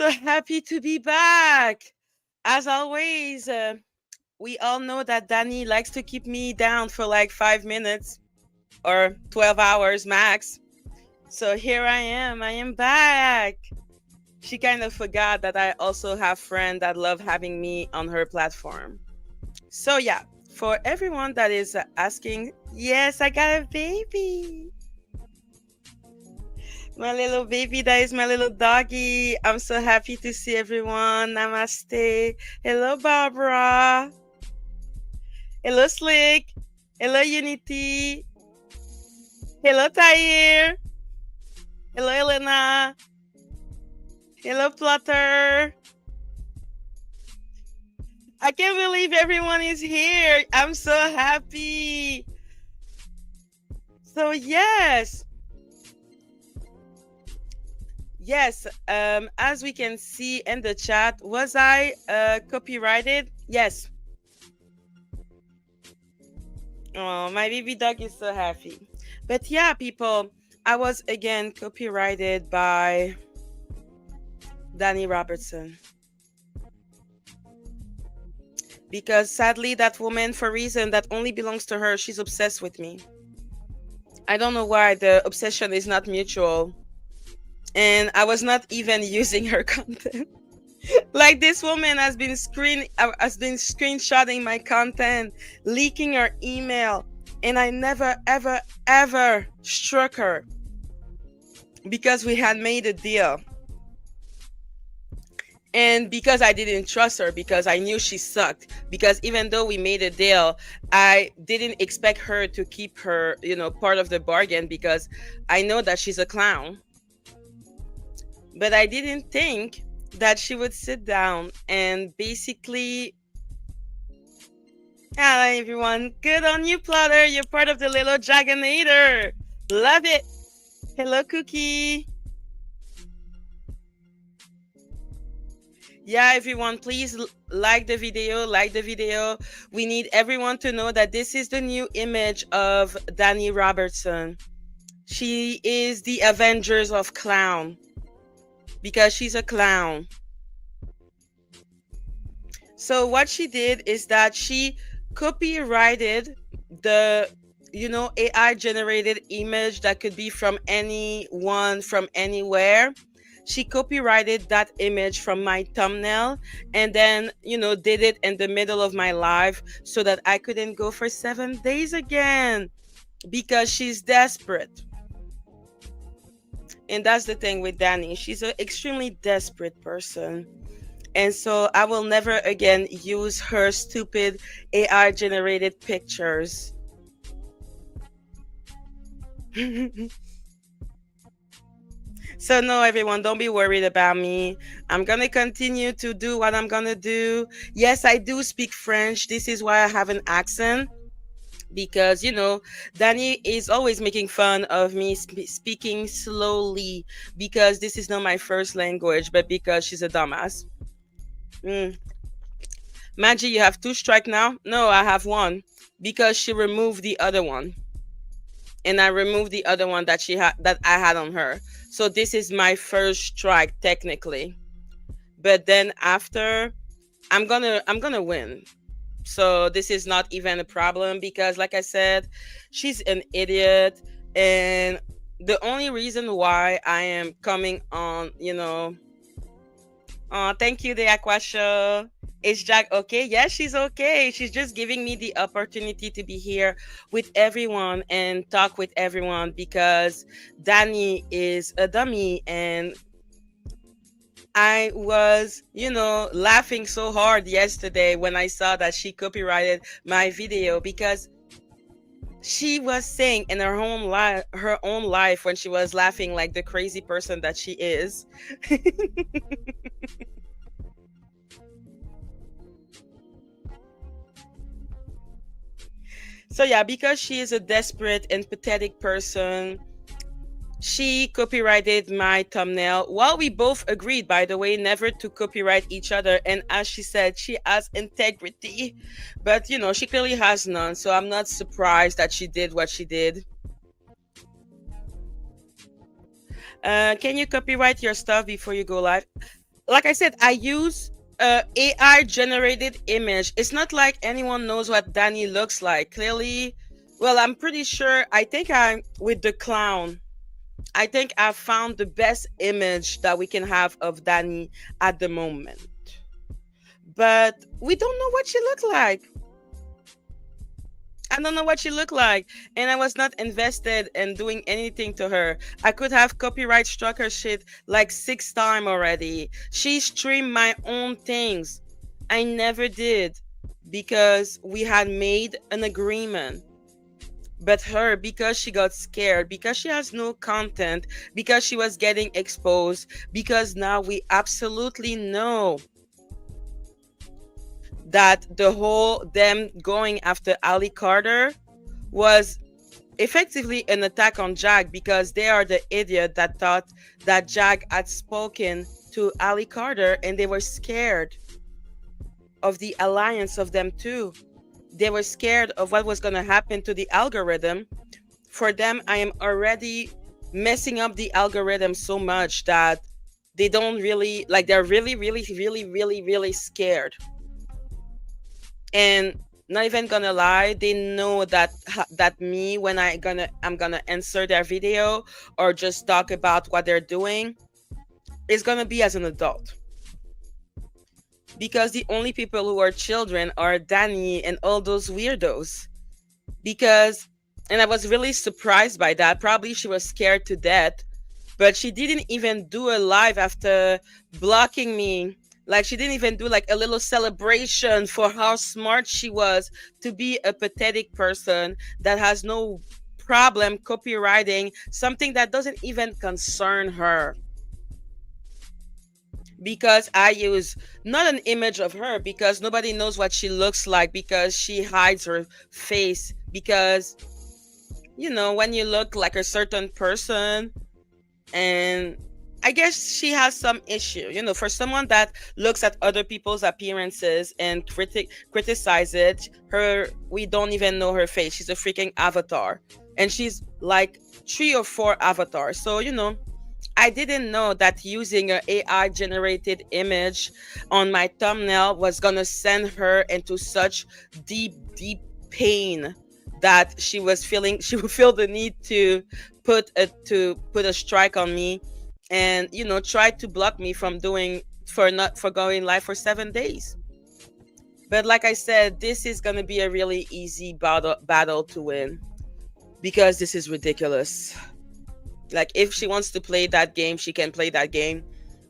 so happy to be back. As always, we all know that Danny likes to keep me down for like 5 minutes or 12 hours max. So here I am. I am back. She kind of forgot that I also have friends that love having me on her platform. So, yeah, for everyone that is asking, yes, I got a baby. My little baby, that is my little doggy. I'm so happy to see everyone. Namaste. Hello, Barbara. Hello, Slick. Hello, Unity. Hello, Tahir. Hello, Elena. Hello, Plotter. I can't believe everyone is here. I'm so happy. So, yes. Yes, as we can see in the chat, was I copyrighted? Yes. Oh, my baby dog is so happy. But yeah, people, I was again copyrighted by Danny Robertson. Because sadly, that woman, for a reason that only belongs to her, she's obsessed with me. I don't know why the obsession is not mutual. And I was not even using her content. Like this woman has been screenshotting my content, leaking her email, and I never ever ever struck her because we had made a deal. And because I didn't trust her, because I knew she sucked, because even though we made a deal, I didn't expect her to keep her, part of the bargain, because I know that she's a clown. But I didn't think that she would sit down and basically, hello everyone, good on you, Plotter, you're part of the little Jaganator, love it. Hello, Cookie. Yeah, everyone, please like the video. We need everyone to know that this is the new image of Danny Robertson. She is the Avengers of clown, because she's a clown. So what she did is that she copyrighted the AI generated image that could be from anyone from anywhere. She copyrighted that image from my thumbnail and then did it in the middle of my live so that I couldn't go for 7 days again, because she's desperate. And that's the thing with Danny, she's an extremely desperate person. And so I will never again use her stupid AI generated pictures. So no, everyone, don't be worried about me. I'm going to continue to do what I'm going to do. Yes, I do speak French. This is why I have an accent. Because, Danny is always making fun of me speaking slowly, because this is not my first language, but because she's a dumbass. Madgie, you have 2 strikes now? No, I have 1, because she removed the other one. And I removed the other one that I had on her. So this is my first strike technically. But then after, I'm gonna win. So this is not even a problem, because like I said, she's an idiot. And the only reason why I am coming on, thank you, the Aqua Show. Is Jack okay? Yes, she's okay. She's just giving me the opportunity to be here with everyone and talk with everyone, because Danny is a dummy. And I was, laughing so hard yesterday when I saw that she copyrighted my video, because she was saying in her own life when she was laughing like the crazy person that she is. So yeah, because she is a desperate and pathetic person, she copyrighted my thumbnail. Well, we both agreed, by the way, never to copyright each other. And as she said, she has integrity. But, she clearly has none. So I'm not surprised that she did what she did. Can you copyright your stuff before you go live? like I said, I use AI generated image. It's not like anyone knows what Danny looks like. Clearly, well, I'm pretty sure. I think I'm with the clown. I think I found the best image that we can have of Danny at the moment. But we don't know what she looked like. I don't know what she looked like, and I was not invested in doing anything to her. I could have copyright struck her shit like 6 times already. She streamed my own things. I never did because we had made an agreement. But her, because she got scared, because she has no content, because she was getting exposed, because now we absolutely know that the whole them going after Ali Carter was effectively an attack on Jag, because they are the idiot that thought that Jag had spoken to Ali Carter, and they were scared of the alliance of them too. They were scared of what was going to happen to the algorithm. For them, I am already messing up the algorithm so much that they don't really like, they're really, really, really, really, really scared. And not even gonna lie, they know that me, when I'm gonna answer their video or just talk about what they're doing, is gonna be as an adult, because the only people who are children are Danny and all those weirdos. Because, and I was really surprised by that. Probably she was scared to death, but she didn't even do a live after blocking me. Like, she didn't even do like a little celebration for how smart she was to be a pathetic person that has no problem copywriting something that doesn't even concern her. Because I use not an image of her, because nobody knows what she looks like, because she hides her face, because when you look like a certain person, and I guess she has some issue, for someone that looks at other people's appearances and criticize it. We don't even know her face. She's a freaking avatar, and she's like 3 or 4 avatars. So I didn't know that using an AI generated image on my thumbnail was gonna send her into such deep, deep pain that she was feeling. She would feel the need to put a strike on me, and try to block me from doing for not for going live for 7 days. But like I said, this is gonna be a really easy battle to win, because this is ridiculous. Like, if she wants to play that game, she can play that game.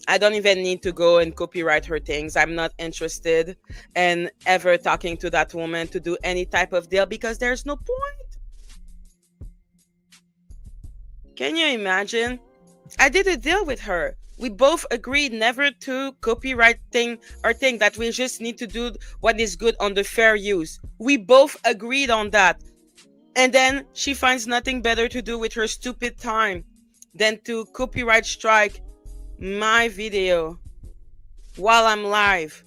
I don't even need to go and copyright her things. I'm not interested in ever talking to that woman to do any type of deal, because there's no point. Can you imagine? I did a deal with her. We both agreed never to copyright thing or thing, that we just need to do what is good on the fair use. We both agreed on that. And then she finds nothing better to do with her stupid time than to copyright strike my video while I'm live.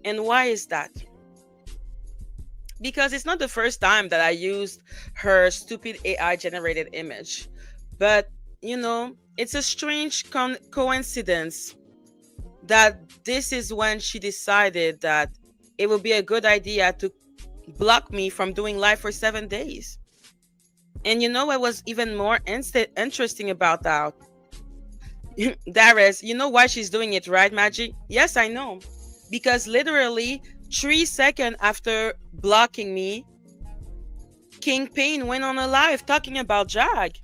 And why is that? Because it's not the first time that I used her stupid AI generated image. But, it's a strange coincidence that this is when she decided that it would be a good idea to block me from doing live for 7 days. And what was even more interesting about that? Darius, you know why she's doing it, right, Magic? Yes, I know. Because literally 3 seconds after blocking me, King Pain went on a live talking about Jag.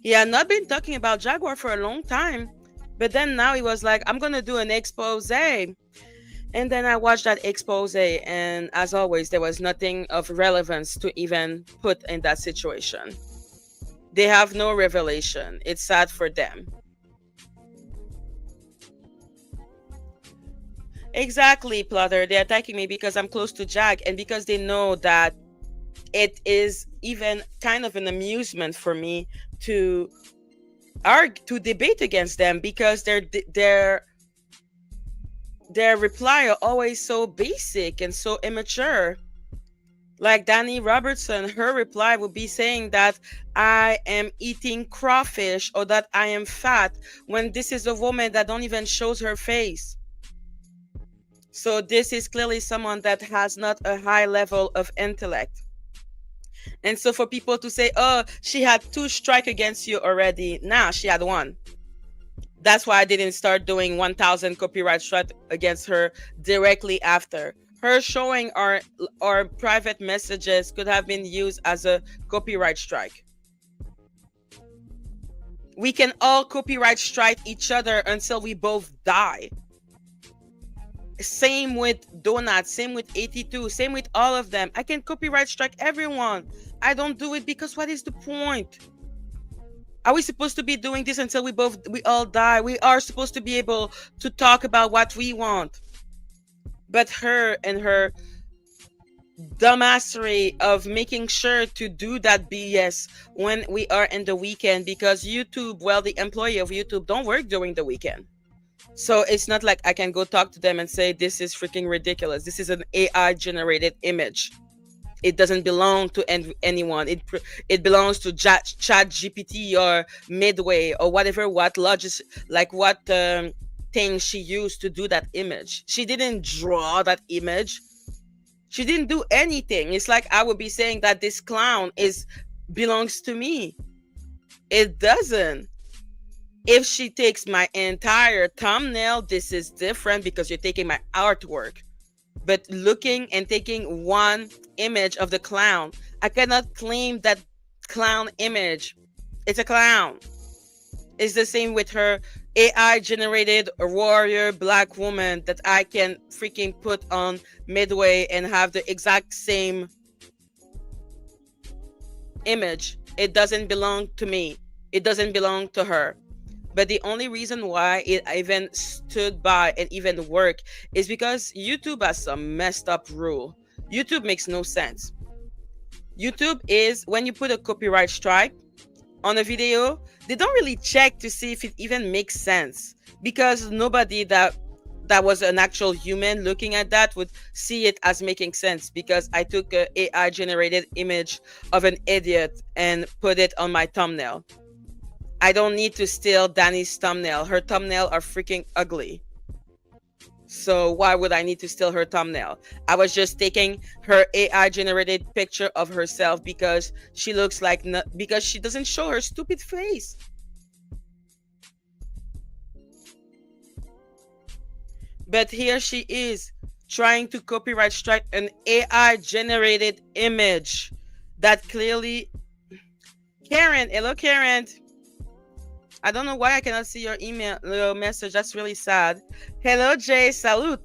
He had not been talking about Jaguar for a long time, but then now he was like, I'm gonna do an expose. And then I watched that expose, and as always, there was nothing of relevance to even put in that situation. They have no revelation. It's sad for them. Exactly, Plotter. They're attacking me because I'm close to Jag, and because they know that it is even kind of an amusement for me to debate against them, because their reply are always so basic and so immature. Like Danny Robertson, her reply would be saying that I am eating crawfish or that I am fat, when this is a woman that don't even shows her face. So this is clearly someone that has not a high level of intellect. And so for people to say, oh, she had two strike against you already. Nah, she had one. That's why I didn't start doing 1,000 copyright strike against her directly after. Her showing our private messages could have been used as a copyright strike. We can all copyright strike each other until we both die. Same with Donut, same with 82, same with all of them. I can copyright strike everyone. I don't do it because what is the point? Are we supposed to be doing this until we all die? We are supposed to be able to talk about what we want. But her and her dumbassery of making sure to do that BS when we are in the weekend, because YouTube, well, the employee of YouTube don't work during the weekend. So it's not like I can go talk to them and say, this is freaking ridiculous. This is an AI generated image. It doesn't belong to anyone. It belongs to Chat GPT or Midway or whatever, what thing she used to do that image. She didn't draw that image. She didn't do anything. It's like I would be saying that this clown belongs to me. It doesn't. If she takes my entire thumbnail, this is different because you're taking my artwork. But looking and taking one image of the clown, I cannot claim that clown image. It's a clown. It's the same with her AI generated warrior black woman that I can freaking put on Midway and have the exact same image. It doesn't belong to me. It doesn't belong to her. But the only reason why it even stood by and even worked is because YouTube has some messed up rule. YouTube makes no sense. YouTube is, when you put a copyright strike on a video, they don't really check to see if it even makes sense, because nobody that was an actual human looking at that would see it as making sense, because I took a AI generated image of an idiot and put it on my thumbnail. I don't need to steal Danny's thumbnail. Her thumbnail are freaking ugly. So why would I need to steal her thumbnail? I was just taking her AI generated picture of herself because she looks like, because she doesn't show her stupid face. But here she is trying to copyright strike an AI generated image that clearly... Karen, hello Karen. I don't know why I cannot see your your message. That's really sad. Hello, Jay. Salute.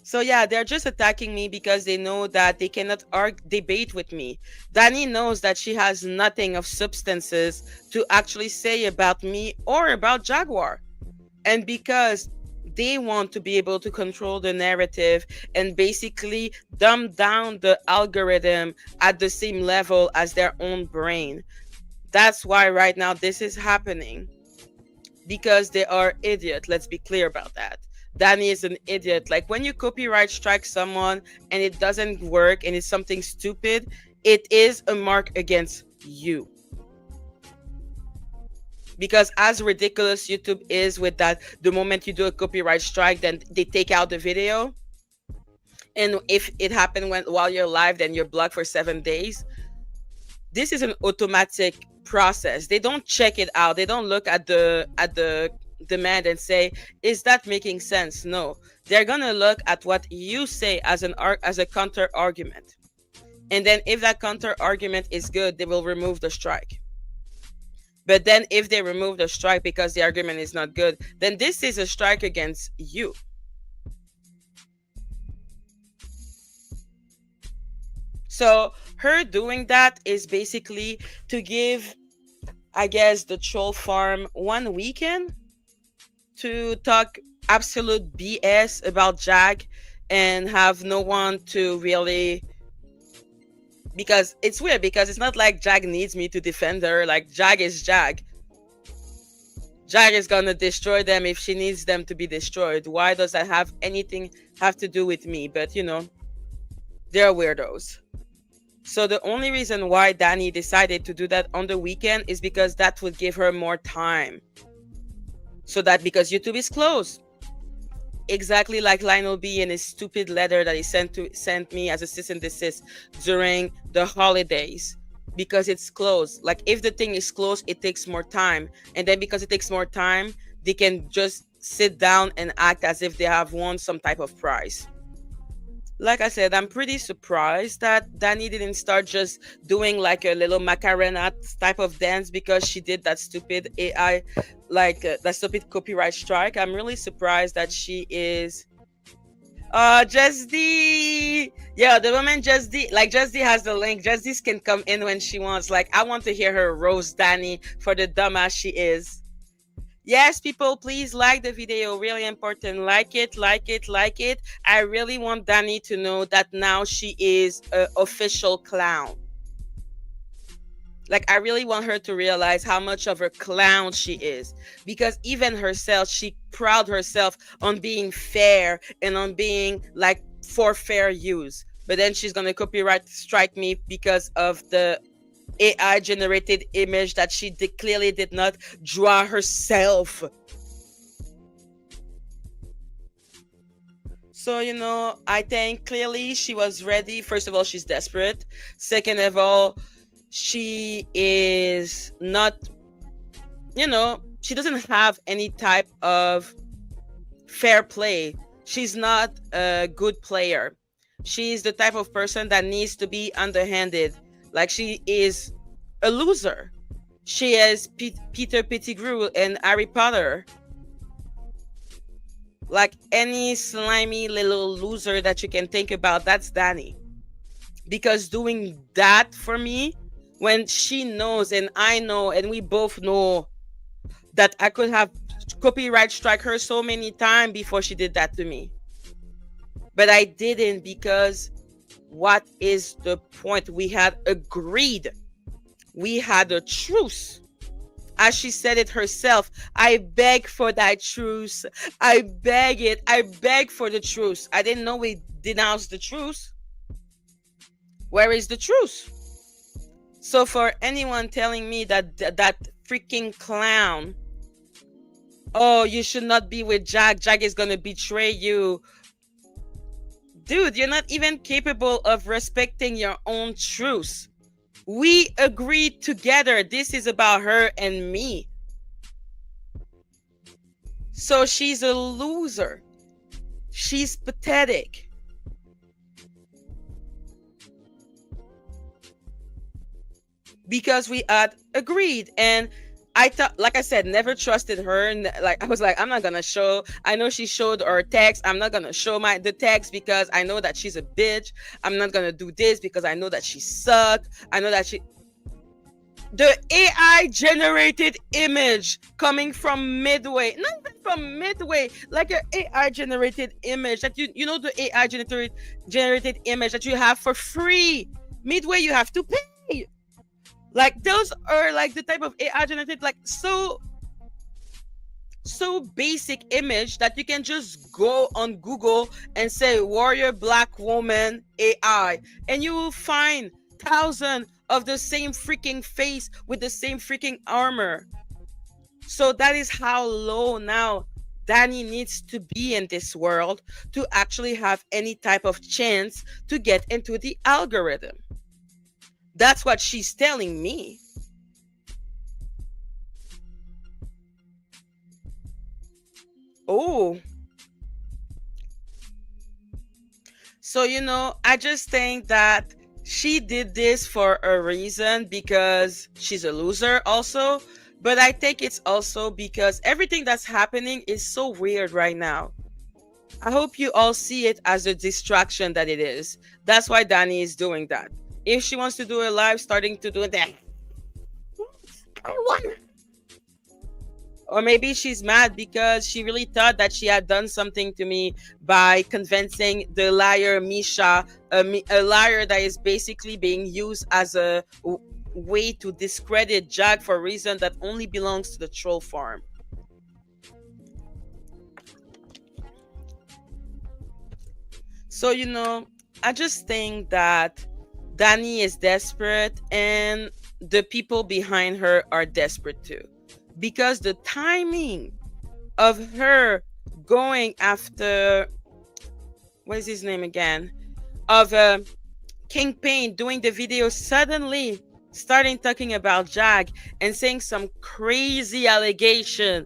So yeah, they're just attacking me because they know that they cannot debate with me. Danny knows that she has nothing of substances to actually say about me or about Jaguar. And because they want to be able to control the narrative and basically dumb down the algorithm at the same level as their own brain. That's why right now this is happening, because they are idiots. Let's be clear about that. Danny is an idiot. Like when you copyright strike someone and it doesn't work and it's something stupid, it is a mark against you. Because as ridiculous YouTube is with that, the moment you do a copyright strike, then they take out the video. And if it happened while you're live, then you're blocked for 7 days. This is an automatic process. They don't check it out. They don't look at the demand and say, is that making sense? No, they're gonna look at what you say as a counter argument, and then if that counter argument is good, they will remove the strike. But then if they remove the strike because the argument is not good, then this is a strike against you. So her doing that is basically to give, I guess, the troll farm one weekend to talk absolute BS about Jag and have no one to really... Because it's weird, because it's not like Jag needs me to defend her. Like, Jag is Jag. Jag is gonna destroy them if she needs them to be destroyed. Why does that have anything have to do with me, but they're weirdos. So the only reason why Danny decided to do that on the weekend is because that would give her more time. So that because YouTube is closed, exactly like Lionel B in his stupid letter that he sent me as a cease and desist during the holidays, because it's closed. Like if the thing is closed, it takes more time, and then because it takes more time, they can just sit down and act as if they have won some type of prize. Like I said, I'm pretty surprised that Danny didn't start just doing like a little Macarena type of dance because she did that stupid AI, like that stupid copyright strike. I'm really surprised that she is. Just the yeah, the woman Just the like Just the has the link. Just this can come in when she wants. Like I want to hear her roast Danny for the dumbass she is. Yes, people, please like the video. Really important. Like it, like it, like it. I really want Danny to know that now she is an official clown. Like, I really want her to realize how much of a clown she is. Because even herself, she proud herself on being fair and on being like for fair use. But then she's going to copyright strike me because of the AI generated image that she clearly did not draw herself. So, I think clearly she was ready. First of all, she's desperate. Second of all, she is not, she doesn't have any type of fair play. She's not a good player. She's the type of person that needs to be underhanded. Like she is a loser. She is Peter Pettigrew and Harry Potter. Like any slimy little loser that you can think about, that's Danny. Because doing that for me, when she knows and I know and we both know that I could have copyright strike her so many times before she did that to me. But I didn't because what is the point? We had agreed. We had a truce. As she said it herself, I beg for that truce. I beg it. I beg for the truce. I didn't know we denounced the truce. Where is the truce? So for anyone telling me that freaking clown, oh, you should not be with Jag. Jag is gonna betray you. Dude, you're not even capable of respecting your own truce. We agreed together. This is about her and me. So she's a loser. She's pathetic. Because we had agreed. And I thought, like I said, never trusted her. Like I was like, I'm not gonna show. I know she showed her text. I'm not gonna show the text because I know that she's a bitch. I'm not gonna do this because I know that she sucked. I know that the AI generated image coming from Midway, not even from Midway, like an AI generated image that you know the AI generated image that you have for free. Midway, you have to pay. Like those are like the type of AI generated, like so basic image that you can just go on Google and say warrior black woman AI, and you will find thousands of the same freaking face with the same freaking armor. So that is how low now Danny needs to be in this world to actually have any type of chance to get into the algorithm. That's what she's telling me. Oh. So, I just think that she did this for a reason because she's a loser also. But I think it's also because everything that's happening is so weird right now. I hope you all see it as a distraction that it is. That's why Danny is doing that. If she wants to do a live, starting to do that. I want. Or maybe she's mad because she really thought that she had done something to me by convincing the liar Misha, a liar that is basically being used as a way to discredit Jag for a reason that only belongs to the troll farm. So, I just think that Danny is desperate and the people behind her are desperate too. Because the timing of her going after, what is his name again? Of Kingpin doing the video, suddenly starting talking about Jag and saying some crazy allegation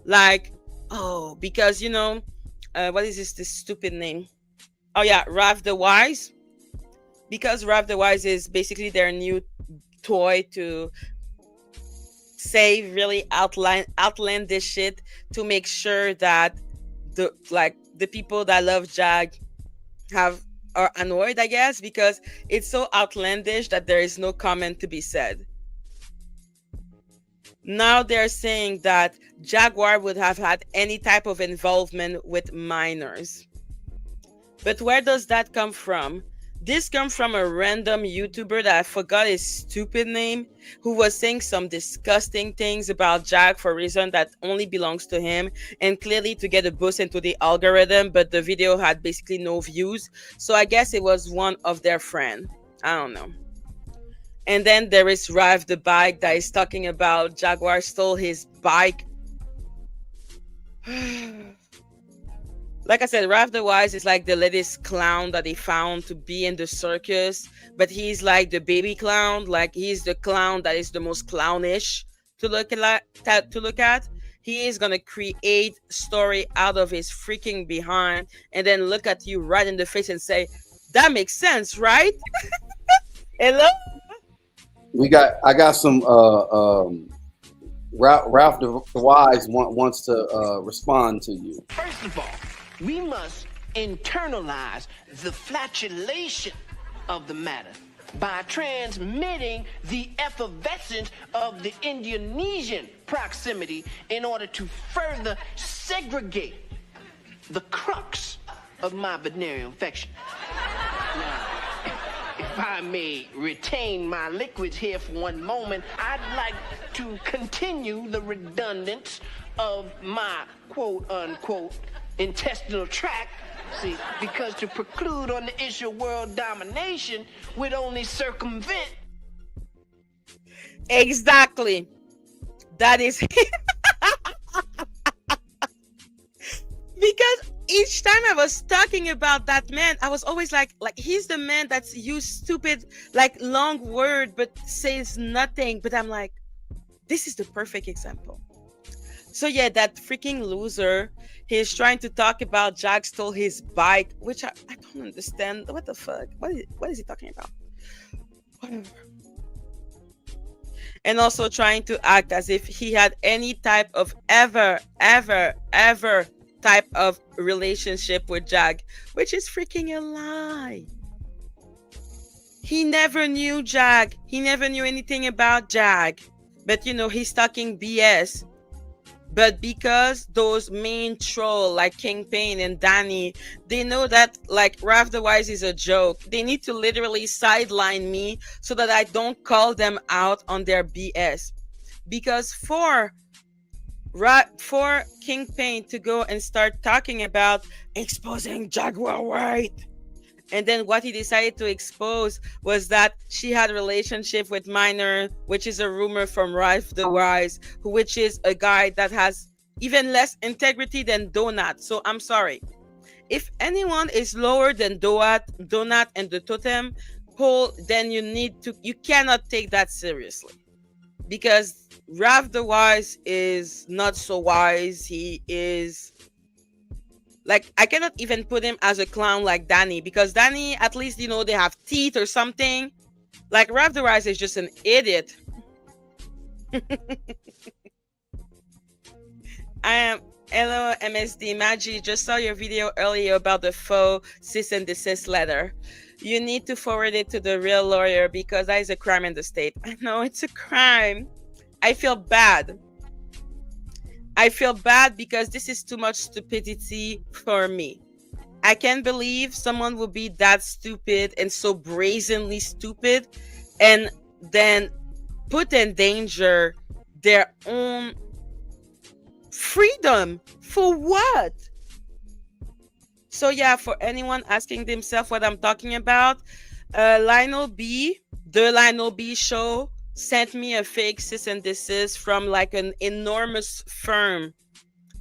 like, oh, because what is this stupid name? Oh yeah, Rav the Wise. Because Rav the Wise is basically their new toy to say really outlandish shit to make sure that the people that love Jag have are annoyed, I guess, because it's so outlandish that there is no comment to be said. Now they're saying that Jaguar would have had any type of involvement with minors. But where does that come from? This comes from a random YouTuber that I forgot his stupid name, who was saying some disgusting things about Jag for a reason that only belongs to him, and clearly to get a boost into the algorithm, but the video had basically no views. So I guess it was one of their friends. I don't know. And then there is Rive the bike that is talking about Jaguar stole his bike. Like I said, Raph the Wise is like the latest clown that they found to be in the circus, but he's like the baby clown. Like he's the clown that is the most clownish to look at. He is gonna create story out of his freaking behind, and then look at you right in the face and say, "That makes sense, right?" Hello. I got some. Ralph the Wise wants to respond to you. First of all, we must internalize the flatulation of the matter by transmitting the effervescence of the Indonesian proximity in order to further segregate the crux of my venereal infection. Now, if I may retain my liquids here for one moment, I'd like to continue the redundance of my quote-unquote intestinal tract. See, because to preclude on the issue of world domination would only circumvent. Exactly. That is because each time I was talking about that man, I was always like he's the man that's used stupid, like long word, but says nothing. But I'm like, this is the perfect example. So yeah, that freaking loser, he's trying to talk about Jag stole his bike, which I don't understand. What the fuck? What is he talking about? Whatever. And also trying to act as if he had any type of ever type of relationship with Jag, which is freaking a lie. He never knew Jag. He never knew anything about Jag. But he's talking BS. But because those main troll like Kingpin and Danny, they know that like Raph the Wise is a joke. They need to literally sideline me so that I don't call them out on their BS. Because for Kingpin to go and start talking about exposing Jaguar Wright, and then what he decided to expose was that she had a relationship with minor, which is a rumor from Ralph the Wise, which is a guy that has even less integrity than Donut. So I'm sorry. If anyone is lower than Donut and the totem pole, then you cannot take that seriously. Because Ralph the Wise is not so wise. He is like, I cannot even put him as a clown like Danny, because Danny, at least, they have teeth or something. Like, Raph the Wise is just an idiot. Hello, MSD. Maggie, just saw your video earlier about the faux cease and desist letter. You need to forward it to the real lawyer because that is a crime in the state. I know it's a crime. I feel bad. Because this is too much stupidity for me. I can't believe someone would be that stupid and so brazenly stupid and then put in danger their own freedom. For what? So yeah, for anyone asking themselves what I'm talking about, Lionel B, the Lionel B show sent me a fake cease and desist from like an enormous firm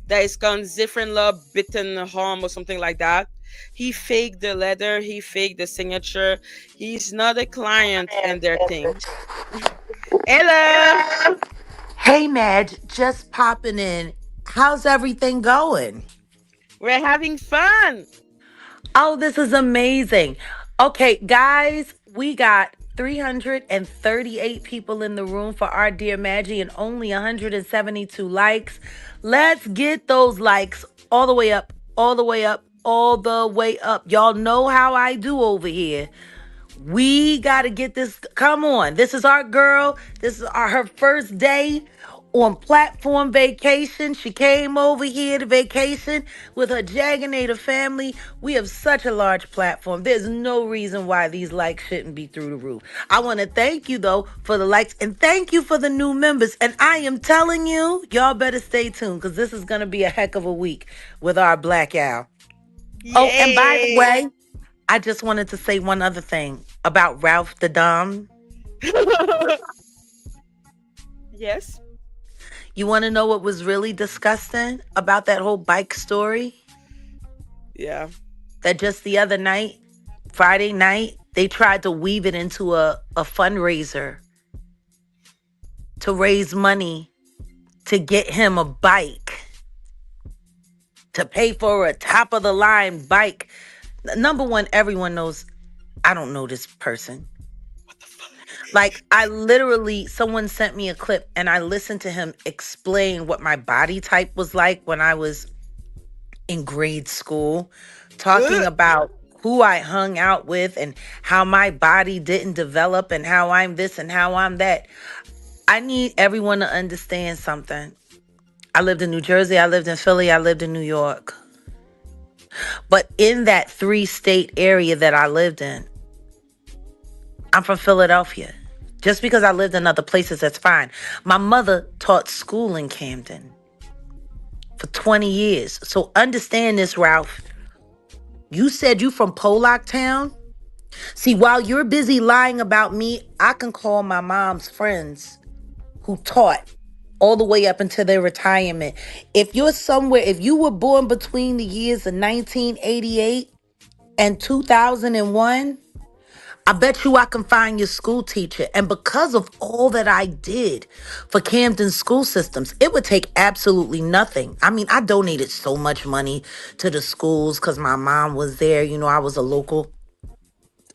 that is called Different Law Bittenholm or something like that. He faked the letter, he faked the signature. He's not a client in their thing. Hello, Hey, Madge, just popping in. How's everything going? we're having fun. Oh, this is amazing. Okay, guys, we got 338 people in the room for our Dear Maggie and only 172 likes. Let's get those likes all the way up, all the way up, all the way up. Y'all know how I do over here. We got to get this. Come on. This is our girl. This is her first day on platform vacation. She came over here to vacation with her Jaganator family. We have such a large platform. There's no reason why these likes shouldn't be through the roof. I want to thank you, though, for the likes and thank you for the new members. And I am telling you, y'all better stay tuned because this is going to be a heck of a week with our Black Owl. Oh, and by the Yay. way, I just wanted to say one other thing about Ralph the Dom. Yes. You want to know what was really disgusting about that whole bike story? Yeah. That just the other night, Friday night, they tried to weave it into a fundraiser to raise money to get him a bike, to pay for a top of the line bike. Number one, everyone knows I don't know this person. Like, I literally, someone sent me a clip and I listened to him explain what my body type was like when I was in grade school, talking Ugh. about who I hung out with and how my body didn't develop and how I'm this and how I'm that. I need everyone to understand something. I lived in New Jersey, I lived in Philly, I lived in New York. But in that 3-state area that I lived in, I'm from Philadelphia. Just because I lived in other places, that's fine. My mother taught school in Camden for 20 years. So understand this, Ralph. You said you from Pollock Town? See, while you're busy lying about me, I can call my mom's friends who taught all the way up until their retirement. If you're somewhere, if you were born between the years of 1988 and 2001, I bet you I can find your school teacher. And because of all that I did for Camden school systems, it would take absolutely nothing. I mean, I donated so much money to the schools because my mom was there. You know, I was a local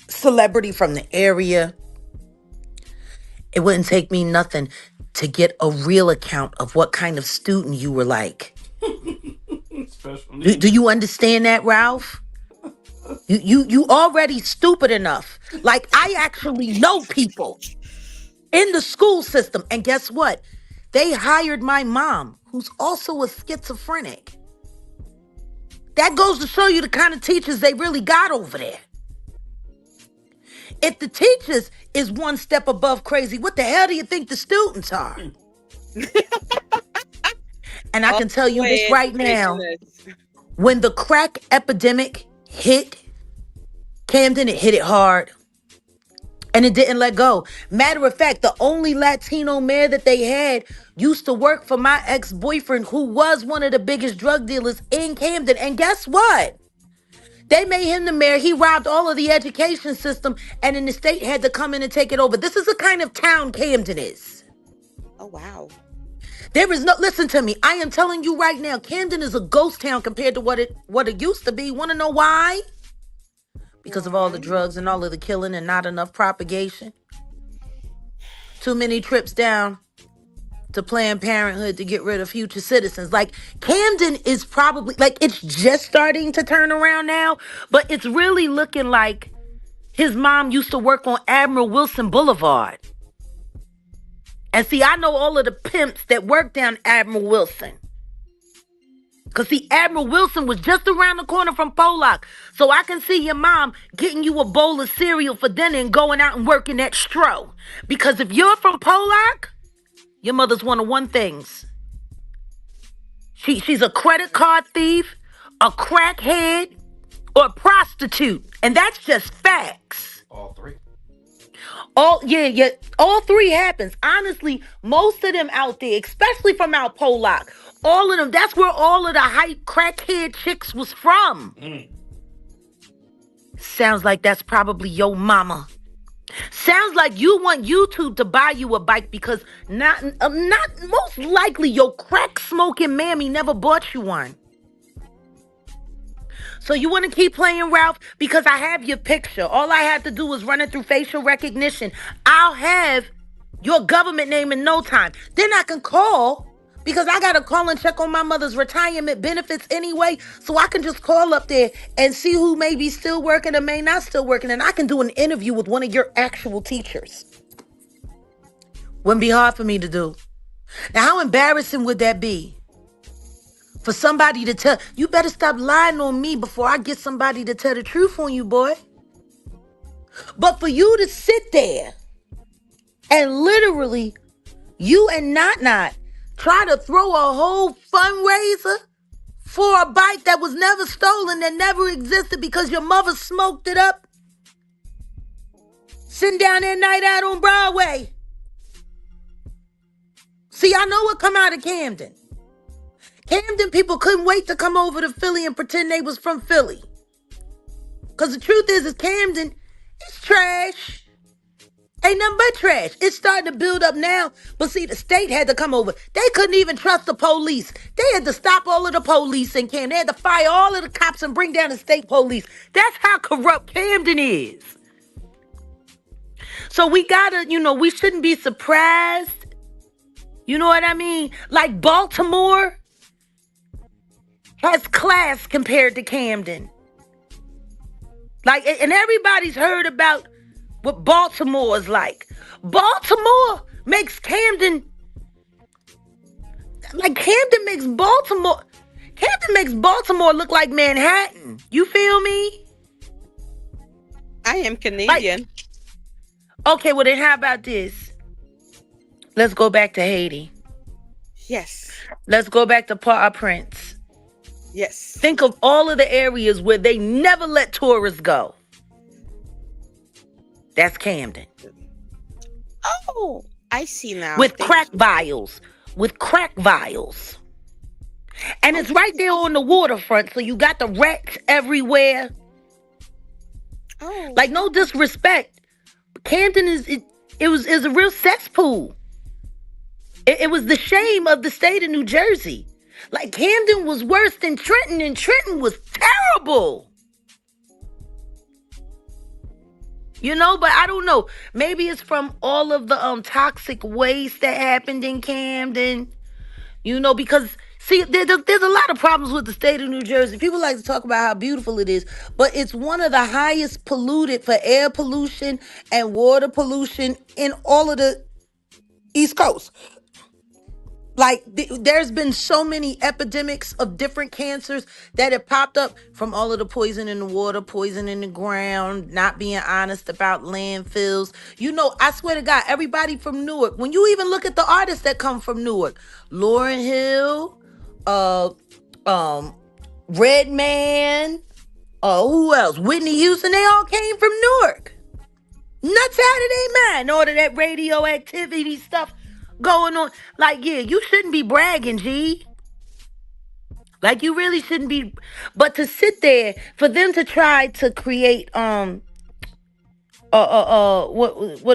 celebrity from the area. It wouldn't take me nothing to get a real account of what kind of student you were like. Special Do needs. you understand that, Ralph? You already stupid enough. Like, I actually know people in the school system. And guess what? They hired my mom, who's also a schizophrenic. That goes to show you the kind of teachers they really got over there. If the teachers is one step above crazy, what the hell do you think the students are? And I can tell you this Always right now. educationist. When the crack epidemic hit Camden, it hit it hard. And it didn't let go. Matter of fact, the only Latino mayor that they had used to work for my ex-boyfriend, who was one of the biggest drug dealers in Camden. And guess what? They made him the mayor. He robbed all of the education system, and then the state had to come in and take it over. This is the kind of town Camden is. Oh wow. There is no, listen to me. I am telling you right now, Camden is a ghost town compared to what it used to be. Want to know why? Because of all the Why? drugs and all of the killing and not enough propagation. Too many trips down to Planned Parenthood to get rid of future citizens. Like, Camden is probably, like, it's just starting to turn around now, but it's really looking like his mom used to work on Admiral Wilson Boulevard. And see, I know all of the pimps that work down Admiral Wilson. Because, see, Admiral Wilson was just around the corner from Pollock. So I can see your mom getting you a bowl of cereal for dinner and going out and working at Stro. Because if you're from Pollock, your mother's one of one things. She's a credit card thief, a crackhead, or prostitute. And that's just facts. All three. All yeah, all three happens. Honestly, most of them out there, especially from out Pollock, all of them, that's where all of the hype crackhead chicks was from. Sounds like that's probably your mama. Sounds like you want YouTube to buy you a bike because not most likely your crack smoking mammy never bought you one. So you want to keep playing Ralph because I have your picture. All I have to do is run it through facial recognition. I'll have your government name in no time. Then I can call because I got to call and check on my mother's retirement benefits anyway. So I can just call up there and see who may be still working or may not still working. And I can do an interview with one of your actual teachers. Wouldn't be hard for me to do. Now, how embarrassing would that be? For somebody to tell, you better stop lying on me before I get somebody to tell the truth on you, boy. But for you to sit there and literally, you and Not try to throw a whole fundraiser for a bike that was never stolen, that never existed because your mother smoked it up, sitting down there night out on Broadway. See, I know what come out of Camden. Camden people couldn't wait to come over to Philly and pretend they was from Philly. Because the truth is Camden, it's trash. Ain't nothing but trash. It's starting to build up now. But see, the state had to come over. They couldn't even trust the police. They had to stop all of the police in Camden. They had to fire all of the cops and bring down the state police. That's how corrupt Camden is. So we gotta, we shouldn't be surprised. You know what I mean? Like Baltimore has class compared to Camden. Like, and everybody's heard about what Baltimore is like. Baltimore makes Camden, like Camden makes Baltimore look like Manhattan. You feel me? I am Canadian. Okay, well then how about this? Let's go back to Haiti. Yes. Let's go back to Port-au-Prince. Yes. Think of all of the areas where they never let tourists go. That's Camden. Oh, I see now. With crack vials. And it's right there on the waterfront, so you got the rats everywhere. Oh. Like, no disrespect. Camden is a real cesspool. It was the shame of the state of New Jersey. Like, Camden was worse than Trenton, and Trenton was terrible. But I don't know. Maybe it's from all of the toxic waste that happened in Camden. Because, see, there's a lot of problems with the state of New Jersey. People like to talk about how beautiful it is, but it's one of the highest polluted for air pollution and water pollution in all of the East Coast. Like, there's been so many epidemics of different cancers that have popped up from all of the poison in the water, poison in the ground, not being honest about landfills. I swear to God, everybody from Newark, when you even look at the artists that come from Newark, Lauryn Hill, Redman, who else? Whitney Houston, they all came from Newark. Nuts out of their mind, all of that radioactivity stuff going on. Like, yeah, you shouldn't be bragging, G. Like, you really shouldn't be. But to sit there, for them to try to create what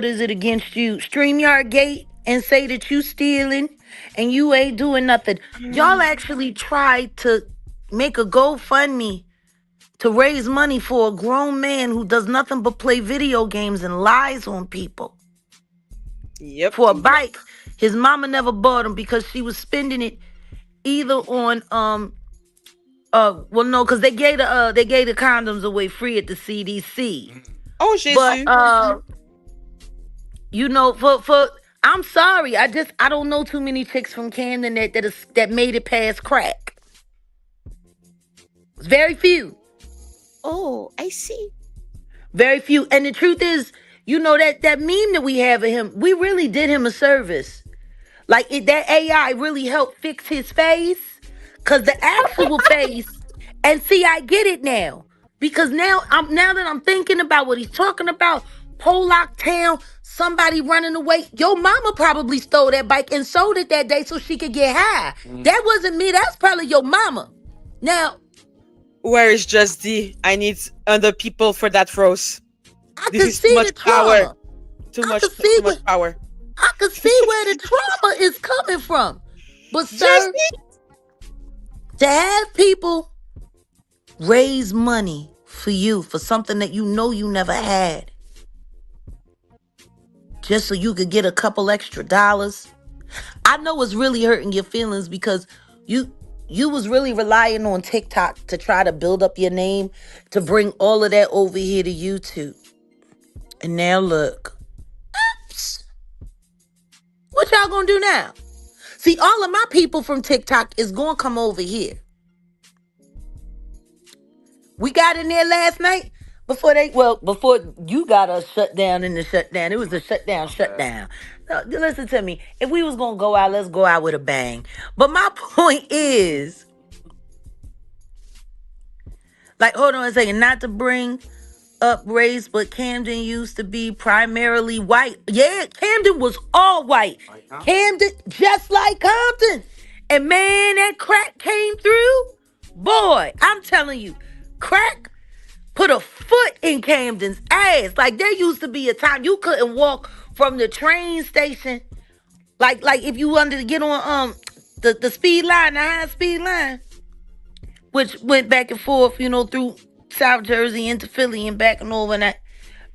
is it against you? StreamYard Gate, and say that you stealing and you ain't doing nothing. Y'all actually tried to make a GoFundMe to raise money for a grown man who does nothing but play video games and lies on people. Yep. For a bike his mama never bought him because she was spending it either on because they gave the condoms away free at the CDC. Oh, Jesus. But for I'm sorry, I don't know too many chicks from Camden that made it past crack. It's very few. Oh, I see. Very few. And the truth is, that meme that we have of him, we really did him a service. Like, that AI really helped fix his face. Because the actual face, and see, I get it now. Because now that I'm thinking about what he's talking about, Pollock Town, somebody running away. Your mama probably stole that bike and sold it that day so she could get high. That wasn't me. That's probably your mama. Now, Where is just the? I need other people for that rose. I This could is too see much the power. trauma. Too I much. could see Too much what power. I could see where the trauma is coming from. But Just sir, to have people raise money for you for something that you know you never had, just so you could get a couple extra dollars. I know it's really hurting your feelings because you was really relying on TikTok to try to build up your name, to bring all of that over here to YouTube. And now look. Oops. What y'all gonna do now? See, all of my people from TikTok is gonna come over here. We got in there last night before you got us shut down in the shutdown. It was a shutdown. Now, listen to me. If we was gonna go out, let's go out with a bang. But my point is, like, hold on a second, not to bring up race, but Camden used to be primarily white. Yeah, Camden was all white. Camden, just like Compton. And man, that crack came through. Boy, I'm telling you, crack put a foot in Camden's ass. Like, there used to be a time you couldn't walk from the train station. Like if you wanted to get on the speed line, the high speed line, which went back and forth, through South Jersey into Philly and back and over that.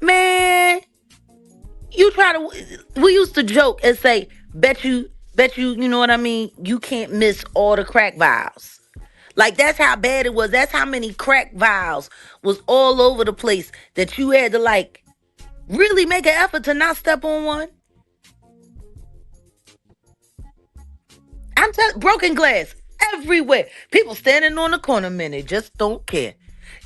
Man, we used to joke and say, bet you, you know what I mean? You can't miss all the crack vials. Like, that's how bad it was. That's how many crack vials was all over the place that you had to, like, really make an effort to not step on one. I'm telling, broken glass everywhere. People standing on the corner, man, they just don't care.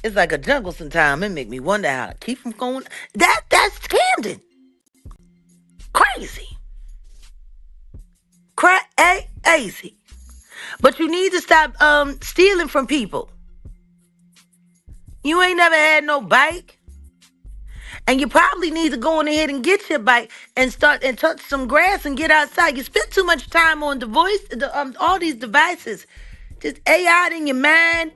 It's like a jungle sometimes. It make me wonder how to keep from going. That's Camden. Crazy. Crazy. But you need to stop stealing from people. You ain't never had no bike. And you probably need to go on ahead and get your bike and start and touch some grass and get outside. You spend too much time on all these devices. Just AI in your mind.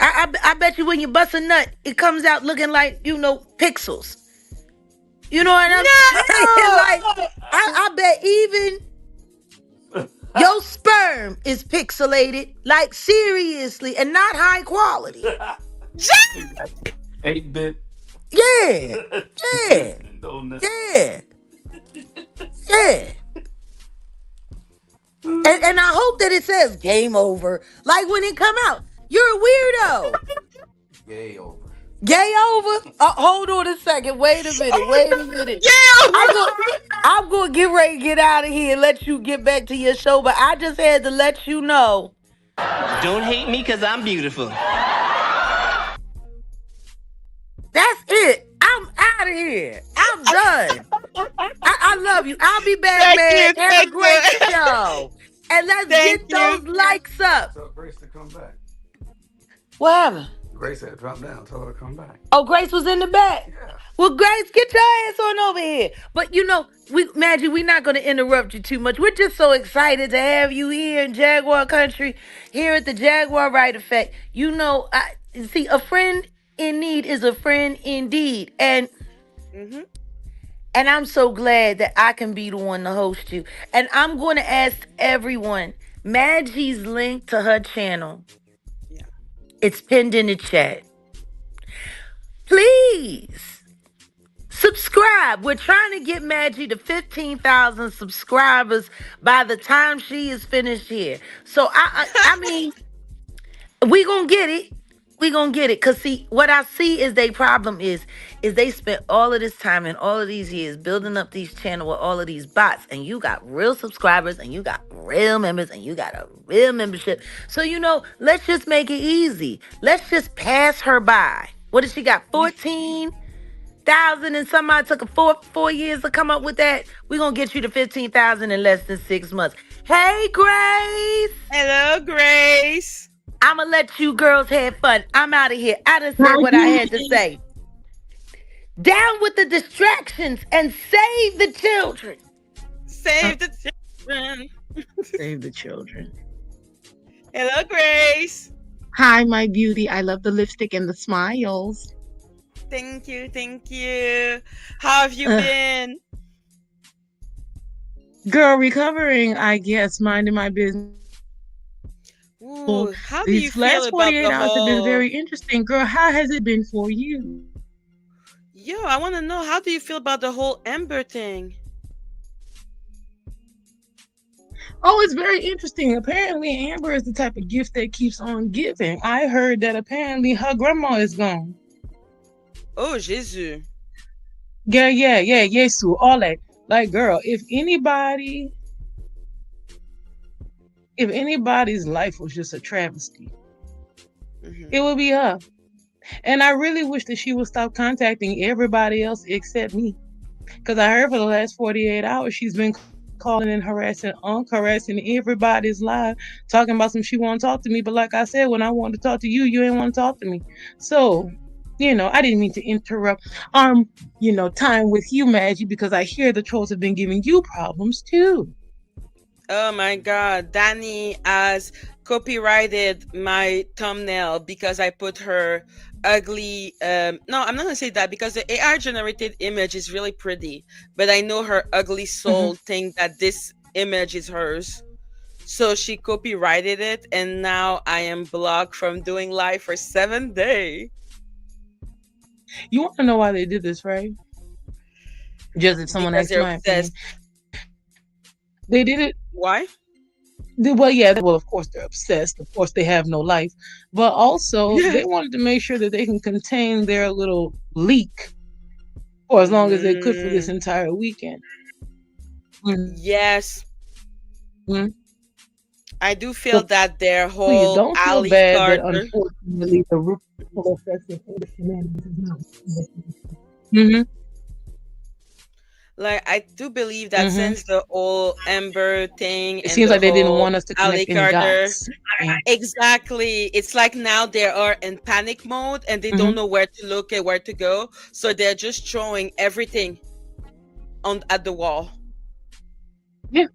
I bet you when you bust a nut, it comes out looking like, pixels. You know what I'm saying? Like, I bet even your sperm is pixelated, like, seriously, and not high quality. 8-bit. Yeah. Yeah. Yeah. Yeah. And I hope that it says game over. Like when it come out. You're a weirdo. Gay over. Gay over? Hold on a second. Wait a minute. yeah. I'm going to get ready to get out of here and let you get back to your show. But I just had to let you know. Don't hate me because I'm beautiful. That's it. I'm out of here. I'm done. I love you. I'll be back, man. Have a great show. And let's get those likes up. Tell Grace to come back. What happened? Grace had dropped down. Tell her to come back. Oh, Grace was in the back. Yeah. Well, Grace, get your ass on over here. But Maggie, we're not going to interrupt you too much. We're just so excited to have you here in Jaguar Country, here at the Jaguar Wright Effect. See, a friend in need is a friend indeed. And I'm so glad that I can be the one to host you. And I'm going to ask everyone, Maggie's link to her channel. Yeah. It's pinned in the chat. Please subscribe. We're trying to get Maggie to 15,000 subscribers by the time she is finished here. So I mean, we gonna get it. Cause see, what I see is their problem is they spent all of this time and all of these years building up these channels with all of these bots, and you got real subscribers and you got real members and you got a real membership. So let's just make it easy. Let's just pass her by. What did she got? 14,000 and somebody took her 4 years to come up with that. We're gonna get you to 15,000 in less than 6 months. Hey, Grace. Hello, Grace. I'm I'ma let you girls have fun. I'm out of here. I done said Hi, what I had to beauty. say. Down with the distractions and save the children. Uh, Save the children. Save the children. Hello, Grace. Hi, my beauty. I love the lipstick and the smiles. Thank you, thank you. How have you Ugh. been? Girl, recovering, I guess, minding my business. Ooh, how do you These feel last about 48 the hours have been whole? very interesting. Girl, how has it been for you? Yo, I want to know, how do you feel about the whole Amber thing? Oh, it's very interesting. Apparently, Amber is the type of gift that keeps on giving. I heard that apparently her grandma is gone. Oh, Jésus. Yeah, Sue, all that. Like, girl, if anybody's life was just a travesty, Hmm. it would be her. And I really wish that she would stop contacting everybody else except me. Because I heard for the last 48 hours, she's been calling and harassing everybody's life, talking about some she want to talk to me. But like I said, when I wanted to talk to you, you ain't want to talk to me. So, I didn't mean to interrupt time with you, Maggie, because I hear the trolls have been giving you problems too. Oh my God, Danny has copyrighted my thumbnail because I put her ugly. No, I'm not gonna say that because the AI generated image is really pretty, but I know her ugly Mhm. soul think that this image is hers. So she copyrighted it, and now I am blocked from doing live for 7 days You want to know why they did this, right? Just if someone because asks they're my opinion. obsessed. They did it. Why? Well, yeah, well, of course they're obsessed. Of course they have no life. But also, they wanted to make sure that they can contain their little leak for as long as they could for this Hmm. entire weekend. Mhm. Yes, I do feel So that their please whole don't feel Ali bad that Carter. unfortunately the ripple effects of all the shenanigans is not. Mm-hmm. Like, I do believe that Mm-hmm. since the whole Amber thing It and seems the like they didn't whole want us to Ali connect any Carter, dots. Mm-hmm. exactly, it's like now they are in panic mode and they don't know where to look and where to go, so they're just throwing everything on at the wall. Yeah.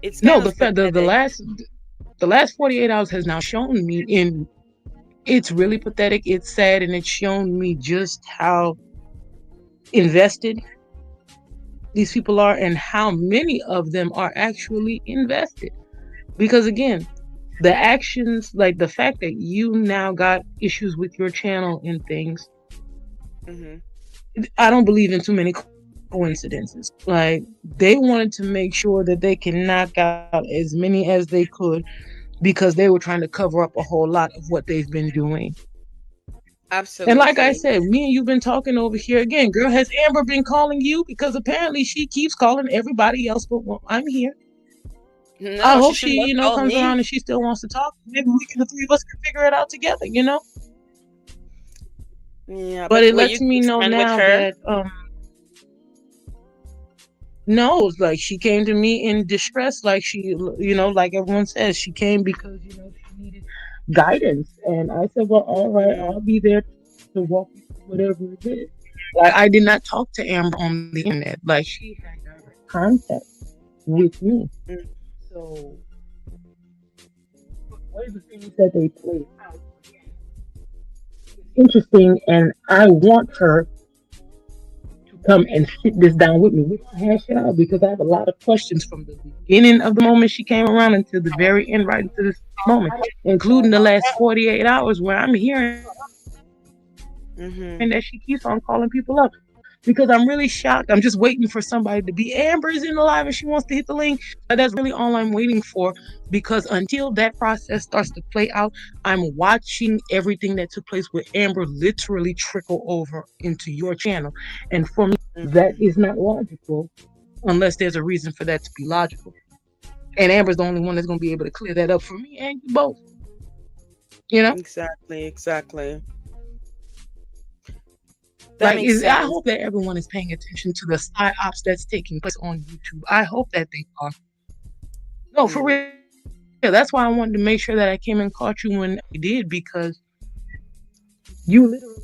It's No, kind of the pathetic. last 48 hours has now shown me in it's really pathetic, it's sad, and it's shown me just how invested these people are and how many of them are actually invested. Because again, the actions, like the fact that you now got issues with your channel and things, Hmm. I don't believe in too many coincidences. Like they wanted to make sure that they can knock out as many as they could because they were trying to cover up a whole lot of what they've been doing. And like I Absolutely. said, me and you've been talking over here again. Girl, has Amber been calling you? Because apparently she keeps calling everybody else, but well, I'm here. I No, she hope should she, not call comes me. around and she still wants to talk. Maybe the three of us can figure it out together. Yeah, But but it were lets you me good know friend with now her? that no, like she came to me in distress, like like everyone says, she came because she needed guidance, and I said, well, all right, Mhm, I'll be there to walk you through whatever it is. Like I did not talk to Amber on the internet, like she had direct contact with me. mm, So one of the things that they played out is interesting, and I want her to come and sit this down with me. We can hash it out because I have a lot of questions from the beginning of the moment she came around until the very end, right into this moment, including the last 48 hours where I'm hearing that she keeps on calling people up. mhm. Because I'm really shocked. I'm just waiting for somebody to be Amber is in the live and she wants to hit the link. That's really all I'm waiting for. Because until that process starts to play out, I'm watching everything that took place with Amber literally trickle over into your channel. And for me, that is not logical unless there's a reason for that to be logical. And Amber's the only one that's going to be able to clear that up for me and you both. You know? Exactly, exactly. That Like, makes I sense. hope that everyone is paying attention to the psyops that's taking place on YouTube. I hope that they are. No, for Mm. real. Yeah, that's why I wanted to make sure that I came and caught you when I did, because you literally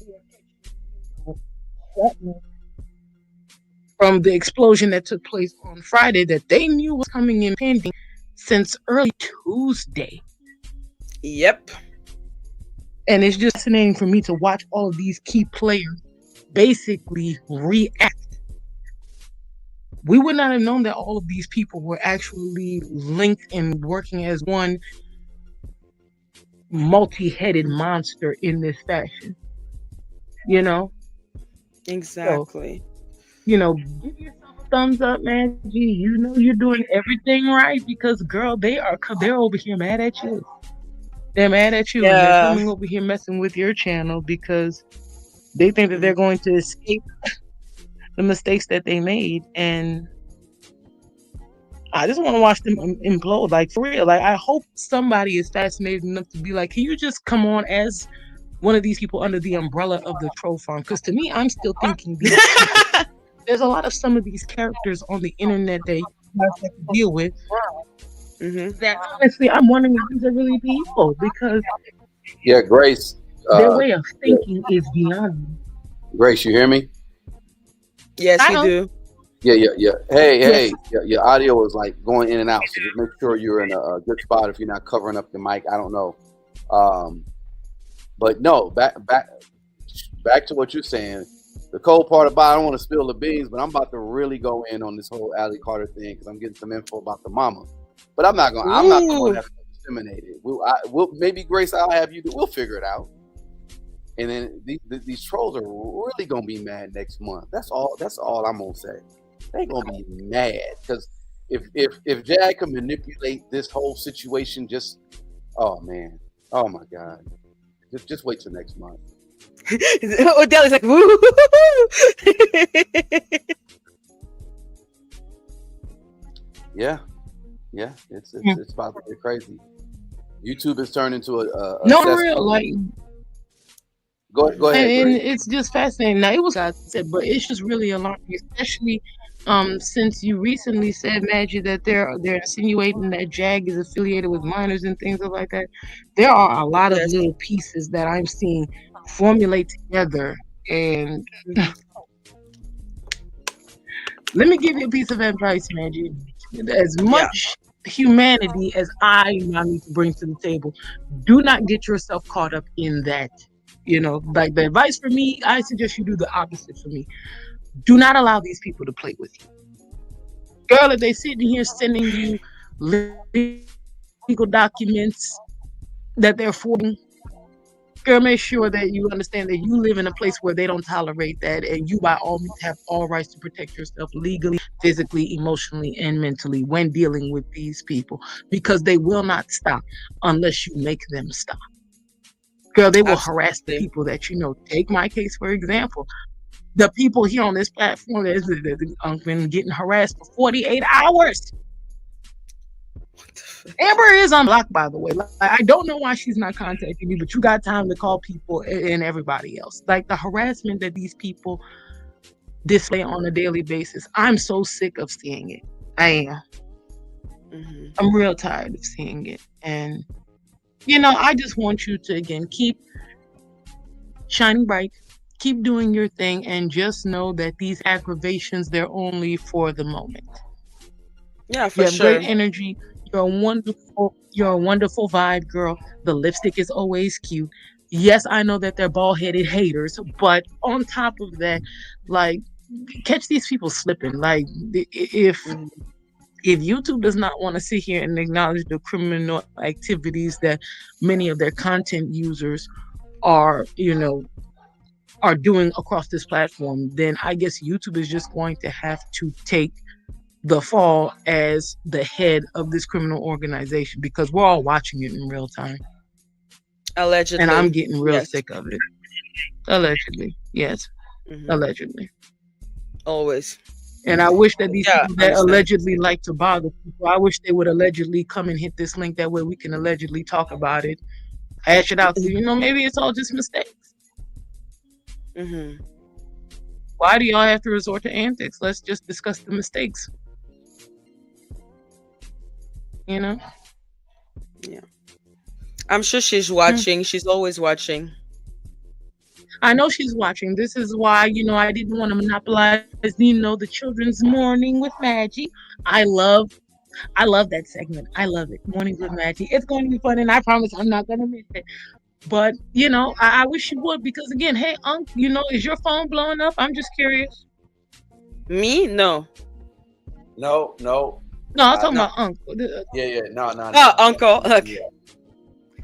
are from the explosion that took place on Friday that they knew was coming in pending since early Tuesday. Yep. And it's just fascinating for me to watch all of these key players basically react. We would not have known that all of these people were actually linked and working as one multi-headed monster in this fashion. You know? So, Exactly. give yourself a thumbs up, Maggie. You know you're doing everything right, because girl, they're over here mad at you. They're mad at you, and they're Yeah. coming over here messing with your channel because they think that they're Mhm. going to escape the mistakes that they made. And I just want to watch them implode, like for real. Like, I hope somebody is fascinated enough to be like, can you just come on as one of these people under the umbrella of the troll farm? Because to me, I'm still thinking these people. There's a lot of some of these characters on the internet that you guys have to deal with. Mhm. That honestly, I'm wondering if these are really people, because Yeah, Grace. their way of Yeah, thinking is beyond me. Grace, you hear me? Yes, I we don't. do. Yeah, yeah, yeah. Hey, Yes. hey, your audio is like going in and out, so just make sure you're in a good spot. If you're not covering up the mic, I don't know. Um, but no, back to what you're saying. The cold part about, I don't want to spill the beans, but I'm about to really go in on this whole Allie Carter thing because I'm getting some info about the mama. But I'm not going. I'm not the one Ooh. that's going to disseminate it. We'll maybe Grace, I'll have you. We'll figure it out. And then these trolls are really gonna be mad next month. That's all. That's all I'm gonna say. They're gonna be mad because if Jag can manipulate this whole situation, just oh man, oh my god, just wait till next month. Odell is like, woo. Yeah, yeah, Mm. it's about to get crazy. YouTube has turned into a No, real, cesspool. like, Go ahead, and Grace. it's just fascinating. Now, it was I said, but it's just really alarming, especially since you recently said, Maggie, that they're insinuating that Jag is affiliated with minors and things like that. There are a lot of Yes. little pieces that I'm seeing formulate together, and Mhm. let me give you a piece of advice, Maggie. As Yeah. much humanity as I now need to bring to the table, do not get yourself caught up in that. Like, the advice for me, I suggest you do the opposite for me. Do not allow these people to play with you. Girl, if they sitting here sending you legal documents that they're forwarding, girl, make sure that you understand that you live in a place where they don't tolerate that, and you by all means have all rights to protect yourself legally, physically, emotionally, and mentally when dealing with these people, because they will not stop unless you make them stop. Girl, they will harass the Absolutely. people that you know. Take my case for example. The people here on this platform that been getting harassed for 48 hours. Amber is unblocked, by the way. Like, I don't know why she's not contacting me, but you got time to call people and everybody else. Like, the harassment that these people display on a daily basis, I'm so sick of seeing it. I am. Mhm. I'm real tired of seeing it. And, I just want you to, again, keep shining bright, keep doing your thing, and just know that these aggravations, they're only for the moment. Yeah, You for have great sure. energy. You're a wonderful vibe, girl. The lipstick is always cute. Yes, I know that they're bald-headed haters, but on top of that, like, catch these people slipping. Like, Mhm. if YouTube does not want to sit here and acknowledge the criminal activities that many of their content users are, are doing across this platform, then I guess YouTube is just going to have to take the fall as the head of this criminal organization, because we're all watching it in real time. And I'm Allegedly. getting real Yes. sick of it. Allegedly. Yes. Mhm. Allegedly. Always. And I wish that these Yeah, people that understand. allegedly like to bother people, I wish they would allegedly come and hit this link. That way we can allegedly talk about it, hash it out. So, maybe it's all just mistakes. Mhm. Why do y'all have to resort to antics? Let's just discuss the mistakes. You know? Yeah. I'm sure she's Hmm. watching. She's always watching. I know she's watching. This is why, I didn't want to monopolize, the children's morning with Maggie. I love I love that segment. I love it. Mornings with Maggie. It's going to be fun, and I promise I'm not going to miss it. But, I wish you would because, again, hey, Unc, is your phone blowing up? I'm just curious. Me? No. No, no, No, I'm talking no. about Unc. Yeah, yeah, no, no, Oh, no. uncle. Okay. Yeah.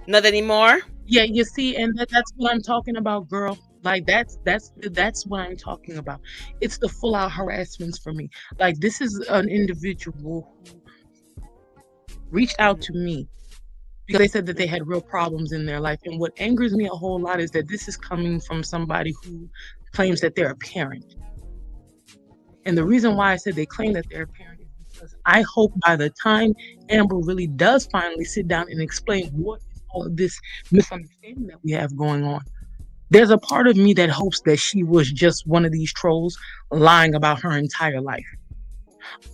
Not anymore. Yeah, you see, and that's what I'm talking about, girl. Like that's what I'm talking about. It's the full out harassments for me. Like this is an individual who reached out Mhm. to me because they said that they had real problems in their life. And what angers me a whole lot is that this is coming from somebody who claims that they're a parent. And the reason why I said they claim that they're a parent is because I hope by the time Amber really does finally sit down and explain what is all of this misunderstanding that we have going on. There's a part of me that hopes that she was just one of these trolls lying about her entire life.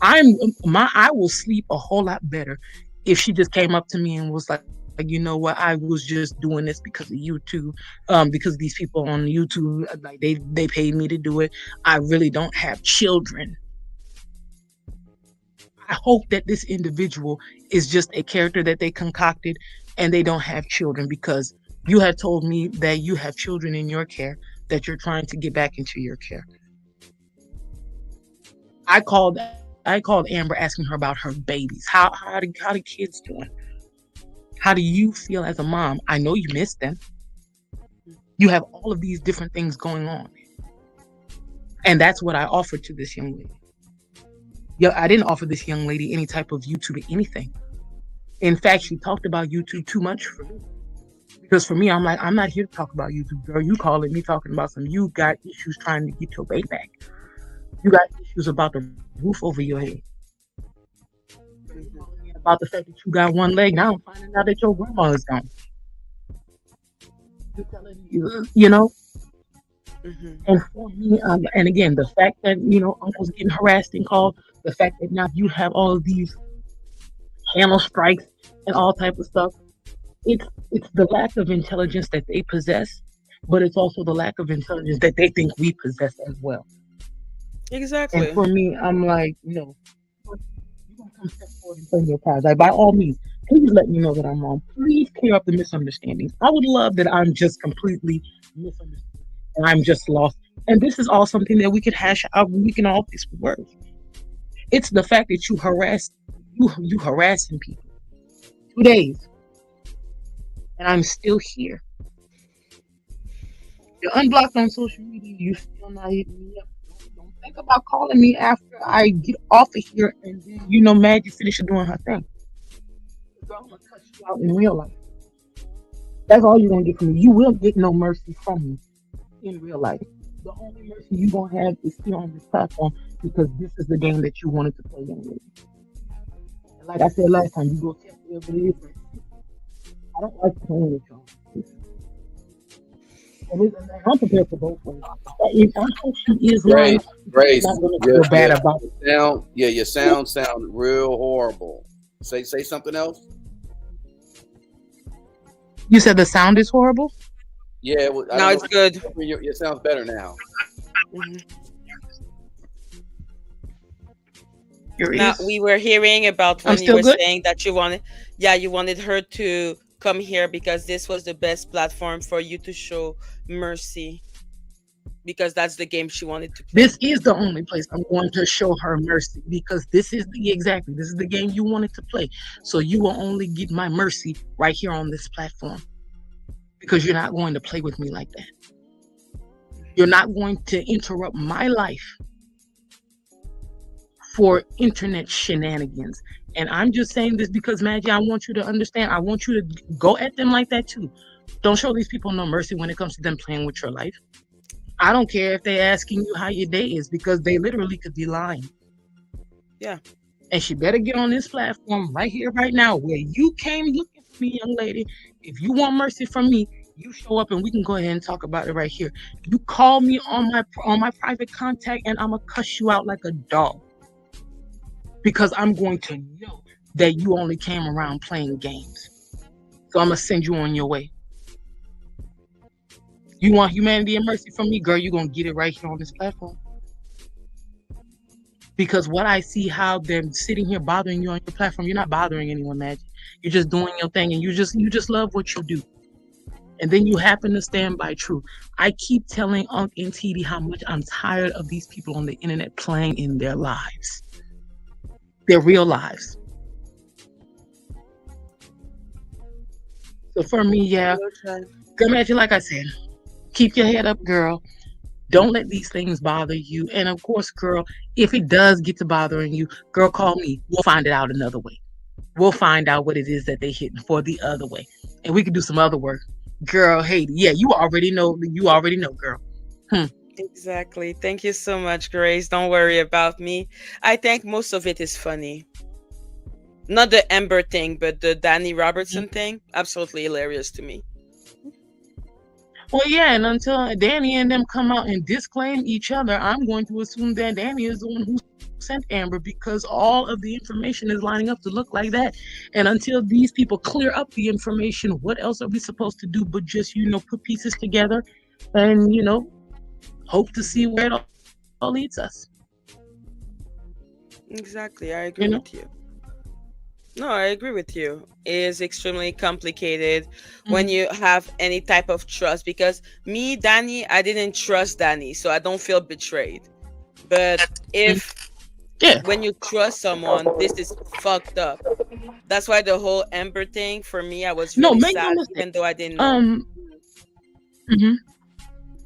I'm I will sleep a whole lot better if she just came up to me and was like, you know what, I was just doing this because of YouTube, because these people on YouTube, like they paid me to do it. I really don't have children. I hope that this individual is just a character that they concocted and they don't have children because you have told me that you have children in your care that you're trying to get back into your care. I called Amber asking her about her babies. How the kids doing? How do you feel as a mom? I know you miss them. You have all of these different things going on. And that's what I offered to this young lady. Yeah, I didn't offer this young lady any type of YouTube or anything. In fact, she talked about YouTube too much for me. Because for me, I'm like, I'm not here to talk about YouTube, girl. You calling me talking about some you got issues trying to get your baby back. You got issues about the roof over your head. You Mhm. calling me about the fact that you got one leg. Now I'm finding out that your grandma is gone. You telling Mhm. and for me, and again, the fact that uncle's getting harassed and called, the fact that now you have all of these channel strikes and all type of stuff. It's the lack of intelligence that they possess, but it's also the lack of intelligence that they think we possess as well. And Exactly. for me, I'm like, no, you're gonna come step forward and claim your prize. Like by all means, please let me know that I'm wrong. Please clear up the misunderstandings. I would love that I'm just completely misunderstood and I'm just lost. And this is all something that we can hash out. We can all fix with words. It's the fact that you harassing people 2 days, and I'm still here. You're unblocked on social media. You still not hitting me up. Don't think about calling me after I get off of here and then Maggie finishes doing her thing. Girl, I'm gonna cut you out in real life. That's all you're gonna get from me. You will get no mercy from me in real life. The only mercy you gonna have is here on this platform because this is the game that you wanted to play, young lady. And like I said last time, you go tell whoever it is. I don't like playing with y'all. And I'm prepared for both ways. If I hope she is lying Grace, because I'm Grace, not gonna your feel bad about it. sound, yeah, your sound real horrible. Say something else. You said the sound is horrible. Yeah, well, I Now don't know. it's good. Your sounds better now. Mhm. Now Curious. we were hearing about I'm when you still were good. saying that you wanted, yeah, you wanted her to come here because this was the best platform for you to show mercy because that's the game she wanted to This play. is the only place I'm going to show her mercy because this is the game you wanted to play. So you will only get my mercy right here on this platform because you're not going to play with me like that. You're not going to interrupt my life for internet shenanigans. And I'm just saying this because Maggie, I want you to understand. I want you to go at them like that too. Don't show these people no mercy when it comes to them playing with your life. I don't care if they're asking you how your day is because they literally could be lying. Yeah. And she better get on this platform right here, right now, where you came looking for me, young lady. If you want mercy from me, you show up and we can go ahead and talk about it right here. You call me on my private contact, and I'm gonna cuss you out like a dog because I'm going to know that you only came around playing games. So I'm gonna send you on your way. You want humanity and mercy from me, girl? You're gonna get it right here on this platform. Because what I see, how they're sitting here bothering you on your platform, you're not bothering anyone, Magic. You're just doing your thing, and you just love what you do. And then you happen to stand by true. I keep telling Unc and TD how much I'm tired of these people on the internet playing in their lives, their real lives. So for me, yeah, We'll try. girl, Magic, like I said, keep your head up, girl. Don't let these things bother you. And of course, girl, if it does get to bothering you, girl, call me. We'll find it out another way. We'll find out what it is that they hitting for the other way. And we can do some other work. Girl, hey, yeah, you already know. You already know, girl. Hmm. Exactly. Thank you so much, Grace. Don't worry about me. I think most of it is funny. Not the Amber thing, but the Danny Robertson thing. Absolutely hilarious to me. Well, yeah, and until Danny and them come out and disclaim each other, I'm going to assume that Danny is the one who sent Amber because all of the information is lining up to look like that. And until these people clear up the information, what else are we supposed to do but just, put pieces together and, hope to see where it all leads us, Exactly. I you agree know? with you. No, I agree with you. It is extremely complicated when Mhm. you have any type of trust because me, Danny, I didn't trust Danny, so I don't feel betrayed. But Mhm. if Yeah. when you trust someone, this is fucked up. That's why the whole Amber thing for me, I was No, really make no sad, mistake. even though I didn't know. Um, mhm.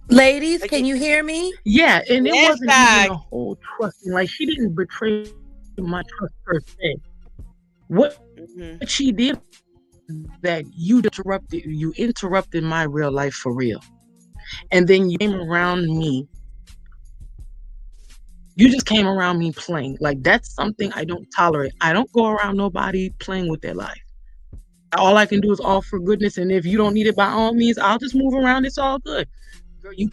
Ladies, Like, can you hear me? Yeah, and it yes, wasn't even tag. a whole trusting. Like she didn't betray my trust per se. What she did was Hmm. that you interrupted my real life for real. And then you came around me. You just came around me playing. Like that's something I don't tolerate. I don't go around nobody playing with their life. All I can do is offer goodness, and if you don't need it by all means, I'll just move around. It's all good. Girl, you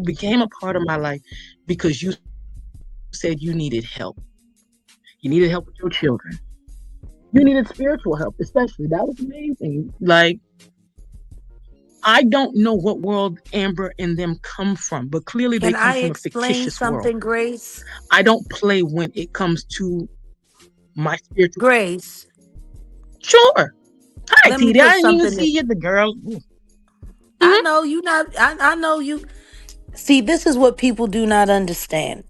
became a part of my life because you said you needed help. You needed help with your children. You needed spiritual help, especially. That was the main thing. Like I don't know what world Amber and them come from, but clearly they Can come I from a explain fictitious world. something, Grace? I don't play when it comes to my spiritual. Grace, Sure. Hi, let me TD. put I didn't even something in. see you, the girl. I Mhm. know you not I know you. See, this is what people do not understand.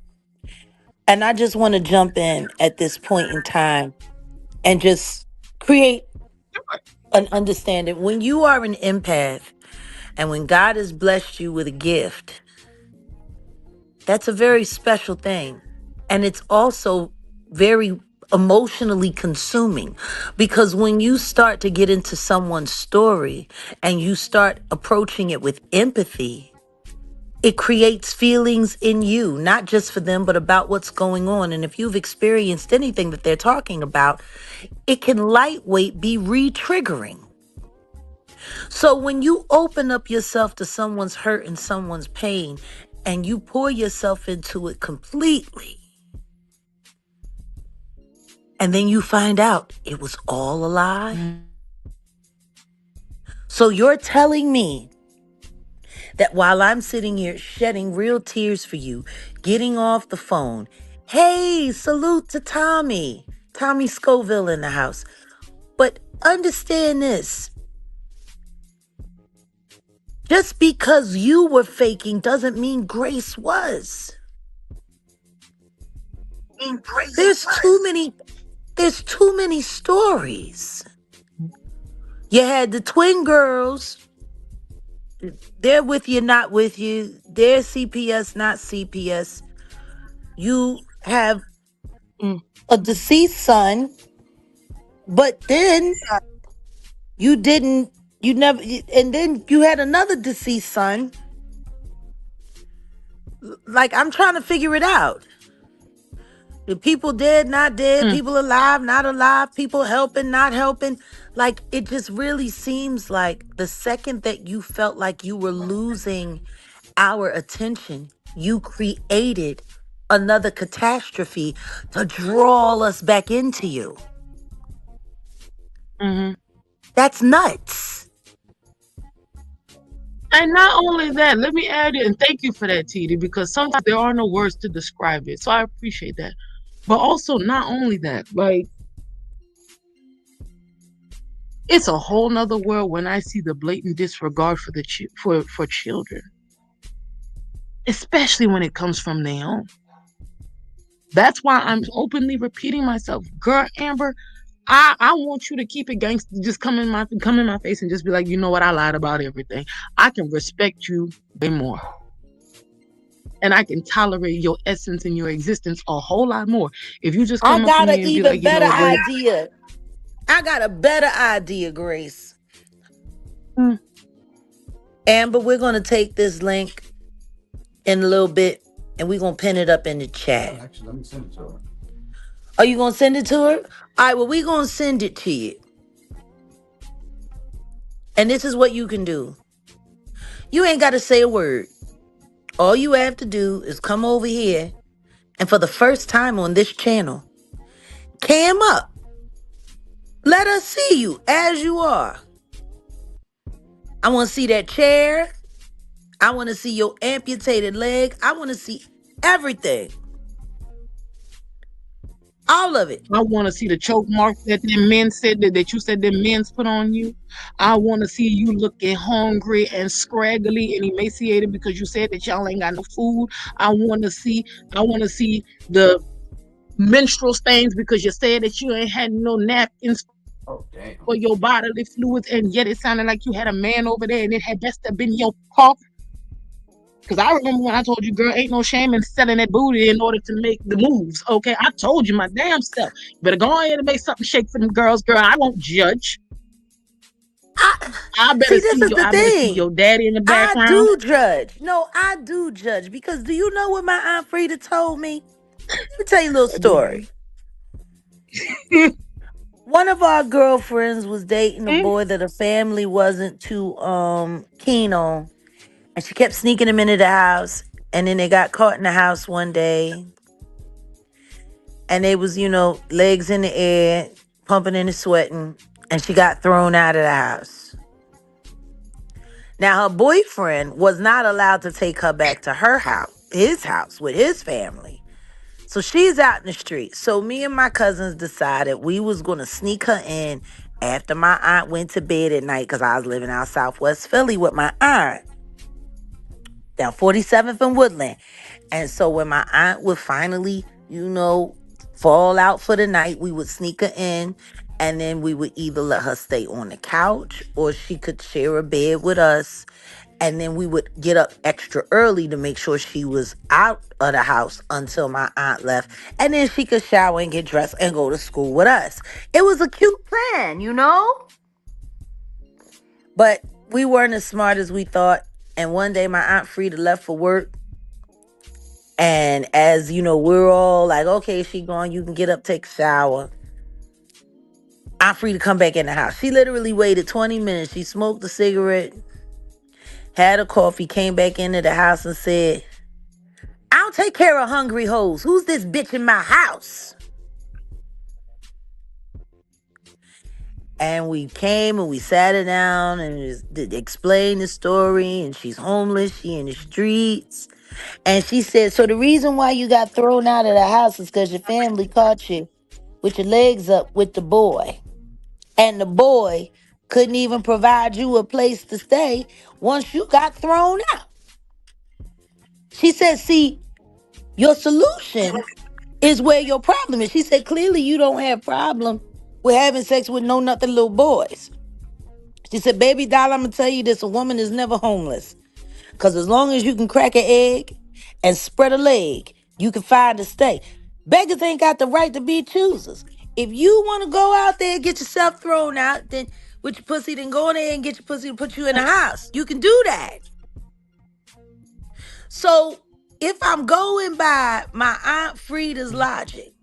And I just want to jump in at this point in time and just create an understanding. When you are an empath and when God has blessed you with a gift, that's a very special thing. And it's also very emotionally consuming because when you start to get into someone's story and you start approaching it with empathy, it creates feelings in you, not just for them, but about what's going on. And if you've experienced anything that they're talking about, it can lightweight be re triggering. So when you open up yourself to someone's hurt and someone's pain and you pour yourself into it completely, and then you find out it was all a lie. So you're telling me that while I'm sitting here shedding real tears for you, getting off the phone, hey, salute to Tommy, Tommy Scoville in the house. But understand this, just because you were faking doesn't mean Grace was. There's too many, there's too many stories. You had the twin girls, they're with you, not with you. They're CPS, not CPS. You have Mm, a deceased son, but then you didn't, you never, and then you had another deceased son. Like, I'm trying to figure it out. The people dead, not dead, mm, people alive, not alive, people helping, not helping. Like, it just really seems like the second that you felt like you were losing our attention, you created another catastrophe to draw us back into you. mhm. That's nuts. And not only that, let me add it, and thank you for that, TD, because sometimes there are no words to describe it. So I appreciate that. But also, not only that, like, it's a whole nother world when I see the blatant disregard for for children, especially when it comes from their own. That's why I'm openly repeating myself, girl, Amber. I want you to keep it gangster. Just come in my face and just be like, you know what? I lied about everything. I can respect you way more, and I can tolerate your essence and your existence a whole lot more. If you just I come up to got an me and be like, even you know better what, Grace? idea. I got a better idea, Grace. Mm, Amber, we're going to take this link in a little bit and we're going to pin it up in the Yeah, chat. actually, let me send it to her. Are you going to send it to her? All right, well, we're going to send it to you. And this is what you can do. You ain't got to say a word. All you have to do is come over here and for the first time on this channel, cam up. Let us see you as you are. I want to see that chair. I want to see your amputated leg. I want to see everything. All of it. I want to see the choke marks that the men said that you said the men's put on you. I want to see you looking hungry and scraggly and emaciated because you said that y'all ain't got no food. I want to see. I want to see the menstrual stains because you said that you ain't had no napkins Oh, damn. for your bodily fluids, and yet it sounded like you had a man over there, and it had best have been your cough. Because I remember when I told you, girl, ain't no shame in selling that booty in order to make the moves. Okay, I told you my damn self. You better go ahead and make something shake for them girls, girl. I won't judge. I I better see this see is you. the I better see thing. your daddy in the I background. do judge. No, I do judge because do you know what my Aunt Frida told me? Let me tell you a little I do, story. baby. One of our girlfriends was dating a boy that her family wasn't too keen on, and she kept sneaking him into the house. And then they got caught in the house one day, and they was legs in the air, pumping and sweating, and she got thrown out of the house. Now her boyfriend was not allowed to take her back to his house with his family. So she's out in the street. So me and my cousins decided we was going to sneak her in after my aunt went to bed at night because I was living out Southwest Philly with my aunt down 47th and Woodland. And so when my aunt would finally, fall out for the night, we would sneak her in and then we would either let her stay on the couch or she could share a bed with us. And then we would get up extra early to make sure she was out of the house until my aunt left. And then she could shower and get dressed and go to school with us. It was a cute plan. But we weren't as smart as we thought. And one day my Aunt Frida left for work. And as you know, we're all like, okay, she gone. You can get up, take a shower. Aunt Frida come back in the house. She literally waited 20 minutes. She smoked a cigarette, had a coffee, came back into the house and said, I don't take care of hungry hoes. Who's this bitch in my house? And we came and we sat her down and just explained the story. And she's homeless. She in the streets. And she said, so the reason why you got thrown out of the house is because your family caught you with your legs up with the boy. And the boy couldn't even provide you a place to stay once you got thrown out. She said, see, your solution is where your problem is. She said, clearly you don't have problem with having sex with no nothing little boys. She said, baby doll, I'm going to tell you this. A woman is never homeless. Because as long as you can crack an egg and spread a leg, you can find a stay. Beggars ain't got the right to be choosers. If you want to go out there and get yourself thrown out, then with your pussy, then go in there and get your pussy and put you in a house. You can do that. So if I'm going by my Aunt Frida's logic,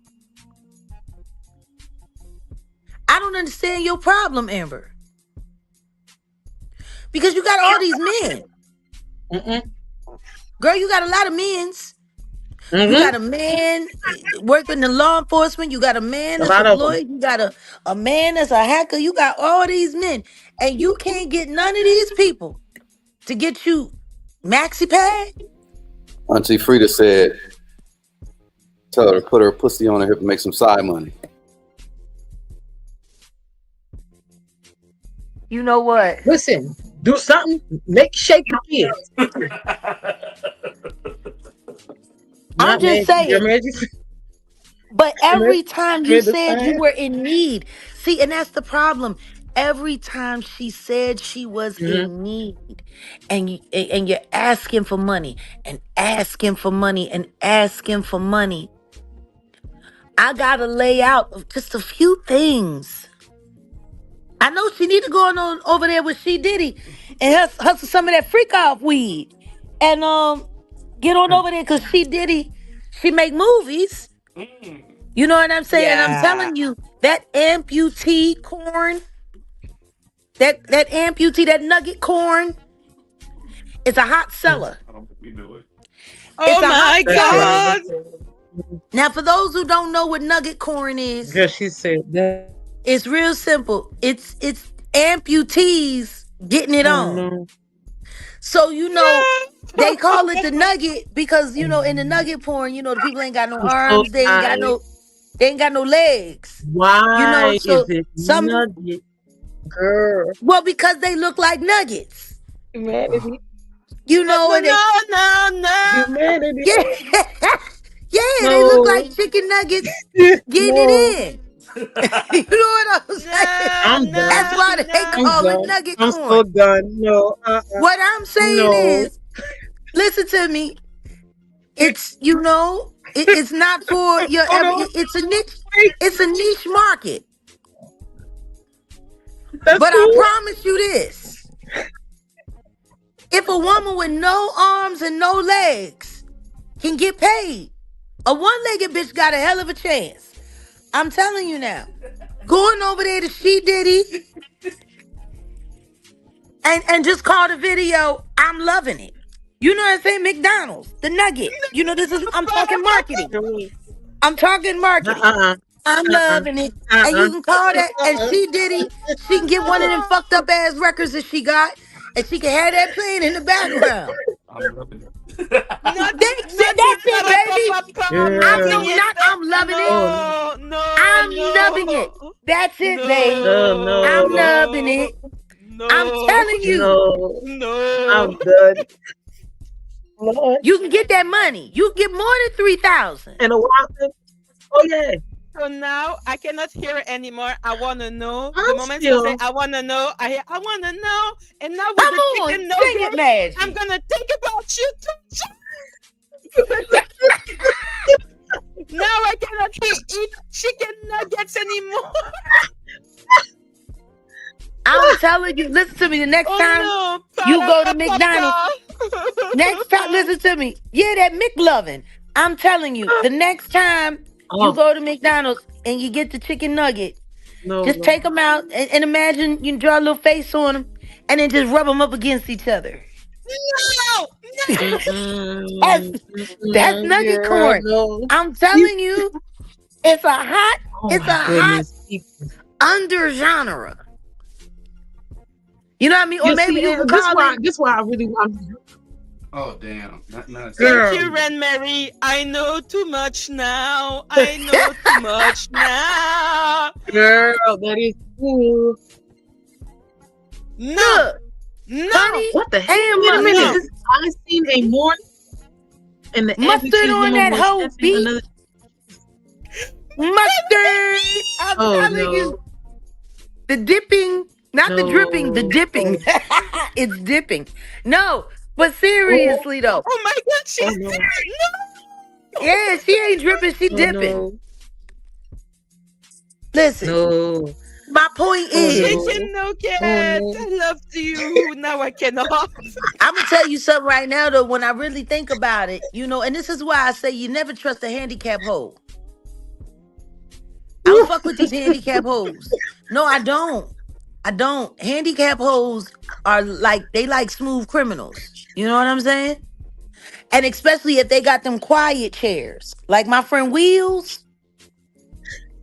I don't understand your problem, Amber. Because you got all these men. Mm-mm. Girl, you got a lot of men's. You Mm-hmm. got a man working in law enforcement. You got a man A that's a lot of them. lawyer. You got a man that's a hacker. You got all these men. And you can't get none of these people to get you maxi pad. Auntie Frida said, "Tell her to put her pussy on her hip and make some side money." You know what? Listen, do something. Make shake your kids. I'm Not just magic. Your saying. magic. But Your magic every time you Frida said you side. were in need, see, and that's the problem. Every time she said she was Mm-hmm. in need, and you're asking for money and asking for money and asking for money, I gotta lay out just a few things. I know she need to go on over there with She Diddy and hustle some of that freak off weed, and get on over there because She Diddy, she make movies. You know what I'm saying? I'm Yeah. telling you, that amputee corn, that amputee, that nugget corn, is a hot seller. I don't think we do it. It's Oh a hot my That's seller. right. God. Now, for those who don't know what nugget corn is, Girl, she said that. it's real simple. It's amputees getting it Oh on. no. So No. they call it the nugget because in the nugget porn, the people ain't got no I'm so arms, tired. they ain't got no legs. Why is So it some nugget? Girl. well because they look like nuggets. Humanity. No, no, And they no, no, no. Humanity. yeah, yeah, they look No. like chicken nuggets getting No. it in. You know what I'm saying? No, I'm That's done. no, why they no. I'm call it done. nugget I'm so corn. done. No. What I'm saying No. is, listen to me. It's it's not for your Oh every. no. It's a niche. Wait. It's a niche market. That's But I cool. promise you this: if a woman with no arms and no legs can get paid, a one-legged bitch got a hell of a chance. I'm telling you now. Going over there to She Diddy and just call the video, I'm loving it. You know what I'm saying? McDonald's, the nugget. I'm talking marketing. I'm talking marketing. Uh-uh. I'm Uh-uh. loving it. And Uh-uh. you can call that. And Uh-uh. She Diddy, she can get one of them fucked up ass records that she got, and she can have that playing in the background. I'm loving it. Not, That's it, not the that's it, baby. pa-pa-pa-pa, I'm loving Girl. no it. not I'm loving it. Oh no. No, no, I'm loving it. no, That's it, babe. Oh I'm no. loving no, it. I'm no, telling you, No. no. I'm done. Lord. you can get that money. You can get more than 3,000. And a Watson. Oh yeah. So now I cannot hear it anymore. I want to know. The I'm moment you say still. I want to know, I hear I want to know. And now with Come the on, chicken sing it, nuggets, I'm Maggie. gonna think about you too. Now I cannot eat chicken nuggets anymore. I'm telling you, listen to me. The next time Oh no, you go to McDonald's, next time, pa-da-pa-pa-pa. listen to me. Yeah, that McLovin. I'm telling you, the next time you Oh go to McDonald's and you get the chicken nugget, no, just no. take them out and imagine you draw a little face on them and then just rub them up against each other. No, That's, Mm-mm. that's Mm-mm. nugget Girl, corn. no. I'm You- telling you, it's a hot, Oh it's my a hot goodness. under genre. You know what I mean? Or You maybe see, you can this call why it. this why I really want. Oh damn! Not thank Girl. you, Ren Mary. I know too much now. I know too much now. Girl, that is cool. No, Look, no, honey What the heck? and Wait a minute. no. mustard. I seen a morning and the Mustard amputee on woman that was whole dancing beat. another. Mustard. I'm Oh telling you. no, The dipping, not the dripping, the no. dipping. Oh, It's dipping. No, but oh, seriously though. Oh my God, oh she's no, different. Yeah, she ain't dripping, she oh dipping. no, Listen, no, my point oh No, is, no, chicken nugget. oh no. I love you. Now I cannot. I'm gonna tell you something right now though, when I really think about it, and this is why I say you never trust a handicap hoe. I don't fuck with these handicap hoes. No, I don't. I don't. Handicap hoes are like they like smooth criminals. You know what I'm saying? And especially if they got them quiet chairs. Like my friend Wheels.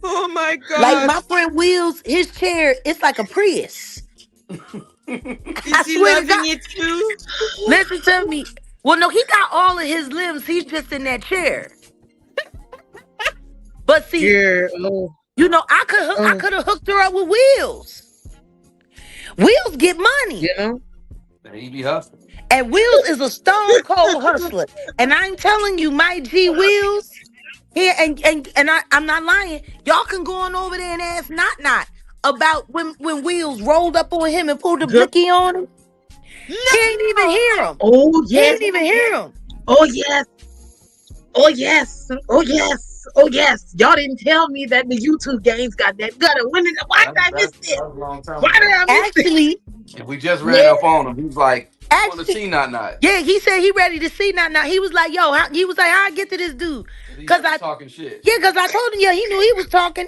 Oh my Like God. my friend Wheels, his chair, it's like a Prius. I Is he swear to loving God. it too? Listen to me. Well, no, he got all of his limbs. He's just in that chair. But see, Girl, oh, I oh, could have hooked her up with Wheels. Wheels get money. you know? He be hustling. And Wheels is a stone cold hustler. And I'm telling you, my G Wheels, here I'm not lying. Y'all can go on over there and ask Not about when Wheels rolled up on him and pulled the Girl, blicky on him. He ain't even No. hear him. oh, He yes. ain't even hear him. Oh, yes. Oh, yes. Oh, yes. Oh, yes. Y'all didn't tell me that the YouTube games got that gutter. Why did I miss That it? was a long time Why did ago. I miss it? Actually, And we just ran Yeah. up on him. He was like, I want to actually, see not. yeah, he said he ready to see Not. He was like, yo, he was like, how I get to this dude? And he Cause started I talking shit. Yeah, because I told him, yeah, he knew he was talking.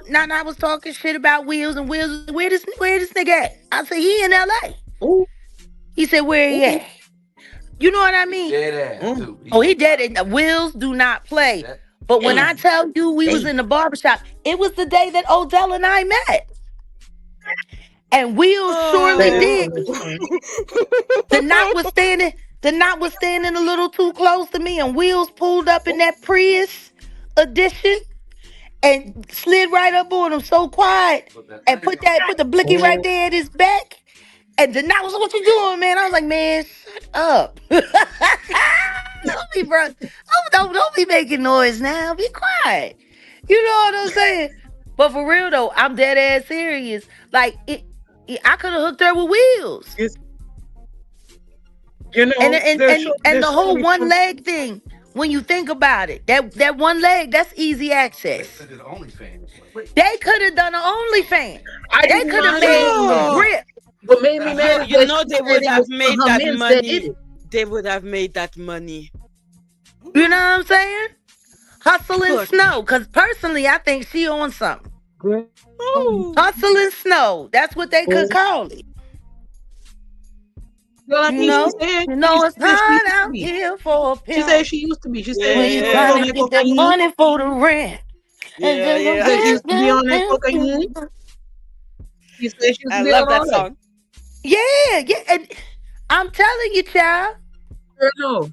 Nana was talking shit about Wheels, and Wheels was like, where this nigga at? I said, he in LA. Ooh, He said, where he ooh, at? You know what I He mean? dead ass mm. too. Oh, he dead. And Wheels do not play. That, But when I Hey, tell you we was hey. in the barbershop, it was the day that Odell and I met. And Wheels surely Baby, Oh. did. I'm sorry. The knot was standing, a little too close to me, and Wheels pulled up in that Prius edition and slid right up on him so quiet put that and thing put the blicky right Oh, there at his back. And the night was like, what you doing, man? I was like, man, shut up. Don't be bro. Don't be making noise now. Be quiet. You know what I'm saying? But for real though, I'm dead ass serious. Like I could have hooked her with Wheels. yes. And There's the whole surely one some. leg thing, when you think about it, that one leg, that's easy they access. could have did OnlyFans. Wait. They could have done an OnlyFans. I They didn't could have mind the made No. OnlyFans. grip. What made me mad Yo, is you that know she they said would it have was one made of her that men that did money. it. They would have made that money. You know what I'm saying? Hustle and But snow. Cause personally, I think she on something. Girl, oh, Hustle and snow. That's what they could oh. call it. Well, I You mean, know? You know it's she hard used to out be. here for a She said pimp she used to be. She said yeah, when when she you used to be yeah, trying on to that get that cocaine. money for the rent. And yeah, then She yeah. said she used to be on that cocaine. She said she used I to be love on that all that. song. yeah. And I'm telling you, child. Girl, no.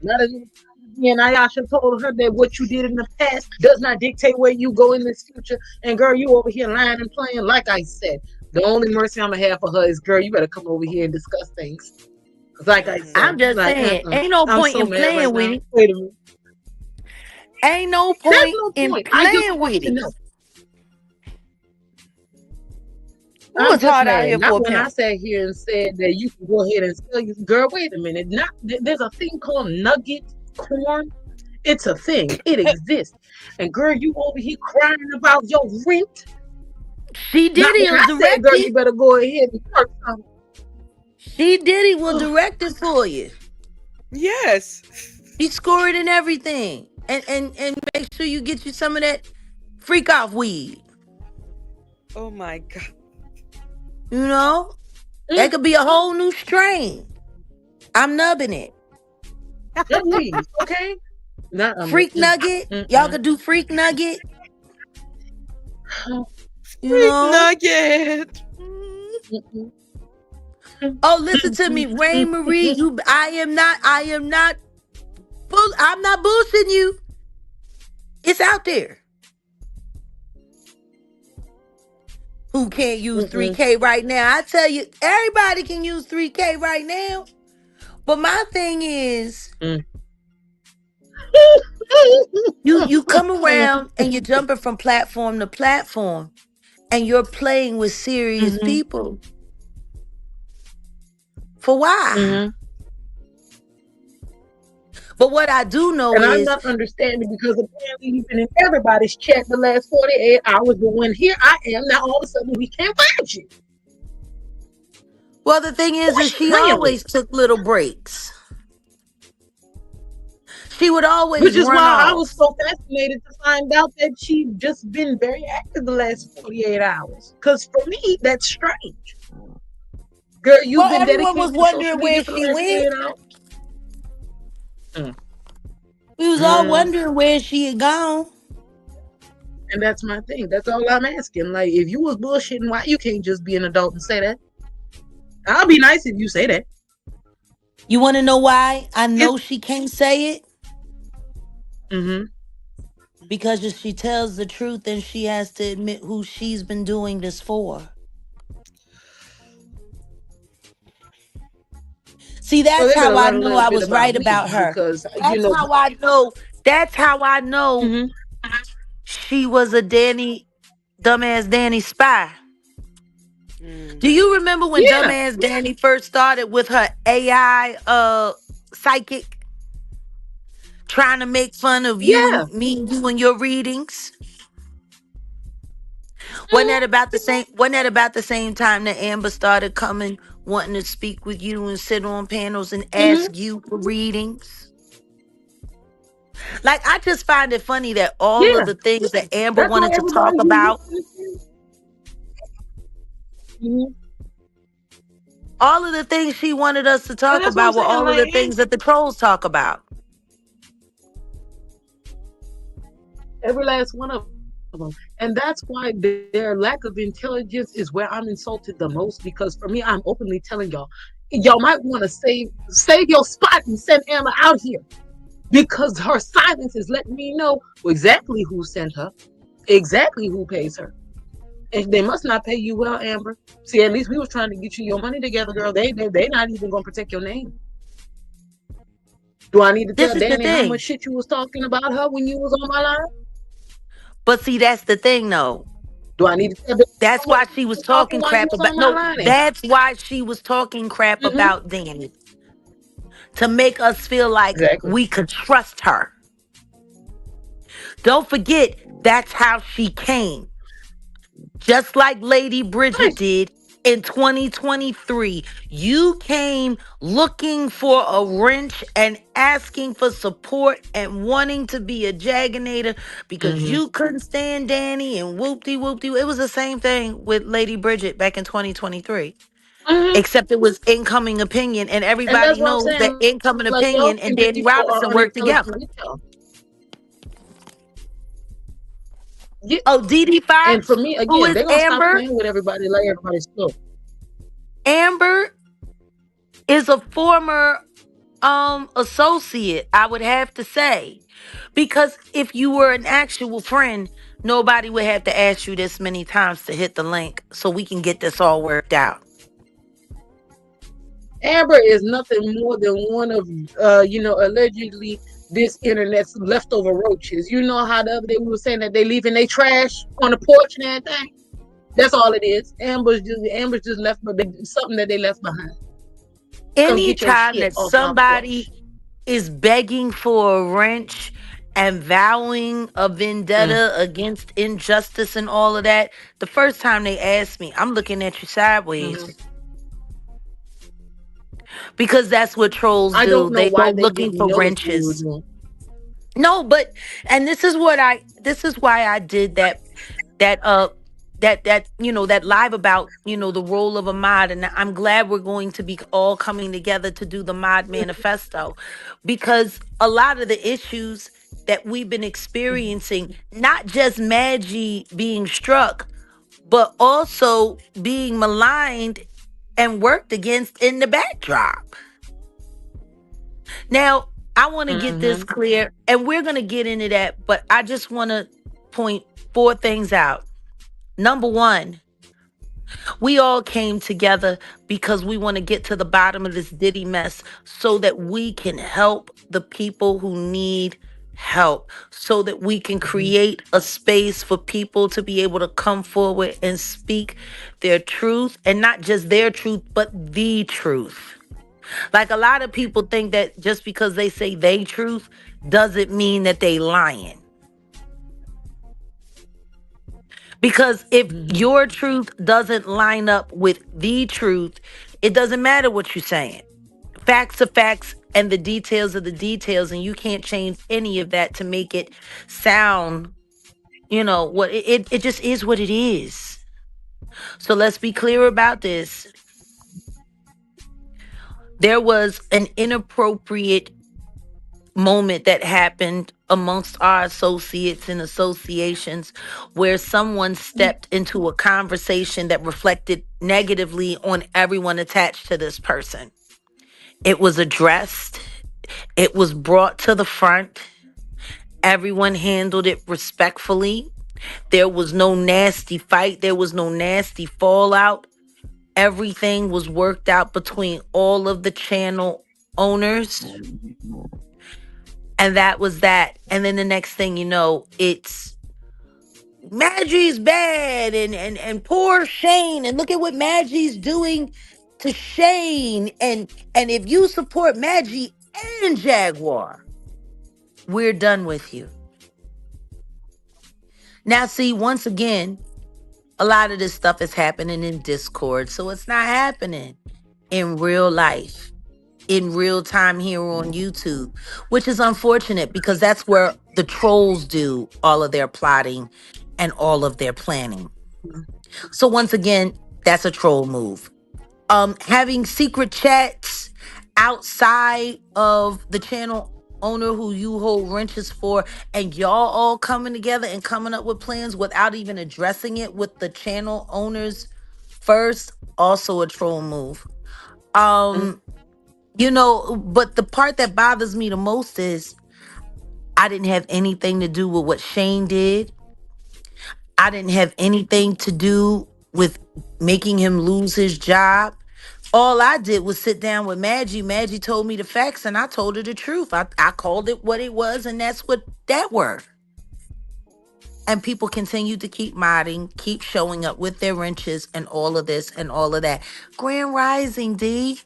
Not as and Ayasha told her that what you did in the past does not dictate where you go in this future. And girl, you over here lying and playing. Like I said, the only mercy I'm gonna have for her is, girl, you better come over here and discuss things. Cause like I Mhm. said, I'm just like saying, ain't no I'm point so in mad right playing with now. it. Wait a minute. Ain't no There's point no in point. I just playing want with to it. know. Who I'm is just hard out mad. here Not for a when I pimp? sat here and said that you can go ahead and sell you. Girl, wait a minute. Not there's a thing called nugget corn. It's a thing. It exists. And girl, you over here crying about your rent. She Not Diddy when will I said, direct girl, you it. better go ahead and start something. She Diddy will direct it for you. Yes. She scored and everything. And make sure you get you some of that freak off weed. Oh my God. You know? Mm, That could be a whole new strain. I'm nubbing it. please, okay? Not Freak nugget. Y'all mm-mm. could do freak nugget. You Freak know? nugget. Mm. Mm-mm. Oh, listen to me, Rain Marie. I'm not bullshitting you. It's out there. Who can't use Mm-mm. 3K right now? I tell you, everybody can use 3K right now. But my thing is, Mm. you come around and you're jumping from platform to platform and you're playing with serious Mhm, people. For why? mhm. But what I do know And I'm is, not understanding because apparently you've been in everybody's chat the last 48 hours, but when here I am, now all of a sudden we can't find you. well, the thing is What's she playing with? always took little breaks. She would always Which is run why I was off. so fascinated to find out that she's just been very active the last 48 hours. Because for me, that's strange. Girl, you've Well, been everyone was dedicated to social wondering media where for the she last went. 48 hours. Mm, We was all mm. wondering where she had gone. And that's my thing. That's all I'm asking. Like, if you was bullshitting, why you can't just be an adult and say that? I'll be nice if you say that. You want to know why I It's know she can't say it? mm-hmm. Because if she tells the truth, then she has to admit who she's been doing this for. See, Well, that's they better how I learn a know little I bit was about right me about her. because That's how I know. That's how I know hmm she was a dumbass Danny spy. Mm. Do you remember when yeah, dumbass Danny first started with her AI psychic trying to make fun of you yeah, and me and you and your readings? Wasn't hmm that about the same wasn't that about the same time that Amber started coming wanting to speak with you and sit on panels and hmm ask you for readings? Like I just find it funny that all of yeah. the things that Amber That's why wanted to talk everybody who about, mm-hmm. all of the things she wanted us to And talk that's what I'm about were saying. all of Like, the things that the trolls talk about. every last one of them. And that's why their lack of intelligence is where I'm insulted the most because for me, I'm openly telling y'all might want to save your spot and send Emma out here because her silence is letting me know exactly who sent her, exactly who pays her. And they must not pay you well, Amber. See, at least we was trying to get you your money together, girl. They not even gonna protect your name. Do I need to This tell is the Danny how much thing. shit you was talking about her when you was on my line? But see, that's the thing though. Do I need to tell Danny That's how much why you she was was talking talking while you crap was on about my no, line? that's why she was talking crap Mm-hmm. about Danny. To make us feel like Exactly. we could trust her. Don't forget, that's how she came. Just like Lady Bridget Right. did in 2023. You came looking for a wrench and asking for support and wanting to be a Jaganator because Mm-hmm. you couldn't stand Danny and whoop-de whoop-de. It was the same thing with Lady Bridget back in 2023. Mm-hmm. Except it was incoming opinion, and And that's everybody what I'm knows that saying. Like, y'all incoming think that opinion and people Danny are Robinson work unintelligent with together. y'all. Yeah. Oh, Dee And for Fox, me, again, who they're is gonna stop Amber? playing with everybody like everybody's slow. Amber is a former associate, I would have to say. Because if you were an actual friend, nobody would have to ask you this many times to hit the link so we can get this all worked out. Amber is nothing more than one of, allegedly this internet's leftover roaches. You know how the other day we were saying that they leaving their trash on the porch and everything. That's all it is. Amber's just left, but something that they left behind. Come get your Anytime shit that off my somebody porch. is begging for a wrench and vowing a Mm, vendetta against injustice and all of that, the first time they ask me, I'm looking at you sideways. mhm. Because that's what trolls I do. don't know They go why they looking didn't for notice what we were wrenches. doing. No, but and this is why I did that that live about the role of a mod, and I'm glad we're going to be all coming together to do the mod manifesto, because a lot of the issues that we've been Mhm, experiencing, not just Maggie being struck, but also being maligned and worked against in the backdrop. Now, I want to get this mhm, clear, and we're going to get into that, but I just want to point four things out. Number one, we all came together because we want to get to the bottom of this Diddy mess so that we can help the people who need help, so that we can mhm. create a space for people to be able to come forward and speak their truth, and not just their truth, but the truth. Like a lot of people think that just because they say they truth doesn't mean that they lying. Because if Mhm. your truth doesn't line up with the truth, it doesn't matter what you're saying. Facts are facts and the details are the details, and you can't change any of that to make it sound, what it just is what it is. So let's be clear about this. There was an inappropriate moment that happened amongst our associates and associations where someone stepped into a conversation that reflected negatively on everyone attached to this person. It was addressed, it was brought to the front, everyone handled it respectfully. There was no nasty fight, there was no nasty fallout. Everything was worked out between all of the channel owners. And that was that. And then the next thing you know, it's Madgie's bad and poor Shane. And look at what Madgie's doing to Shane. And if you support Madgie and Jaguar, we're done with you. Now, see, once again, a lot of this stuff is happening in Discord. So it's not happening in real life, in real time here on YouTube, which is unfortunate because that's where the trolls do all of their plotting and all of their planning. So once again, that's a troll move. Having secret chats outside of the channel owner who you hold wrenches for, and y'all all coming together and coming up with plans without even addressing it with the channel owners first, also a troll move. But the part that bothers me the most is I didn't have anything to do with what Shane did. I didn't have anything to do with making him lose his job. All I did was sit down with Madgie. Madgie told me the facts and I told her the truth. I called it what it was, and that's what that were. And people continue to keep modding, keep showing up with their wrenches and all of this and all of that. Grand Rising, D.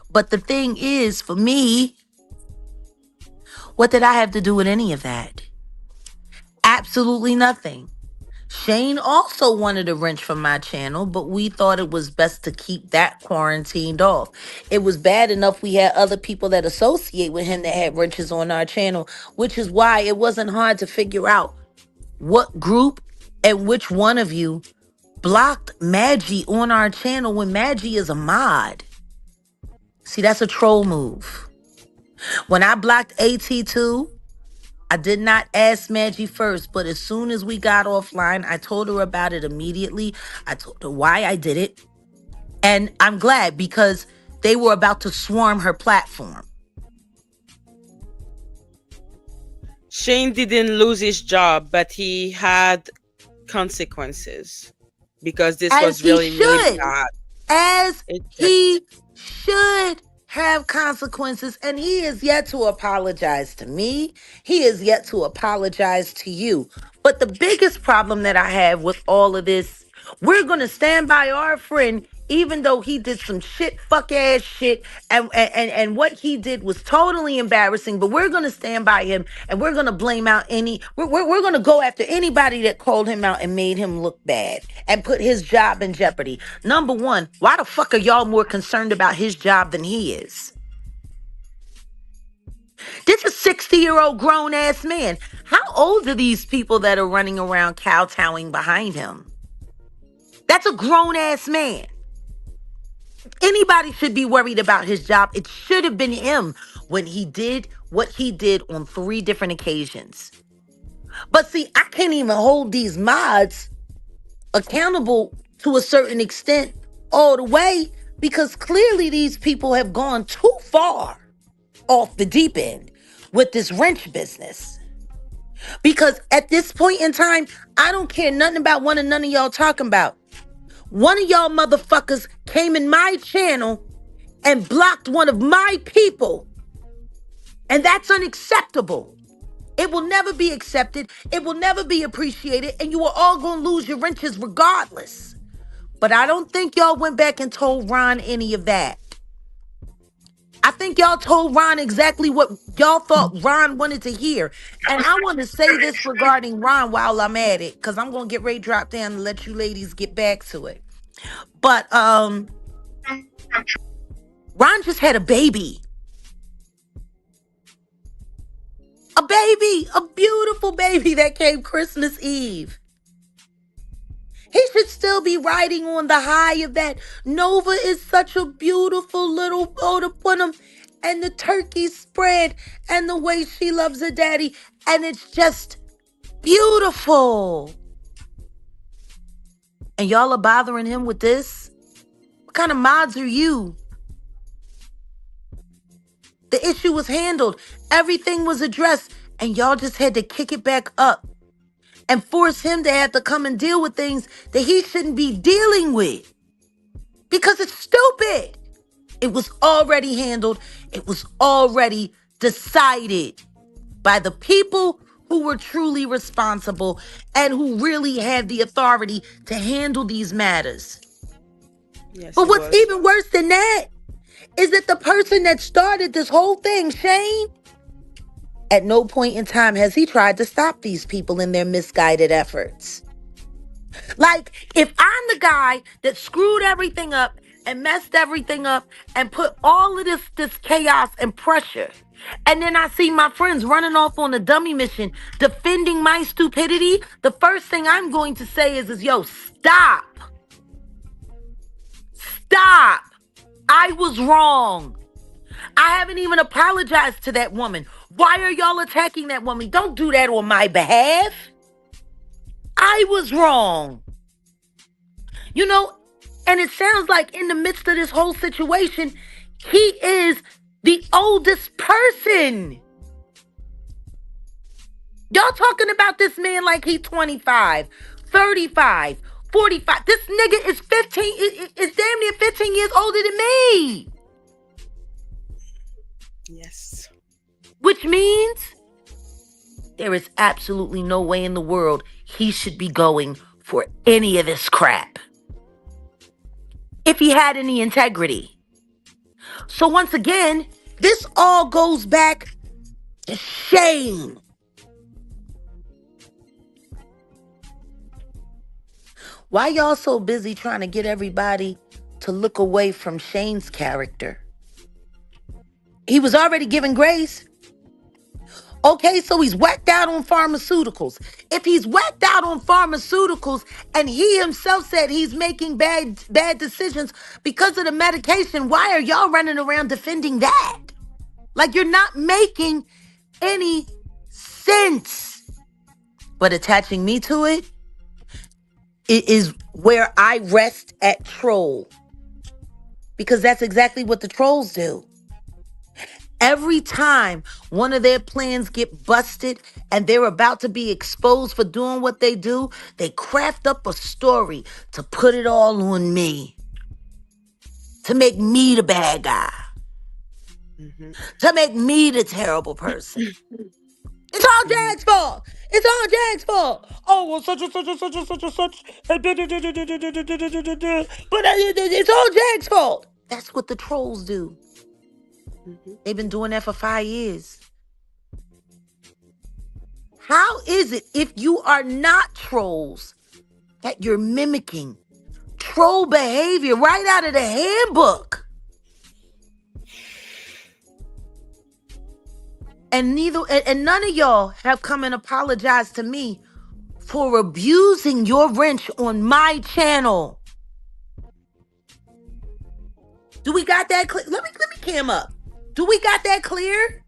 But the thing is, for me, what did I have to do with any of that? Absolutely nothing. Shane also wanted a wrench from my channel, but we thought it was best to keep that quarantined off. It was bad enough we had other people that associate with him that had wrenches on our channel, which is why it wasn't hard to figure out what group and which one of you blocked Madgie on our channel when Madgie is a mod. See, that's a troll move. When I blocked AT2, I did not ask Madgie first, but as soon as we got offline, I told her about it immediately. I told her why I did it. And I'm glad because they were about to swarm her platform. Shane didn't lose his job, but he had consequences because this was really, really bad. As he should have consequences, and he is yet to apologize to me. He is yet to apologize to you. But the biggest problem that I have with all of this, we're going to stand by our friend even though he did some shit, fuck ass shit, and what he did was totally embarrassing, but we're gonna stand by him and we're gonna blame out we're gonna go after anybody that called him out and made him look bad and put his job in jeopardy. Number one, why the fuck are y'all more concerned about his job than he is? This is a 60-year-old grown-ass man. How old are these people that are running around kowtowing behind him? That's a grown-ass man. Anybody should be worried about his job. It should have been him when he did what he did on 3 different occasions. But see, I can't even hold these mods accountable to a certain extent all the way because clearly these people have gone too far off the deep end with this wrench business. Because at this point in time, I don't care nothing about what none of y'all talking about. One of y'all motherfuckers came in my channel and blocked one of my people. And that's unacceptable. It will never be accepted. It will never be appreciated. And you are all going to lose your wrenches regardless. But I don't think y'all went back and told Ron any of that. I think y'all told Ron exactly what y'all thought Ron wanted to hear. And I want to say this regarding Ron while I'm at it, because I'm going to get ready to drop down and let you ladies get back to it. But Ron just had a baby. A baby, a beautiful baby that came Christmas Eve. He should still be riding on the high of that. Nova is such a beautiful little put him. and the turkey spread and the way she loves her daddy. And it's just beautiful. And y'all are bothering him with this? What kind of mods are you? The issue was handled. Everything was addressed. And y'all just had to kick it back up and force him to have to come and deal with things that he shouldn't be dealing with. Because it's stupid. It was already handled. It was already decided by the people who were truly responsible and who really had the authority to handle these matters. Yes, But it what's was. even worse than that is that the person that started this whole thing, Shane, at no point in time has he tried to stop these people in their misguided efforts. Like, if I'm the guy that screwed everything up and messed everything up and put all of this chaos and pressure, and then I see my friends running off on a dummy mission defending my stupidity, the first thing I'm going to say is yo, stop. Stop. I was wrong. I haven't even apologized to that woman. Why are y'all attacking that woman? Don't do that on my behalf. I was wrong. You know, and it sounds like in the midst of this whole situation, he is the oldest person. Y'all talking about this man like he 25, 35, 45. This nigga is 15, is damn near 15 years older than me. Yes. Which means there is absolutely no way in the world he should be going for any of this crap. If he had any integrity. So once again, this all goes back to Shane. Why y'all so busy trying to get everybody to look away from Shane's character? He was already given grace. Okay, so he's whacked out on pharmaceuticals. If he's whacked out on pharmaceuticals and he himself said he's making bad decisions because of the medication, why are y'all running around defending that? Like, you're not making any sense. But attaching me to it is where I rest at troll. Because that's exactly what the trolls do. Every time one of their plans get busted and they're about to be exposed for doing what they do, they craft up a story to put it all on me. To make me the bad guy. Mm-hmm. To make me the terrible person. It's all Jag's fault. It's all Jag's fault. Oh, well, such and such and such and such and such. But it's all Jag's fault. That's what the trolls do. Mm-hmm. They've been doing that for 5 years. How is it if you are not trolls that you're mimicking troll behavior right out of the handbook? And none of y'all have come and apologized to me for abusing your wrench on my channel. Do we got that clear? Let me cam up. Do we got that clear?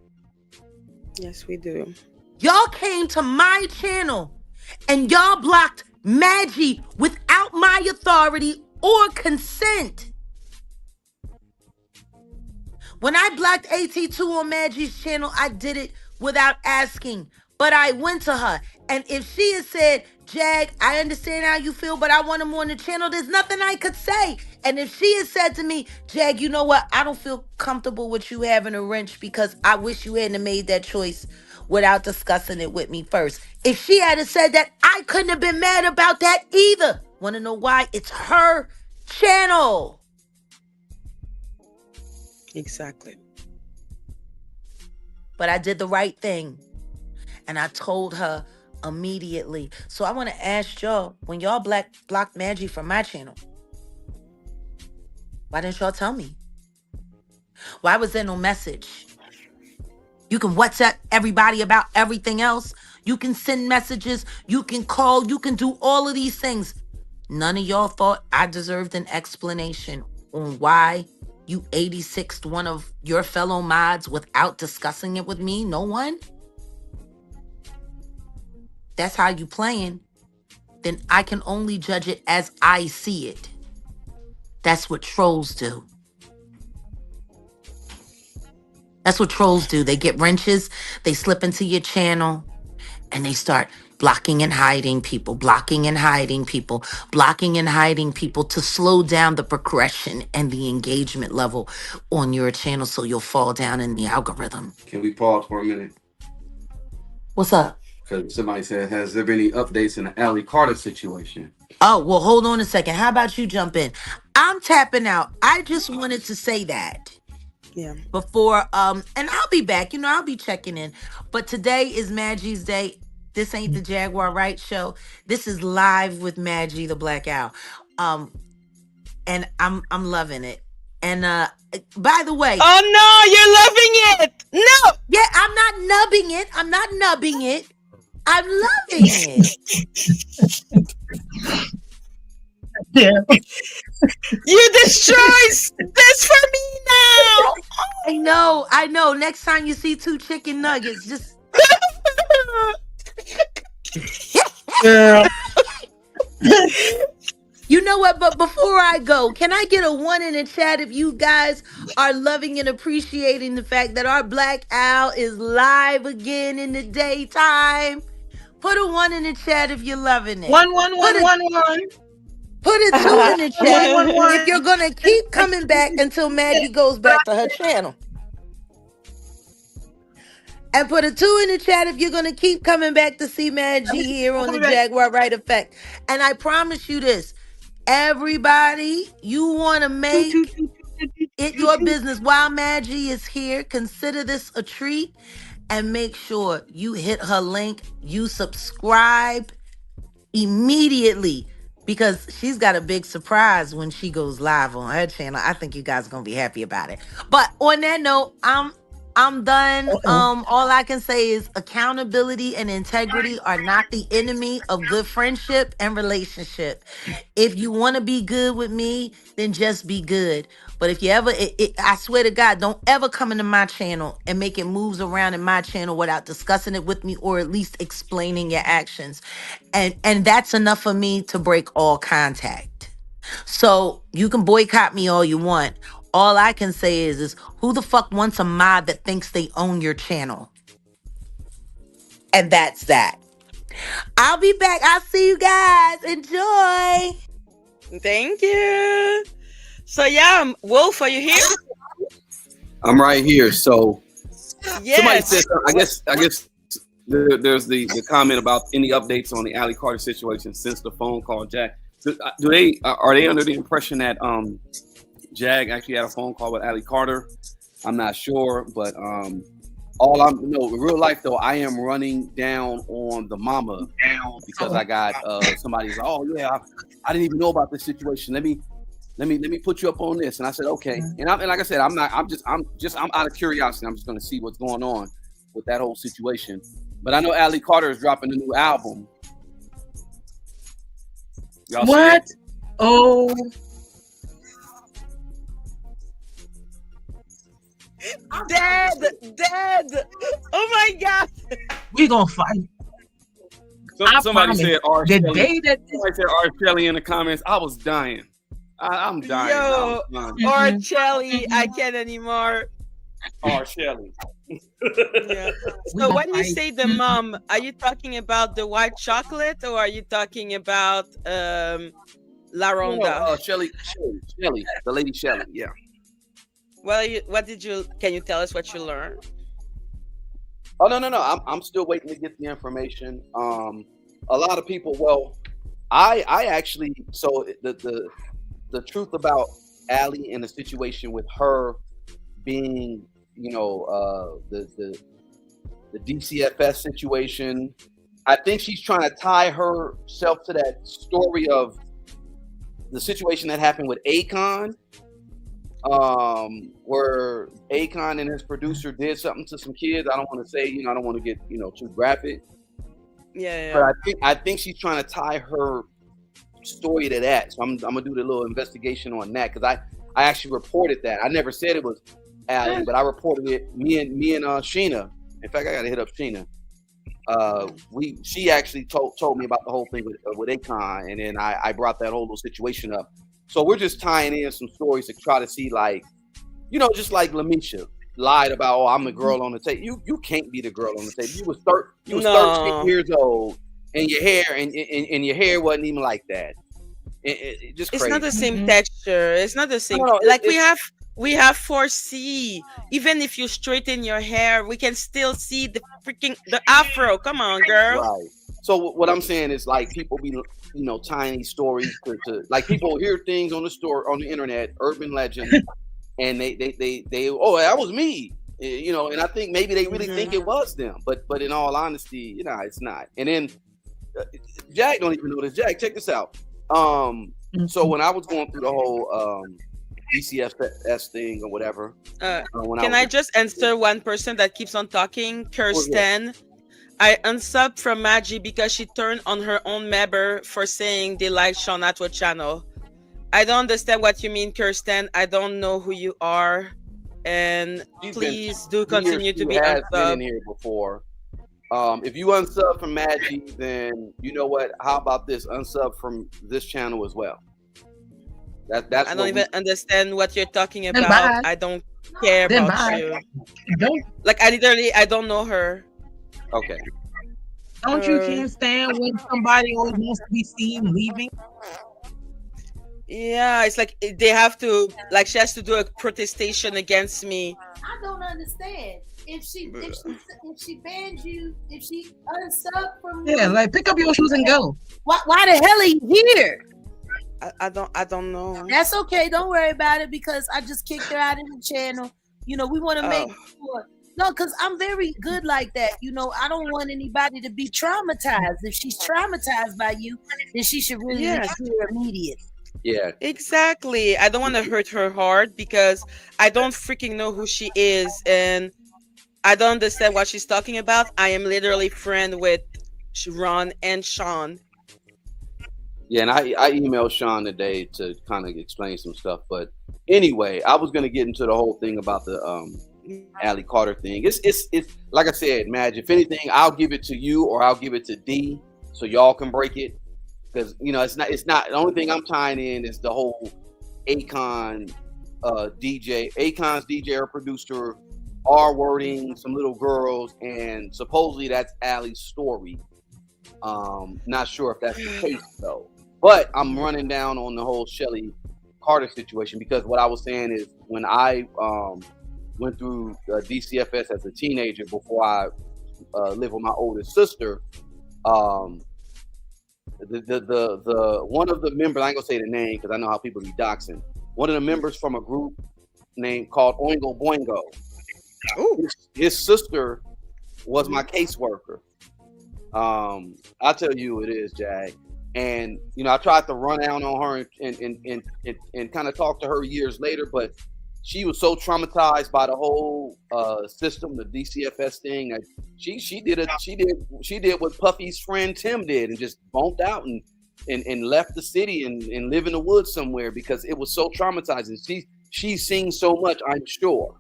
Yes, we do. Y'all came to my channel and y'all blocked MADGIE without my authority or consent. When I blocked AT2 on MADGIE's channel, I did it without asking. But I went to her. And if she had said, Jag, I understand how you feel, but I want him on the channel, there's nothing I could say. And if she had said to me, Jag, you know what? I don't feel comfortable with you having a wrench because I wish you hadn't made that choice without discussing it with me first. If she had said that, I couldn't have been mad about that either. Want to know why? It's her channel. Exactly. But I did the right thing. And I told her immediately. So I want to ask y'all, when y'all blocked MADGIE from my channel, why didn't y'all tell me? Why was there no message? You can WhatsApp everybody about everything else. You can send messages. You can call. You can do all of these things. None of y'all thought I deserved an explanation on why you 86th one of your fellow mods without discussing it with me? No one? That's how you playing. Then I can only judge it as I see it. That's what trolls do. That's what trolls do. They get wrenches, they slip into your channel, and they start blocking and hiding people, blocking and hiding people, blocking and hiding people to slow down the progression and the engagement level on your channel so you'll fall down in the algorithm. Can we pause for a minute? What's up? Because somebody said, has there been any updates in the Allie Carter situation? Oh, well, hold on a second. How about you jump in? I'm tapping out. I just wanted to say that. Yeah. Before and I'll be back, I'll be checking in, but today is Maggie's day. This ain't the Jaguar Wright show. This is live with Madgie the Black Owl. And I'm loving it. And by the way, Oh no, you're loving it. No. yeah, I'm not nubbing it. I'm not nubbing it. I'm loving it. Yeah. You destroy this for me now. I know. Next time you see 2 chicken nuggets, just Girl. you know what? But before I go, can I get a 1 in the chat if you guys are loving and appreciating the fact that our Black Owl is live again in the daytime? Put a 1 in the chat if you're loving it. One. Put a 2 in the chat One. if you're gonna keep coming back until Maggie goes back to her channel. And put a 2 in the chat if you're gonna keep coming back to see Maggie here on the Jaguar Wright Effect. And I promise you this, everybody, you want to make it your business while Maggie is here. Consider this a treat and make sure you hit her link. You subscribe immediately because she's got a big surprise when she goes live on her channel. I think you guys are gonna be happy about it. But on that note, I'm done. All I can say is accountability and integrity are not the enemy of good friendship and relationship. If you want to be good with me, then just be good. But if you ever, I swear to God, don't ever come into my channel and making moves around in my channel without discussing it with me or at least explaining your actions. And that's enough for me to break all contact. So you can boycott me all you want. All I can say is who the fuck wants a mod that thinks they own your channel? And that's that. I'll be back. I'll see you guys. Enjoy. Thank you. So yeah, Wolf, are you here? I'm right here. So Yes. somebody said, I guess there's the comment about any updates on the Allie Carter situation since the phone call, Jack. Are they under the impression that Jag actually had a phone call with Allie Carter? I'm not sure, but in real life though, I am running down on the mama because I got somebody's like, oh yeah, I didn't even know about this situation. Let me put you up on this. And I said, okay. And like I said, I'm out of curiosity. I'm just gonna see what's going on with that whole situation. But I know Allie Carter is dropping a new album. Y'all What? Oh. Dead. Oh my God. We gonna fight. Somebody said R. The Shelley. day that Somebody said R. Shelley in the comments. I was dying. I'm dying. Yo, I'm or Shelly, I can't anymore. R. Shelley. Yeah. So when you say the mom, are you talking about the white chocolate or are you talking about La Ronda? Shelley, the lady Shelley. Yeah. Well, can you tell us what you learned? Oh no. I'm still waiting to get the information. A lot of people. Well, I actually. So the truth about Allie and the situation with her being, the DCFS situation. I think she's trying to tie herself to that story of the situation that happened with Akon. Where Akon and his producer did something to some kids. I don't want to say, I don't want to get, too graphic. Yeah. But I think she's trying to tie her story to that. So I'm gonna do the little investigation on that because I actually reported that. I never said it was Allie, but I reported it. Me and Sheena. In fact, I got to hit up Sheena. She actually told me about the whole thing with Akon, and then I brought that whole little situation up. So we're just tying in some stories to try to see, like, just like Lamisha lied about, oh, I'm the girl on the tape. You can't be the girl on the tape. You was 13 years old, and your hair wasn't even like that. Just crazy. It's not the same texture. It's not the same. No, like we have 4C. Even if you straighten your hair, we can still see the afro. Come on, girl. Right. So what I'm saying is, like, people be tying these stories to like, people hear things on the internet, urban legend, and they oh, that was me, and I think maybe they really think it was them, but in all honesty, it's not. And then Jack don't even know this. Jack, check this out. So when I was going through the whole DCFS thing or whatever, can I just answer one person that keeps on talking? Kirsten. I unsubbed from MADGIE because she turned on her own member for saying they like Sean Atwood channel. I don't understand what you mean, Kirsten. I don't know who you are, and please do continue to be has unsubbed. been in here before. If you unsub from MADGIE, then you know what? How about this? Unsub from this channel as well. That's I don't even understand what you're talking Then about. bye. I don't care Then about bye. you. Don't Like, I don't know her. Okay. you can't stand when somebody always wants to be seen leaving? Yeah, it's like they have to, like, she has to do a protestation against me. I don't understand. If she bans you, if she unsub from Yeah, you, like, pick up your shoes and go. why the hell are you here? I don't know. That's okay. Don't worry about it, because I just kicked her out of the channel. We want to make sure. No, because I'm very good like that. I don't want anybody to be traumatized. If she's traumatized by you, then she should really make sure immediate. Yeah. Exactly. I don't want to hurt her heart because I don't freaking know who she is, and I don't understand what she's talking about. I am literally friend with Ron and Sean. Yeah, and I emailed Sean today to kind of explain some stuff. But anyway, I was gonna get into the whole thing about the Allie Carter thing. It's like I said, Madge, if anything, I'll give it to you or I'll give it to D so y'all can break it. Because it's not the only thing I'm tying in is the whole Akon's DJ or producer R-wording some little girls, and supposedly that's Allie's story. Not sure if that's the case though. But I'm running down on the whole Shelly Carter situation, because what I was saying is, when I went through DCFS as a teenager before I lived with my oldest sister, the one of the members, I ain't gonna say the name because I know how people be doxing. One of the members from a group called Oingo Boingo. His sister was my caseworker. I'll tell you who it is, Jag. And I tried to run down on her and kind of talk to her years later, but she was so traumatized by the whole system, the DCFS thing, that she did what Puffy's friend Tim did, and just bumped out and left the city and live in the woods somewhere, because it was so traumatizing. She's seen so much, I'm sure.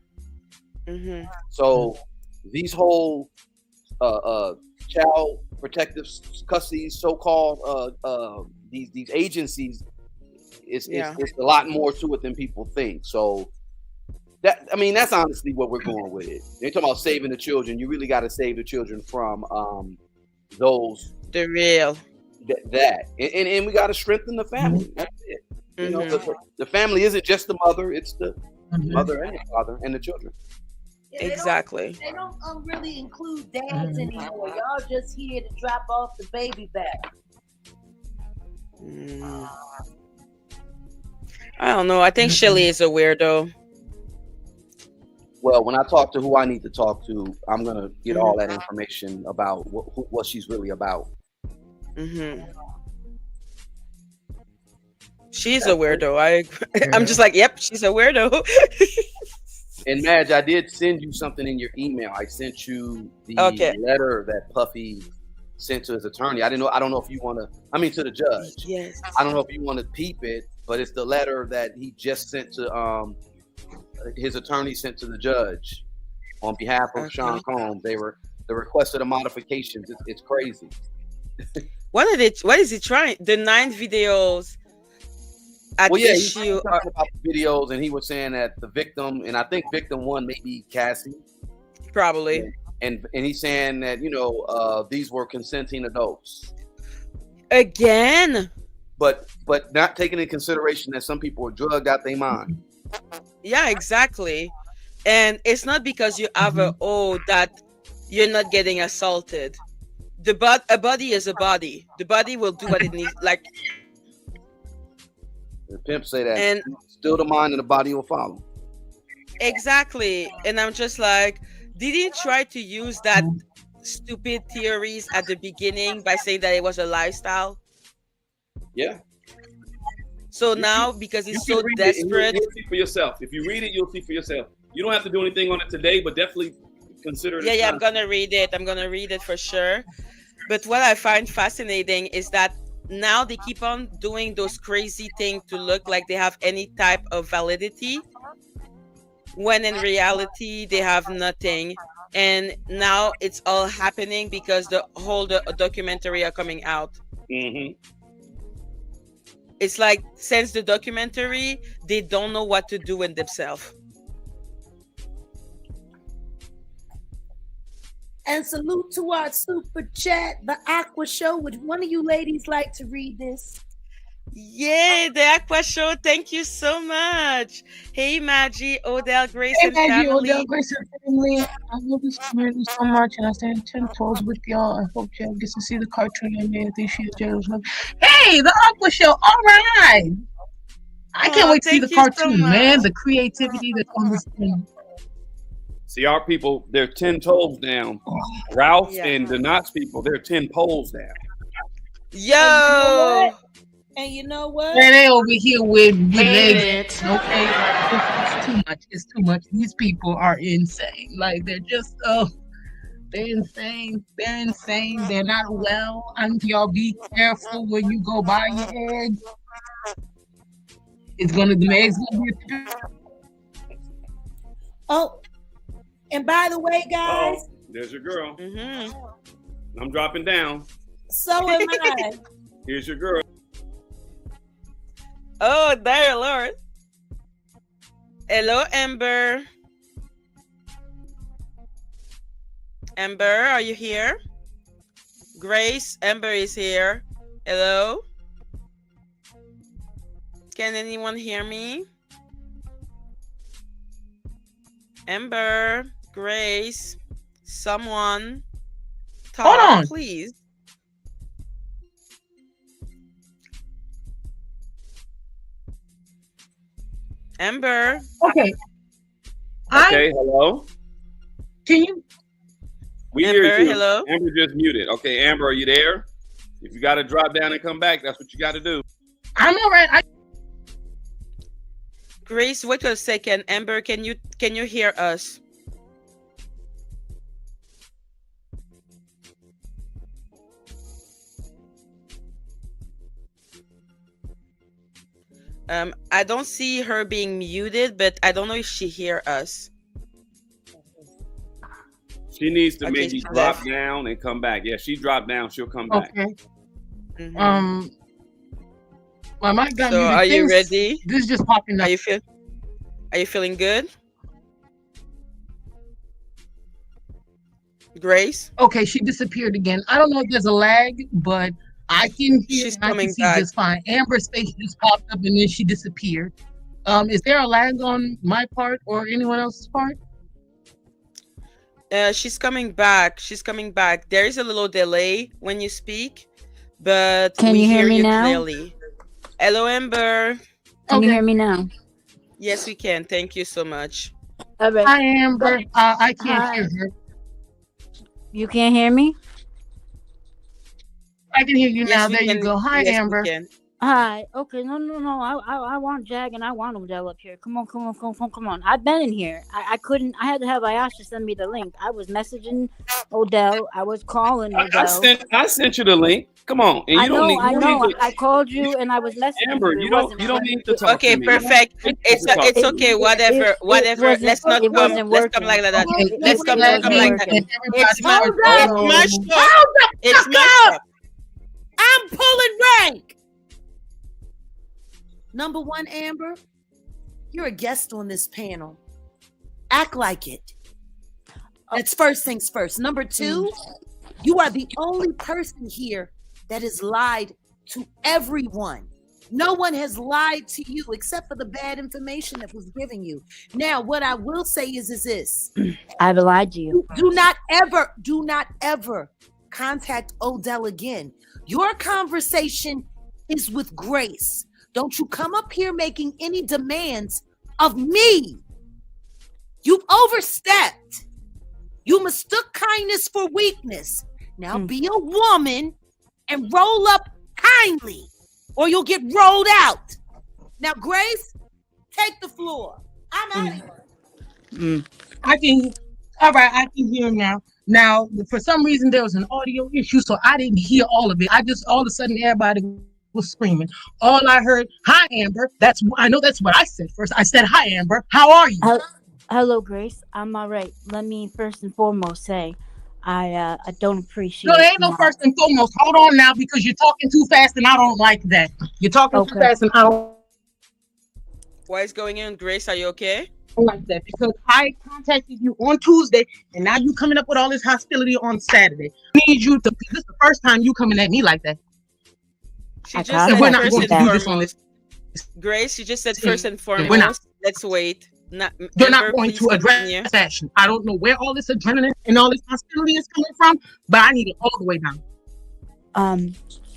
Mm-hmm. So these whole child protective custody, so-called these agencies, it's a lot more to it than people think. So that's honestly what we're going with it. They're talking about saving the children. You really got to save the children from those the real that and we got to strengthen the family. That's it. The family isn't just the mother; it's the mother and the father and the children. Yeah, exactly. They don't really include dads anymore. Y'all just here to drop off the baby back. I don't know. I think Shelly is a weirdo. Well, when I talk to who I need to talk to, I'm gonna get all that information about what she's really about. She's a weirdo. I'm just like, yep, she's a weirdo. And Madge, I did send you something in your email. I sent you the letter that Puffy sent to his attorney. I don't know if you want to. I mean, to the judge. Yes. I don't know if you want to peep it, but it's the letter that he just sent to his attorney sent to the judge on behalf of Sean Okay. Combs. They requested a modifications. It's crazy. What is he trying? The 9 videos at Well, yeah, he's issue talking about the videos, and he was saying that the victim, and I think victim one may be Cassie, probably. and he's saying that these were consenting adults, Again. but not taking into consideration that some people are drugged out their mind. Yeah, exactly. And it's not because you have a that you're not getting assaulted. A body is a body. The body will do what it needs. Like, The pimp say that, and still the mind and the body will follow. exactly. And I'm just like, did he try to use that stupid theories at the beginning by saying that it was a lifestyle? Yeah. So now, because he's You so can read it and desperate, you'll see for yourself. If you read it, you'll see for yourself. You don't have to do anything on it today, but definitely consider it. yeah, I'm gonna read it. I'm gonna read it for sure. But what I find fascinating is that now they keep on doing those crazy things to look like they have any type of validity, when in reality they have nothing. And now it's all happening because the whole documentary are coming out. Mm-hmm. It's like, since the documentary, they don't know what to do with themselves. And salute to our super chat, the Aqua Show. Would one of you ladies like to read this? Yay, the Aqua Show. Thank you so much. Hey, Maggie, Odell, Grace, Hey, and Maggie, family. Odell, Grace, and family. I love this community so much, and I stand 10 toes with y'all. I hope y'all get to see the cartoon I made. I think she's jealous. Hey, the Aqua Show. All right. I can't wait to see the thank you so cartoon, man. much. The creativity that's on this thing. See, our people, they're 10 toes down. Ralph Yeah. and the Knots people, they're 10 poles down. Yo. And you know what? Man, they over here with legs. it. Okay, it's too much. It's too much. These people are insane. Like, they're just they're insane. They're insane. They're not well. And y'all be careful when you go buy your eggs. The eggs gonna be. Oh, and by the way, guys, Oh, there's your girl. Mm-hmm. I'm dropping down. so am I. Here's your girl. Oh, dear Lord. Hello, Amber. Amber, are you here? Grace, Amber is here. Hello? Can anyone hear me? Amber, Grace, someone talk, Hold on. please. Amber. Okay. Okay, hello? Can you? We Amber, hear you. hello? Amber just muted. Okay, Amber, are you there? If you got to drop down and come back, that's what you got to do. I'm all right. Grace, wait a second. Amber, can you hear us? I don't see her being muted, but I don't know if she hear us. She needs to Okay, maybe she drop left. down and come back. Yeah, she dropped down. She'll come back. Okay. Mhm. My mic got So muted. are you ready? This is just popping up. Are you feeling good? Grace? Okay, she disappeared again. I don't know if there's a lag, but I can hear She's and I coming can see back. just fine. Amber's face just popped up and then she disappeared. Is there a lag on my part or anyone else's part? She's coming back. She's coming back. There is a little delay when you speak, but Can we you hear hear me you now? clearly. Hello, Amber. Can you Okay. hear me now? Yes, we can. Thank you so much. All right. Hi, Amber. I can't Hi. hear her. You can't hear me? I can hear you now. Yes, we There you can. go. Hi, Yes, Amber. we can. Hi. Okay. No, no, no. I want Jag and I want Odell up here. Come on, come on, come on, come on, come on. I've been in here. I couldn't. I had to have Ayasha send me the link. I was messaging Odell. I was calling Odell. I sent you the link. Come on, and I you don't know. need I you don't need know. to I called you and I was messaging Amber. you. It You don't wasn't. need to talk Okay, to me. perfect. You It's okay. Whatever, whatever. wasn't. It wasn't Let's come working. like that. Okay, Let's It come wasn't like that. working. It's everybody Hold it's up. mashed up. Hold the It's fuck mashed up. up. I'm pulling rank. Number one, Amber, you're a guest on this panel. Act like it. That's first things first. Number two, you are the only person here that has lied to everyone. No one has lied to you except for the bad information that was given you. Now, what I will say is this. I've lied to you. Do not ever contact Odell again. Your conversation is with Grace. Don't you come up here making any demands of me. You've overstepped. You mistook kindness for weakness. Now be a woman and roll up kindly, or you'll get rolled out. Now, Grace, take the floor. I'm out of here. I can. All right, I can hear him now. Now, for some reason, there was an audio issue, so I didn't hear all of it. I just all of a sudden everybody was screaming. All I heard, "Hi, Amber." I know that's what I said first. I said, "Hi, Amber. How are you?" Hello, Grace. I'm all right. Let me first and foremost say, I don't appreciate. No, there ain't no first and foremost. Hold on now, because you're talking too fast, and I don't like that. You're talking too fast, and I don't What is going on, Grace? Are you okay? like that, because I contacted you on Tuesday, and now you coming up with all this hostility on Saturday. I need you to. This is the first time you coming at me like that. She I just said We're not first going and to do this on foremost. this. Grace, she just said first and We're not. foremost. Let's wait. You're not Amber, going please to address continue. fashion. I don't know where all this adrenaline and all this hostility is coming from, but I need it all the way down.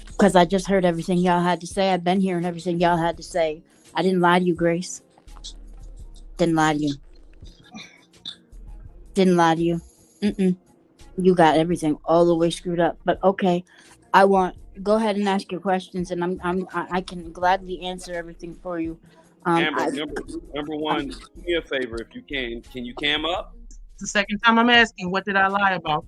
Because I just heard everything y'all had to say. I've been hearing everything y'all had to say. I didn't lie to you, Grace. Didn't lie to you. Didn't lie to you. You got everything all the way screwed up. But okay, go ahead and ask your questions, and I can gladly answer everything for you. Amber, number one, do me a favor if you can. Can you cam up? It's the second time I'm asking, what did I lie about?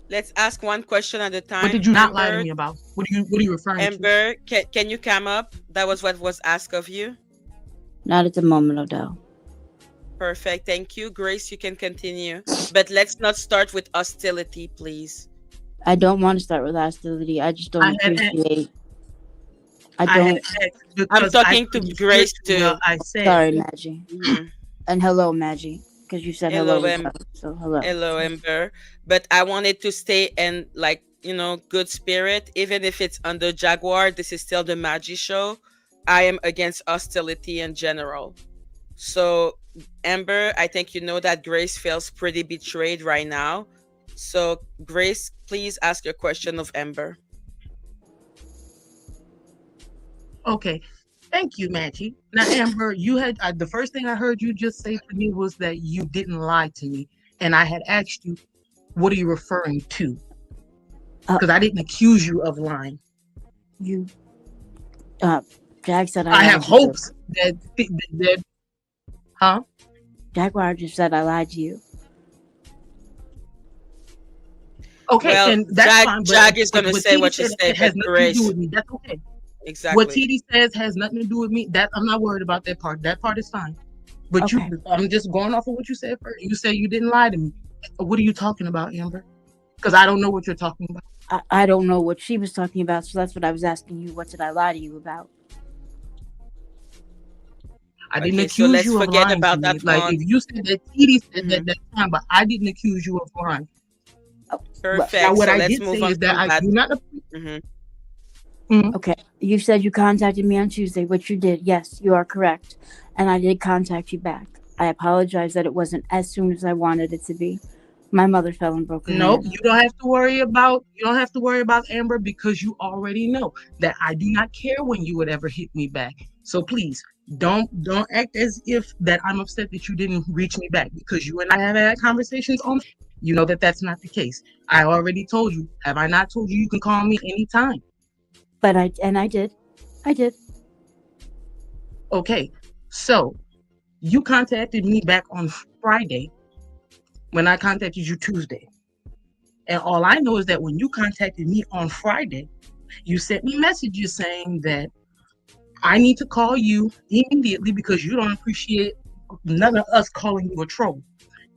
Let's ask one question at a time. What did you not lie to me about? What are you referring to? Amber, can you come up? That was what was asked of you. Not at the moment, Odell. Perfect. Thank you. Grace, you can continue. But let's not start with hostility, please. I don't want to start with hostility. I just don't appreciate. I'm talking to Grace too. Sorry, Madgie. And hello, Madgie, because you said hello. So hello. Hello, Amber. But I wanted to stay in good spirit, even if it's under Jaguar. This is still the MADGIE show. I am against hostility in general. So, Amber, I think you know that Grace feels pretty betrayed right now. So, Grace, please ask your question of Amber. Okay. Thank you, Madgie. Now, Amber, you had the first thing I heard you just say to me was that you didn't lie to me. And I had asked you, what are you referring to? Because I didn't accuse you of lying. Jag said I have hopes that Jaguar just said I lied to you. Okay, well, and that's fine. Jag is going to say what you say, has but nothing to do Grace. with me. That's okay. Exactly. What TD says has nothing to do with me. That I'm not worried about that part. That part is fine. But Okay. I'm just going off of what you said first. You said you didn't lie to me. What are you talking about, Amber? Because I don't know what you're talking about. I don't know what she was talking about, so that's what I was asking you. What did I lie to you about? I didn't accuse you of lying about that. Like if you said that TD said that's fine, but I didn't accuse you of lying. Perfect. Now, what so I let's did move say on is that from I do not. Okay, you said you contacted me on Tuesday, which you did. Yes, you are correct, and I did contact you back. I apologize that it wasn't as soon as I wanted it to be. My mother fell and broke her Nope, hand. you don't have to worry about Amber, because you already know that I do not care when you would ever hit me back. So please don't act as if that I'm upset that you didn't reach me back, because you and I have had conversations on. You know that that's not the case. I already told you. Have I not told you you can call me anytime? But I did. I did. Okay. So you contacted me back on Friday when I contacted you Tuesday. And all I know is that when you contacted me on Friday, you sent me messages saying that I need to call you immediately because you don't appreciate none of us calling you a troll.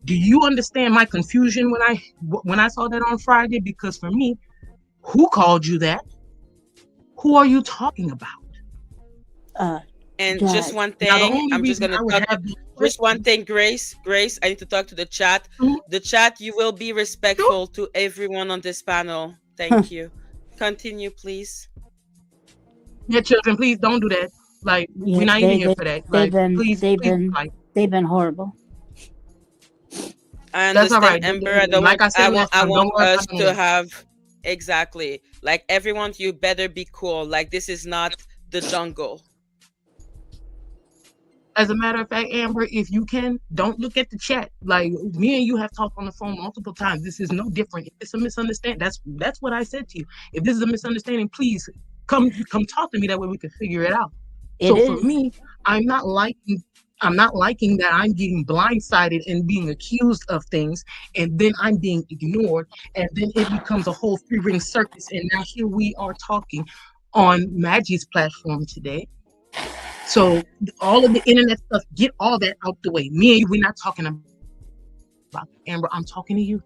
Do you understand my confusion when I saw that on Friday? Because for me, who called you that? Who are you talking about? Uh, And just Jag. one Now, the thing, only I'm just reason gonna I would talk. have these Just one questions, thing, Grace. Grace, I need to talk to the chat. mhm, The chat, you will be sure, respectful to everyone on this panel. Thank you. Continue, please. yeah, children, please don't do that. Like, we're Yeah, not even here for that. they've Like, been please, they've please, been like, they've been horrible. I that's all understand, right. Amber. I don't Like want. I I said want. last I time, want don't worry us about none of to that. have exactly like everyone. You better be cool. Like this is not the jungle. As a matter of fact, Amber, if you can, don't look at the chat. Like me and you have talked on the phone multiple times. This is no different. If it's a misunderstanding, that's what I said to you. If this is a misunderstanding, please come talk to me. That way we can figure it out. It So for is. me, I'm not liking I'm not liking that I'm getting blindsided and being accused of things, and then I'm being ignored, and then it becomes a whole three ring circus. And now here we are talking on Maggie's platform today. So all of the internet stuff, get all that out the way. Me and you, we're not talking about Amber. I'm talking to you.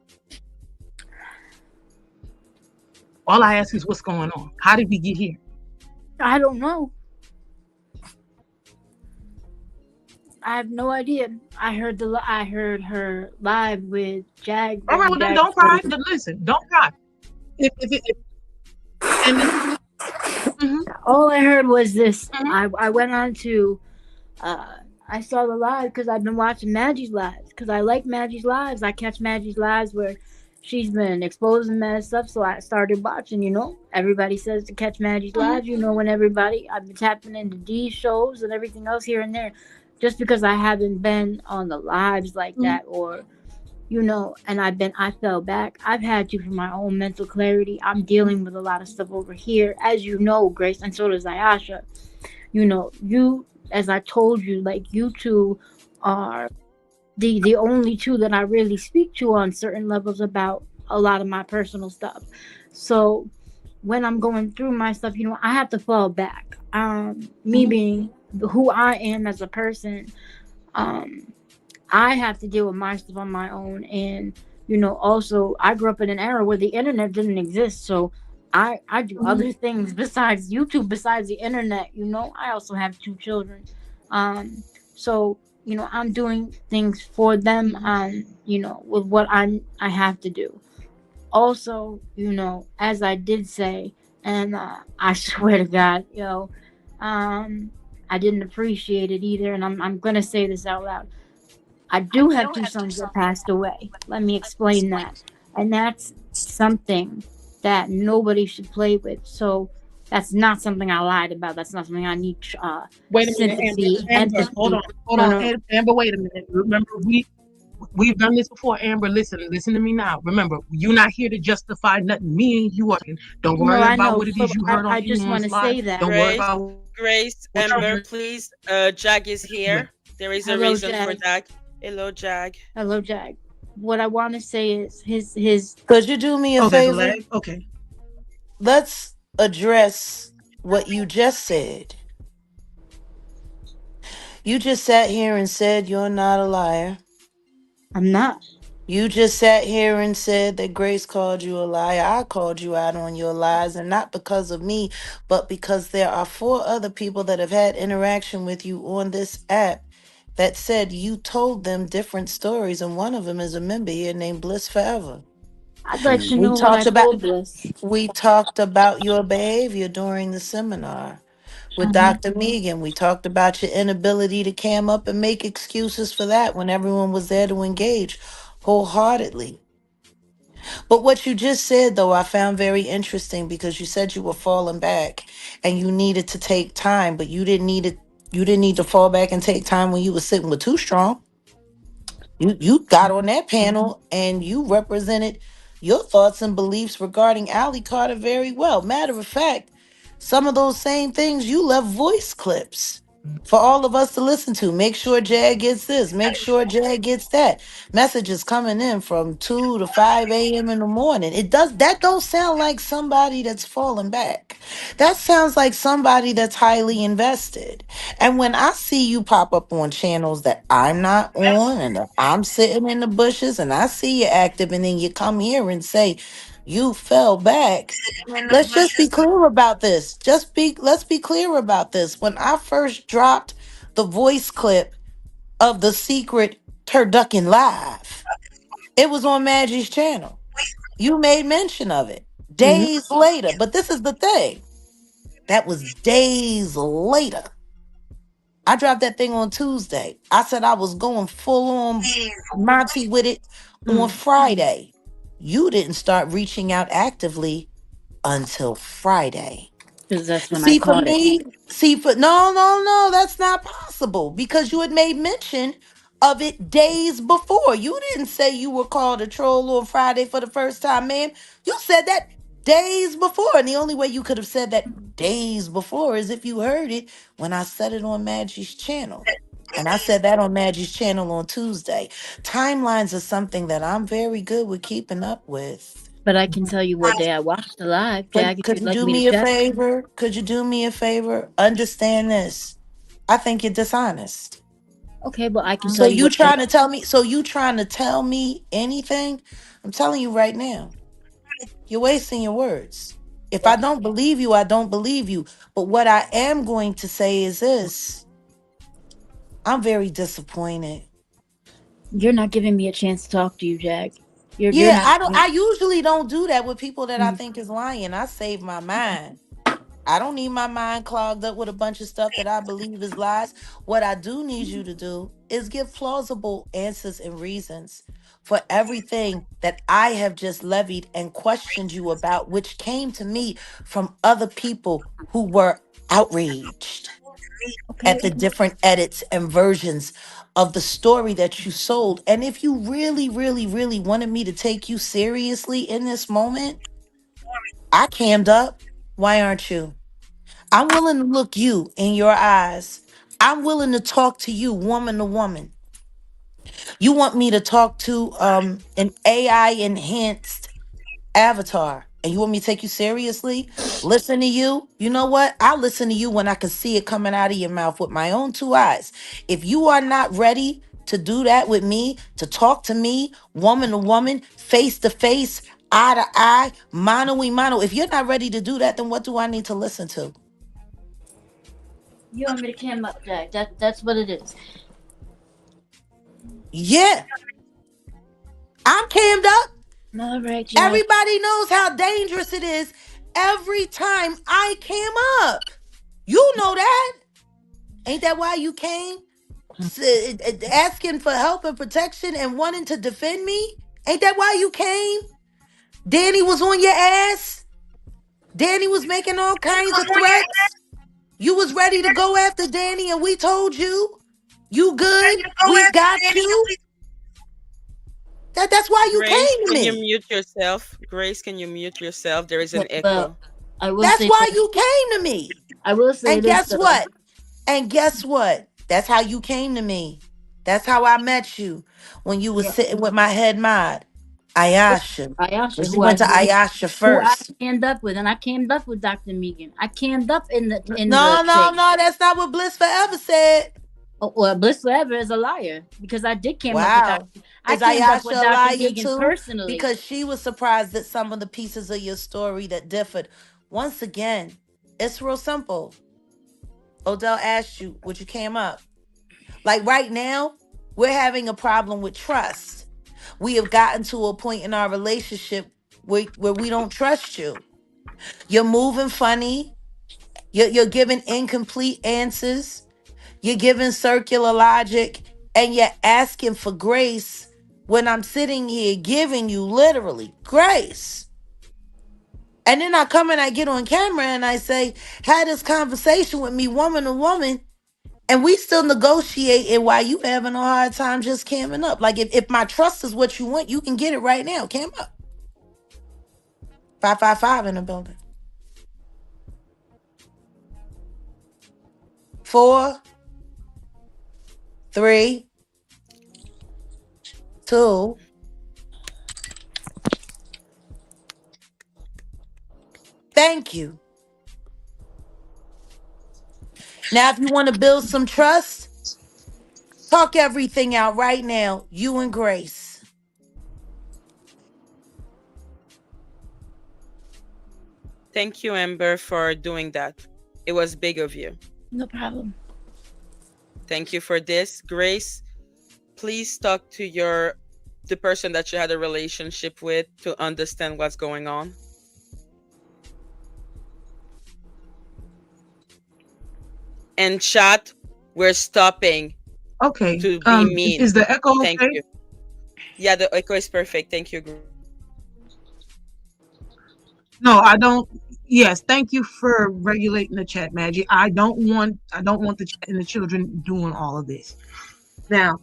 All I ask is what's going on. How did we get here? I don't know. I have no idea. I heard her live with Jag All right, during well then Jag's don't cry. birthday. Listen, don't cry. If and then mhm, All I heard was this. mhm, I went on to I saw the live because I've been watching Maggie's lives because I like Maggie's lives. I catch Maggie's lives where she's been exposing mad stuff, so I started watching. You know, everybody says to catch Maggie's mhm, lives. You know, when everybody I've been tapping into D's shows and everything else here and there, just because I haven't been on the lives like mhm, that or you know, and I fell back. I've had to for my own mental clarity. I'm dealing with a lot of stuff over here, as you know, Grace, and so does Ayasha. You know, you, as I told you, like you two are the only two that I really speak to on certain levels about a lot of my personal stuff. So when I'm going through my stuff, you know, I have to fall back. Me mhm, being who I am as a person, um, I have to deal with my stuff on my own. And, you know, also, I grew up in an era where the internet didn't exist. So I do mhm, other things besides YouTube, besides the internet. You know, I also have two children. So, you know, I'm doing things for them, mhm. you know, with what I have to do. Also, you know, as I did say, and I swear to God, um, I didn't appreciate it either. And I'm going to say this out loud. I do have two sons that passed away. Let me explain that. And that's something that nobody should play with. So that's not something I lied about. That's not something I need Wait a minute, Amber. sympathy, Amber, empathy. hold No, on, no, Amber. Wait a minute. Remember, we've done this before, Amber. Listen to me now. Remember, you're not here to justify nothing. Me and you are. Don't no, worry I about know. what it But is you heard on I just want anyone's to live. say that. Don't worry Grace, about Grace, what you Amber, heard. please. Jag is here. There is a Hello, reason for Jag. that. Hello, Jag. Hello, Jag. What I want to say is his. Could you do me a Oh, there's a favor? lag. Okay. Let's address what you just said. You just sat here and said you're not a liar. I'm not. You just sat here and said that Grace called you a liar. I called you out on your lies, and not because of me, but because there are four other people that have had interaction with you on this app that said you told them different stories, and one of them is a member here named Bliss Forever. I'd like to Mm. We know what I talked about told Bliss. we talked about your behavior during the seminar with Uh-huh. Dr. Megan. We talked about your inability to cam up and make excuses for that when everyone was there to engage wholeheartedly. But what you just said, though, I found very interesting because you said you were falling back and you needed to take time, but you didn't need to fall back and take time when you were sitting with Too Strong. You got on that panel and you represented your thoughts and beliefs regarding Allie Carter very well. Matter of fact, some of those same things you left voice clips for all of us to listen to. Make sure Jag gets this. Make sure Jag gets that. Messages coming in from 2 to 5 a.m. in the morning. It does that don't sound like somebody that's falling back. That sounds like somebody that's highly invested. And when I see you pop up on channels that I'm not on, and if I'm sitting in the bushes and I see you active, and then you come here and say you fell back, let's just be clear about this. Let's be clear about this. When I first dropped the voice clip of the secret turducken live, it was on Maggie's channel. You made mention of it Hmm. days later. But this is the thing. That was days later. I dropped that thing on Tuesday. I said I was going full on Monty with it on Hmm. Friday. You didn't start reaching out actively until Friday. Because that's when I See, for caught it. me, see, for no, no, no, that's not possible because you had made mention of it days before. You didn't say you were called a troll on Friday for the first time, ma'am. You said that days before. And the only way you could have said that days before is if you heard it when I said it on Maggie's channel. And I said that on Maggie's channel on Tuesday. Timelines are something that I'm very good with keeping up with. But I can tell you what day I watched the live, Jag, if Could you'd you like do me to me a check. favor? Could you do me a favor? Understand this. I think you're dishonest. Okay, well, I can So tell you you what day. trying to tell me, so you trying to tell me anything? I'm telling you right now, you're wasting your words. If I don't believe you, I don't believe you. But what I am going to say is this. I'm very disappointed. You're not giving me a chance to talk to you, Jag. You're Yeah, not. I usually don't do that with people that I Mhm. think is lying. I save my mind. I don't need my mind clogged up with a bunch of stuff that I believe is lies. What I do need you to do is give plausible answers and reasons for everything that I have just levied and questioned you about, which came to me from other people who were outraged Okay. at the different edits and versions of the story that you sold. And if you really, really, really wanted me to take you seriously in this moment, I cammed up. Why aren't you? I'm willing to look you in your eyes. I'm willing to talk to you woman to woman. You want me to talk to an AI enhanced avatar and you want me to take you seriously? Listen to you. You know what? I listen to you when I can see it coming out of your mouth with my own two eyes. If you are not ready to do that with me, to talk to me woman to woman, face to face, eye to eye, mano y mano, if you're not ready to do that, then what do I need to listen to? You want me to cam up, Jag. That's what it is. Yeah, I'm cammed up. All right, Jag. Everybody knows how dangerous it is every time I came up. You know that. Ain't that why you came? Asking for help and protection and wanting to defend me? Ain't that why you came? Danny was on your ass. Danny was making all kinds of threats. You was ready to go after Danny and we told you, you good, we got you. That's why you Grace, came to can you me. mute yourself? Grace, can you mute yourself? There is an Well, echo. I will That's say why this. you came to me. I will say And this guess though. what? And guess what? That's how you came to me. That's how I met you when you was Yeah. sitting with my head mod, Yeah. Ayasha. Ayasha, Because you went to Ayasha who I first. cammed up with, and I cammed up with Dr. Megan. I cammed up in the No, no, space. no. That's not what Bliss Forever said. Oh, well, Bliss Forever is a liar because I did cam up with Wow. Dr. I Is cammed up Ayasha with a Dr. liar Megan too? personally. Because she was surprised at some of the pieces of your story that differed. Once again, it's real simple. Odell asked you, would you came up? Like right now, we're having a problem with trust. We have gotten to a point in our relationship where we don't trust you. You're moving funny. You're giving incomplete answers. You're giving circular logic. And you're asking for grace when I'm sitting here giving you literally grace. And then I come and I get on camera and I say, had this conversation with me woman to woman. And we still negotiating while you having a hard time just camming up. Like if my trust is what you want, you can get it right now. Cam up. 555 in the building. 4, 3, 2. Thank you. Now, if you want to build some trust, talk everything out right now. You and Grace. Thank you, Amber, for doing that. It was big of you. No problem. Thank you for this. Grace, please talk to the person that you had a relationship with to understand what's going on. And chat, we're stopping Okay. to be mean. Is the echo Thank okay? you. Yeah, the echo is perfect. Thank you. No, I don't. Yes, thank you for regulating the chat, Maggie. I don't want the chat and the children doing all of this. Now,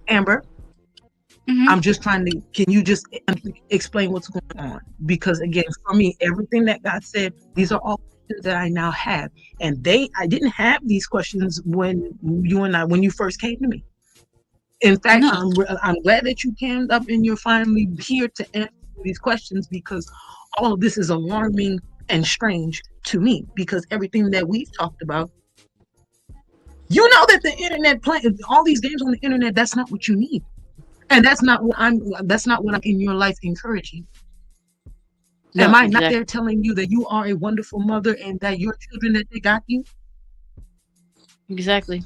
Amber, I'm just trying to. Can you just explain what's going on? Because again, for me, everything that got said, these are all questions that I now have, and I didn't have these questions when you first came to me. In fact, I'm glad that you came up and you're finally here to answer these questions, because all of this is alarming and strange to me, because everything that we've talked about, you know, that the internet all these games on the internet, that's not what you need. And that's not what I'm in your life encouraging. No, am I not there telling you that you are a wonderful mother and that your children, that they got you? Exactly.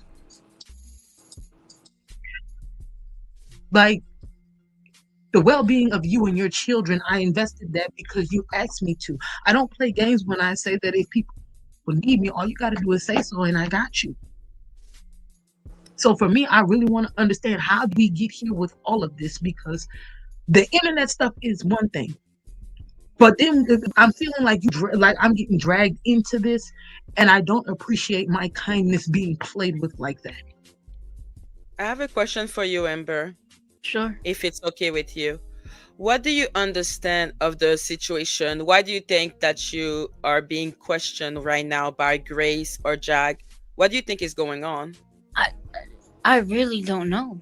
Like, the well-being of you and your children, I invested that because you asked me to. I don't play games when I say that if people need me, all you got to do is say so and I got you. So for me, I really want to understand, how do we get here with all of this? Because the internet stuff is one thing, but then I'm feeling like I'm getting dragged into this, and I don't appreciate my kindness being played with like that. I have a question for you, Amber. Sure. If it's okay with you. What do you understand of the situation? Why do you think that you are being questioned right now by Grace or Jag? What do you think is going on? I really don't know.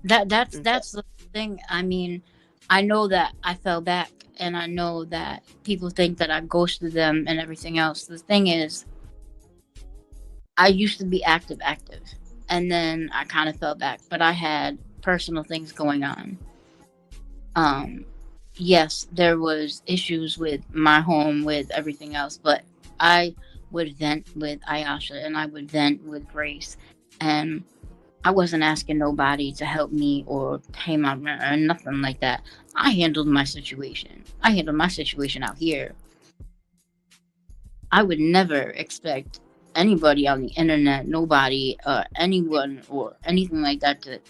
That's the thing. I mean, I know that I fell back, and I know that people think that I ghosted them and everything else. The thing is, I used to be active, and then I kind of fell back, but I had personal things going on. Yes, there was issues with my home, with everything else, but I would vent with Ayasha and I would vent with Grace, and I wasn't asking nobody to help me or pay my rent or nothing like that. I handled my situation. I handled my situation out here. I would never expect anybody on the internet, nobody, anyone or anything like that to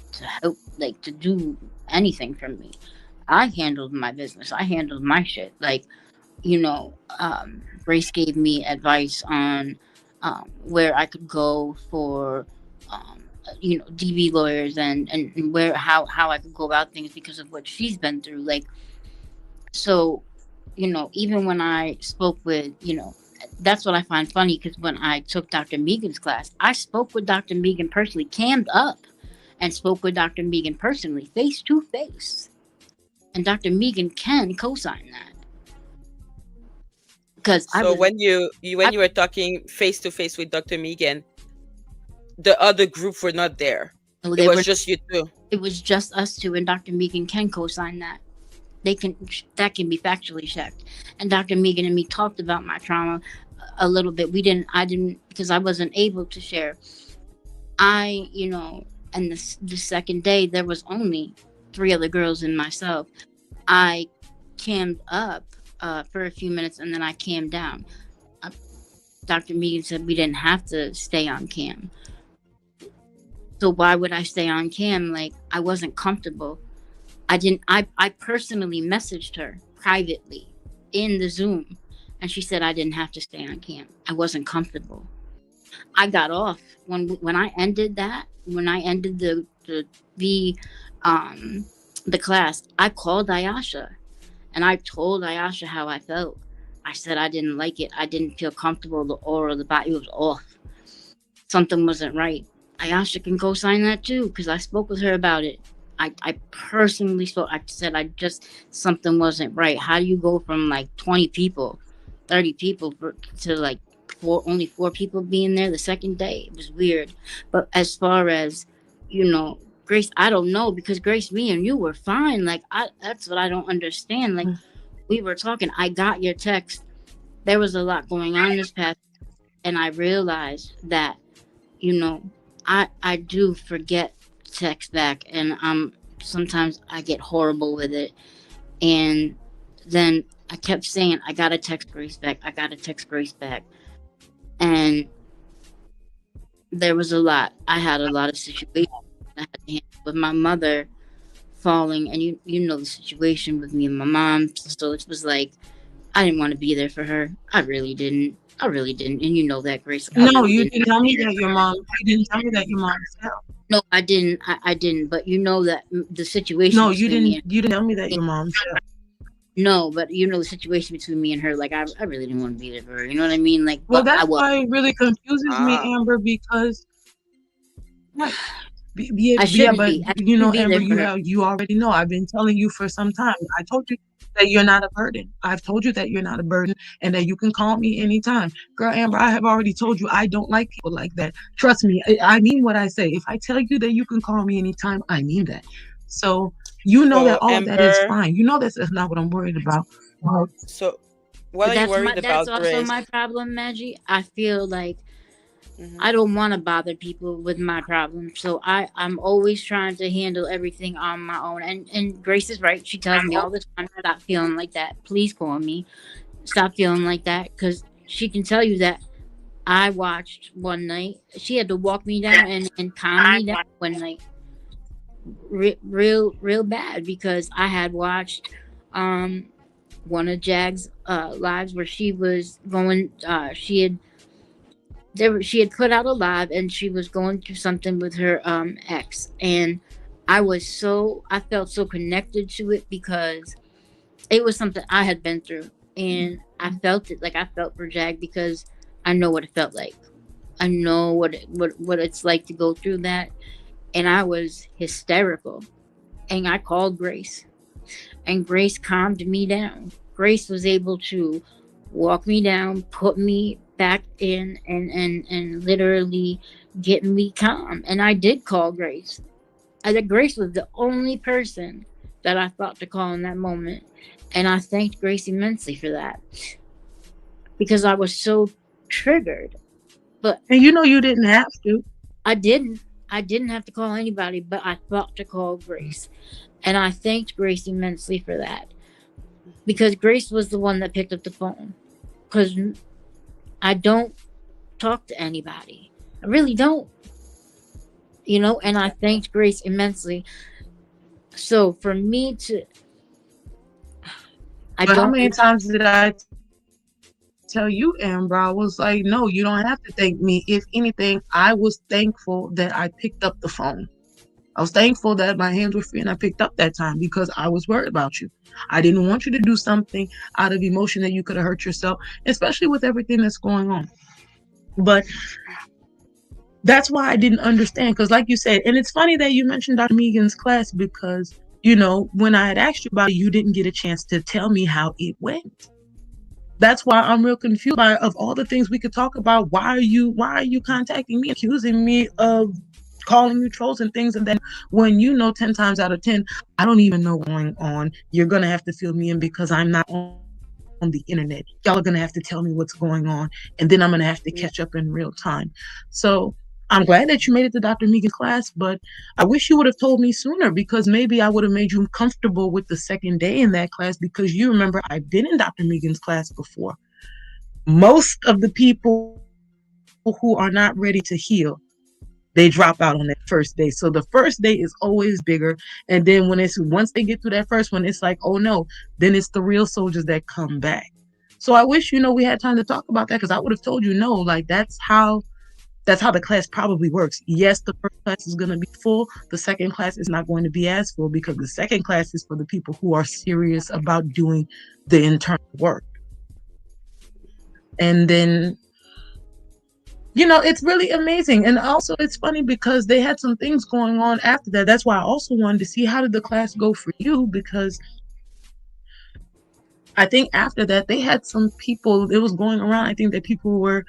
help, like to do anything for me. I handled my business. I handled my shit. Like, Grace gave me advice on where I could go for, DB lawyers and where how I could go about things because of what she's been through. Like, so, even when I spoke with, that's what I find funny, because when I took Dr. Megan's class, I spoke with Dr. Megan personally, cammed up, and spoke with Dr. Megan personally, face to face. And Dr. Megan can co-sign that. Because when you were talking face to face with Dr. Megan, the other group were not there. No, it was just you two. It was just us two, and Dr. Megan can co-sign that. That can be factually checked. And Dr. Megan and me talked about my trauma a little bit. I didn't because I wasn't able to share. And the second day there was only 3 other girls and myself. I cammed up for a few minutes, and then I cammed down. Dr. Megan said we didn't have to stay on cam. So why would I stay on cam? Like, I wasn't comfortable. I personally messaged her privately in the Zoom, and she said I didn't have to stay on cam. I wasn't comfortable. I got off when I ended that. When I ended the um the class, I called Ayasha and I told Ayasha how I felt. I said I didn't like it. I didn't feel comfortable. The aura, the body was off. Something wasn't right. Ayasha can co-sign that too because I spoke with her about it. I personally spoke. I said I just something wasn't right. How do you go from like 20 people, 30 people to like only four people being there the second day? It was weird. But as far as Grace, I don't know because Grace, me and you were fine. Like that's what I don't understand. Like we were talking. I got your text. There was a lot going on this past, and I realized that you know, I do forget text back, and sometimes I get horrible with it, and then I kept saying I gotta text Grace back. I gotta text Grace back, and there was a lot. I had a lot of situations I had to handle with my mother falling, and you know the situation with me and my mom. So it was like I didn't want to be there for her. I really didn't. I really didn't, and you know that, Grace. I No, really you didn't. didn't tell me that your mom. You didn't tell me that your mom fell. No, I didn't. I didn't. But you know that the situation No, you between me didn't. You didn't tell me that your mom fell. no, but you know the situation between me and her. Like I really didn't want to be there for her. You know what I mean? Like, Well, but I that's was. why it really confuses me, Ah, Amber, because what? I Yeah, shouldn't but be. I shouldn't be Amber, there for her. you already know. I've been telling you for some time. I told you that you're not a burden. I've told you that you're not a burden and that you can call me anytime. Girl, Amber, I have already told you I don't like people like that. Trust me, I mean what I say. If I tell you that you can call me anytime, I mean that. So you know that So all of that is Amber, fine. You know that's not what I'm worried about. so what But are you worried that's about, also Grace? my problem, Maggie. I feel like Hmm. I don't want to bother people with my problems, so I'm always trying to handle everything on my own. And Grace is right. She tells me all the time, "Stop feeling like that. Please call me. Stop feeling like that," because she can tell you that I watched one night. She had to walk me down and calm me down one night, real bad because I had watched um one of Jag's lives where she was going. She had put out a live and she was going through something with her ex, and I felt so connected to it because it was something I had been through, and I felt it like I felt for Jag because I know what it felt like. I know what it's like to go through that, and I was hysterical. And I called Grace, and Grace calmed me down. Grace was able to walk me down, put me back in, and literally get me calm. And I did call Grace. I think Grace was the only person that I thought to call in that moment, and I thanked Grace immensely for that because I was so triggered. But And you didn't have to. I didn't. I didn't have to call anybody, but I thought to call Grace. And I thanked Grace immensely for that because Grace was the one that picked up the phone. Because I don't talk to anybody. I really don't. And I thanked Grace immensely. So for me to, I But how don't. many times did I tell you, Amber? I was like, no, you don't have to thank me. If anything, I was thankful that I picked up the phone. I was thankful that my hands were free and I picked up that time because I was worried about you. I didn't want you to do something out of emotion that you could have hurt yourself, especially with everything that's going on. But that's why I didn't understand. Because, like you said, and it's funny that you mentioned Dr. Megan's class because, when I had asked you about it, you didn't get a chance to tell me how it went. That's why I'm real confused by of all the things we could talk about. Why are you contacting me, accusing me of calling you trolls and things, and then when 10 times out of 10, I don't even know what's going on. You're gonna have to fill me in because I'm not on the internet. Y'all are gonna have to tell me what's going on, and then I'm gonna have to catch up in real time. So I'm glad that you made it to Dr. Megan's class, but I wish you would have told me sooner because maybe I would have made you comfortable with the second day in that class because you remember I've been in Dr. Megan's class before. Most of the people who are not ready to heal, they drop out on that first day. So the first day is always bigger. And then once they get through that first one, it's like, oh no, then it's the real soldiers that come back. So I wish, we had time to talk about that because I would have told you no, like that's how That's how the class probably works. Yes, the first class is going to be full. The second class is not going to be as full because the second class is for the people who are serious about doing the internal work. And then, it's really amazing. And also, it's funny because they had some things going on after that. That's why I also wanted to see how did the class go for you, because I think after that, they had some people, it was going around. I think that people were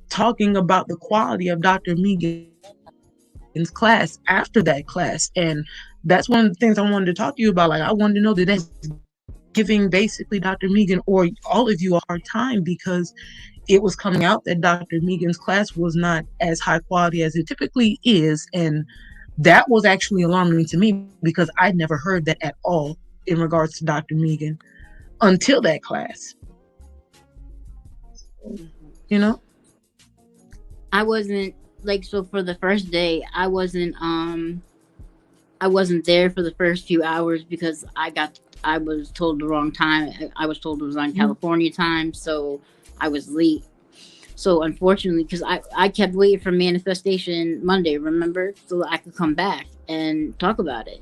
talking about the quality of Dr. Megan's class after that class. And that's one of the things I wanted to talk to you about. Like, I wanted to know that that's giving basically Dr. Megan or all of you a hard time because it was coming out that Dr. Megan's class was not as high quality as it typically is. And that was actually alarming to me because I'd never heard that at all in regards to Dr. Megan until that class, you know? I wasn't like, so for the first day, I wasn't there for the first few hours because I was told the wrong time. I was told it was on California time, so I was late. So unfortunately, because I kept waiting for manifestation Monday, remember, so that I could come back and talk about it.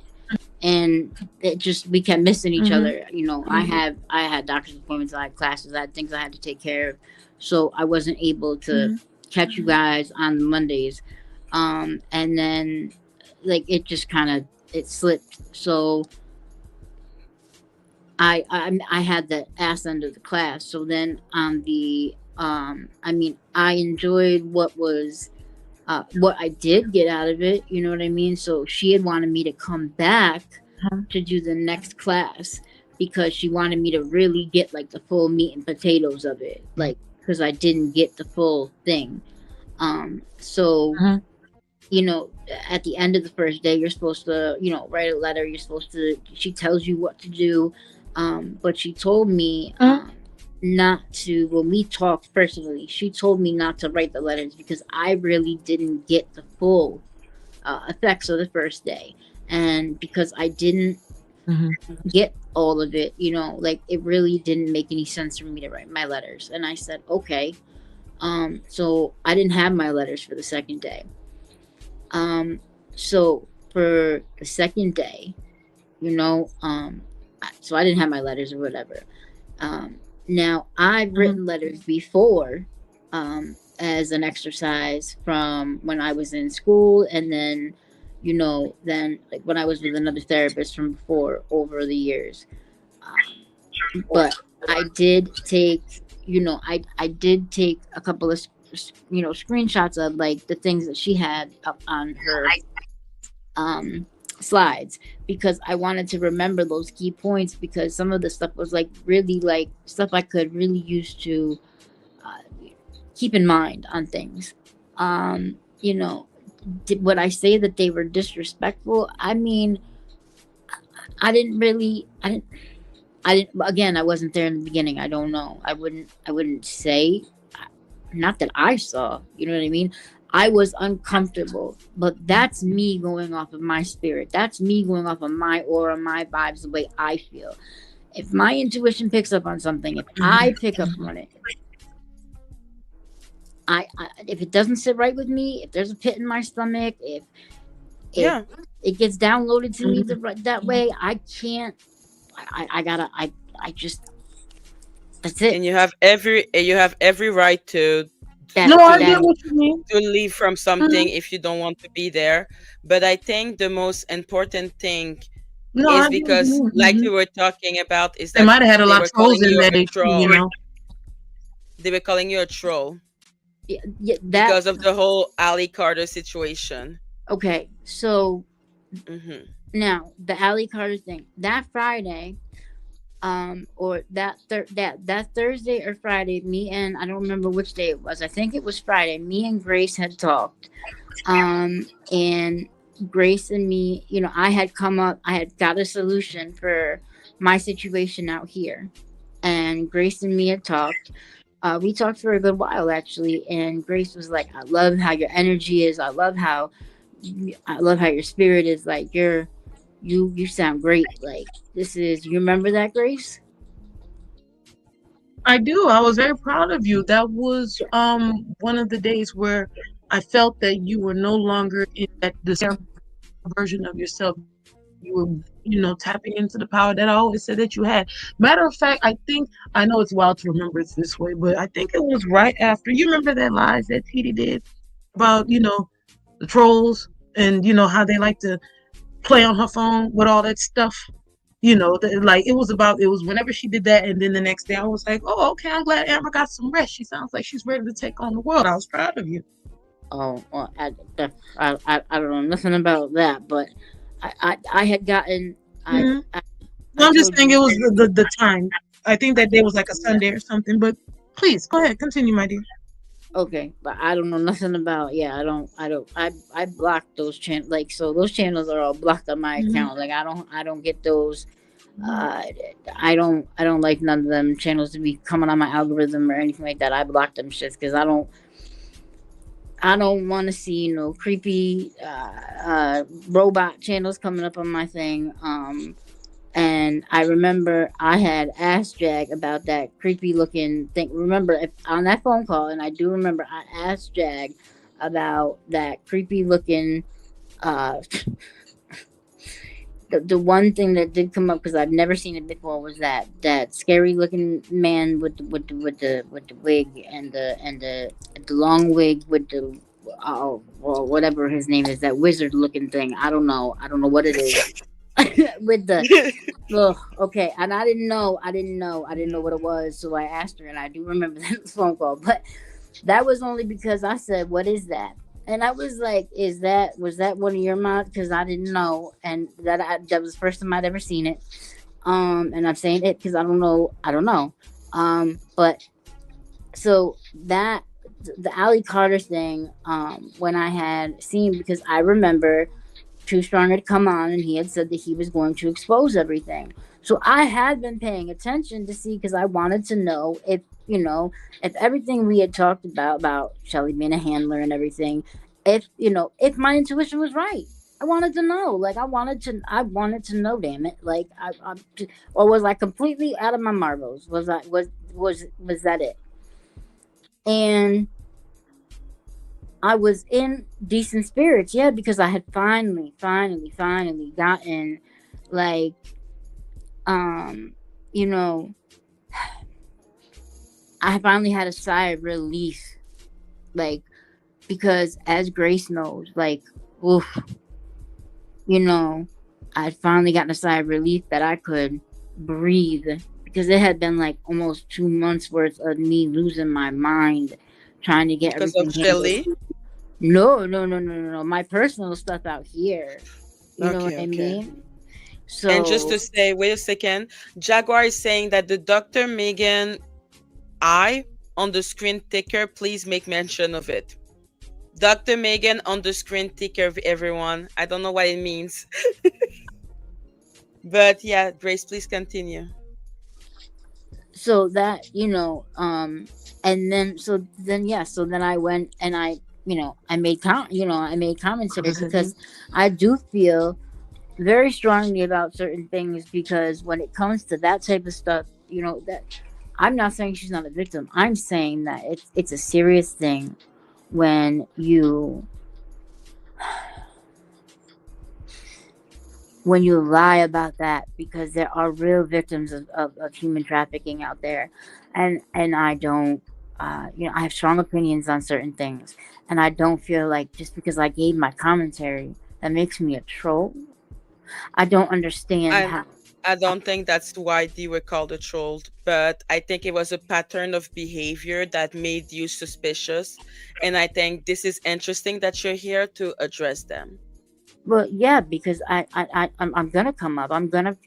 And it just, we kept missing each other. I had doctor's appointments, I had classes, I had things I had to take care of, so I wasn't able to catch you guys on Mondays. And then like it just kind of it slipped. So I had the ass end of the class. So then on the I enjoyed what I did get out of it. You know what I mean? So she had wanted me to come back to do the next class because she wanted me to really get like the full meat and potatoes of it, like because I didn't get the full thing. So at the end of the first day, you're supposed to write a letter. She tells you what to do. But she told me not to, when we talked personally, she told me not to write the letters because I really didn't get the full effects of the first day. And because I didn't get all of it, like it really didn't make any sense for me to write my letters. And I said, okay. So I didn't have my letters for the second day. So for the second day, so I didn't have my letters or whatever. Now I've written letters before, as an exercise from when I was in school, and then, then like when I was with another therapist from before over the years. But I did take, I did take a couple of, screenshots of like the things that she had up on her, slides, because I wanted to remember those key points, because some of the stuff was like really like stuff I could really use to keep in mind on things. Would I say that they were disrespectful? I mean, I didn't again, I wasn't there in the beginning. I don't know. I wouldn't say, not that I saw, you know what I mean? I was uncomfortable, but that's me going off of my spirit. That's me going off of my aura, my vibes, the way I feel. If my intuition picks up on something, if I pick up on it, if it doesn't sit right with me, if there's a pit in my stomach, if it gets downloaded to me that way, I can't. I just. That's it. And you have every right to I get what you mean. to leave from something if you don't want to be there. But I think the most important thing is because, like we were talking about, is that they might have had a lot were of trolls calling in you that a issue, troll. They were calling you a troll because of the whole Ali Carter situation. Okay, so now the Ali Carter thing, that Friday, or that Thursday or Friday, me and, I don't remember which day it was, I think it was Friday, me and Grace had talked, and Grace and me, I had got a solution for my situation out here, and Grace and me had talked. We talked for a good while actually, and Grace was like, I love how your energy is, I love how your spirit is, like you sound great. Like, you remember that, Grace? I do. I was very proud of you. That was one of the days where I felt that you were no longer in that this version of yourself. You were, tapping into the power that I always said that you had. Matter of fact, I know it's wild to remember it's this way, but I think it was right after you remember that live that TD did about, the trolls and how they like to play on her phone with all that stuff. Like it was whenever she did that, and then the next day I was like, oh, okay, I'm glad Amber got some rest. She sounds like she's ready to take on the world. I was proud of you. Oh, well, I don't know nothing about that, but I had gotten Mhm. I No, I'm just told saying it you. was the time. I think that day was like a Sunday or something. But please go ahead, continue, my dear. Okay, but I don't know nothing about. Yeah, I blocked those channels. Like, so those channels are all blocked on my Mhm. account. Like, I don't get those. Uh, I don't like none of them channels to be coming on my algorithm or anything like that. I blocked them shits because I don't want to see no creepy robot channels coming up on my thing. And I remember I had asked Jag about that creepy looking thing. Remember, on that phone call, and I do remember I asked Jag about that creepy looking. Uh, the one thing that did come up because I've never seen it before was that scary looking man with the wig and the long wig with the or whatever his name is, that wizard looking thing. I don't know what it is. With the okay, and I didn't know what it was, so I asked her, and I do remember that phone call, but that was only because I said, "What is that?" And I was like, was that one of your mods?" Because I didn't know, and that was the first time I'd ever seen it. And I'm saying it because I don't know. But so that the Ali Carter thing, when I had seen, because I remember Too Strong had come on and he had said that he was going to expose everything. So I had been paying attention to see, because I wanted to know if, if everything we had talked about Shelly being a handler and everything, if my intuition was right. I wanted to know. Like, I wanted to know, damn it. Like, or was I completely out of my marbles? Was that it? And I was in decent spirits, yeah, because I had finally gotten, like, you know, I finally had a sigh of relief, like, because as Grace knows, like, oof, I'd finally gotten a sigh of relief that I could breathe, because it had been like almost 2 months worth of me losing my mind trying to get Because of everything handled. Shelly. No. My personal stuff out here. You know what Okay, I okay. mean? And just So, to say, wait a second, Jaguar is saying that the Dr. Megan I on the screen ticker, please make mention of it. Dr. Megan on the screen ticker, everyone. I don't know what it means. But yeah, Grace, please continue. so that, and then, so then I went and I made I made comments of it, because I do feel very strongly about certain things, because when it comes to that type of stuff, that I'm not saying she's not a victim. I'm saying that it's a serious thing when you lie about that, because there are real victims of human trafficking out there. And I don't, I have strong opinions on certain things, and I don't feel like just because I gave my commentary that makes me a troll. I don't understand And how. I don't think that's why they were called a troll, but I think it was a pattern of behavior that made you suspicious. And I think this is interesting that you're here to address them. Well, yeah, because I'm gonna come up. I'm gonna.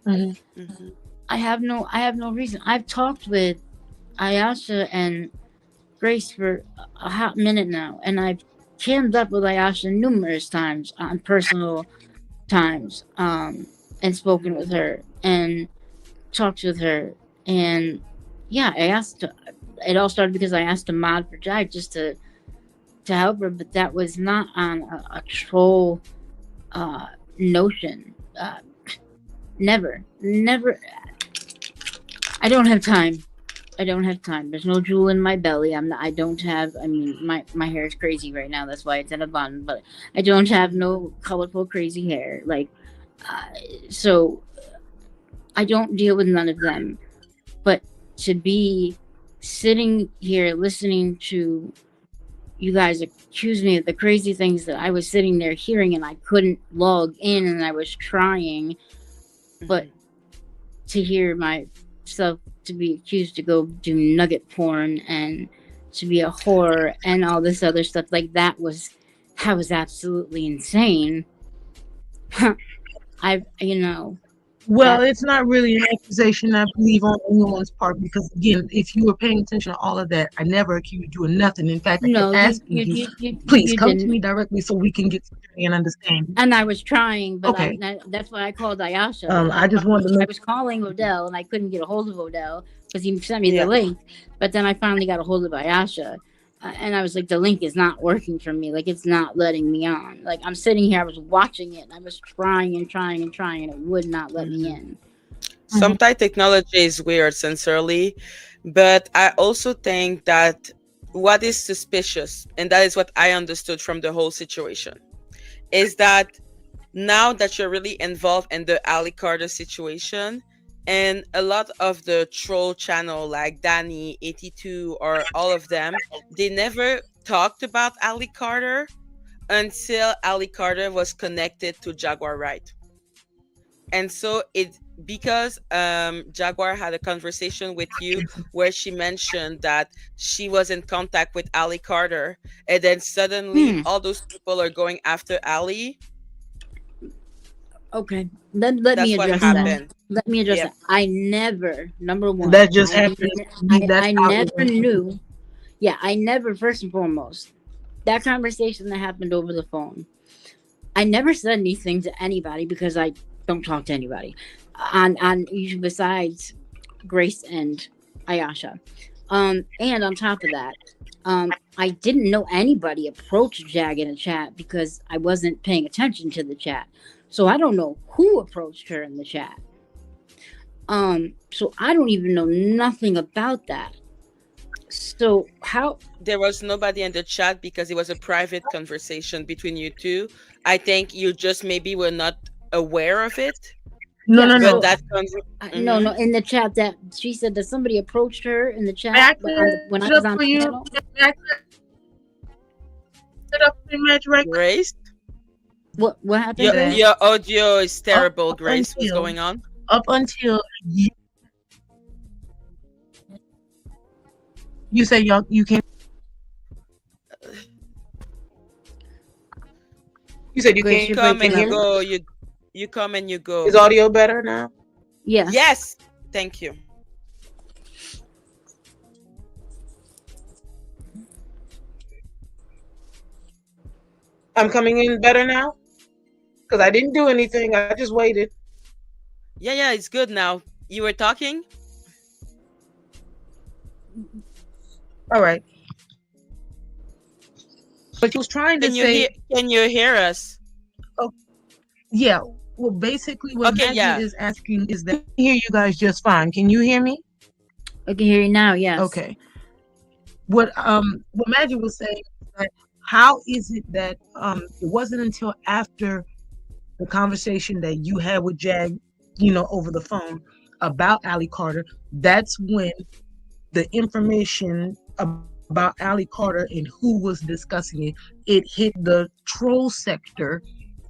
Mhm. Hmm. I have no reason. I've talked with Ayasha and Grace for a hot minute now, and I've cammed up with Ayasha numerous times on personal times, and spoken with her and talked with her, and yeah, I asked. It all started because I asked a mod for Jag just to help her, but that was not on a troll notion. Never. I don't have time. I don't have time. There's no jewel in my belly. I'm not. I don't have. I mean, my hair is crazy right now. That's why it's in a bun. But I don't have no colorful crazy hair. Like, uh, so I don't deal with none of them. But to be sitting here listening to you guys accuse me of the crazy things that I was sitting there hearing, and I couldn't log in, and I was trying, but Mhm. to hear myself to be accused to go do nugget porn and to be a whore and all this other stuff, like that was absolutely insane. I've, Well, that it's not really an accusation, I believe, on anyone's part because, again, if you were paying attention to all of that, I never accused you of nothing. In fact, I kept no, asking you you, you you please you come to didn't. me directly so we can get clarity and understanding. And I was trying, but Okay. that's why I called Ayasha. I just wanted to I make was calling Odell, and I couldn't get a hold of Odell because he sent me the Yeah. link. But then I finally got a hold of Ayasha, and I was like, the link is not working for me. Like, it's not letting me on. Like, I'm sitting here, I was watching it, and I was trying and trying and trying, and it would not let me Mhm. in. Mhm. Sometimes technology is weird, sincerely, but I also think that what is suspicious, and that is what I understood from the whole situation, is that now that you're really involved in the Ali Carter situation, and a lot of the troll channel like Danny 82 or all of them, they never talked about Ali Carter until Ali Carter was connected to Jaguar Wright. And so it, because Jaguar had a conversation with you where she mentioned that she was in contact with Ali Carter, and then suddenly Hmm. all those people are going after Ali. Okay. Let me That's what address that. Mhm. happened. Let me address Yep. that. I never, number one, That just happens to be, that's I how it never went. knew. Yeah, I never, first and foremost, that conversation that happened over the phone, I never said anything to anybody because I don't talk to anybody on besides Grace and Ayasha. And on top of that, I didn't know anybody approached Jag in a chat because I wasn't paying attention to the chat. So I don't know who approached her in the chat. So I don't even know nothing about that. So how? There was nobody in the chat because it was a private conversation between you two. I think you just maybe were not aware of it, No, Yeah. no, but no. So that no, hmm no. In the chat, that she said that somebody approached her in the May chat, I but on the, clear when I it was up on for the you? panel. May I clear it up for you, Madge, right quick? Grace, What happened, your That Grace? your audio is up terrible. Grace, what's until going on? up until you say y'all you can't. You said you Grace, can't you're Come can breaking and hear you up. me. go. You come and you Is go. audio better now? Yeah. Yes, thank you. I'm coming in better now because I didn't do anything. I just waited. Yeah, yeah, it's good now. You were talking. All right. But you was trying to Can you hear? say, Can you hear us? oh, yeah. Well, basically, what Okay, Maggie yeah. is asking is that I hear you guys just fine. Can you hear me? I can hear you now. Yes. Okay. What Maggie was saying is that how is it that it wasn't until after the conversation that you had with Jag, over the phone about Ali Carter, that's when the information about Ali Carter and who was discussing it hit the troll sector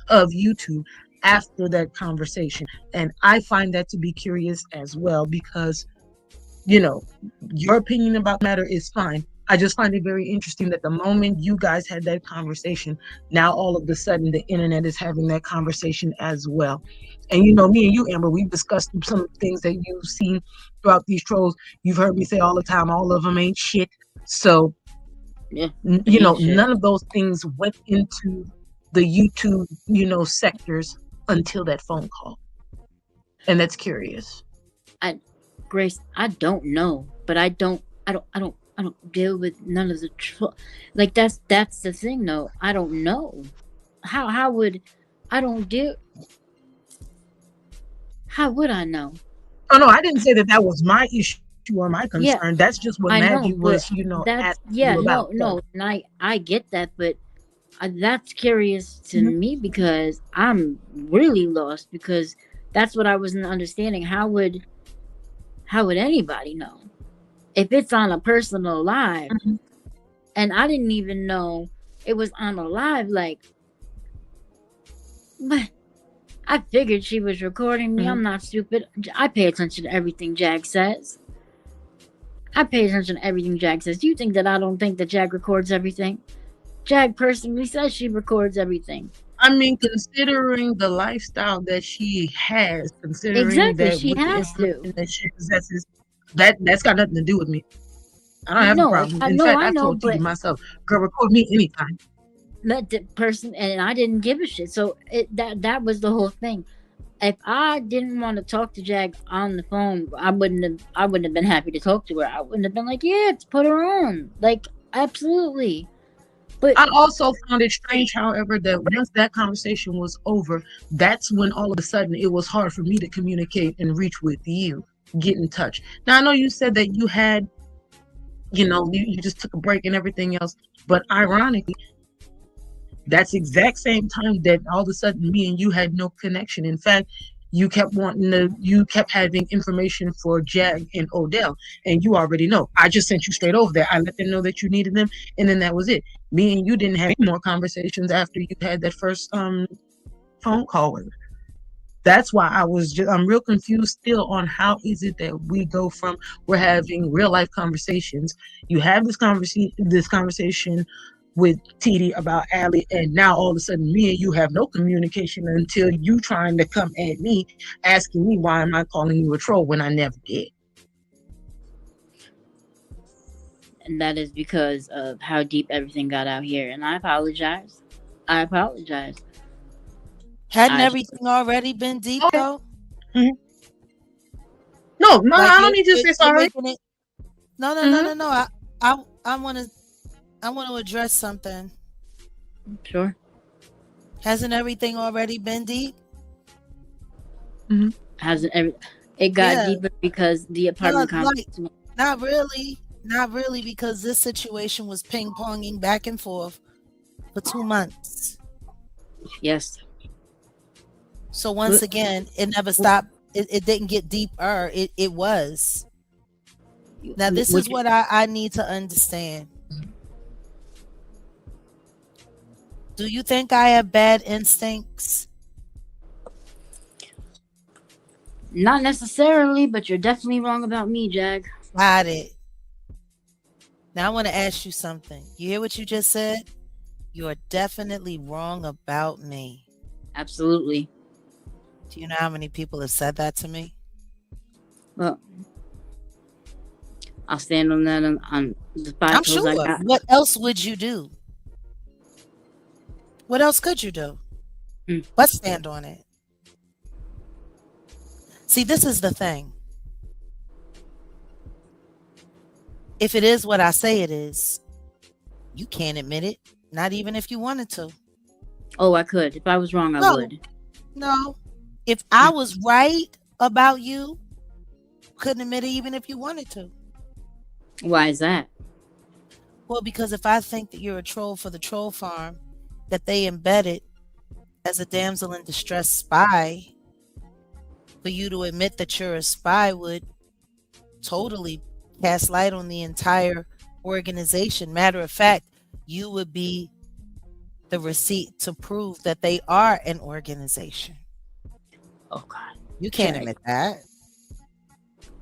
of YouTube after that conversation. And I find that to be curious as well because, you know, your opinion about the matter is fine. I just find it very interesting that the moment you guys had that conversation, now all of a sudden the internet is having that conversation as well. And me and you, Amber, we've discussed some things that you've seen throughout these trolls. You've heard me say all the time, all of them ain't shit. So, Yeah. It ain't shit. none of those things went into the YouTube, sectors until that phone call. And that's curious. Grace, I don't know, but I don't deal with none of the like that's the thing though. I don't know. How would I don't deal how would I know? Oh no, I didn't say that was my issue. you are my Yeah, concern. That's just what I know, Maggie but was, that's asking yeah, you about. no, So, no, and I get that, but that's curious to mhm. me because I'm really lost because that's what I wasn't understanding. How would anybody know if it's on a personal live? Mhm. And I didn't even know it was on a live. Like, but I figured she was recording me. Mhm. I'm not stupid. I pay attention to everything Jag says. I pay attention to everything Jag says. Do you think that I don't think that Jag records everything? Jag personally says she records everything. I mean, considering the lifestyle that she has, considering Exactly, that she with the has to. information that she possesses, that's got nothing to do with me. I don't have a No, problem. I In know, fact, I I know, told Tiki but myself, girl, record me anytime. let the person, and I didn't give a shit. So that was the whole thing. If I didn't want to talk to Jag on the phone, I wouldn't have been happy to talk to her. I wouldn't have been like, yeah, put her on. Like, absolutely. But I also found it strange, however, that once that conversation was over, that's when all of a sudden it was hard for me to communicate and reach with you, get in touch. Now, I know you said that you had, you just took a break and everything else, but ironically, that's exact same time that all of a sudden me and you had no connection. In fact, you kept having information for Jag and Odell, and you already know. I just sent you straight over there. I let them know that you needed them, and then that was it. Me and you didn't have any more conversations after you had that first phone call with her. That's why I'm real confused still on how is it that we go from we're having real life conversations. You have this conversation with TD about Allie, and now all of a sudden me and you have no communication until you trying to come at me, asking me why am I calling you a troll when I never did. and that is because of how deep everything got out here. And I apologize. I apologize. Hadn't I everything already been deep Okay. though? Mhm. No, Like I don't need you to say you're sorry. making it. No, no, no, Mhm. no, no. I want to address something. sure. Hasn't everything already been deep? Mhm. Hasn't every it got Yeah. deeper because the No, apartment like complex. not really. Not really, because this situation was ping ponging back and forth for 2 months. Yes. So once again, it never stopped. It didn't get deeper. It was. Now this is Which what I need to understand. Do you think I have bad instincts? not necessarily, but you're definitely wrong about me, Jag. Got it. Now I want to ask you something. You hear what you just said? You are definitely wrong about me. Absolutely. Do you know how many people have said that to me? Well, I'll stand on that on the I'm five toes I sure. got. What else would you do? What else could you do? Mm. But stand on it. See, this is the thing. If it is what I say it is, you can't admit it. Not even if you wanted to. Oh, I could. If I was wrong, I No. would. No. If I was right about you, couldn't admit it even if you wanted to. Why is that? Well, because if I think that you're a troll for the troll farm, that they embedded as a damsel in distress spy, for you to admit that you're a spy would totally cast light on the entire organization. Matter of fact, you would be the receipt to prove that they are an organization. Oh God, You can't Jag, admit that.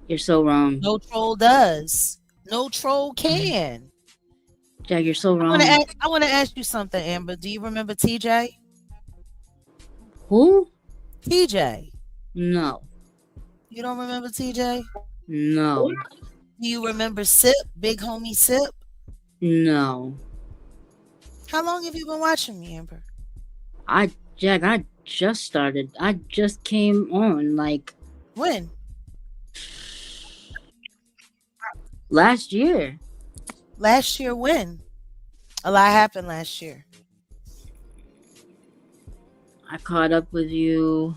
you're so wrong. No troll does. No troll can. Jag, you're so I wrong. want to ask you something, Amber. Do you remember TJ? Who? TJ. No. You don't remember TJ? No. Do you remember Sip, big homie Sip? No. How long have you been watching me, Amber? Jag, I just started. I just came on like When? last year. Last year when? A lot happened last year. I caught up with you.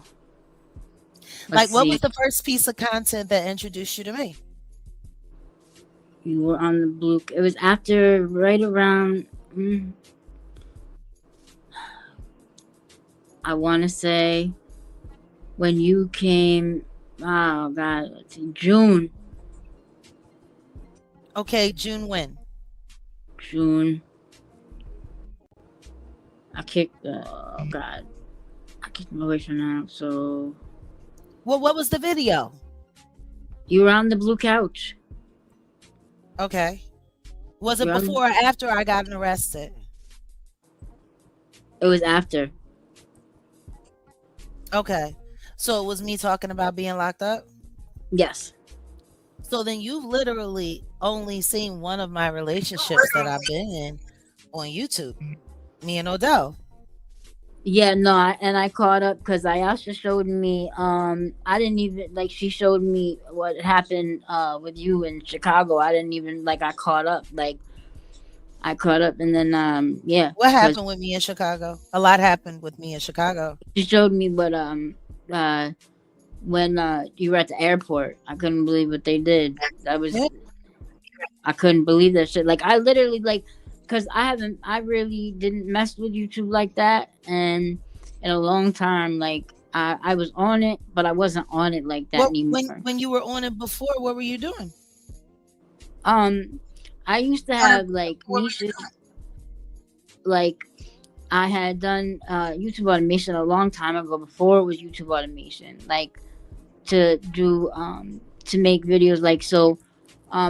Like, Let's what see. was the first piece of content that introduced you to me? You were on the blue. It was after, right around. I want to say when you came. Oh God, let's see, June. Okay, June when? June. I kicked. Oh God, I kicked my way from now. So Well, what was the video? you were on the blue couch. Okay. Was it You're on. before or after I got arrested? It was after. Okay. So it was me talking about being locked up? Yes. So then you've literally only seen one of my relationships that I've been in on YouTube. Me and Odell. Yeah, no, and I caught up because Ayasha showed me. I didn't even like. She showed me what happened with you in Chicago. I didn't even like. I caught up. Like I caught up, and then yeah. What 'Cause happened with me in Chicago? A lot happened with me in Chicago. she showed me what when you were at the airport. I couldn't believe what they did. That was Yeah. I couldn't believe that shit. Like I literally like. Because I really didn't mess with YouTube like that, and in a long time, like I was on it, but I wasn't on it like that Well, anymore. when you were on it before, what were you doing? I used to have like niches, like I had done YouTube automation a long time ago before it was YouTube automation, like to do to make videos like so.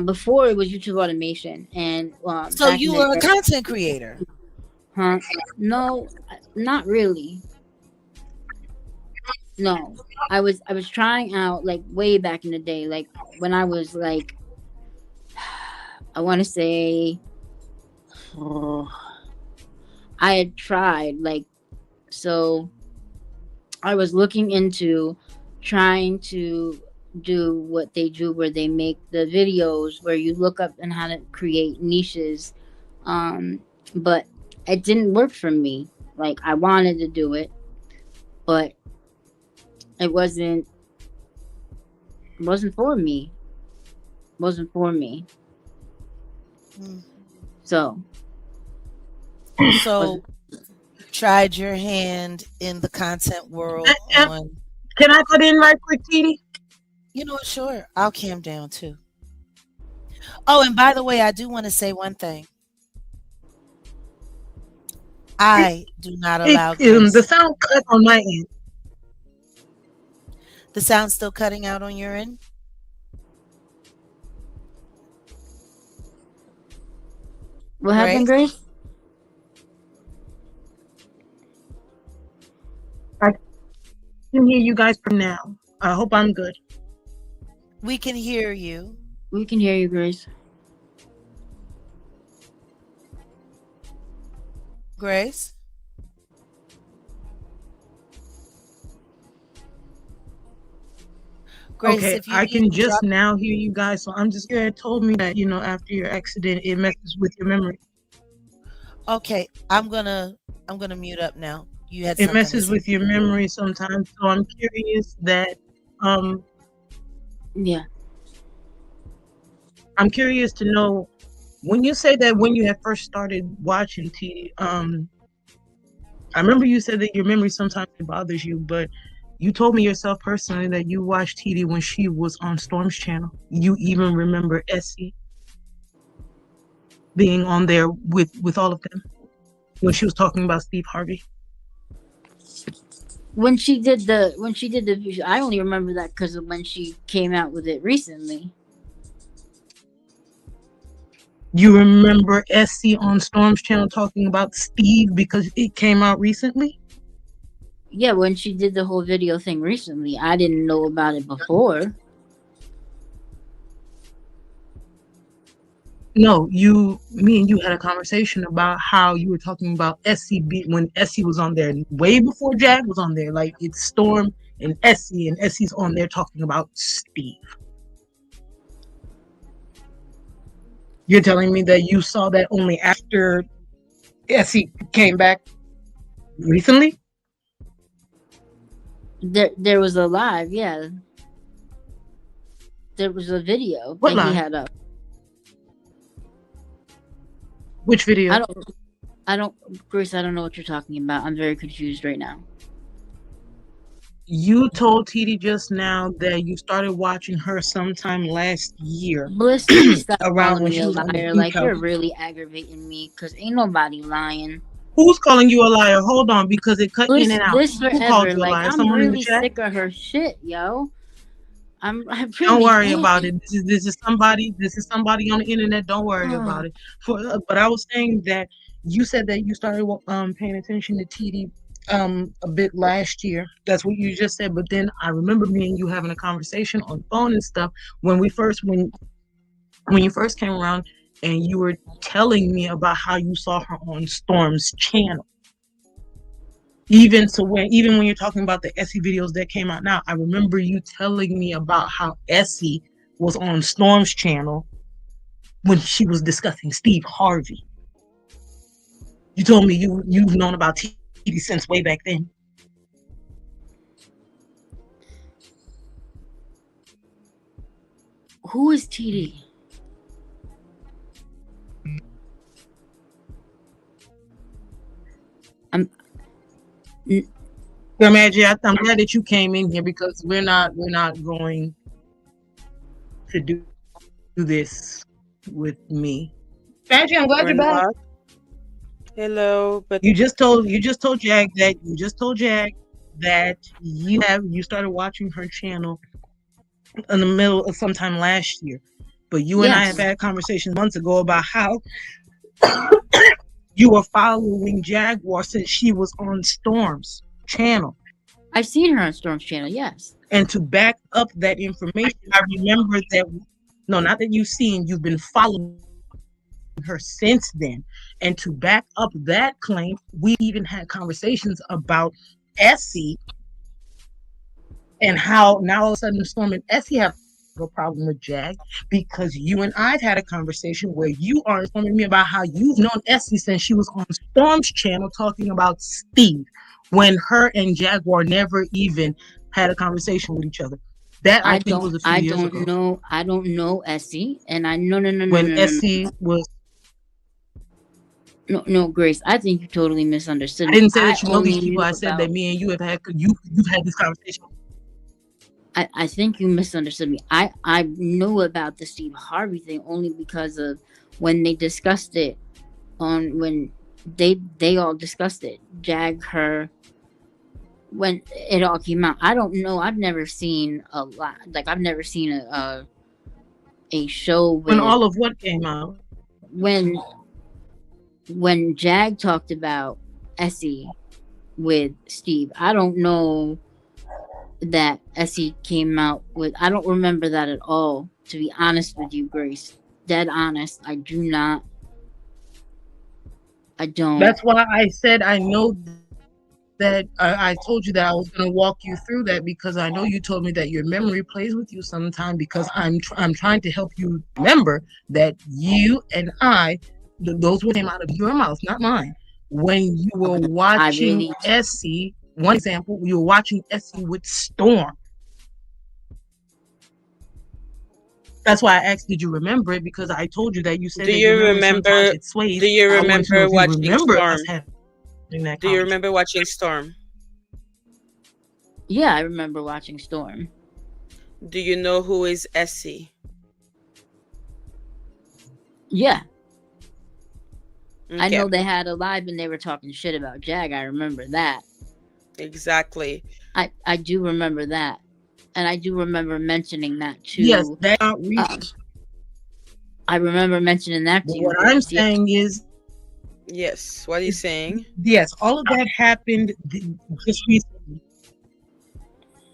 Before it was YouTube automation, and So back in you the were a day, content creator. huh? No, not really. No, I was trying out like way back in the day, like when I was like, I want to say, I had tried like so. I was looking into trying to do what they do, where they make the videos where you look up and how to create niches, um, but it didn't work for me. Like I wanted to do it, but it wasn't for me. Wasn't for me. Mm. So So tried your hand in the content world on. Can I cut in right quick, Petey? You know what? Sure, I'll calm down too. Oh, and by the way, I do want to say one thing. I do not allow The Grace. sound cut on my end. The sound's still cutting out on your end. what happened, Grace? Grace? I can hear you guys for now. I hope I'm good. We can hear you. We can hear you, Grace. Grace? Grace, Okay, if you I need can to just drop. now hear you guys. So I'm just it told me that after your accident it messes with your memory. Okay, I'm gonna mute up now. You had It something to messes say. with your memory sometimes. So I'm curious that Yeah. I'm curious to know when you say that when you had first started watching TV. I remember you said that your memory sometimes bothers you, but you told me yourself personally that you watched TD when she was on Storm's channel. You even remember Essie being on there with all of them when she was talking about Steve Harvey. When she did the video, I only remember that because of when she came out with it recently. You remember Essie on Storm's channel talking about Steve because it came out recently? Yeah, when she did the whole video thing recently. I didn't know about it before. No, me and you had a conversation about how you were talking about Essie when Essie was on there way before Jag was on there. Like it's Storm and Essie's on there talking about Steve. You're telling me that you saw that only after Essie came back recently? There was a live, yeah. There was a video What that he live? had up. Which video? Grace, I don't know what you're talking about. I'm very confused right now. You told TD just now that you started watching her sometime last year. Bliss, please stop around calling when me she a was on the liar. beach Like, you're house. really aggravating me, because ain't nobody lying. Who's calling you a liar? Hold on, because it cut in and out. Bliss Who called forever. you a Like, liar? I'm Someone in the really chat? sick of her shit, yo. I really Don't worry am. about it. This is somebody on the internet. Don't worry about it. But I was saying that you said that you started paying attention to TD a bit last year. That's what you just said. But then I remember me and you having a conversation on the phone and stuff when you first came around, and you were telling me about how you saw her on Storm's channel. Even when you're talking about the Essie videos that came out now, I remember you telling me about how Essie was on Storm's channel when she was discussing Steve Harvey. You told me you've known about TD since way back then. Who is TD? MADGIE, I'm glad that you came in here, because we're not going to do this with me. MADGIE, I'm glad you're back. Hello, but you just told Jag that you started watching her channel in the middle of sometime last year. But you and I have had conversations months ago about how you were following Jaguar since she was on Storm's channel. I've seen her on Storm's channel, yes. And to back up that information, I remember that, no, not that you've been following her since then. And to back up that claim, we even had conversations about Essie and how now all of a sudden Storm and Essie have a problem with Jag, because you and I've had a conversation where you are informing me about how you've known Essie since she was on Storm's channel talking about Steve, when her and Jaguar never even had a conversation with each other. That I think was a few years ago. I don't know Essie, and when Essie was. No, Grace, I think you totally misunderstood me. I didn't say that you know these people. I said that me and you have had you've had this conversation. I think you misunderstood me. I knew about the Steve Harvey thing only because of when they discussed it when they all discussed it. Jag, her, when it all came out. I don't know. I've never seen a lot. Like, I've never seen a show when all of what came out. When Jag talked about Essie with Steve, I don't know that Essie came out with. I don't remember that at all, to be honest with you, Grace. Dead honest, I do not. I don't. That's why I said I know that I told you that I was going to walk you through that, because I know you told me that your memory plays with you sometime, because I'm trying to help you remember that you and those words came out of your mouth, not mine. When you were watching Essie, one example, you were watching Essie with Storm. That's why I asked, did you remember it? Because I told you that you said. Do you remember? Do you remember watching Storm? Do you remember watching Storm? Yeah, I remember watching Storm. Do you know who is Essie? Yeah. Okay. I know they had a live and they were talking shit about Jag. I remember that. Exactly. I do remember that. And I do remember mentioning that too. Yes, they are recent. I remember mentioning that to you. What I'm saying is. Yes, what are you saying? Yes, all of that happened just recently.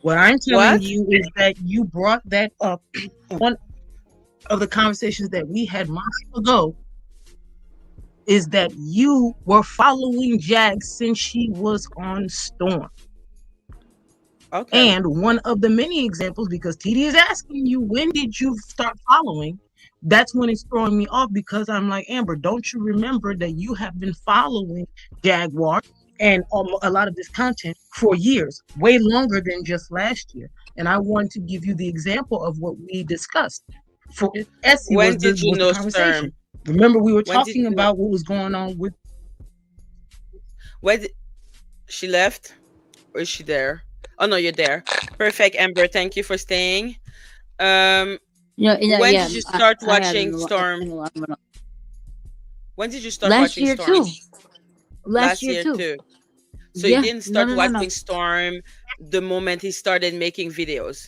What I'm telling you is that you brought that up in one of the conversations that we had months ago, is that you were following Jag since she was on Storm. Okay. And one of the many examples, because TD is asking you, when did you start following? That's when it's throwing me off, because I'm like, Amber, don't you remember that you have been following Jaguar and a lot of this content for years, way longer than just last year? And I want to give you the example of what we discussed. For Essie, when did you know Storm? Remember, we were When did talking you? about what was going on with. When did, she left, or is she there? Oh no, you're there. Perfect, Amber. Thank you for staying. Um, Yeah, when yeah. did you start I had watching I Storm? think a lot of it. When did you start Last watching year too. Storm? Last Last year year too. too. So you Yeah. didn't No, start no, no, no. watching Storm the moment he started making videos.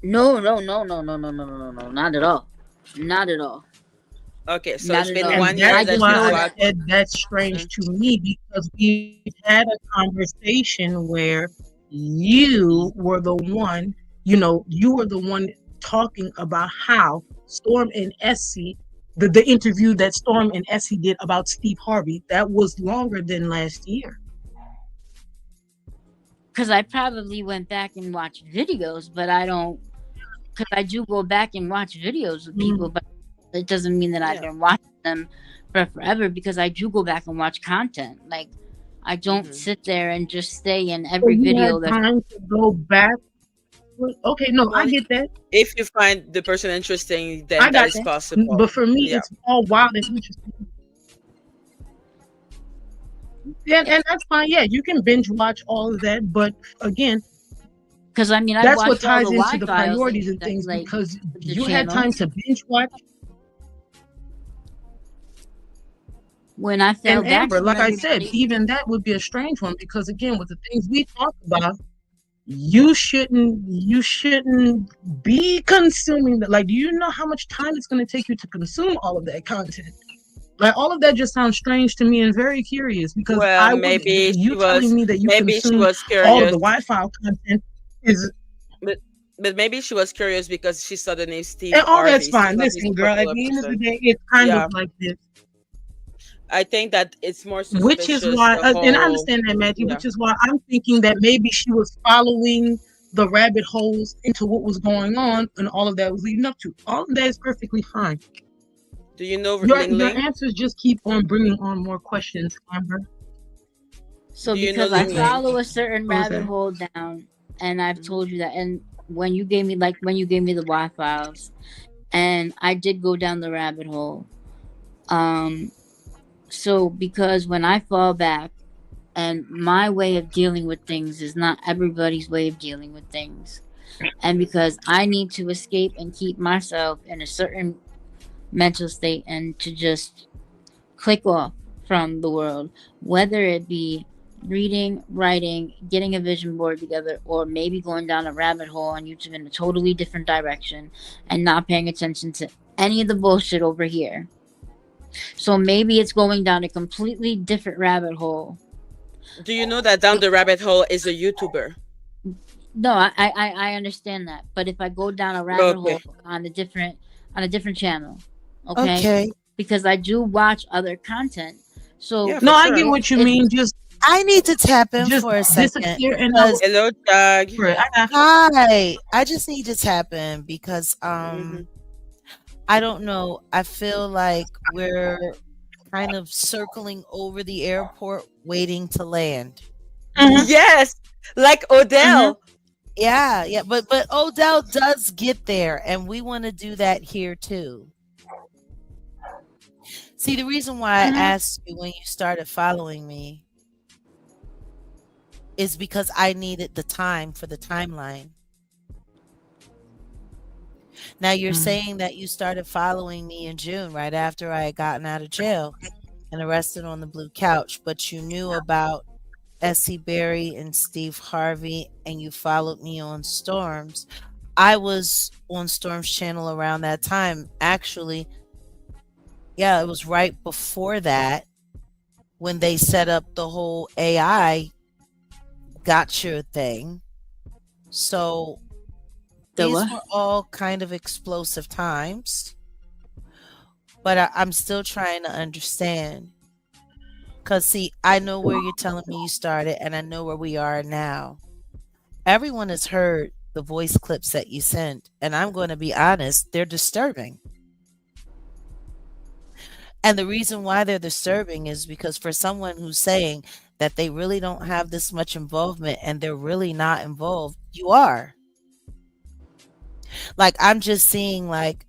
No, no, no, no, no, no, no, no, no, no. Not at all. Not at all. Okay, so Not it's at been all. And 1 year I that's that just why you've know I that. watched. said that's strange Mm, to me because we've had a conversation where you were the one, you were the one talking about how Storm and Essie, the interview that Storm and Essie did about Steve Harvey, that was longer than last year. Because I probably went back and watched videos, but I don't. Because I do go back and watch videos with people, Mm. but it doesn't mean that I've yeah. been watching them for forever. Because I do go back and watch content. Like I don't Hmm. sit there and just stay in So every you video had that's. time to go back. Okay, no, I Well, get that. if you find the person interesting, then I that got is that. possible. But for me, Yeah. it's all wild and interesting. Yeah, and that's fine. Yeah, you can binge watch all of that, but again, Because I mean, I've that's what watched all the ties into Y the files priorities and that things like because the you had channel time to binge watch. when I fell And back Amber, from like I said, everybody. even that would be a strange one because again, with the things we talk about, you shouldn't be consuming that. Like, do you know how much time it's going to take you to consume all of that content? Like, all of that just sounds strange to me and very curious because Well, I would, maybe you she telling was. me that you Maybe she consume was all of curious. the Wi-Fi content is, But maybe she was curious because she saw the name Steve and all that's Harvey. Steve fine. Harvey is Listen, a girl, at popular the end of the person. day, it's kind of Yeah, like this. I think that it's more Which is suspicious. why, The and I whole, understand that, Maggie, yeah. which is why I'm thinking that maybe she was following the rabbit holes into what was going on and all of that was leading up to. All of that is perfectly fine. Do you know Your Ling your Ling? answers just keep on bringing on more questions, Amber. So Do you know because I Ling Ling? follow a certain What was rabbit that? hole down, and I've Hmm. told you that, and when you gave me the Y files, and I did go down the rabbit hole. Um, so because when I fall back, and my way of dealing with things is not everybody's way of dealing with things, and because I need to escape and keep myself in a certain mental state and to just click off from the world, whether it be reading, writing, getting a vision board together, or maybe going down a rabbit hole on YouTube in a totally different direction and not paying attention to any of the bullshit over here. So maybe it's going down a completely different rabbit hole. Do you know that Down the Rabbit Hole is a YouTuber? No, I understand that. But if I go down a rabbit Okay. hole on a different channel, okay? Okay. Because I do watch other content. Yeah, So for No, I get sure. what you it's mean. Just I need to tap in just for a second disappear and I will because Hello, Jag. I got hi. I just need to tap in because Hmm. I don't know. I feel like we're kind of circling over the airport waiting to land. you. Yes, like Hmm. Odell. Yeah, yeah, but Odell does get there and we want to do that here too. See, the reason why I Hmm. asked you when you started following me is because I needed the time for the timeline. Now you're Hmm. saying that you started following me in June right after I had gotten out of jail and arrested on the blue couch, but you knew about Essie Berry and Steve Harvey and you followed me on Storms. I was on Storm's channel around that time. Actually, yeah, it was right before that when they set up the whole AI gotcha thing. So the these what? were all kind of explosive times, but I'm still trying to understand. Because, see, I know where you're telling me you started, and I know where we are now. Everyone has heard the voice clips that you sent, and I'm going to be honest, they're disturbing. And the reason why they're disturbing is because for someone who's saying that they really don't have this much involvement and they're really not involved, you are. Like, I'm just seeing like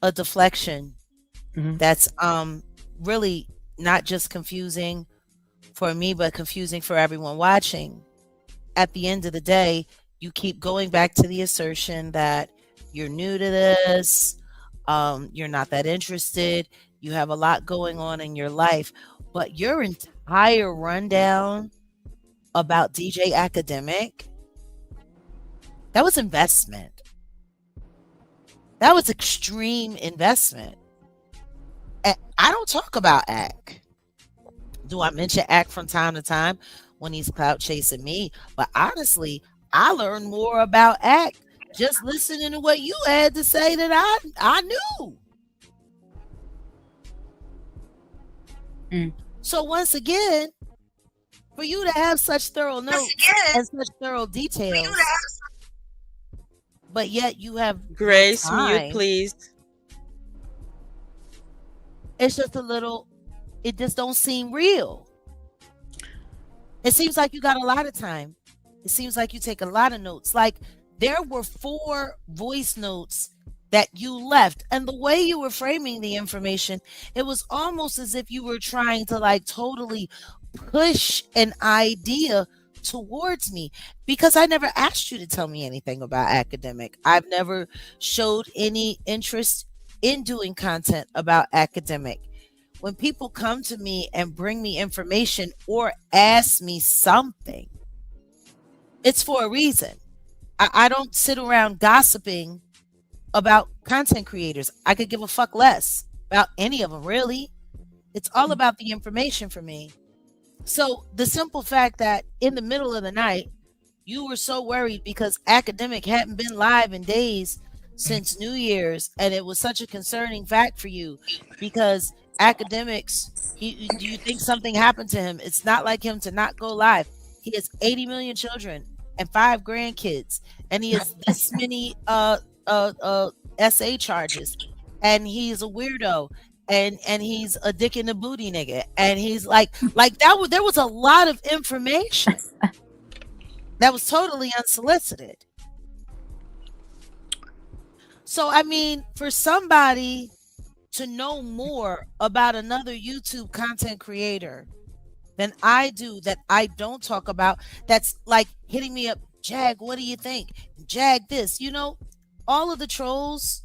a deflection that's really not just confusing for me, but confusing for everyone watching. At the end of the day, you keep going back to the assertion that you're new to this, you're not that interested, you have a lot going on in your life, but your entire rundown about DJ Academic, that was investment. That was extreme investment. And I don't talk about Ack. Do I mention Ack from time to time when he's clout chasing me? But honestly, I learned more about Ack just listening to what you had to say that I knew. So once again, for you to have such thorough notes and such thorough details, but yet you have Grace, no mute, time, please. it's just a little, it just don't seem real. It seems like you got a lot of time. It seems like you take a lot of notes. Like there were 4 voice notes that you left, and the way you were framing the information, it was almost as if you were trying to like totally push an idea towards me, because I never asked you to tell me anything about Academic. I've never showed any interest in doing content about Academic. When people come to me and bring me information or ask me something, it's for a reason. I don't sit around gossiping about content creators. I could give a fuck less about any of them, really. It's all about the information for me. So the simple fact that in the middle of the night, you were so worried because Academic hadn't been live in days since New Year's, and it was such a concerning fact for you because Academics, do you think something happened to him? It's not like him to not go live. He has 80 million children and 5 grandkids, and he has this many SA charges, and he's a weirdo, and he's a dick in the booty nigga, and he's like that. There was a lot of information that was totally unsolicited. So I mean, for somebody to know more about another YouTube content creator than I do, that I don't talk about, that's like hitting me up, Jag, what do you think? Jag this, all of the trolls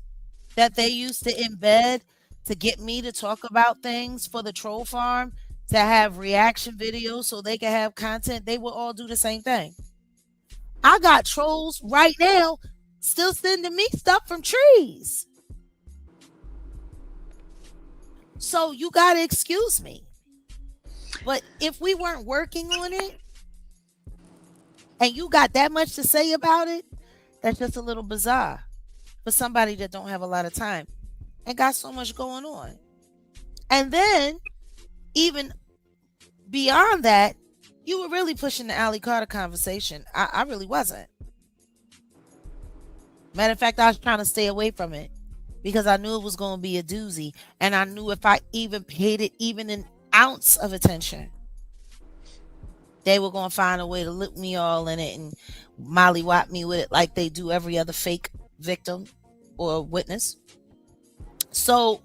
that they used to embed to get me to talk about things for the troll farm, to have reaction videos so they can have content, they will all do the same thing. I got trolls right now still sending me stuff from trees. So you gotta excuse me. But if we weren't working on it and you got that much to say about it, that's just a little bizarre for somebody that don't have a lot of time and got so much going on. And then even beyond that, you were really pushing the Ali Carter conversation. I really wasn't. Matter of fact, I was trying to stay away from it because I knew it was going to be a doozy, and I knew if I even paid it even an ounce of attention, they were going to find a way to look me all in it and mollywop me with it like they do every other fake victim or witness. So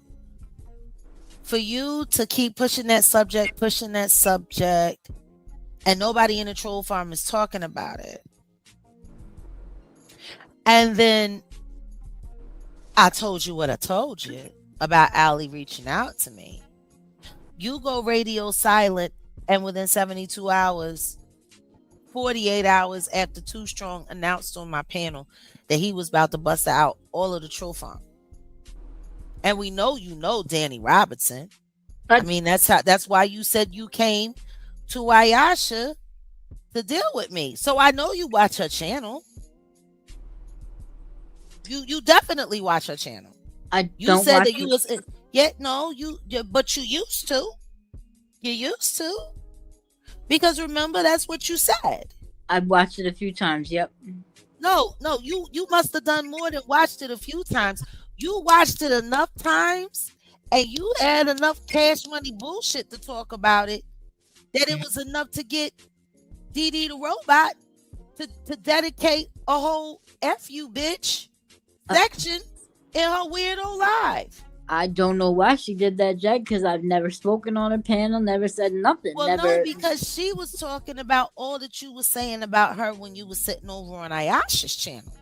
for you to keep pushing that subject, and nobody in the troll farm is talking about it, and then I told you what I told you about Ali reaching out to me. You go radio silent, and within 72 hours, 48 hours after Too Strong announced on my panel that he was about to bust out all of the troll farm. And we know Danny Robertson. I mean, that's why you said you came to Ayasha to deal with me. So I know you watch her channel. You definitely watch her channel. You said that you was but you used to. You used to. Because remember, that's what you said. I've watched it a few times, yep. No, you must have done more than watched it a few times. You watched it enough times and you had enough cash money bullshit to talk about it that it was enough to get DD the robot to dedicate a whole F you bitch section in her Weirdo Live. I don't know why she did that, Jag, because I've never spoken on her panel, never said nothing, Well, no, never. because she was talking about all that you were saying about her when you were sitting over on Ayasha's channel.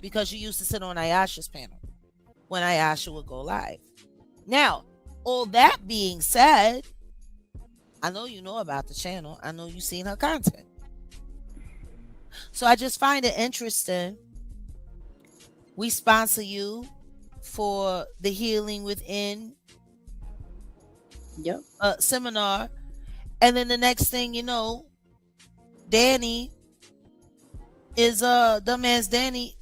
Because you used to sit on Ayasha's panel when Ayasha would go live. Now, all that being said, I know you know about the channel. I know you've seen her content. So I just find it interesting. We sponsor you for the Healing Within seminar. And then the next thing you know, Danny is dumbass Danny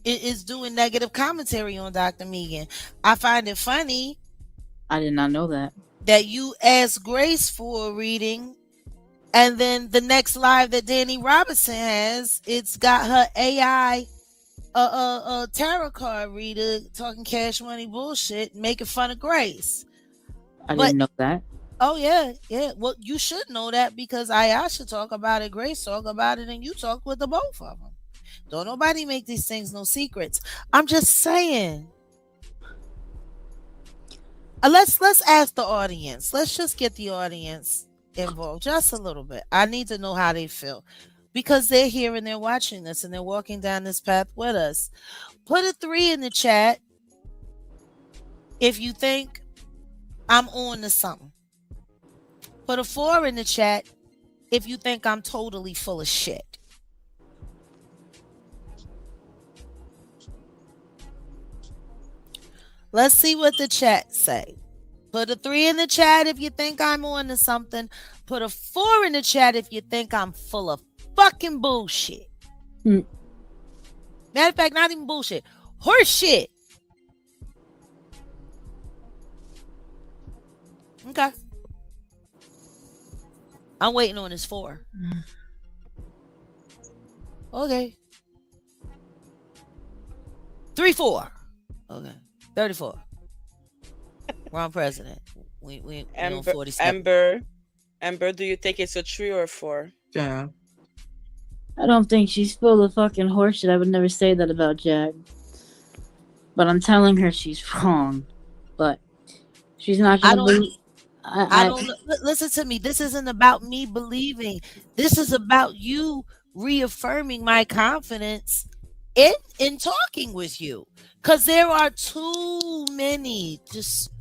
is doing negative commentary on Dr. Megan. I find it funny. I did not know that you asked Grace for a reading, and then the next live that Danny Robinson has, it's got her AI tarot card reader talking cash money bullshit, making fun of Grace. I didn't know that. Oh yeah. Well, you should know that because Ayasha talk about it, Grace talk about it, and you talk with the both of them. Don't nobody make these things no secrets. I'm just saying. Let's ask the audience. Let's just get the audience involved just a little bit. I need to know how they feel because they're here and they're watching this and they're walking down this path with us. Put a 3 in the chat if you think I'm on to something. Put a 4 in the chat if you think I'm totally full of shit. Let's see what the chat say. Put a 3 in the chat if you think I'm on to something. Put a 4 in the chat if you think I'm full of fucking bullshit. Matter of fact, not even bullshit. Horse shit. Okay. I'm waiting on this 4. Okay. 3, 4. Okay. 34. Wrong president. We on 47. Amber, do you think it's a 3 or 4? Yeah. I don't think she's full of fucking horseshit. I would never say that about Jag. But I'm telling her she's wrong. But she's not gonna believe. I don't listen to me. This isn't about me believing. This is about you reaffirming my confidence in talking with you. Because there are too many, just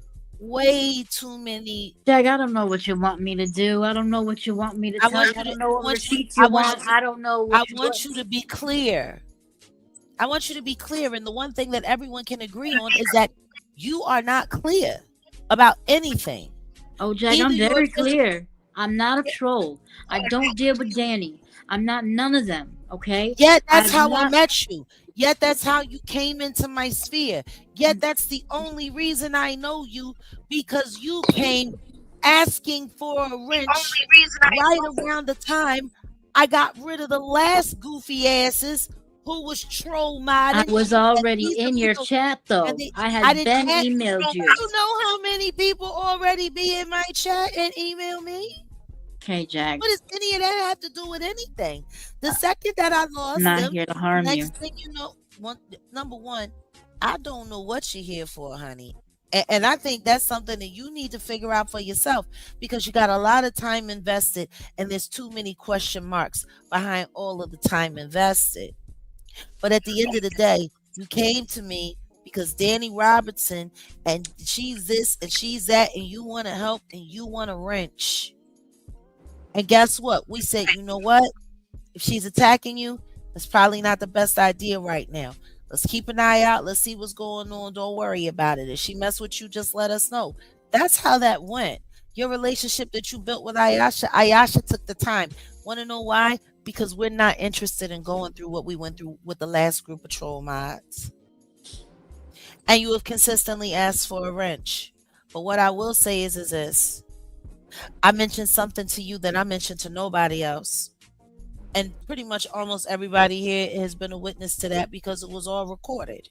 way too many. Jag, I don't know what you want me to do. I don't know what you want me to tell you. I don't know what receipts you want. I don't know what I want you to be clear. I want you to be clear. And the one thing that everyone can agree on is that you are not clear about anything. Oh, Jag, I'm very clear. I'm not a troll. I don't deal with Danny. I'm not none of them, okay? Yet that's how I met you. Yet that's how you came into my sphere. Yet that's the only reason I know you, because you came asking for a wrench right around the time I got rid of the last goofy asses who was troll modding. I was already in your chat though. I had been emailed you. You know how many people already be in my chat and email me? Okay, Jag. What does any of that have to do with anything? The second that I lost I'm not them, here to harm you. next thing you know, number one, I don't know what you're here for, honey. And I think that's something that you need to figure out for yourself, because you got a lot of time invested and there's too many question marks behind all of the time invested. But at the end of the day, you came to me because Danny Robertson and she's this and she's that, and you want to help and you want a wrench. And guess what? We said, you know what? If she's attacking you, that's probably not the best idea right now. Let's keep an eye out. Let's see what's going on. Don't worry about it. If she mess with you, just let us know. That's how that went. Your relationship that you built with Ayasha took the time. Want to know why? Because we're not interested in going through what we went through with the last group of troll mods. And you have consistently asked for a wrench. But what I will say is this. I mentioned something to you that I mentioned to nobody else. And pretty much almost everybody here has been a witness to that because it was all recorded.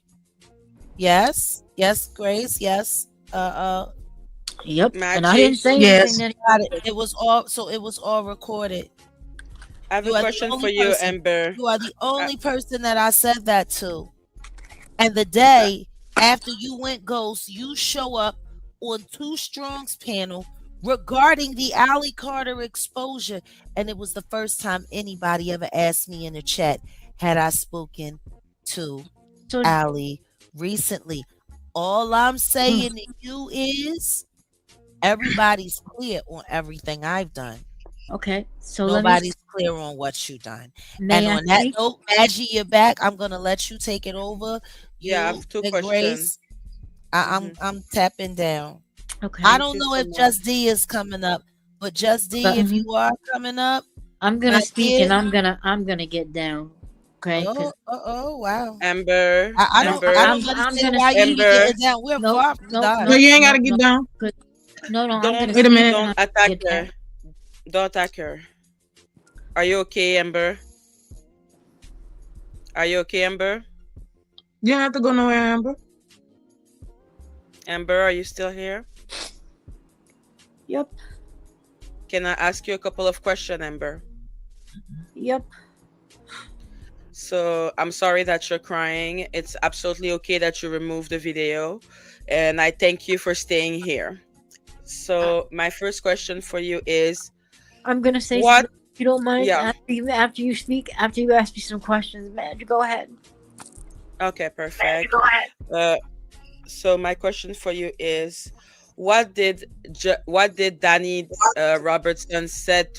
Yes, Grace, yes. Yep. And I didn't say anything. It was all recorded. I have a question for you, Amber. You are the only person that I said that to. And the day after you went ghost, you show up on Too Strong's panel regarding the Allie Carter exposure. And it was the first time anybody ever asked me in the chat, had I spoken to So Allie recently. All I'm saying to you is everybody's clear on everything I've done. okay, so let me. Nobody's clear on what you done. And May I on that speak? note, Maggie, you're back. I'm gonna let you take it over. Yeah, I You have two and questions. Grace. I'm Hmm. I'm tapping down. I Okay, Thank don't you know so if much. Just D is coming up, but Just D, but if you are coming up, I'm my gonna speak dear. and I'm gonna get down. Okay, Oh, because wow. Amber, no, I Amber, don't I'm understand gonna why you speak. even Amber. getting down. We're No, far from no, No, done. no, you ain't no, gotta get no. down. 'Cause- No, no, I'm Don't gonna Wait a speak minute. and don't I'm attack gonna get her. down. Don't attack her. Are you okay, Amber? Are you okay, Amber? You don't have to go nowhere, Amber. Amber, are you still here? Yep, Can I ask you a couple of questions, Amber? yep. So I'm sorry that you're crying. It's absolutely okay that you removed the video. And I thank you for staying here. I, So my first question for you is I'm gonna say what something. If you don't mind, yeah, after you speak, after you ask me some questions, man, go ahead. okay, perfect. Uh so my question for you is what did Danny Robertson said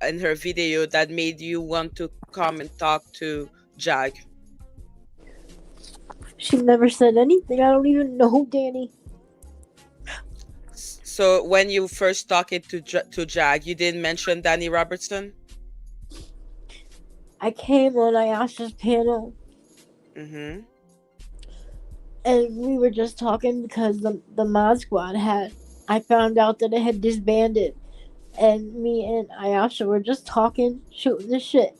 in her video that made you want to come and talk to Jag? She never said anything. I don't even know Danny. So when you first talked to Jag, you didn't mention Danny Robertson? I came on Ayasha's panel Mm-hmm. and we were just talking because the mod squad had. I found out that it had disbanded, and me and Ayasha were just talking, shooting the shit.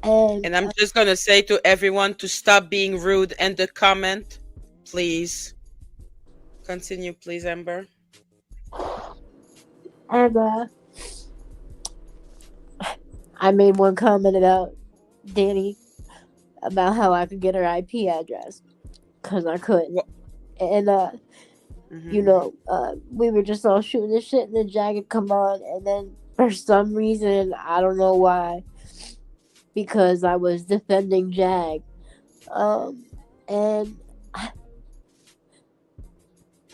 And And I'm just gonna say to everyone to stop being rude in the comment, please. Continue, please, Amber. and I made one comment about Danny, about how I could get her IP address because I could, What? and Mm-hmm. we were just all shooting the shit, and then Jag had come on, and then for some reason, I don't know why, because I was defending Jag, and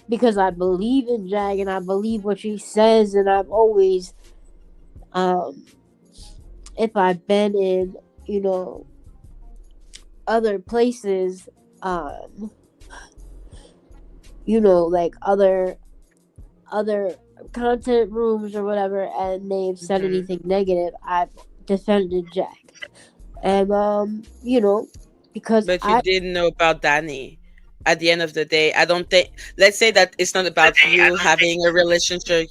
because I believe in Jag and I believe what she says, and I've always, um, if I've been in, you know, other places, like other content rooms or whatever, and they've said Mm-hmm. anything negative, I've defended Jack. And because But you didn't know about Danny. At the end of the day, I don't think. Let's say that it's not about you having a relationship.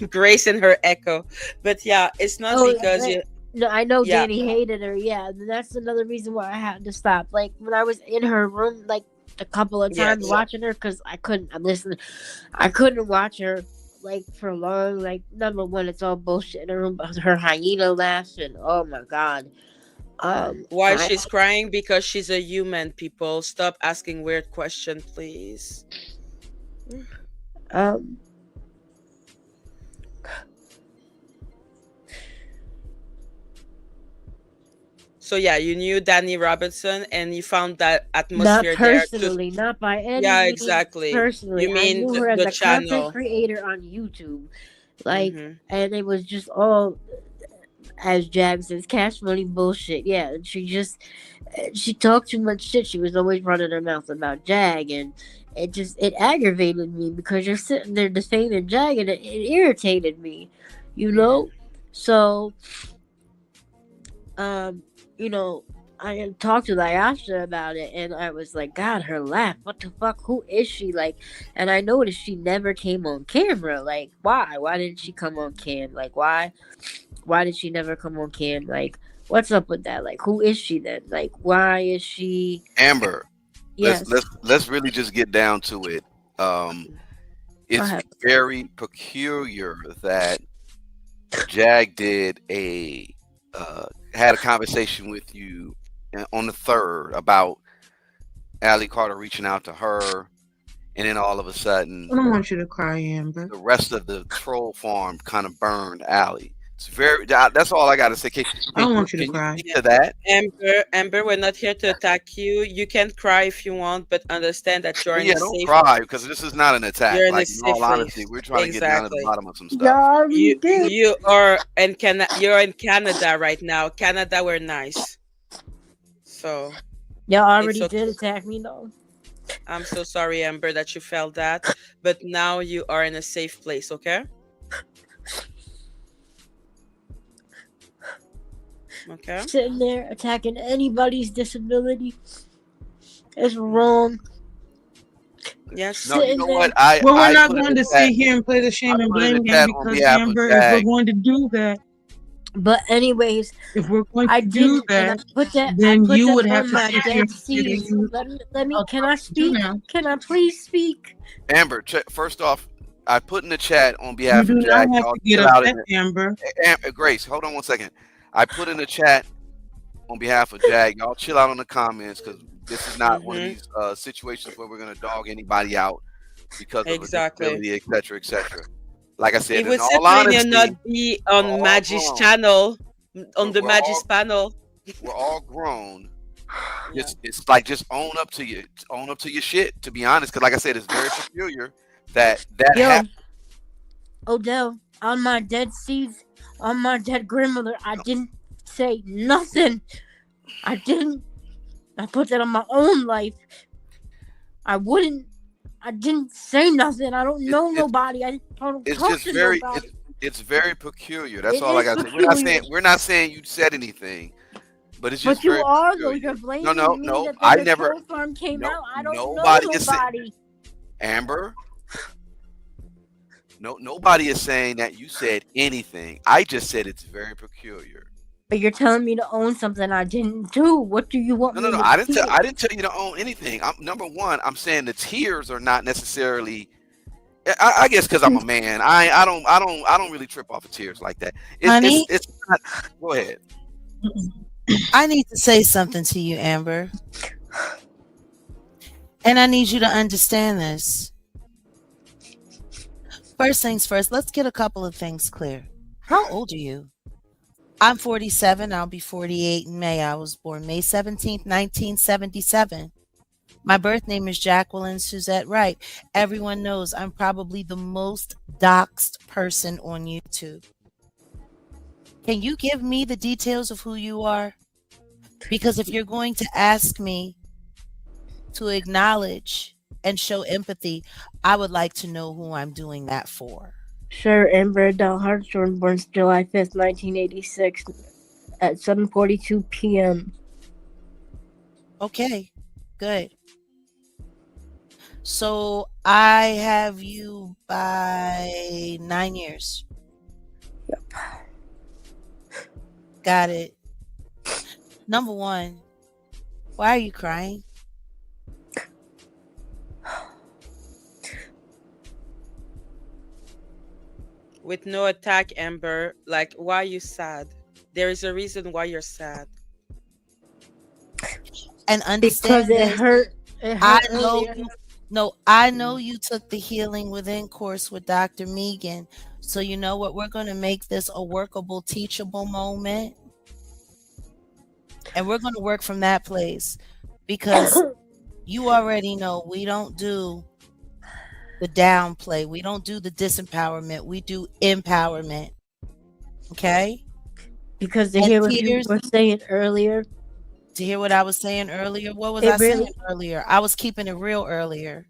Grace and her echo, but yeah, it's not oh because you. no, I know Yeah, Danny hated her. Yeah, and that's another reason why I had to stop. Like when I was in her room, like a couple of times yes. watching her, because I couldn't. I'm listening. I couldn't watch her like for long. Like number one, it's all bullshit in her room. But her hyena laughs and oh my god. Why I she's crying? Because she's a human. People, stop asking weird questions, please. um So yeah, you knew Danny Robertson, and you found that not atmosphere there. To personally, not by any yeah, means exactly. personally. You I mean knew her as the a content channel? creator on YouTube. Like, Mm-hmm. and it was just all, as Jag says, cash money bullshit. Yeah, and she talked too much shit. She was always running her mouth about Jag, and it aggravated me because you're sitting there defaming Jag, and it irritated me, you Mm-hmm. know. So, um, you know, I had talked to Ayasha about it, and I was like, God, her laugh. What the fuck? Who is she? Like, and I noticed she never came on camera. Like, why? Why didn't she come on cam? Like, why? Why did she never come on cam? Like, what's up with that? Like, who is she then? Like, why is she? Amber, let's Yes, let's let's really just get down to it. Um, go it's ahead. very peculiar that Jag did had a conversation with you on the third about Allie Carter reaching out to her, and then all of a I sudden, don't want you to cry, Amber. the rest of the troll farm kind of burned Allie. It's very. That's all I got to say. I don't want you to Can you cry. speak to that? Amber, we're not here to attack you. You can cry if you want, but understand that you're Well, in yeah, a don't safe cry because this is not an attack. you're in a Like in all safe honesty, place. we're trying to get down to the Exactly. bottom of some Y'all stuff. already did. You are in you're in Canada right now. Canada, we're nice. So Y'all it's already okay. did attack me though. I'm so sorry, Amber, that you felt that. But now you are in a safe place, okay? Okay. Sitting there attacking anybody's disability is wrong. Yes. No, you Sitting know there. what? Well, we're I not put in going the to chat. sit here and play the I shame and put in the blame game chat on because, behalf of Amber, if we're Jag. going to do that, But anyways, if we're going I to do didn't, and I that, put that. I then put you that would have on to my sit here dead and say that seeds. you Let me. Can I do speak? now. Can I please speak? Amber, first off, I put in the chat on You behalf do of not Jag. have Y'all to get chill out in upset, it. Amber. Grace, hold on one second. I put in the chat on behalf of Jag. Y'all chill out on the comments because this is not one of Mm-hmm. these situations where we're gonna dog anybody out because of a Exactly. disability, etc., etc. Like I said, It in would all certainly not honesty, be we're on all Maggie's grown. channel, on We're, the we're all Maggie's panel. we're all grown. Yeah. It's like just own up to you, own up to your shit. To be honest, because like I said, it's very peculiar that Yo, happened. Odell, on my dead seeds, on my dead grandmother, I didn't say nothing. I didn't. I put that on my own life. I wouldn't. I didn't say nothing. I don't know It's nobody. I don't it's talk just to very nobody. it's very peculiar. That's It all I is gotta say. peculiar. We're not saying you said anything, but it's just But you very are though. peculiar. You're blaming me No. that I the never. troll farm came No, out. I don't know nobody is saying. nobody. Amber. No, nobody is saying that you said anything. I just said it's very peculiar. But you're telling me to own something I didn't do. What do you want No, me to I do? didn't tell you to own anything. Number one. I'm saying the tears are not necessarily. I guess because I'm a man. I don't really trip off of tears like that. Honey, It's not. Go ahead. I need to say something to you, Amber. And I need you to understand this. First things first, let's get a couple of things clear. How old are you? I'm 47. I'll be 48 in May. I was born May 17th, 1977. My birth name is Jacqueline Suzette Wright. Everyone knows I'm probably the most doxed person on YouTube. Can you give me the details of who you are? Because if you're going to ask me to acknowledge and show empathy, I would like to know who I'm doing that for. Sir Amber Adele Hartshorn, born July 5th, 1986, at 7:42 p.m. Okay, good. So I have you by 9 years. Yep. Got it. Number one, why are you crying? With no attack, Amber. Like, why are you sad? There is a reason why you're sad. And understand Because it this. hurt. I know earlier. you. No, I know you took the Healing Within course with Dr. Megan. So you know what? We're going to make this a workable, teachable moment. And we're going to work from that place. Because you already know we don't do the downplay. We don't do the disempowerment. We do empowerment. Okay? Because to And hear what you tears, were saying earlier, to hear what I was saying earlier. What was It I saying really- earlier? I was keeping it real earlier.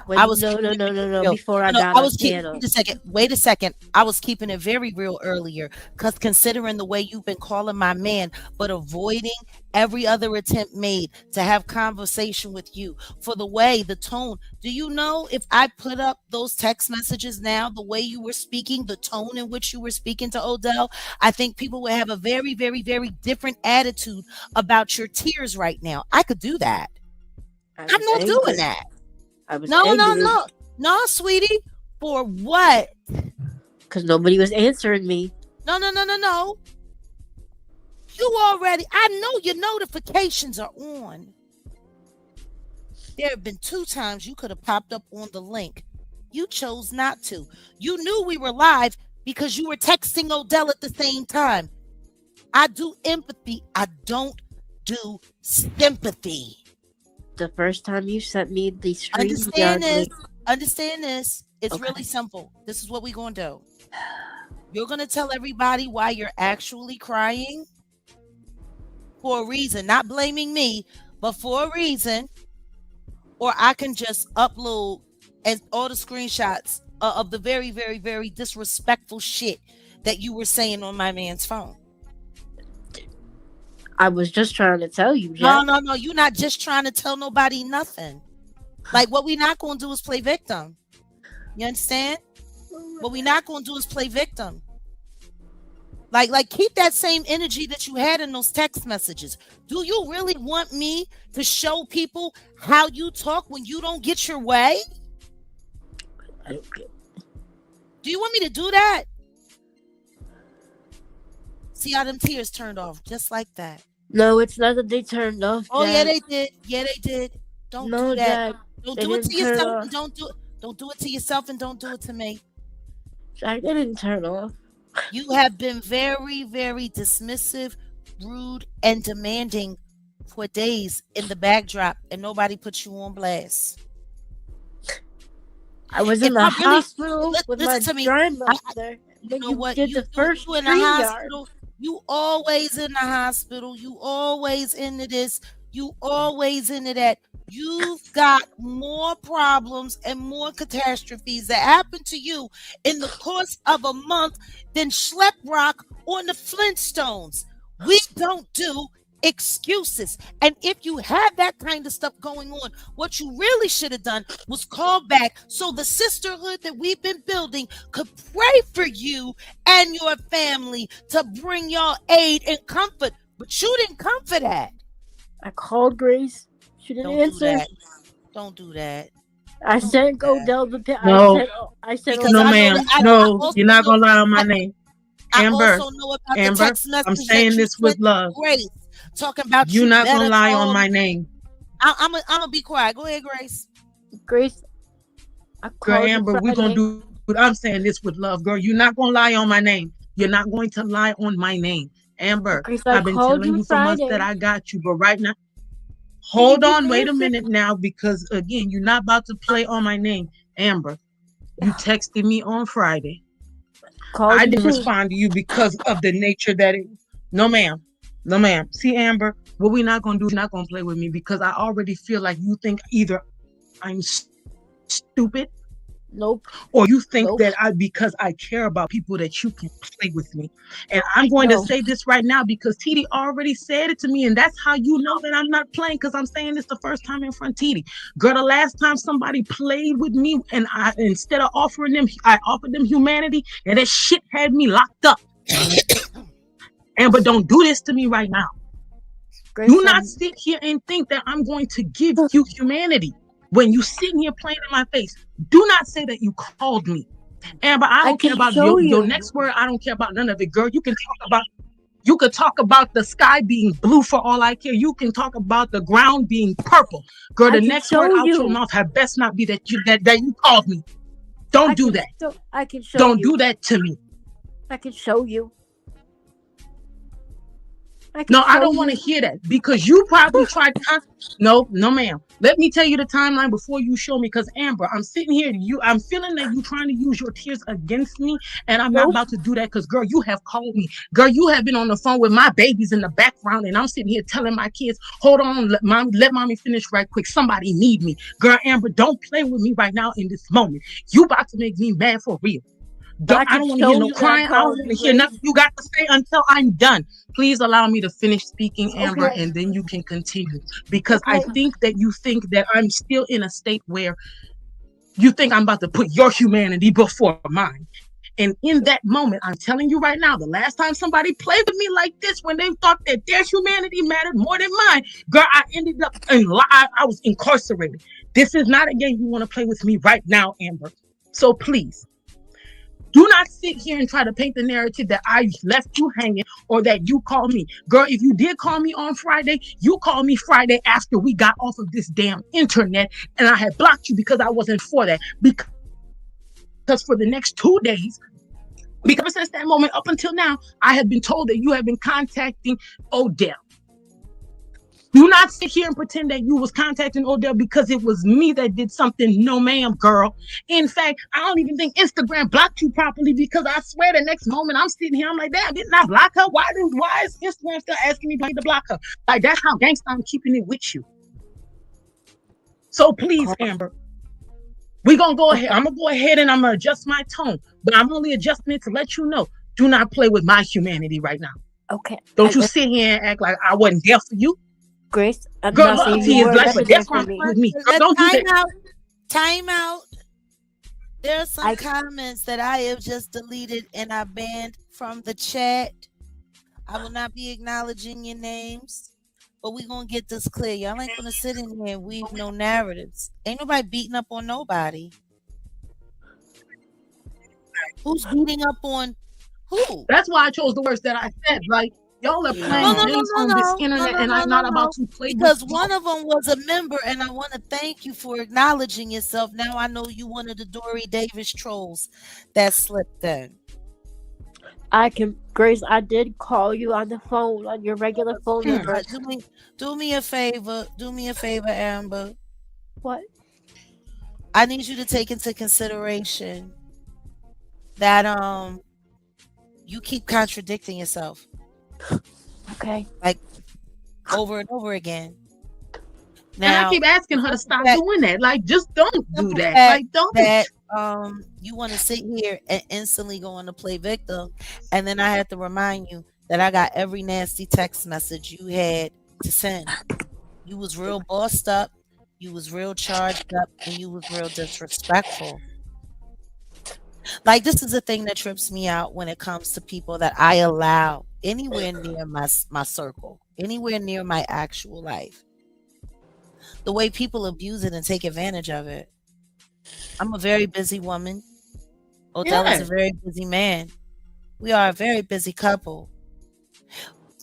when, I was no, keeping it no. real. Before I No, got I on was keeping. channel. Wait a second. I was keeping it very real earlier, because considering the way you've been calling my man, but avoiding every other attempt made to have conversation with you, for the way, the tone. Do you know if I put up those text messages now, the way you were speaking, the tone in which you were speaking to Odell, I think people would have a very, very, very different attitude about your tears right now. I could do that. I'm not doing that. I was No, angry no, sweetie. For what? because nobody was answering me. No. You already, I know your notifications are on. There have been 2 times you could have popped up on the link. You chose not to. You knew we were live because you were texting Odell at the same time. I do empathy. I don't do sympathy. The first time you sent me the stream, Understand this. Understand this. It's really simple. This is what we're going to do. You're going to tell everybody why you're actually crying for a reason, not blaming me, but for a reason. Or I can just upload and all the screenshots of the very, very, very disrespectful shit that you were saying on my man's phone. I was just trying to tell you, Jack. No. You're not just trying to tell nobody nothing. Like, what we're not going to do is play victim. You understand? What we're not going to do is play victim. Like keep that same energy that you had in those text messages. Do you really want me to show people how you talk when you don't get your way? Do you want me to do that? See how them tears turned off just like that. No, it's not that they turned off. Oh, Jack. yeah, they did. Yeah, they did. Don't do that. Jack, don't do it to yourself. And don't do it to yourself, and don't do it to me. Jack, they didn't turn off. You have been very, very dismissive, rude, and demanding for days in the backdrop, and nobody put you on blast. I was in the hospital with my grandmother. You know what? You in the hospital. You always in the hospital. You always into this. You always into that. You've got more problems and more catastrophes that happen to you in the course of a month than Schlep Rock on the Flintstones. We don't do excuses. And if you have that kind of stuff going on, what you really should have done was call back so the sisterhood that we've been building could pray for you and your family to bring y'all aid and comfort. But you didn't come for that. I called Grace. She didn't answer. Don't do that. I sent Odell the pit. No, I said, no, ma'am. No, you're not gonna lie on my name. Amber, Amber, I'm saying this with love. Grace, talking about you're not gonna lie on my name. I'm gonna be quiet. Go ahead, Grace. Grace, girl, Amber, we're gonna do. I'm saying this with love, girl. You're not gonna lie on my name. You're not going to lie on my name, Amber. Grace, I've been telling you for months that I got you, but right now, hold on, wait a minute now, because again, you're not about to play on my name, Amber. You texted me on Friday. I didn't respond to you because of the nature that it. No, ma'am. No, ma'am. See, Amber, what we're not gonna do is not gonna play with me because I already feel like you think either I'm stupid. Nope. Or you think that because I care about people that you can play with me. And I'm going to say this right now because TD already said it to me. And that's how you know that I'm not playing, because I'm saying this the first time in front of TD. Girl, the last time somebody played with me and I, instead of offering them, I offered them humanity, and that shit had me locked up. But don't do this to me right now. Do not sit here and think that I'm going to give you humanity. When you sitting here playing in my face, do not say that you called me. Amber, I don't care about your next word. I don't care about none of it, girl. You could talk about the sky being blue for all I care. You can talk about the ground being purple. Girl, the next word out your mouth had best not be that you called me. Don't do that. I can show Don't do that to me. I can show you. No, I don't want to hear that because you probably tried to. No, ma'am. Let me tell you the timeline before you show me, because Amber, I'm sitting here. I'm feeling that you're trying to use your tears against me, and I'm not about to do that because, girl, you have called me. Girl, you have been on the phone with my babies in the background, and I'm sitting here telling my kids, hold on, let mommy finish right quick. Somebody need me. Girl, Amber, don't play with me right now in this moment. You about to make me mad for real. I don't want to hear no crying. I don't want to hear nothing you got to say until I'm done. Please allow me to finish speaking, Amber, and then you can continue. Because I think that you think that I'm still in a state where you think I'm about to put your humanity before mine. And in that moment, I'm telling you right now, the last time somebody played with me like this, when they thought that their humanity mattered more than mine, girl, I ended up I was incarcerated. This is not a game you want to play with me right now, Amber. So please, Do not sit here and try to paint the narrative that I left you hanging or that you called me. Girl, if you did call me on Friday, you called me Friday after we got off of this damn internet, and I had blocked you because I wasn't for that. Because for the next 2 days, because since that moment up until now, I have been told that you have been contacting Odell. Do not sit here and pretend that you was contacting Odell because it was me that did something. No, ma'am, girl. In fact, I don't even think Instagram blocked you properly because I swear the next moment I'm sitting here, I'm like, damn, didn't I block her? Why is Instagram still asking me to block her? Like, that's how gangsta I'm keeping it with you. So please, Amber, we're going to go ahead. I'm going to go ahead and I'm going to adjust my tone, but I'm only adjusting it to let you know, do not play with my humanity right now. Okay. Don't you sit here and act like I wasn't there for you. Grace, I'm girl, not saying loyalty you is were, life, but that's wrong with me. Girl, don't do that. Time out. There are some comments that I have just deleted and I banned from the chat. I will not be acknowledging your names, but we're going to get this clear. Y'all ain't going to sit in here and weave no narratives. Ain't nobody beating up on nobody. Who's beating up on who? That's why I chose the words that I said. Like, y'all are playing games on this internet, and I'm not about to play. Because one of them was a member, and I want to thank you for acknowledging yourself. Now I know you one of the Dory Davis trolls that slipped in. Grace, I did call you on the phone, on your regular phone number. Do me a favor. Do me a favor, Amber. What? I need you to take into consideration that you keep contradicting yourself. Okay. Like over and over again. Now, and I keep asking her to stop doing that. Like, just don't do that. Like, don't. That you want to sit here and instantly go on to play victim, and then I have to remind you that I got every nasty text message you had to send. You was real bossed up, you was real charged up, and you was real disrespectful. Like, this is the thing that trips me out when it comes to people that I allow anywhere near my circle, anywhere near my actual life. The way people abuse it and take advantage of it. I'm a very busy woman. Odell is a very busy man. We are a very busy couple.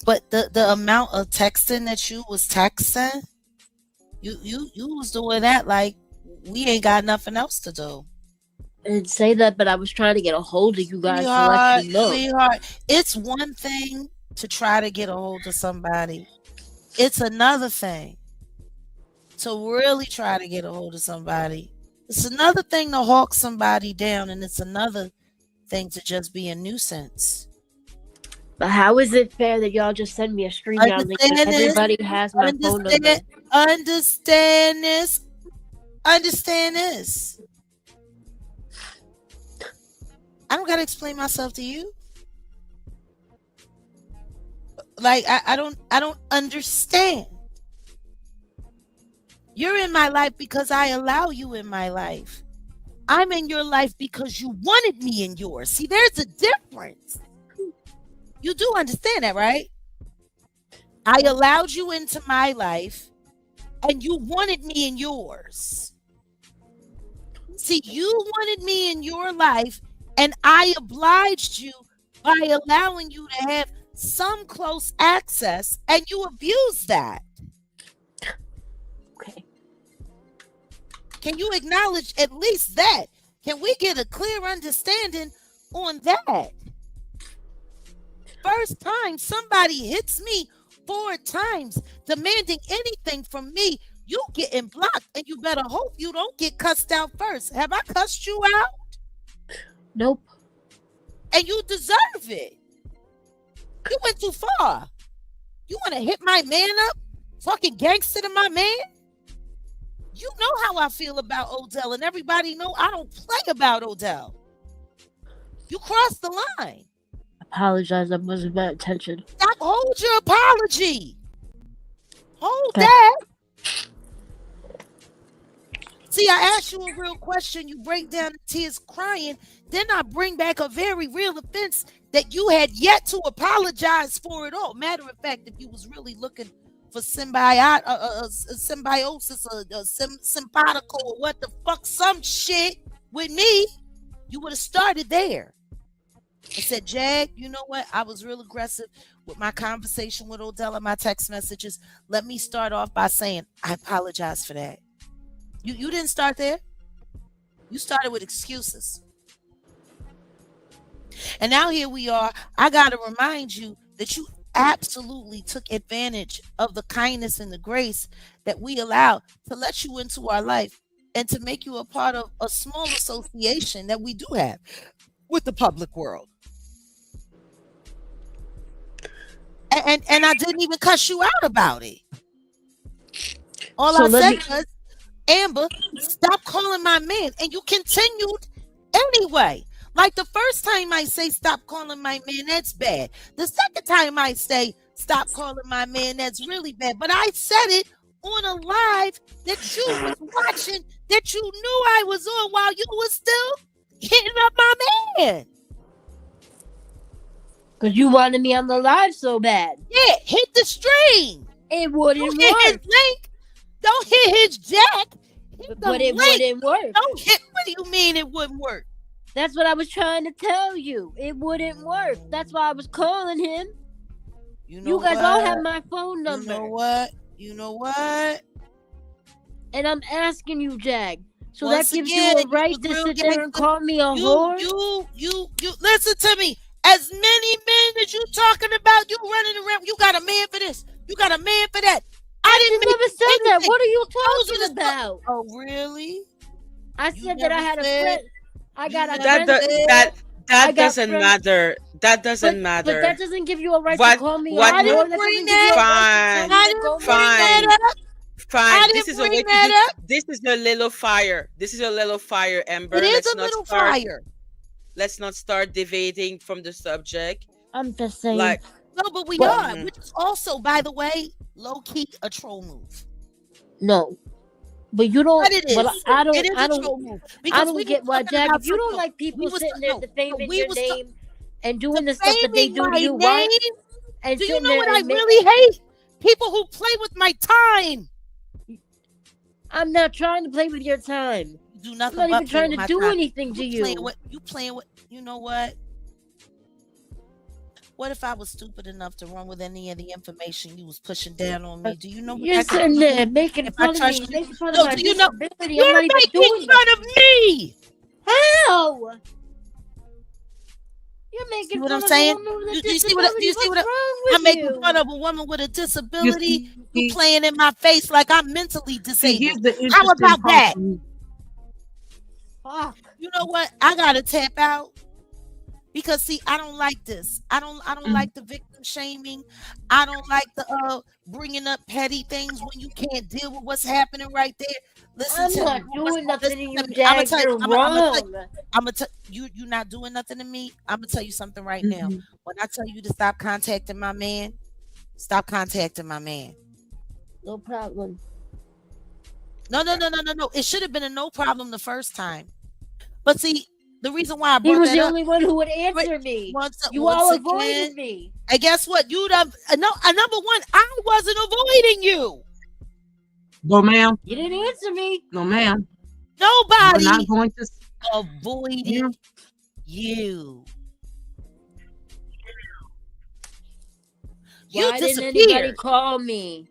But the amount of texting that you was texting, you was doing that like we ain't got nothing else to do. I didn't say that, but I was trying to get a hold of you guys to let you know. Sweetheart, it's one thing to try to get a hold of somebody. It's another thing to really try to get a hold of somebody. It's another thing to hawk somebody down, and it's another thing to just be a nuisance. But how is it fair that y'all just send me a screenshot link and everybody has my phone number? Understand this. Understand this. I don't gotta explain myself to you. Like I don't understand. You're in my life because I allow you in my life. I'm in your life because you wanted me in yours. See, there's a difference. You do understand that, right? I allowed you into my life and you wanted me in yours. See, you wanted me in your life and I obliged you by allowing you to have some close access, and you abused that. Okay. Can you acknowledge at least that? Can we get a clear understanding on that? First time somebody hits me 4 times demanding anything from me, you getting blocked, and you better hope you don't get cussed out first. Have I cussed you out? Nope. And you deserve it. You went too far. You want to hit my man up? Fucking gangster to my man? You know how I feel about Odell, and everybody know I don't play about Odell. You crossed the line. Apologize, I wasn't paying attention. Stop, hold your apology. Hold that. See, I asked you a real question. You break down in tears crying. Then I bring back a very real offense that you had yet to apologize for it all. Matter of fact, if you was really looking for symbiosis, symbiotical, or what the fuck, some shit with me, you would have started there. I said, Jag, you know what? I was real aggressive with my conversation with Odell and my text messages. Let me start off by saying I apologize for that. You didn't start there. You started with excuses. And now here we are. I got to remind you that you absolutely took advantage of the kindness and the grace that we allow to let you into our life and to make you a part of a small association that we do have with the public world. And I didn't even cuss you out about it. All I said was, Amber, stop calling my man. And you continued anyway. Like the first time I say stop calling my man, that's bad. The second time I say stop calling my man, that's really bad. But I said it on a live that you was watching, that you knew I was on while you was still hitting up my man. Because you wanted me on the live so bad. Yeah, hit the stream. It wouldn't Don't hit work. his link. Don't hit his jack. But it wouldn't work. Don't hit. What do you mean it wouldn't work? That's what I was trying to tell you. It wouldn't work. That's why I was calling him. You guys all have my phone number. You know what? And I'm asking you, Jag. So Once that gives again, you a right to sit there and call me a whore? You listen to me. As many men as you talking about, you running around. You got a man for this. You got a man for that. I never said that. What are you talking about? Oh, really? I said that I had a friend. I got a that friend. that doesn't matter. That doesn't matter. But that doesn't give you a right to call me. What? Fine. This is a way to do. This is a little fire. This is a little fire, Amber. It is a little fire. Let's not start debating from the subject. I'm just saying. No, but we are, which is also, by the way, low key a troll move. No, but you don't. But it is. But I don't. It is I a troll move. I don't get why, Jack. If you don't like people sitting there defaming your name and doing the stuff that they do to you, why? And do you know what I really hate? People who play with my time. I'm not trying to play with your time. Do nothing. I'm not even trying to do anything to you. You playing with? You know what? What if I was stupid enough to run with any of the information you was pushing down on me? Do you know what you're sitting there making fun of me, making fun of my disability? You're making fun of me. How? You're making what fun I'm saying? of a woman with a Do you see disability. what I'm making fun of a woman with a disability? You playing in my face like I'm mentally disabled. How about that? Fuck. You know what? I gotta tap out because see, I don't like this. I don't like the victim shaming. I don't like the bringing up petty things when you can't deal with what's happening right there. Listen, I'm not doing nothing to you, Jack. You're wrong. I'm gonna tell you, you're not doing nothing to me. I'm gonna tell you something right now. When I tell you to stop contacting my man, stop contacting my man. No problem. No. It should have been a no problem the first time. But see, the reason why I brought he was that the up, only one who would answer me. You all avoided me. And guess what? You'd have number one. I wasn't avoiding you. No, ma'am. You didn't answer me. No, ma'am. Nobody. We're not going to avoiding you. Why didn't anybody call me?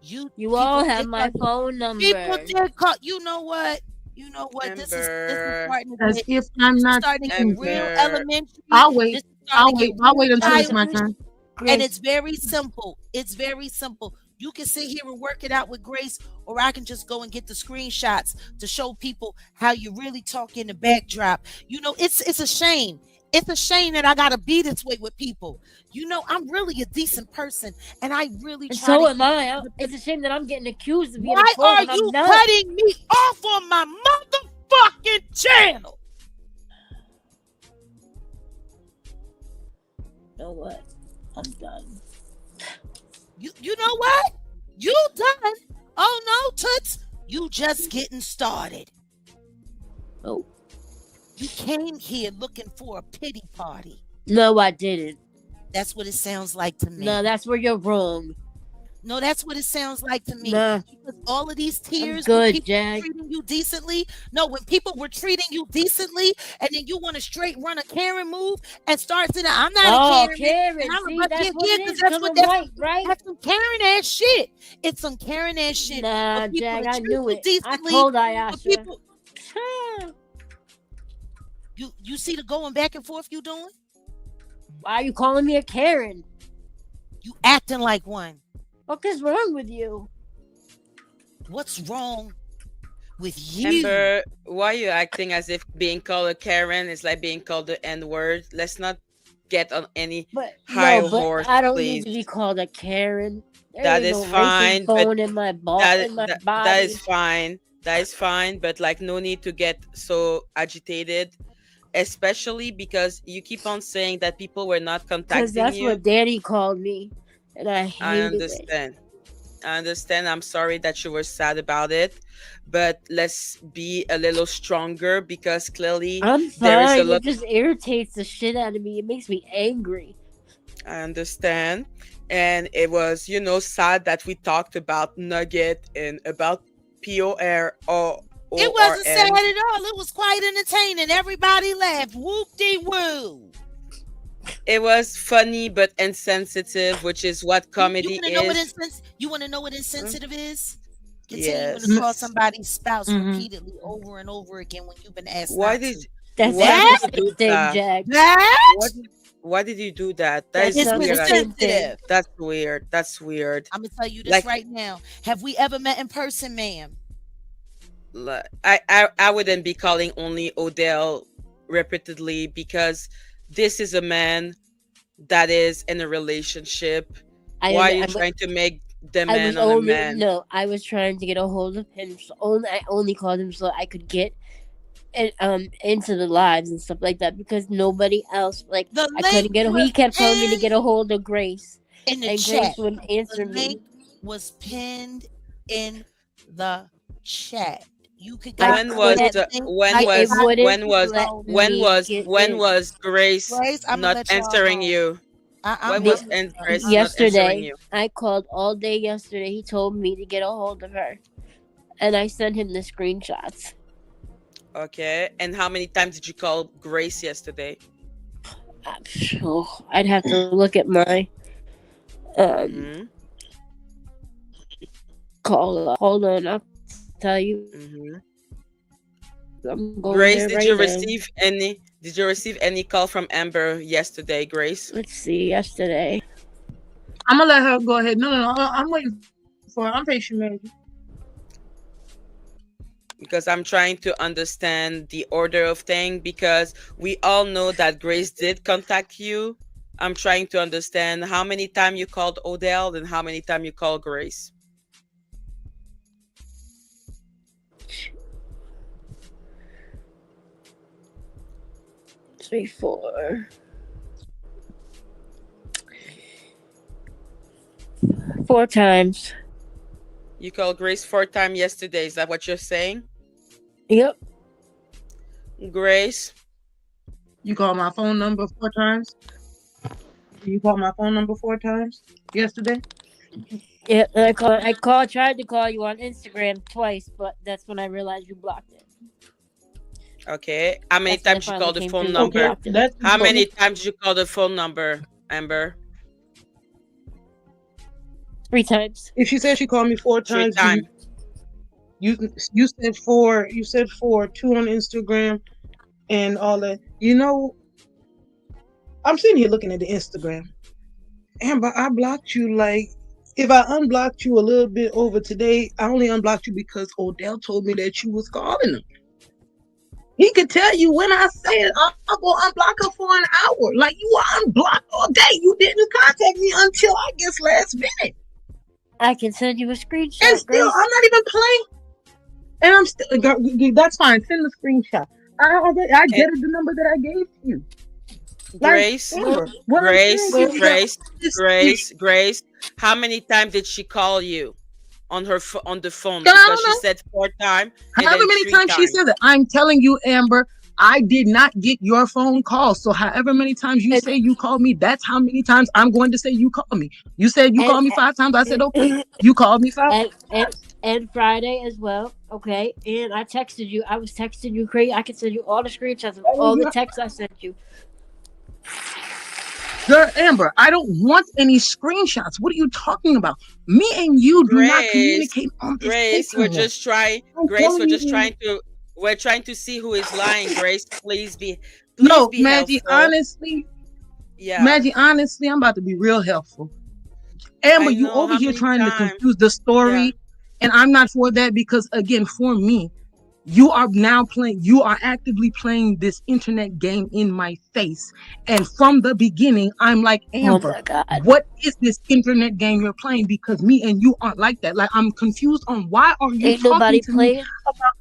You all have my phone number. People did call. You know what? This is starting as if I'm not starting real elementary. I'll wait until it's my turn. And it's very simple. It's very simple. You can sit here and work it out with Grace, or I can just go and get the screenshots to show people how you really talk in the backdrop. You know, it's a shame. It's a shame that I gotta be this way with people. You know, I'm really a decent person, and I really try. So am I. It's a shame that I'm getting accused of being. Why are you cutting me off on my motherfucking channel? You know what? I'm done. You know what? You done? Oh no, Toots, you just getting started. Oh. You came here looking for a pity party. No, I didn't. That's what it sounds like to me. No, that's where you're wrong. No, that's what it sounds like to me. Nah, Because all of these I'm tears when good, people were Jag. treating you decently. No, when people were treating you decently, and then you want to straight run a Karen move and start saying, "I'm not a Oh, Karen," and Karen. I'm See, about that's yeah, what yeah, it because is. Cause I'm white, right? that's some Karen ass shit. It's some Karen ass shit for Nah, people Jag. to I treat knew you it. I decently. told For Ayasha. people, you see the going back and forth you doing? Why are you calling me a Karen? You acting like one. What is wrong with you? What's wrong with you? Amber, why are you acting as if being called a Karen is like being called the N word? Let's not get on any But high no, but horse, I don't please. need to be called a Karen. There That ain't is no racist fine, but bone in my that in my that, that body. is fine. That is fine, but like no need to get so agitated, especially because you keep on saying that people were not Cause contacting that's you. what Daddy called me, and I I hated it. understand. I understand. I'm sorry that you were sad about it, but let's be a little stronger because clearly I'm there is a fine. lot. It just irritates the shit out of me. It makes me angry. I understand. And it was, sad that we talked about Nugget and about POR or It wasn't sad ORN. at all. It was quite entertaining. Everybody laughed. Whoop-de-woo. It was funny but insensitive, which is what You comedy want to know what is. you want to know what Mm, insensitive is? Continuing to call yes. somebody's spouse Mm-hmm. repeatedly over and over again when you've been asked Why not did to. That's why not did the That you do same thing, that? Jag. that Why did you do that? That That's is is not the weird. same thing. insensitive. That's weird. That's weird. I'm gonna tell you this Like, right now. Have we ever met in person, ma'am? I wouldn't be calling only Odell repeatedly because this is a man that is in a relationship. I Why are am. you trying to make the I was man on a only man? no. I was trying to get a hold of him. I only called him so I could get into the lives and stuff like that because nobody else The I link couldn't get. was He kept telling me to get pinned a hold of Grace, in the and chat. Grace wouldn't answer The me. link was pinned in the chat. You could I go When to was that couldn't. link. when Type It was type wouldn't when was let when me was get when in. was Grace Grace, I'm gonna not let y'all answering go. you? I'm When gonna was let Grace not answering Yesterday, you? I called all day yesterday. He told me to get a hold of her, and I sent him the screenshots. Okay. And how many times did you call Grace yesterday? I'd have to look at my Mm-hmm. call. Hold on, I'll tell you. Mm-hmm. I'm going Grace, there did right you now. receive any call from Amber yesterday, Grace? Let's see. Yesterday, I'm gonna let her go ahead. No. I'm waiting for her. I'm patient, man. Because I'm trying to understand the order of thing because we all know that Grace did contact you. I'm trying to understand how many time you called Odell and how many time you called Grace. 3, 4, 4 times. You called Grace 4 times yesterday. Is that what you're saying? Yep. Grace? You called my phone number 4 times. You called my phone number 4 times yesterday. Yep. And tried to call you on Instagram twice, but that's when I realized you blocked it. Okay. How many That's when I times you finally called the came phone through. number? Blocked it. That's How many times did you call the phone number, Amber? 3 times. If she said she called me 4 3 times, times. you said 4. You said 4, 2 on Instagram, and all that. I'm sitting here looking at the Instagram. Amber, I blocked you if I unblocked you a little bit over today, I only unblocked you because Odell told me that you was calling him. He could tell you when I said I'll go unblock her for an hour. Like, you were unblocked all day. You didn't contact me until I guess last minute. I can send you a screenshot. And still, Grace. I'm not even playing. And I'm still, that's fine. Send the screenshot. I get the number that I gave to you. Grace, Grace. How many times did she call you on the phone? Because she said 4 times. However many times she said that. I'm telling you, Amber, I did not get your phone call. So however many times you say you called me, that's how many times I'm going to say you called me. You said you And called me 5 times. I said, okay. You called me 5 and and, times. and Friday as well. Okay, and I texted you. I was texting you crazy. I can send you all the screenshots of all the texts I sent you. Girl, Amber, I don't want any screenshots. What are you talking about? Me and you do not Grace, communicate on this Grace, we're internet. just trying. I'm Grace, telling you. we're trying to see who is lying. Grace, please No, be Maggie, helpful. honestly, Yeah, I'm about to be real helpful. Amber, I you know. over How here many trying to times? confuse the Yeah, story, and I'm not for that because, again, for me, you are actively playing this internet game in my face. And from the beginning, I'm like, Oh Amber, my god! what is this internet game you're playing? Because me and you aren't like that. Like, I'm confused on why are you Ain't talking nobody to me playing. about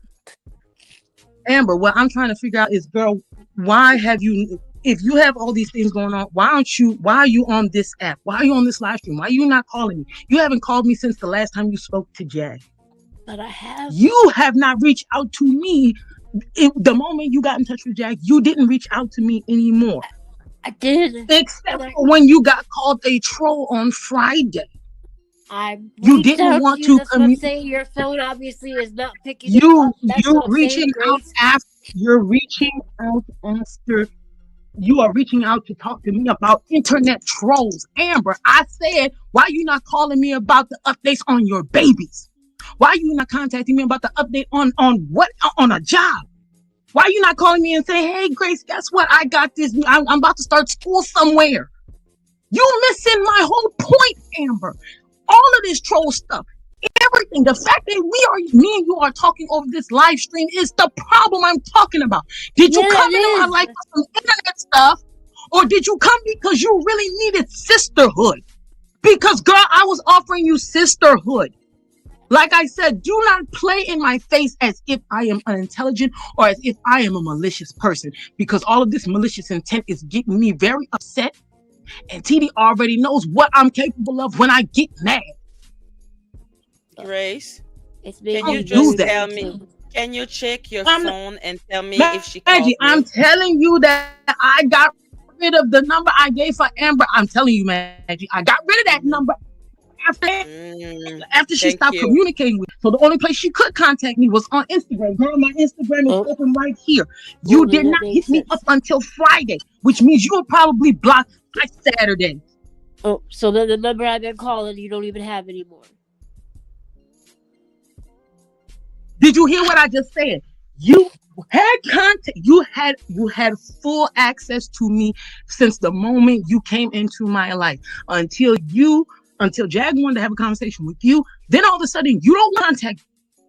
Amber? What I'm trying to figure out is, girl, why have you if you have all these things going on, why are you on this app? Why are you on this live stream? Why are you not calling me? You haven't called me since the last time you spoke to Jag. But I have. You have not reached out to me. The moment you got in touch with Jag, you didn't reach out to me anymore. I did. Except for when you got called a troll on Friday. I You reached didn't out to want you. to That's what I'm communicate. saying. Your phone obviously is not picking it You up. That's you what I'm saying, reaching out Grace. after you're reaching out after you are reaching out to talk to me about internet trolls. Amber, I said, why you not calling me about the updates on your babies? Why you not contacting me about the update on what on a job? Why you not calling me and say, hey, Grace, guess what? I got this. I'm about to start school somewhere. You missing my whole point, Amber. All of this troll stuff, everything. The fact that me and you are talking over this live stream is the problem I'm talking about. Did you Yeah, come it into my is. life for some internet stuff, or did you come because you really needed sisterhood? Because, girl, I was offering you sisterhood. Like I said, do not play in my face as if I am unintelligent or as if I am a malicious person, because all of this malicious intent is getting me very upset. And TD already knows what I'm capable of when I get mad. Grace, It's can making you me Don't do very, just that. tell very me? too. Can you check your I'm phone and tell me if she called Maggie, I'm you? telling you that I got rid of the number I gave for Amber. I'm telling you, Maggie, I got rid of that number Mhm. after she stopped Thank you. communicating with me. So the only place she could contact me was on Instagram. Girl, my Instagram is Oh, open right here. You only did that not hit makes me up sense. until Friday, which means you were probably blocked by Saturday. Oh, so then the number I've been calling, you don't even have anymore. Did you hear what I just said? You had contact. You had full access to me since the moment you came into my life. Until Jag wanted to have a conversation with you. Then all of a sudden you don't contact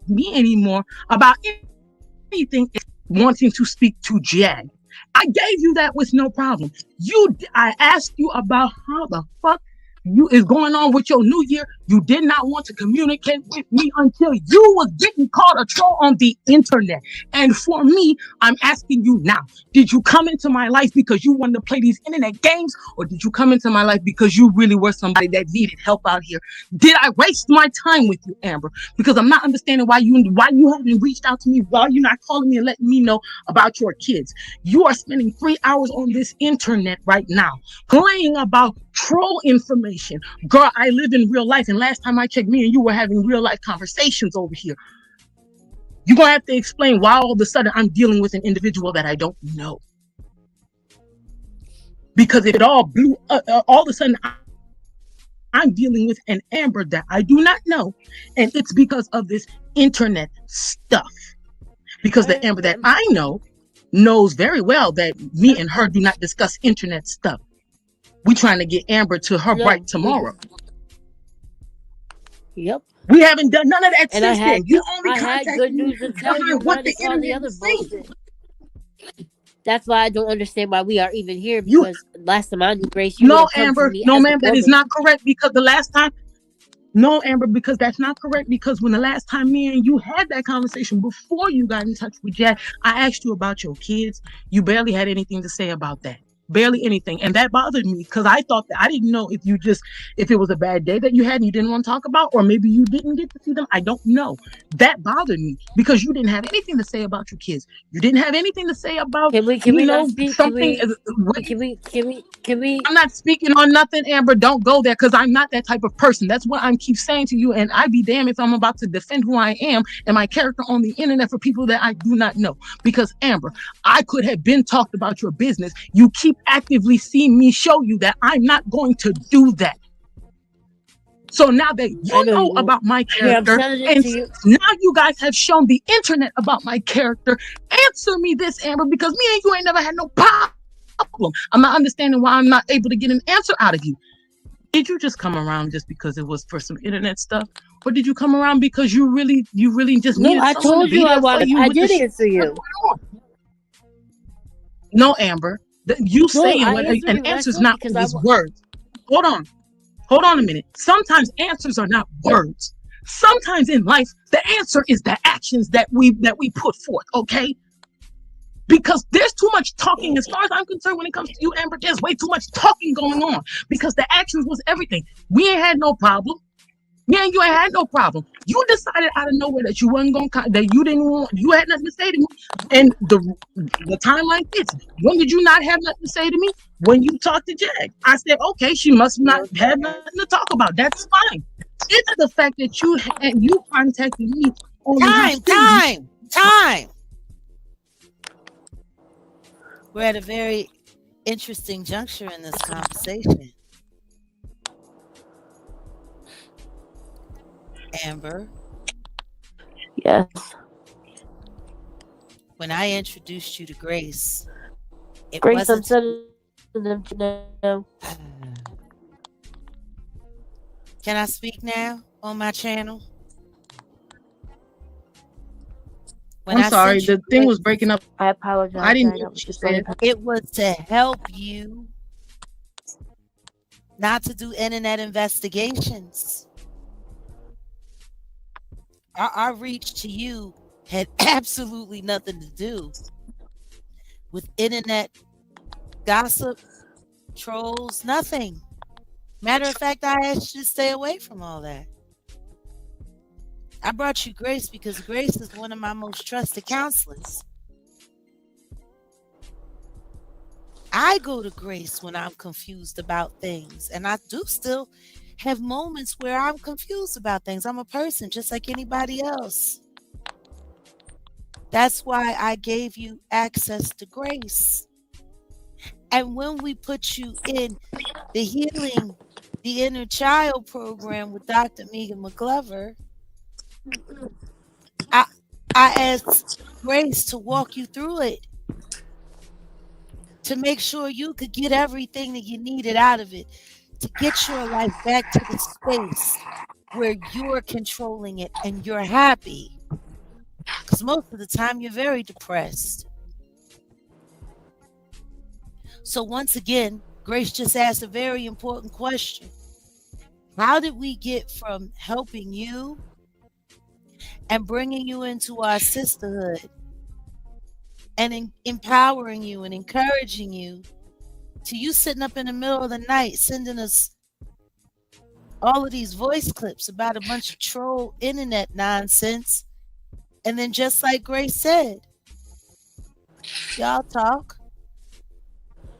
me anymore about anything wanting to speak to Jag. I gave you that with no problem. I asked you about how the fuck you is going on with your new year. You did not want to communicate with me until you was getting called a troll on the internet. And for me, I'm asking you now, did you come into my life because you wanted to play these internet games, or did you come into my life because you really were somebody that needed help out here? Did I waste my time with you, Amber? Because I'm not understanding why you haven't reached out to me, why you're not calling me and letting me know about your kids. You are spending 3 hours on this internet right now playing about troll information. Girl, I live in real life, and last time I checked, me and you were having real life conversations over here. You're gonna have to explain why all of a sudden I'm dealing with an individual that I don't know. Because if it all blew all of a sudden I'm dealing with an Amber that I do not know, and it's because of this internet stuff. Because the Amber that I know knows very well that me and her do not discuss internet stuff. We trying to get Amber to her No, right tomorrow. Yep. We haven't done none of that And I since then. had You only I had contacted good me news to tell you behind what the minus all the internet other is saying. bullshit. That's why I don't understand why we are even here, You because last time I knew Grace, you would no, have come to Amber, me no, as a ma'am, that is woman. not correct. Because the last time, no, Amber, because that's not correct. Because when the last time me and you had that conversation before you got in touch with Jack, I asked you about your kids. You barely had anything to say about that. barely anything, and that bothered me because I thought that I didn't know if it was a bad day that you had and you didn't want to talk about, or maybe you didn't get to see them. I don't know. That bothered me because you didn't have anything to say about your kids. You didn't have anything to say about Can we not speak? something. Can we? I'm not speaking on nothing, Amber. Don't go there because I'm not that type of person. That's what I keep saying to you. And I'd be damned if I'm about to defend who I am and my character on the internet for people that I do not know. Because, Amber, I could have been talked about your business. You keep actively seeing me show you that I'm not going to do that. So now that you know about my character, and now you guys have shown the internet about my character, answer me this, Amber, because me and you ain't never had no problem. I'm not understanding why I'm not able to get an answer out of you. Did you just come around just because it was for some internet stuff, or did you come around because you really just needed? No, I told you I wanted. I did answer you. No, Amber, you saying an answer is not always words. Hold on a minute. Sometimes answers are not words. Sometimes in life, the answer is the actions that we put forth. Okay. Because there's too much talking, as far as I'm concerned, when it comes to you, Amber. There's way too much talking going on because the actions was everything. We ain't had no problem. Me and you ain't had no problem. You decided out of nowhere that you wasn't gonna, that you didn't want, you had nothing to say to me. And the time like this, when did you not have nothing to say to me? When you talked to Jag, I said, okay, she must not have nothing to talk about. That's fine. It's the fact that you contacted me. Time. We're at a very interesting juncture in this conversation. Amber. Yes. When I introduced you to Grace, Grace upset them to know. Can I speak now on my channel? I'm sorry, the thing was breaking up. I apologize. I didn't know what you said. It was to help you not to do internet investigations. Our reach to you had absolutely nothing to do with internet gossip, trolls, nothing. Matter of fact, I asked you to stay away from all that. I brought you Grace because Grace is one of my most trusted counselors. I go to Grace when I'm confused about things, and I do still have moments where I'm confused about things. I'm a person just like anybody else. That's why I gave you access to Grace. And when we put you in the Healing the Inner Child program with Dr. Megan McGlover, I asked Grace to walk you through it, to make sure you could get everything that you needed out of it, to get your life back to the space where you're controlling it and you're happy. Because most of the time you're very depressed. So once again, Grace just asked a very important question. How did we get from helping you and bringing you into our sisterhood and empowering you and encouraging you to you sitting up in the middle of the night sending us all of these voice clips about a bunch of troll internet nonsense? And then just like Grace said, y'all talk.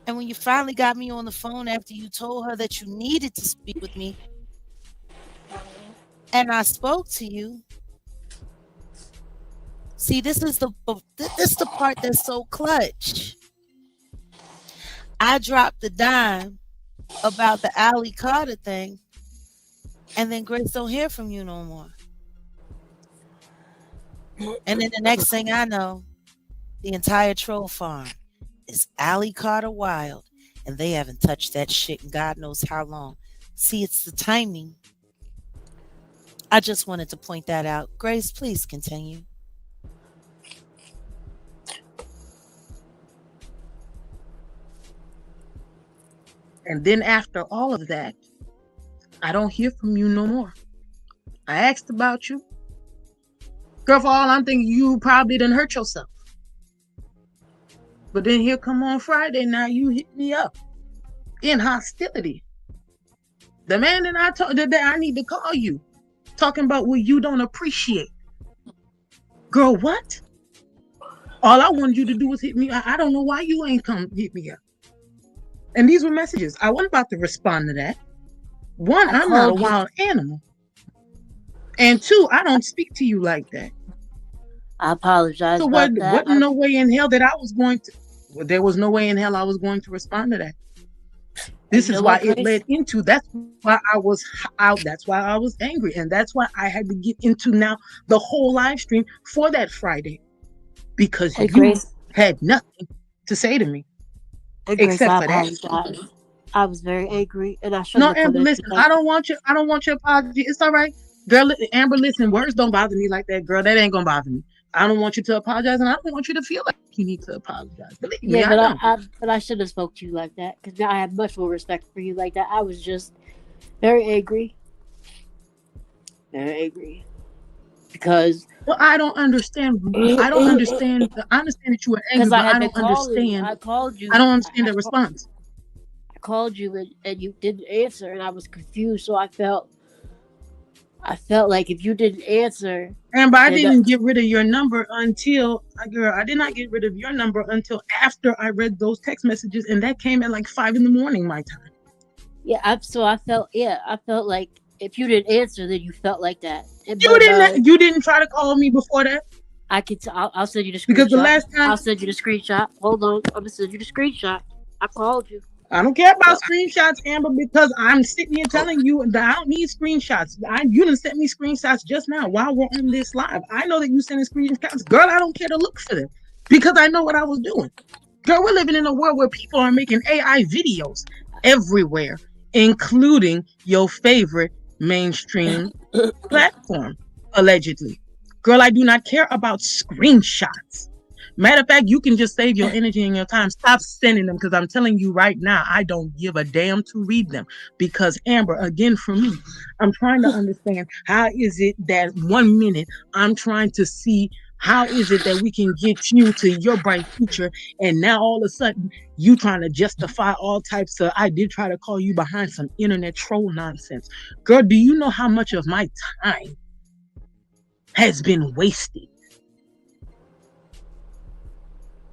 And when you finally got me on the phone after you told her that you needed to speak with me, and I spoke to you, see, this is the part that's so clutch. I dropped the dime about the Ali Carter thing, and then Grace don't hear from you no more. And then the next thing I know, the entire troll farm is Ali Carter wild, and they haven't touched that shit in God knows how long. See, it's the timing. I just wanted to point that out. Grace, please continue. And then after all of that, I don't hear from you no more. I asked about you. Girl, for all I'm thinking, you probably done hurt yourself. But then here come on Friday, now you hit me up in hostility. The man that I told that I need to call you, talking about what you don't appreciate. Girl, what? All I wanted you to do was hit me. I don't know why you ain't come hit me up. And these were messages. I wasn't about to respond to that. One, I'm not a wild animal. And two, I don't speak to you like that. I apologize. So about that. wasn't no way in hell that I was going to. Well, there was no way in hell I was going to respond to that. This is why it led into. That's why I was out. That's why I was angry, and that's why I had to get into now the whole live stream for that Friday, because you had nothing to say to me except for that. I was very angry, and I should. No, Amber, listen. I don't want your apology. It's all right, girl. Amber, listen. Words don't bother me like that, girl. That ain't gonna bother me. I don't want you to apologize, and I don't want you to feel like you need to apologize. Believe me, but I should have spoke to you like that, because I have much more respect for you like that. I was just very angry, because. Well, I don't understand. I don't understand. I understand that you were angry, but I don't understand. I called you. I don't understand the response. I called you and you didn't answer, and I was confused. So I felt like if you didn't answer. Amber, I didn't get rid of your number until, girl, I did not get rid of your number until after I read those text messages, and that came at like 5 a.m. my time. Yeah, I felt like if you didn't answer, then you felt like that. You didn't try to call me before that? I'll send you the screenshot. Because the last time I'll send you the screenshot. Hold on, I'm gonna send you the screenshot. I called you. I don't care about screenshots, Amber, because I'm sitting here telling you that I don't need screenshots. You done sent me screenshots just now while we're on this live. I know that you sending screenshots. Girl, I don't care to look for them because I know what I was doing. Girl, we're living in a world where people are making AI videos everywhere, including your favorite mainstream platform, allegedly. Girl, I do not care about screenshots. Matter of fact, you can just save your energy and your time. Stop sending them, because I'm telling you right now, I don't give a damn to read them. Because Amber, again, for me, I'm trying to understand, how is it that 1 minute I'm trying to see how is it that we can get you to your bright future, and now all of a sudden you trying to justify all types of, I did try to call you behind some internet troll nonsense. Girl, do you know how much of my time has been wasted?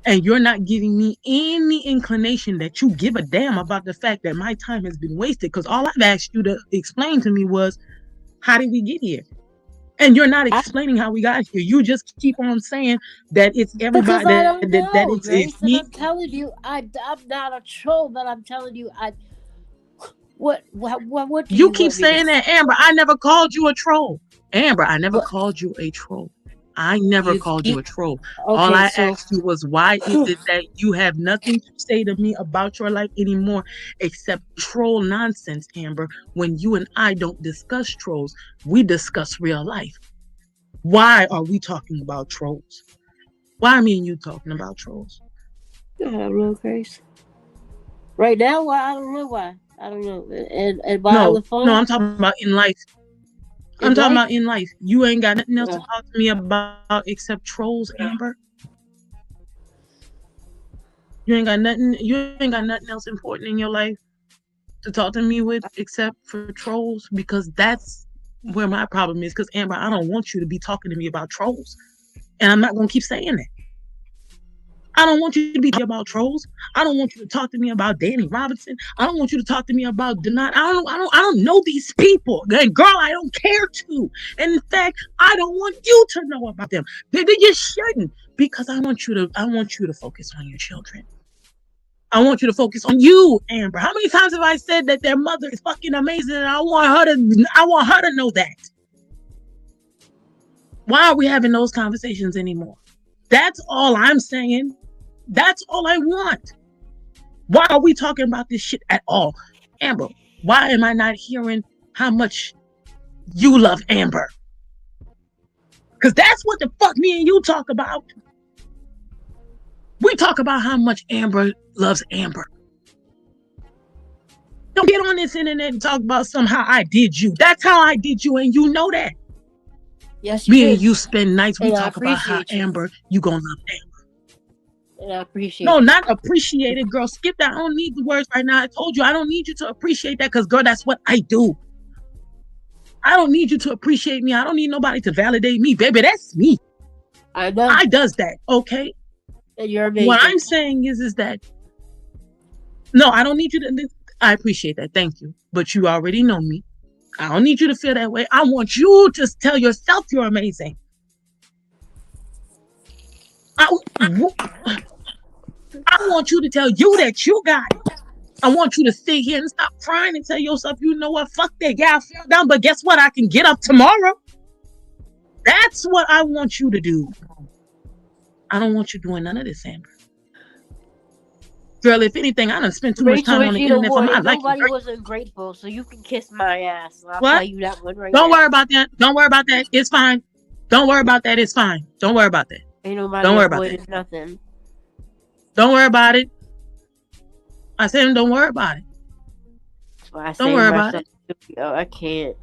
And you're not giving me any inclination that you give a damn about the fact that my time has been wasted. Because all I've asked you to explain to me was, how did we get here? And you're not explaining how we got here. You just keep on saying that it's everybody. That it's me. I'm telling you, I'm not a troll, but I'm telling you, what do you keep saying that, Amber? I never called you a troll. Amber, I never called you a troll. I never called you a troll. All I asked you was, why is it that you have nothing to say to me about your life anymore except troll nonsense, Amber? When you and I don't discuss trolls, we discuss real life. Why are we talking about trolls? Why are me and you talking about trolls? I don't know, Grace. Right now, I don't know why. I don't know. And by the phone? No, I'm talking about in life. I'm talking about in life. You ain't got nothing else to talk to me about except trolls, Amber. You ain't got nothing else important in your life to talk to me with except for trolls, because that's where my problem is. Because Amber, I don't want you to be talking to me about trolls. And I'm not gonna keep saying that. I don't want you to be talking about trolls. I don't want you to talk to me about Danny Robinson. I don't want you to talk to me about Denat. I don't know these people. And girl, I don't care to. And in fact, I don't want you to know about them. They just shouldn't, because I want you to focus on your children. I want you to focus on you, Amber. How many times have I said that their mother is fucking amazing, and I want her to know that? Why are we having those conversations anymore? That's all I'm saying. That's all I want. Why are we talking about this shit at all? Amber, why am I not hearing how much you love Amber? Because that's what the fuck me and you talk about. We talk about how much Amber loves Amber. Don't get on this internet and talk about somehow I did you. That's how I did you, and you know that. Yes, me and you spend nights. We talk about how you. Amber, you gonna love Amber. And I appreciate No, you. not appreciated, girl. Skip that. I don't need the words right now. I told you I don't need you to appreciate that because, girl, that's what I do. I don't need you to appreciate me. I don't need nobody to validate me, baby. That's me. I know. I does that, okay? And you're amazing. What I'm saying is that no, I don't need you to. I appreciate that. Thank you, but you already know me. I don't need you to feel that way. I want you to tell yourself you're amazing. I want you to tell you that you got it. I want you to sit here and stop crying and tell yourself, you know what, fuck that. Yeah, I fell down, but guess what? I can get up tomorrow. That's what I want you to do. I don't want you doing none of this, Amber. Girl, if anything, I done spent too much time on the internet for my life. Nobody was ungrateful, so you can kiss my ass. I'll What? tell you that one right Don't now. worry about that. Don't worry about that. It's fine. Don't worry about that. It's fine. Don't worry about that. Ain't nobody Don't worry about avoided that. nothing. Don't worry about it. I said, don't worry about it. Don't worry about it. Oh, I can't.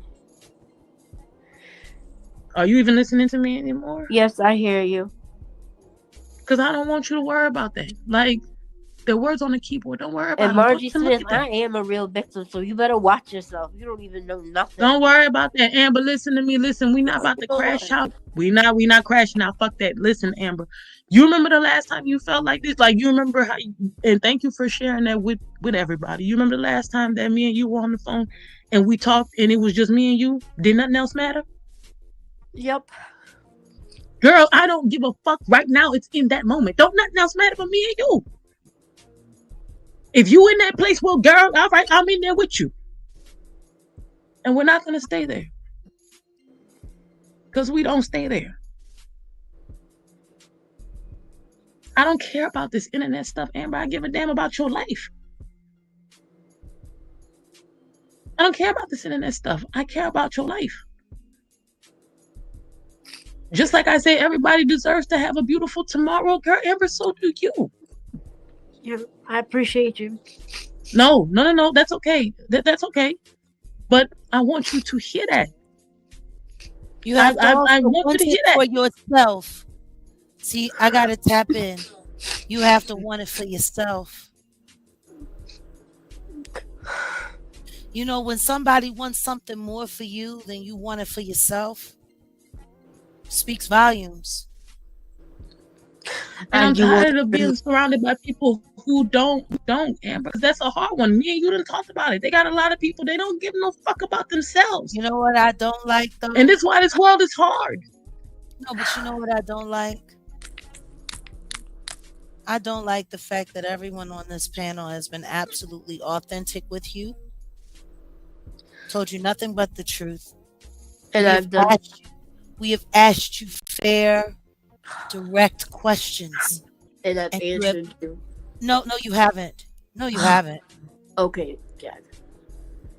Are you even listening to me anymore? Yes, I hear you. Because I don't want you to worry about that. Like, the words on the keyboard, don't worry about And them. Margie Smith, I am a real victim, so you better watch yourself. You don't even know nothing. Don't worry about that, Amber. Listen to me. Listen, we not about to crash out. We not crashing out. Fuck that. Listen, Amber. You remember the last time you felt like this? Like, you remember how and thank you for sharing that with everybody. You remember the last time that me and you were on the phone and we talked and it was just me and you? Did nothing else matter? Yep. Girl, I don't give a fuck right now. It's in that moment. Don't nothing else matter but me and you. If you in that place, well, girl, all right, I'm in there with you. And we're not going to stay there. Because we don't stay there. I don't care about this internet stuff, Amber. I give a damn about your life. I don't care about this internet stuff. I care about your life. Just like I say, everybody deserves to have a beautiful tomorrow, girl. Amber, so do you. Yeah, I appreciate you. No. That's okay. That's okay. But I want you to hear that. You have to I want you to hear that for yourself. See, I gotta tap in. You have to want it for yourself. You know, when somebody wants something more for you than you want it for yourself, speaks volumes. And I'm tired of being surrounded by people who don't, Amber. That's a hard one. Me and you didn't talk about it. They got a lot of people, they don't give no fuck about themselves. You know what I don't like, though? And this is why this world is hard. No, but you know what I don't like? I don't like the fact that everyone on this panel has been absolutely authentic with you. Told you nothing but the truth. And we have asked you fair, direct questions. And I've answered you. No, you haven't. No, you haven't. Okay, Jack.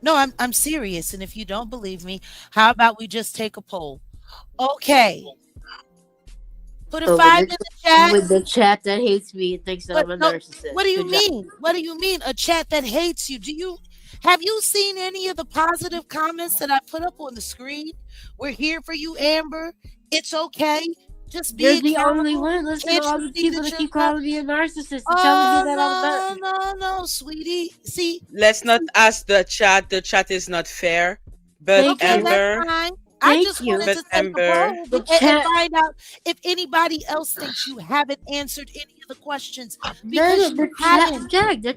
No, I'm serious. And if you don't believe me, how about we just take a poll? Okay. Put a 5 in the chat. With the chat that hates me and thinks that I'm a narcissist. What do you mean? What do you mean? A chat that hates you? Have you seen any of the positive comments that I put up on the screen? We're here for you, Amber. It's okay. Just be You're the only one. Listen to all the people that keep calling me a narcissist and telling me that I'm not. No, sweetie. See, let's not ask the chat. The chat is not fair. But Amber, I just wanted to take a poll and find out if anybody else thinks you haven't answered any of the questions. Because the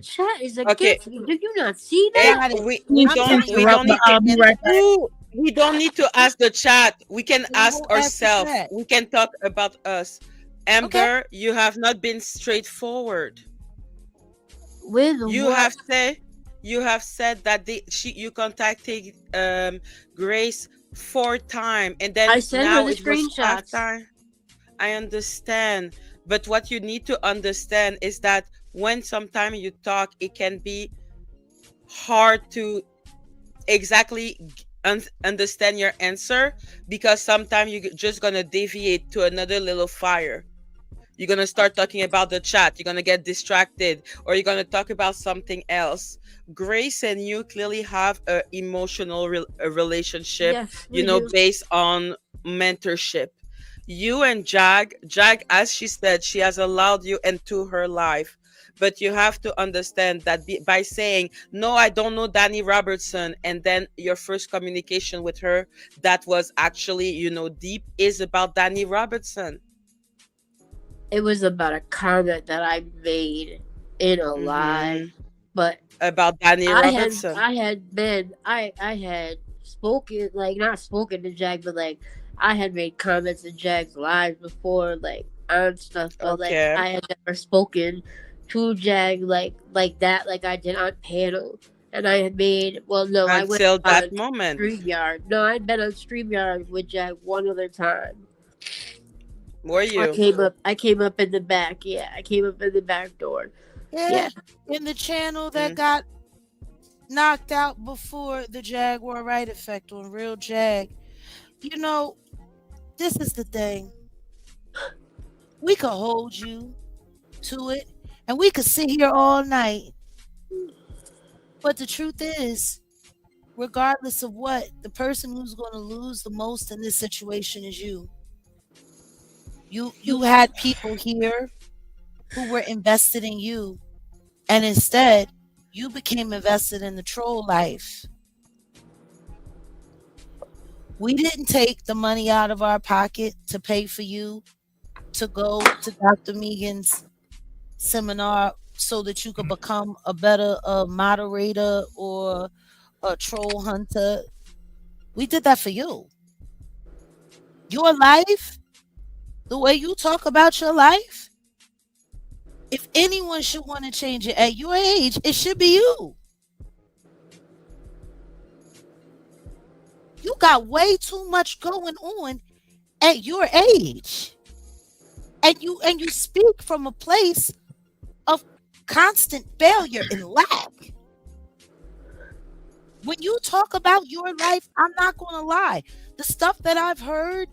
chat is against me. Do you not see that? We don't need to ask the chat. We can ask ourselves. We can talk about us. Amber, you have not been straightforward. You have said that you contacted Grace 4 times, and then I sent now her the screenshots. I understand, but what you need to understand is that when sometimes you talk, it can be hard to exactly understand your answer, because sometimes you're just gonna deviate to another little fire. You're gonna start talking about the chat, you're gonna get distracted, or you're gonna talk about something else. Grace and you clearly have an emotional relationship, yes, based on mentorship. you and Jag, as she said, she has allowed you into her life. But you have to understand that by saying, no, I don't know Danny Robertson, and then your first communication with her that was actually, deep, is about Danny Robertson. It was about a comment that I made in a live, but about Danny Robertson. I had spoken, like, not spoken to Jag, but like I had made comments in Jag's lives before, like, on stuff, but like Okay. I had never spoken to Jag like that, like I did on panel. And I had made, well, no, I went Until that on moment. StreamYard. No, I'd been on StreamYard with Jag one other time. Were you? I came up in the back. Yeah, I came up in the back door. Yeah, in the channel that got knocked out before the Jaguar Wright effect on Real Jag. You know, this is the thing. We could hold you to it, and we could sit here all night. But the truth is, regardless of what, the person who's going to lose the most in this situation is you. You had people here who were invested in you, and instead you became invested in the troll life. We didn't take the money out of our pocket to pay for you to go to Dr. Megan's seminar so that you could become a better moderator or a troll hunter. We did that for you. Your life, the way you talk about your life, if anyone should want to change it at your age, it should be you. You got way too much going on at your age. And you speak from a place of constant failure and lack. When you talk about your life, I'm not going to lie. The stuff that I've heard,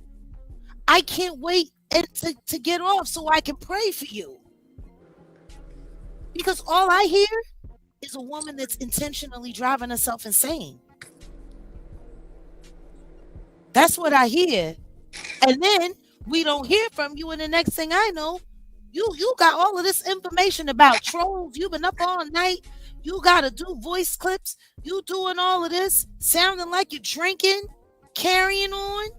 I can't wait to get off so I can pray for you. Because all I hear is a woman that's intentionally driving herself insane. That's what I hear. And then we don't hear from you, and the next thing I know, you got all of this information about trolls. You've been up all night. You got to do voice clips. You doing all of this, sounding like you're drinking, carrying on.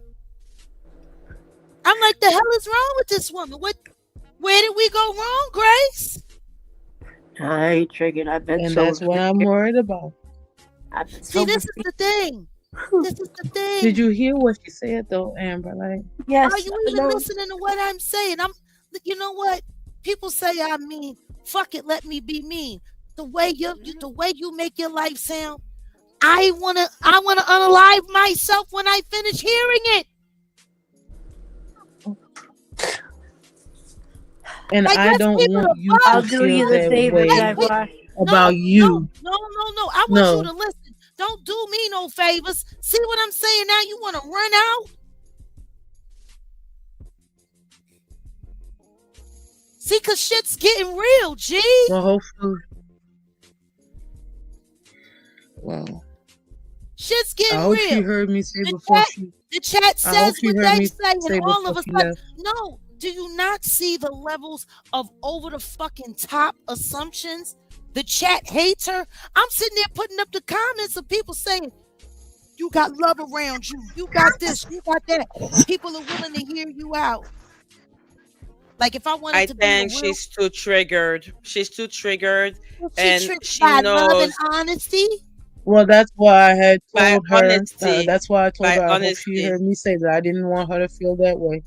I'm like, the hell is wrong with this woman? Where did we go wrong, Grace? I ain't triggered. I've been And so that's what I'm worried about. See, this is the thing. This is the thing. Did you hear what she said though, Amber? Like, yes. Are you even listening to what I'm saying? You know what? People say I mean, fuck it, let me be mean. The way you make your life sound, I wanna unalive myself when I finish hearing it. And like, I don't want you to I'll do you the favor, Jaguar. About you. No. I want you to listen. Don't do me no favors. See what I'm saying now? You want to run out? See, because shit's getting real, G. Well, hopefully. Well. Shit's getting I hope real. she heard me say before the chat says what they say, and all of a sudden, no. Do you not see the levels of over the fucking top assumptions? The chat hates her. I'm sitting there putting up the comments of people saying, you got love around you. You got this. You got that. People are willing to hear you out. Like if I wanted to be I think she's too triggered. She's too triggered. And she by knows. love and honesty. Well, that's why I had told her. Honesty, that's why I told her. I hope honesty. she heard me say that. I didn't want her to feel that way.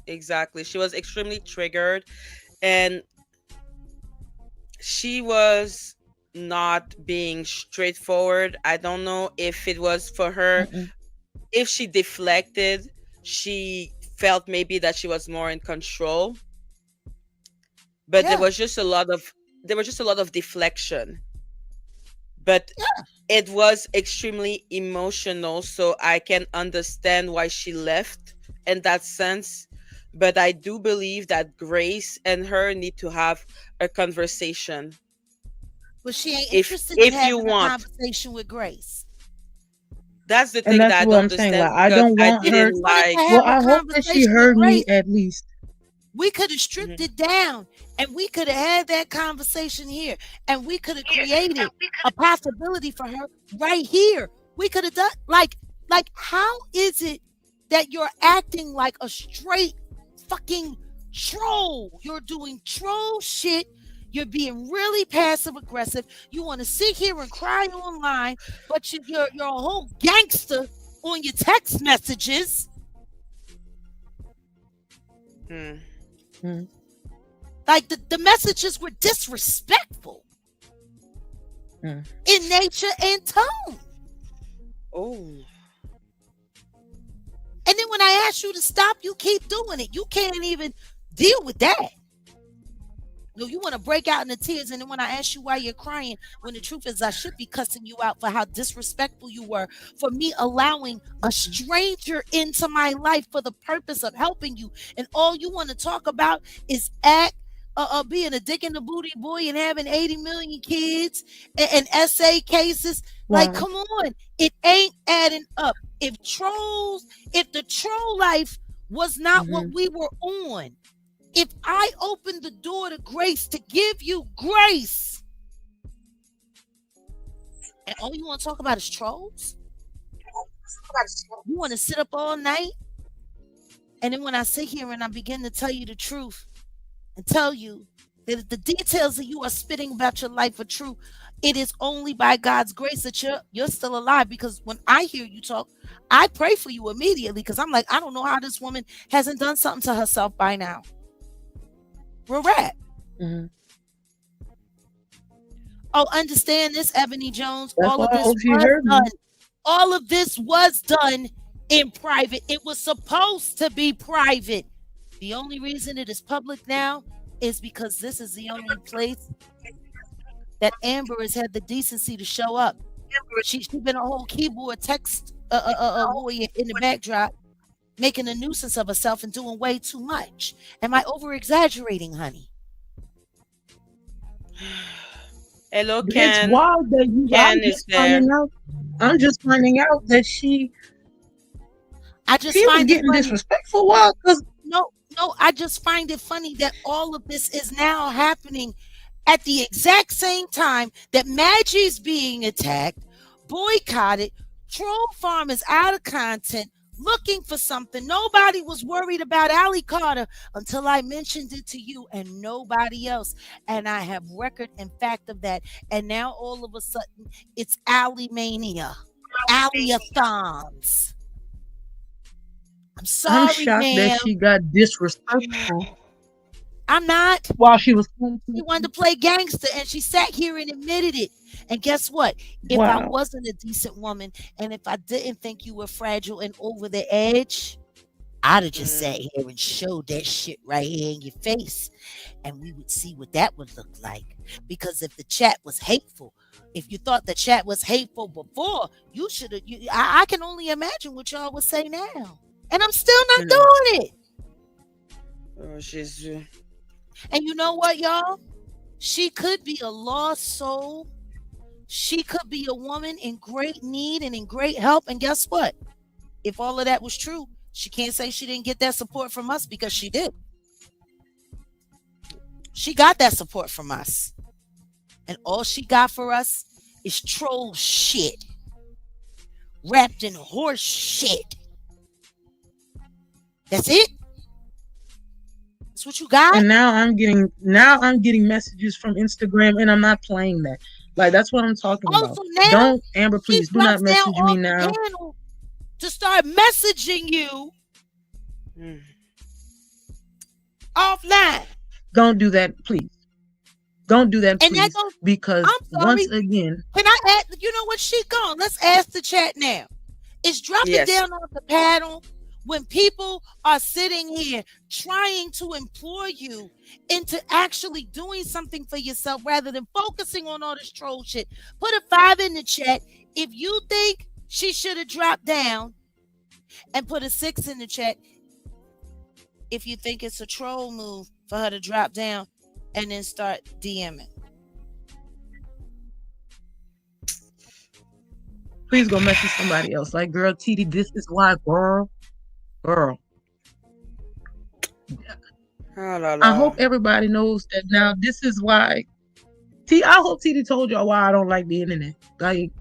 Exactly. She was extremely triggered, and she was not being straightforward. I don't know if it was for her. If she deflected, she felt maybe that she was more in control. But there was just a lot of deflection. But it was extremely emotional, so I can understand why she left in that sense. But I do believe that Grace and her need to have a conversation. But she ain't interested in having a conversation with Grace. That's the And thing that's that I what don't I'm saying. understand Like, I because don't I want her. didn't Wanted like. to Well, have a I hope that she conversation with heard me Grace. at least. We could have stripped it down and we could have had that conversation here and we could have created a possibility for her right here. We could have done like how is it that you're acting like a straight fucking troll? You're doing troll shit. You're being really passive aggressive. You want to sit here and cry online, but you're a whole gangster on your text messages. Hmm. Like the messages were disrespectful in nature and tone. Oh. And then when I ask you to stop, you keep doing it. You can't even deal with that. No, you want to break out into tears. And then when I ask you why you're crying, when the truth is I should be cussing you out for how disrespectful you were for me allowing a stranger into my life for the purpose of helping you. And all you want to talk about is being a dick in the booty boy and having 80 million kids and essay cases. Like, come on. It ain't adding up. If the troll life was not what we were on, if I opened the door to grace to give you grace, and all you want to talk about is trolls, you want to sit up all night, and then when I sit here and I begin to tell you the truth and tell you that if the details that you are spitting about your life are true, it is only by God's grace that you're still alive. Because when I hear you talk, I pray for you immediately because I'm like, I don't know how this woman hasn't done something to herself by now. We're at. Oh, understand this, Ebony Jones. That's All of why I this hope she was heard me. done. All of this was done in private. It was supposed to be private. The only reason it is public now is because this is the only place that Amber has had the decency to show up. She's been a whole keyboard text warrior in the backdrop, making a nuisance of herself and doing way too much. Am I over exaggerating, honey? Hello, It's Ken. wild that you. Ken is there. I'm just finding out that she was getting disrespectful. Why? Because no, I just find it funny that all of this is now happening at the exact same time that Maggie's being attacked, boycotted, Troll Farm is out of content, looking for something. Nobody was worried about Allie Carter until I mentioned it to you and nobody else. And I have record and fact of that. And now all of a sudden it's Allie Mania, Allie-a-thons. I'm sorry, I'm shocked ma'am. that she got disrespectful. I'm not. While she was She wanted to play gangster and she sat here and admitted it. And guess what? If I wasn't a decent woman and if I didn't think you were fragile and over the edge, I'd have just sat here and showed that shit right here in your face. And we would see what that would look like. Because if the chat was hateful, if you thought the chat was hateful before, you should have. I can only imagine what y'all would say now. And I'm still not doing it. Oh, Jesus. And you know what, y'all? She could be a lost soul. She could be a woman in great need and in great help. And guess what? If all of that was true, she can't say she didn't get that support from us because she did. She got that support from us. And all she got for us is troll shit. Wrapped in horse shit. That's it? That's what you got? And now I'm getting messages from Instagram and I'm not playing that. Like, that's what I'm talking about. So now don't, Amber, please do not message me now. To start messaging you offline. Don't do that, please. Don't do that, please. Because once again, can I add? You know what? She gone. Let's ask the chat now. It's dropping down on the panel when people are sitting here trying to implore you into actually doing something for yourself rather than focusing on all this troll shit. Put a 5 in the chat if you think she should have dropped down, and put a 6 in the chat if you think it's a troll move for her to drop down and then start DMing. please go message somebody else. Like, girl, TD, this is why, girl. Oh, la, I la. hope everybody knows that now. This is why. I hope TD told y'all why I don't like the internet. Like,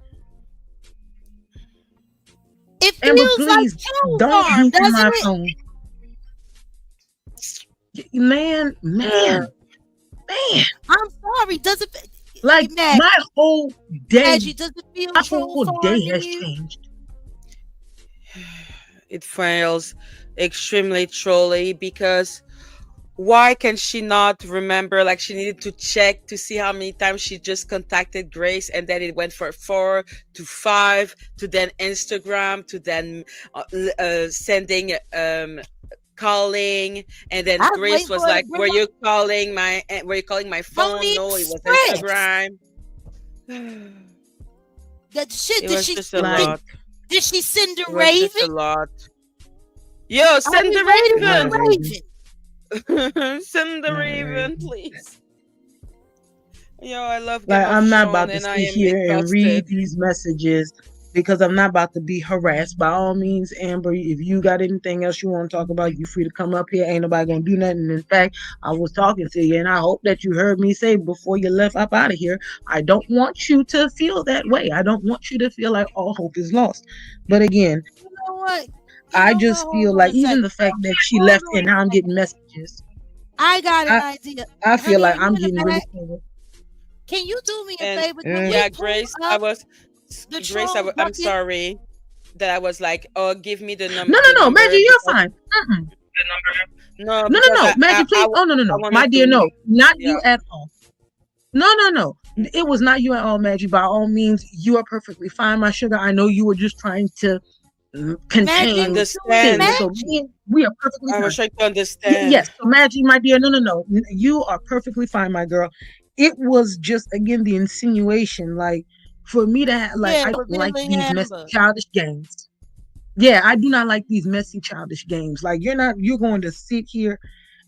It Amber, feels like please kill don't farm, be in doesn't my it? phone. Man. I'm sorry. Does it? Like, Mag, my whole day, Maggie, does it feel my troll whole farm day to has you? changed. It feels extremely trolly because why can she not remember? Like, she needed to check to see how many times she just contacted Grace, and then it went for 4 to 5 to then Instagram to then sending calling, and then I was Grace waiting was for her to like, bring were up you calling my phone? Pony No, it was Express. Instagram. That shit. It Did was she? just a Like, lot. Did she send a It was just a raven? lot. Yo, Are send we the waiting for not a the Raven. raven? Send the not a Raven, raven. please. Yo, I love Like, Game of I'm not Thrones about to and I sit am here and read exhausted. these messages because I'm not about to be harassed. By all means, Amber, if you got anything else you want to talk about, you free to come up here. Ain't nobody gonna do nothing. In fact, I was talking to you, and I hope that you heard me say before you left up out of here, I don't want you to feel that way. I don't want you to feel like all hope is lost. But again, You know what? I just Hold feel on like a even second. the fact that she Hold left on and a now I'm second. getting messages. I got an I idea. I feel Honey, like are you I'm in the getting really back? scared. Can you do me a And favor? Can we yeah, pull Grace, up the Grace, troll I'm bucket? sorry that I was like, oh, give me the No, number Maggie, you're because fine. Mm-mm. no, No, because Maggie, please. Oh, no, I my wanted dear, to, no, not yeah. you at all. No. It was not you at all, Maggie. By all means, you are perfectly fine, my sugar. I know you were just trying to Maggie, contain Understand. things. So we are perfectly I was fine. trying to understand. Yes. So, Maggie, my dear, no. You are perfectly fine, my girl. It was just, again, the insinuation. Like, for me to have, like, yeah, I don't like revealing these messy, Amber. childish games. Yeah, I do not like these messy, childish games. Like, you're going to sit here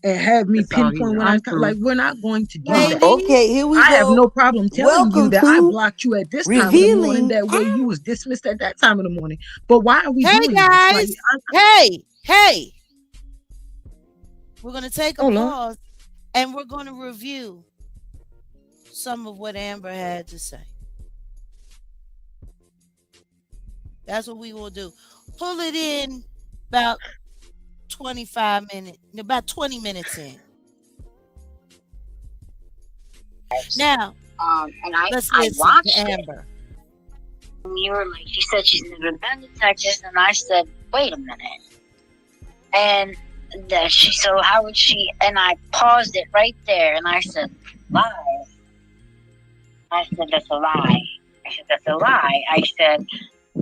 and have me It's all pinpoint here. when I'm like, through. we're not going to do that. Lady, Okay, here we I have no go. problem telling you Welcome that I to blocked you at this time of the morning. revealing. That way you was dismissed at that time of the morning. But why are we hey doing this? Like, guys, hey, we're gonna take a hold on. pause and we're gonna review some of what Amber had to say. That's what we will do. Pull it in about 25 minutes, about 20 minutes in. Now, and let's I listen watched to it. Amber. And you were like, she said she's never been to Texas, and I said, wait a minute. And that so how would she? And I paused it right there, and I said, lie. I said, that's a lie. I said, that's a lie. I said,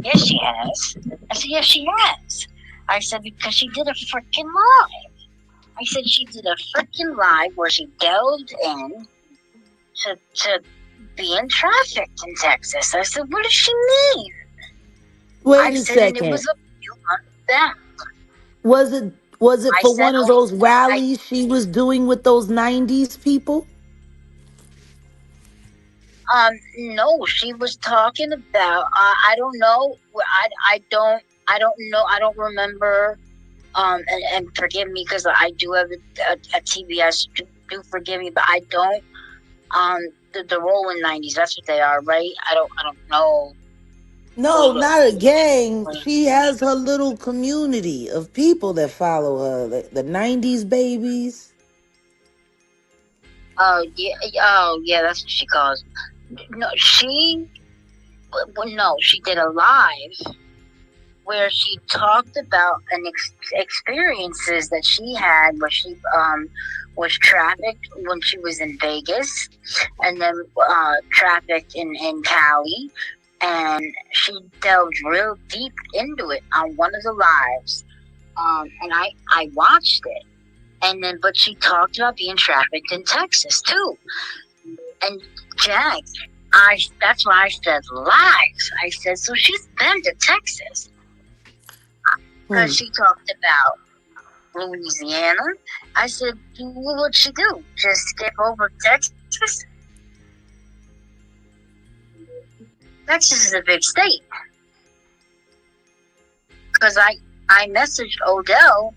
yes, she has. I said, yes, she has. I said, because she did a freaking live. I said, she did a freaking live where she delved in to being trafficked in Texas. I said, what does she mean? Wait a second. And it was a few months back. Was it for one of those rallies she was doing with those 90s people? No, she was talking about. I don't know. I don't know. I don't remember. And forgive me because I do have a TBS. Do forgive me, but I don't. The rolling 90s. That's what they are, right? I don't know. No, not a gang. She has her little community of people that follow her. The 90s babies. Oh yeah. That's what she calls them. No, she did a live where she talked about experiences that she had where she was trafficked when she was in Vegas, and then trafficked in Cali, and she delved real deep into it on one of the lives, and I watched it, and then but she talked about being trafficked in Texas too, and Jag, that's why I said lies. I said, so she's been to Texas. Because she talked about Louisiana. I said, well, what'd she do? Just skip over Texas? Texas is a big state. because I messaged Odell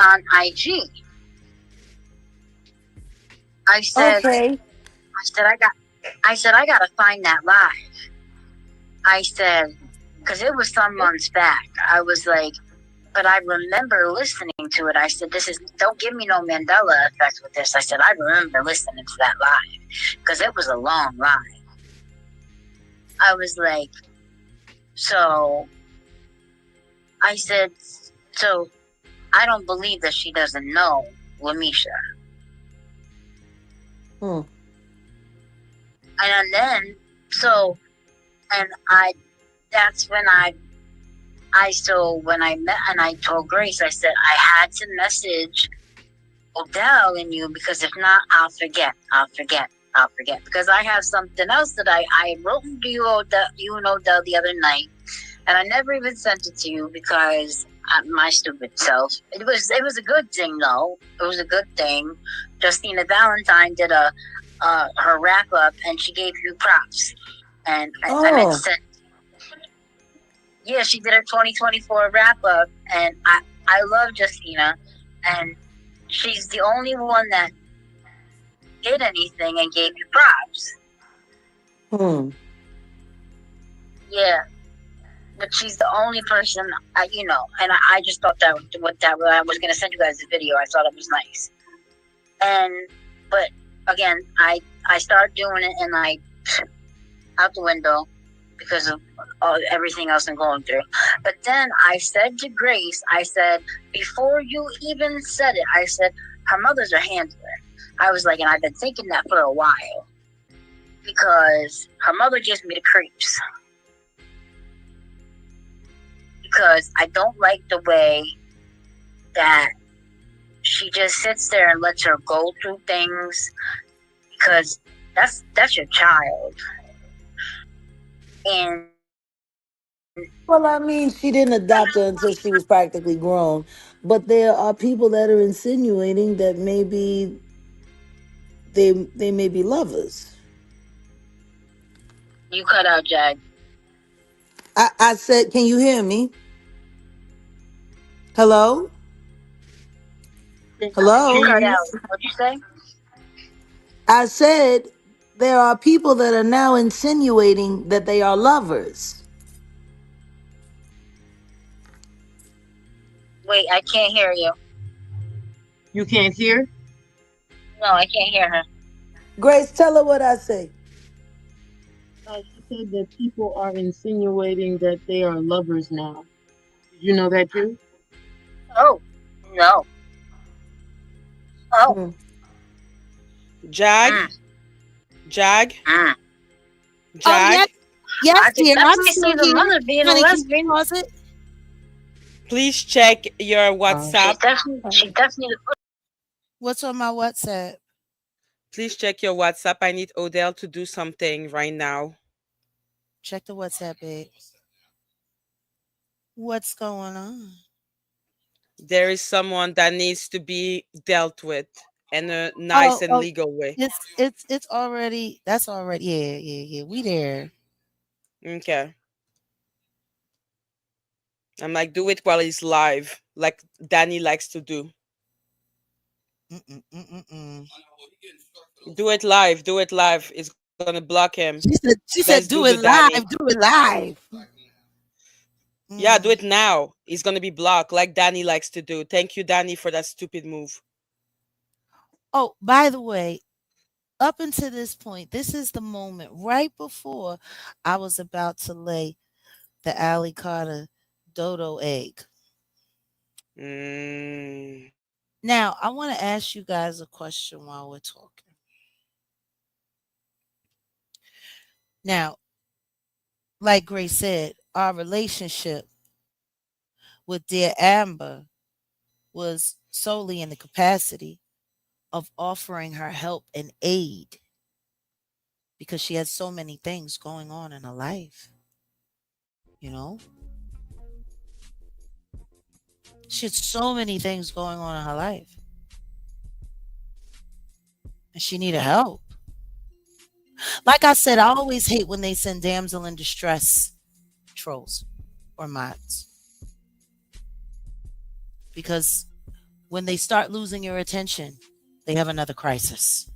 on IG. I said Okay. I said I gotta find that live. I said, because it was some months back. I was like, but I remember listening to it. I said, don't give me no Mandela effect with this. I said, I remember listening to that live because it was a long live. I was like, so I said, so I don't believe that she doesn't know Lamisha. And then, that's when when I met and I told Grace, I said, I had to message Odell and you because if not, I'll forget. Because I have something else that I wrote to you, and Odell the other night, and I never even sent it to you because my stupid self. It was a good thing though. It was a good thing. Justina Valentine did her wrap up and she gave you props, and I meant to send. Yeah, she did her 2024 wrap up, and I love Justina, and she's the only one that did anything and gave you props. Yeah, but she's the only person, and I just thought that I was gonna send you guys a video. I thought it was nice, but again, I started doing it and I out the window because of everything else I'm going through. But then I said to Grace, I said, before you even said it, I said, her mother's her handler. I was like, and I've been thinking that for a while because her mother gives me the creeps. Because I don't like the way that she just sits there and lets her go through things because that's your child. And Well, I mean, she didn't adopt her until she was practically grown. But there are people that are insinuating that maybe they may be lovers. You cut out, Jag. I said, can you hear me? Hello? You Hello? cut out. What'd you say? I said there are people that are now insinuating that they are lovers. Wait, I can't hear you. You can't hear? No, I can't hear her. Grace, tell her what I say. She said that people are insinuating that they are lovers now. Did you know that too? Oh, no. Oh. Jag? Jag? Jag? Yes, I can dear. I'm definitely still see the here. mother being a Honey, can you lesbian. pause it? Please check your WhatsApp. She definitely. What's on my WhatsApp? Please check your WhatsApp. I need Odell to do something right now. Check the WhatsApp, babe. What's going on? There is someone that needs to be dealt with in a nice and legal way. It's already. That's already. Yeah. We there. Okay. I'm like, do it while he's live, like Danny likes to do. Do it live. Do it live. It's gonna block him. She Let's said, do do the it Danny. live. Do it live. Yeah, do it now. He's gonna be blocked, like Danny likes to do. Thank you, Danny, for that stupid move. Oh, by the way, up until this point, this is the moment right before I was about to lay the Allie Carter dodo egg. Now, I want to ask you guys a question while we're talking. Now, like Grace said, our relationship with dear Amber was solely in the capacity of offering her help and aid because she had so many things going on in her life. You know? She had so many things going on in her life. And she needed help. Like I said, I always hate when they send damsel in distress trolls or mods. because when they start losing your attention, they have another crisis.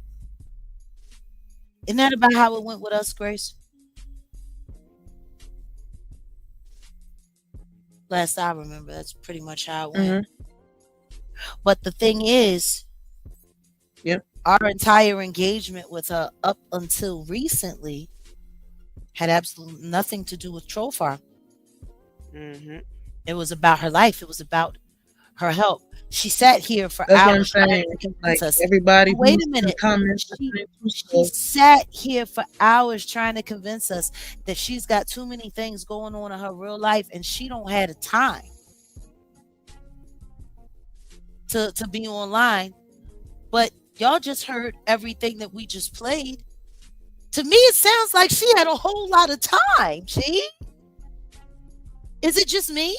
Isn't that about how it went with us, Grace? Last I remember, that's pretty much how it went. But the thing is, our entire engagement with her up until recently had absolutely nothing to do with Troll Farm. It was about her life. It was about her help. She sat here for hours. Like everybody, wait a minute. She sat here for hours trying to convince us that she's got too many things going on in her real life, and she don't have the time to be online. But y'all just heard everything that we just played. To me, it sounds like she had a whole lot of time. See? Is it just me?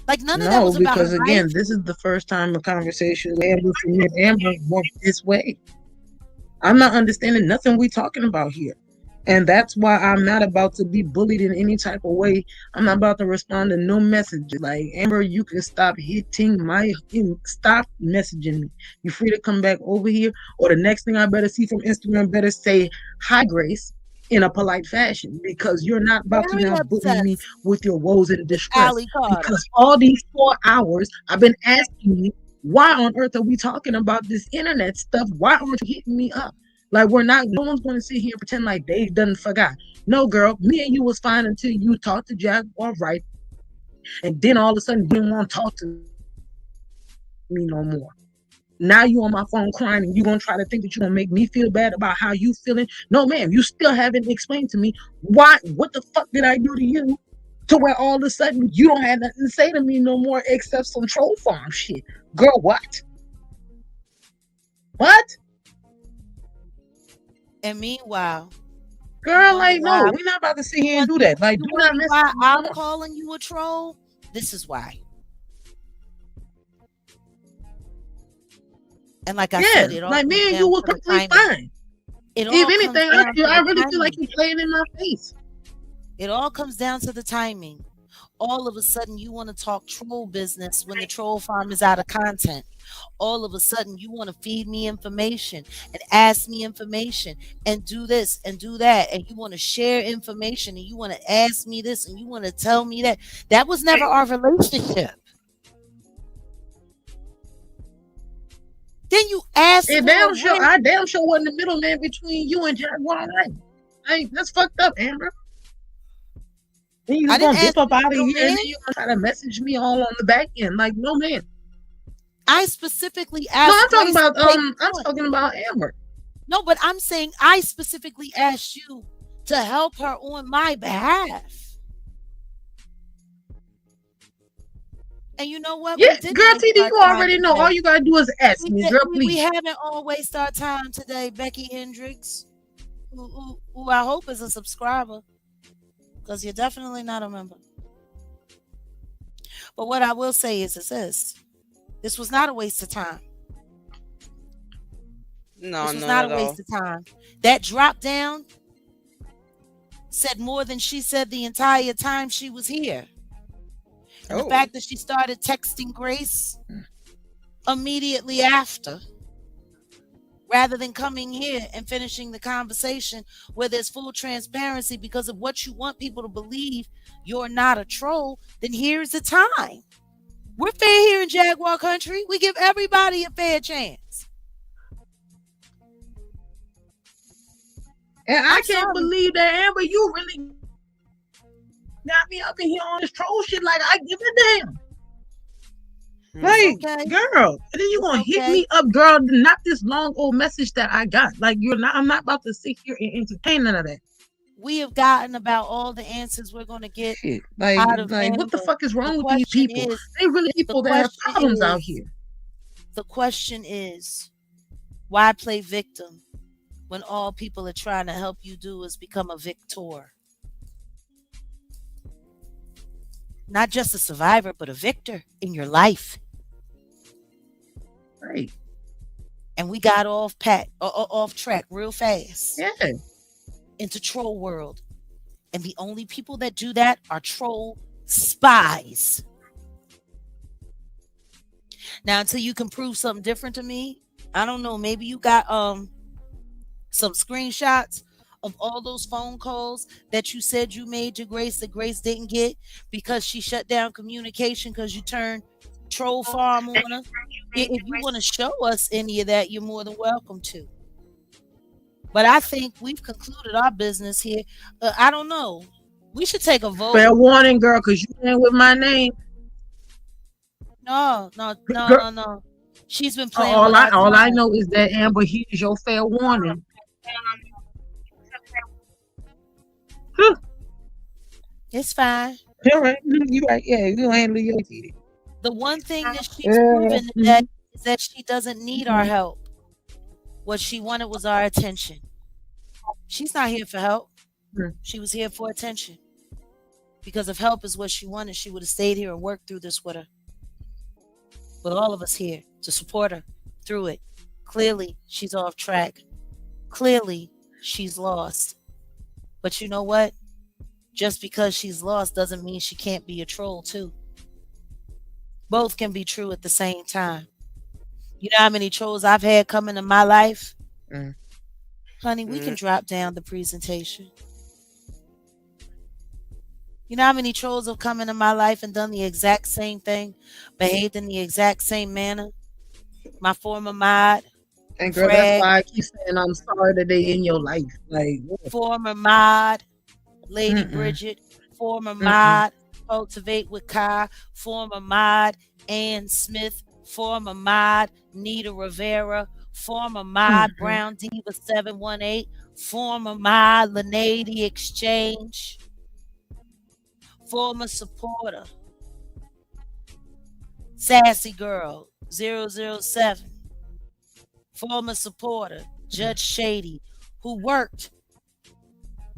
Like none of that was about her, because again, right? this is the first time a conversation with Amber went this way. I'm not understanding nothing we talking about here. And that's why I'm not about to be bullied in any type of way. I'm not about to respond to no messages. Like, Amber, you can stop stop messaging me. You're free to come back over here, or the next thing I better see from Instagram better say, hi, Grace, in a polite fashion, because you're not about to now bully me with your woes and distress. Because all these 4 hours, I've been asking you, why on earth are we talking about this internet stuff? Why aren't you hitting me up? Like, no one's going to sit here and pretend like they done forgot. No, girl, me and you was fine until you talked to Jaguar Wright, and then all of a sudden you didn't want to talk to me no more. Now you on my phone crying, and you going to try to think that you're going to make me feel bad about how you feeling. No, ma'am, you still haven't explained to me what the fuck did I do to you to where all of a sudden you don't have nothing to say to me no more except some troll farm shit. Girl, what? What? And meanwhile, girl, like, no, we're not about to sit here and do that. Like, do not mess why I'm calling you a troll? This is why. And like I said, it all like me and you were completely fine. If anything, I really feel like you're playing in my face. It all comes down to the timing. All of a sudden, you want to talk troll business when the troll farm is out of content. All of a sudden, you want to feed me information and ask me information and do this and do that. And you want to share information and you want to ask me this and you want to tell me that. That was never our relationship. Then you ask I damn sure wasn't the middleman between you and Jaguar Wright. Hey, that's fucked up, Amber. Then you gonna dip up out of here and then you gonna try to message me all on the back end. Like, no, man. I specifically asked. No, I'm talking about Amber. No, but I'm saying I specifically asked you to help her on my behalf. And you know what? Yeah, girl, TD, you already know. All you gotta do is ask me, girl, please. We haven't all wasted our time today. Becky Hendricks, who I hope is a subscriber, because you're definitely not a member. But what I will say is this was not a waste of time. No, this was not a waste of time. That drop down said more than she said the entire time she was here. And the fact that she started texting Grace immediately after, rather than coming here and finishing the conversation where there's full transparency because of what you want people to believe you're not a troll, then here's the time. We're fair here in Jaguar Country. We give everybody a fair chance. And I can't believe that, Amber, you really got me up in here on this troll shit like I give a damn. Like, girl, and then you gonna hit me up, girl, not this long old message that I got. Like, I'm not about to sit here and entertain none of that. We have gotten about all the answers we're gonna get. Like, what the fuck is wrong with these people? They really people that have problems out here. The question is, why play victim when all people are trying to help you do is become a victor? Not just a survivor, but a victor in your life. Right. And we got off track real fast. Yeah. Into troll world. And the only people that do that are troll Spies. Now, until you can prove something different to me, I don't know. Maybe you got some screenshots of all those phone calls that you said you made to Grace that Grace didn't get because she shut down communication because you turned troll farm on her. If you want to show us any of that, you're more than welcome to. But I think we've concluded our business here. I don't know. We should take a vote. Fair warning, girl, because you ain't with my name. No. She's been playing. All I know is that Amber, here's your fair warning. It's fine. All right, you right. Yeah, you handle your kid. The one thing that she's proven is that she doesn't need our help. What she wanted was our attention. She's not here for help. She was here for attention. Because if help is what she wanted, she would have stayed here and worked through this with her. With all of us here to support her through it. Clearly, she's off track. Clearly, she's lost. But you know what? Just because she's lost doesn't mean she can't be a troll too. Both can be true at the same time. You know how many trolls I've had come into my life? Honey, we can drop down the presentation. You know how many trolls have come into my life and done the exact same thing, behaved in the exact same manner? My former mod. And girl, that's why I keep saying I'm sorry that they in your life. Like former mod, Lady Bridget, former mod, Cultivate with Kai, former mod, Ann Smith, former mod, Nita Rivera, former mod, Brown Diva 718, former mod, Lenady Exchange, former supporter, Sassy Girl 007, former supporter, Judge Shady, who worked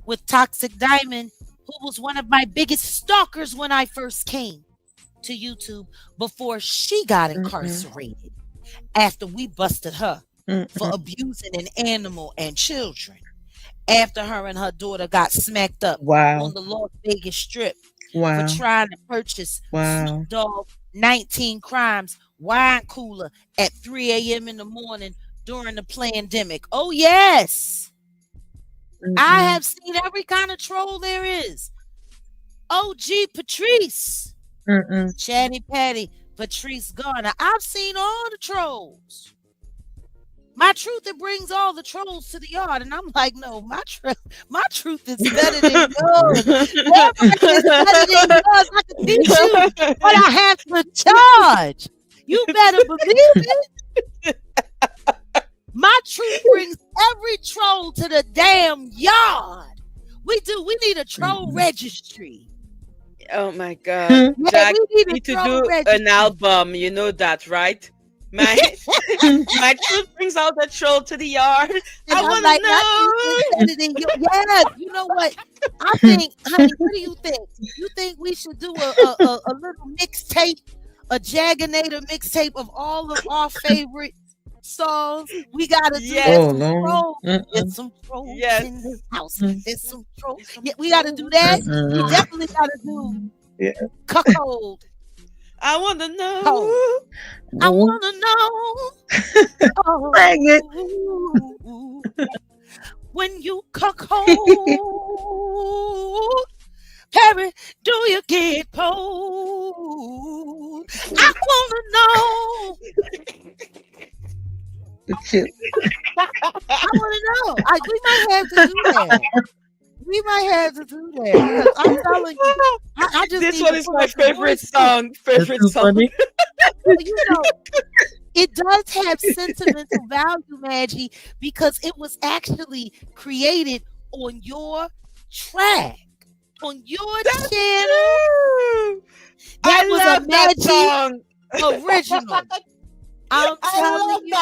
with Toxic Diamond, who was one of my biggest stalkers when I first came to YouTube before she got incarcerated after we busted her for abusing an animal and children. After her and her daughter got smacked up on the Las Vegas Strip for trying to purchase Snoop Dogg 19 Crimes wine cooler at 3 a.m. in the morning during the pandemic. Oh, yes. I have seen every kind of troll there is. OG Patrice, Chatty Patty, Patrice Garner. I've seen all the trolls. My truth, it brings all the trolls to the yard. And I'm like, no, my truth is better than yours. Your truth is better than yours. I can teach you what I have to charge. You better believe it. My truth brings every troll to the damn yard. We need a troll registry. Oh my God. Jack, we need to do an album. You know that, right? My truth brings all the troll to the yard. I want to know. Yes, you know what? I think, honey, what do you think? You think we should do a little mixtape, a Jaganator mixtape of all of our favorite songs? We gotta do trolls. There's some trolls in this house. There's some trolls. Yeah, we gotta do that. We definitely gotta do Cuckold. I wanna know. I wanna know. Bang it. When you cuckold, Perry, do you get cold? I wanna know. I want to know. We might have to do that. We might have to do that. I'm telling you, I just this one is my favorite song. Favorite song. You know, it does have sentimental value, Madgie, because it was actually created on your track, on your channel. That was a Madgie original. I'm telling you.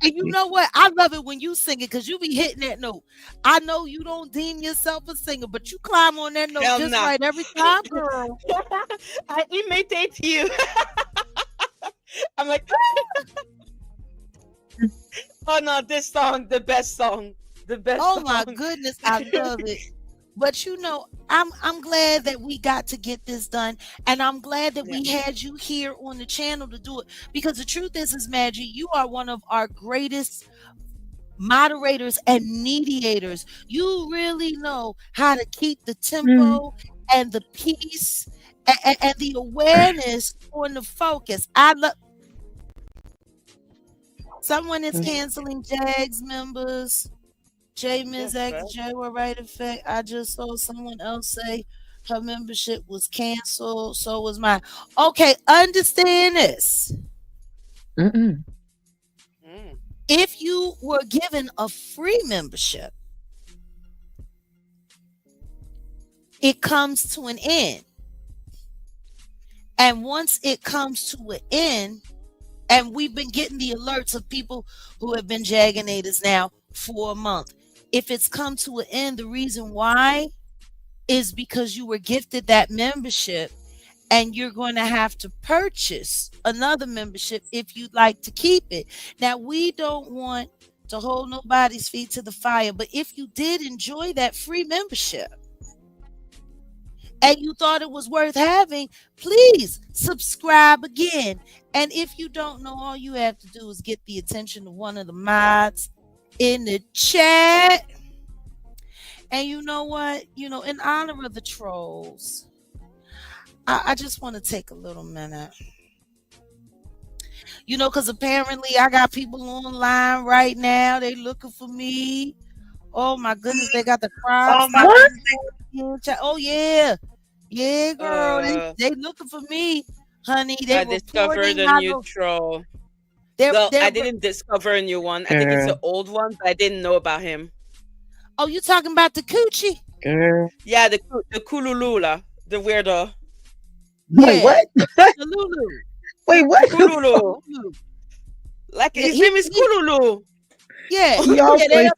And you know what? I love it when you sing it because you be hitting that note. I know you don't deem yourself a singer, but you climb on that note right every time, girl. I imitate you. I'm like, oh no, this song, the best song. The best song. Oh my goodness, I love it. But I'm glad that we got to get this done, and I'm glad that we had you here on the channel to do it, because the truth is Maggie, you are one of our greatest moderators and mediators. You really know how to keep the tempo and the peace and the awareness on the focus. I love. Someone is canceling JAGS members. J-Miz X, Jaguar Wright effect. I just saw someone else say her membership was canceled. So was mine. Okay, understand this. If you were given a free membership, it comes to an end. And once it comes to an end, and we've been getting the alerts of people who have been Jaganators now for a month. If it's come to an end, the reason why is because you were gifted that membership, and you're going to have to purchase another membership if you'd like to keep it. Now, we don't want to hold nobody's feet to the fire, but if you did enjoy that free membership and you thought it was worth having, please subscribe again. And if you don't know, all you have to do is get the attention of one of the mods in the chat. And you know what? In honor of the trolls, I just want to take a little minute. Because apparently I got people online right now. They looking for me. Oh my goodness, they got the crowd. Oh yeah. Yeah, girl. They looking for me, honey. They I discovered a new troll. I didn't discover a new one. I think it's an old one, but I didn't know about him. Oh, you talking about the coochie? Yeah, the Kululula, the weirdo. Wait, what? The Lulu. Wait, what? Kululu. Like his name is Kululu. Yeah, they're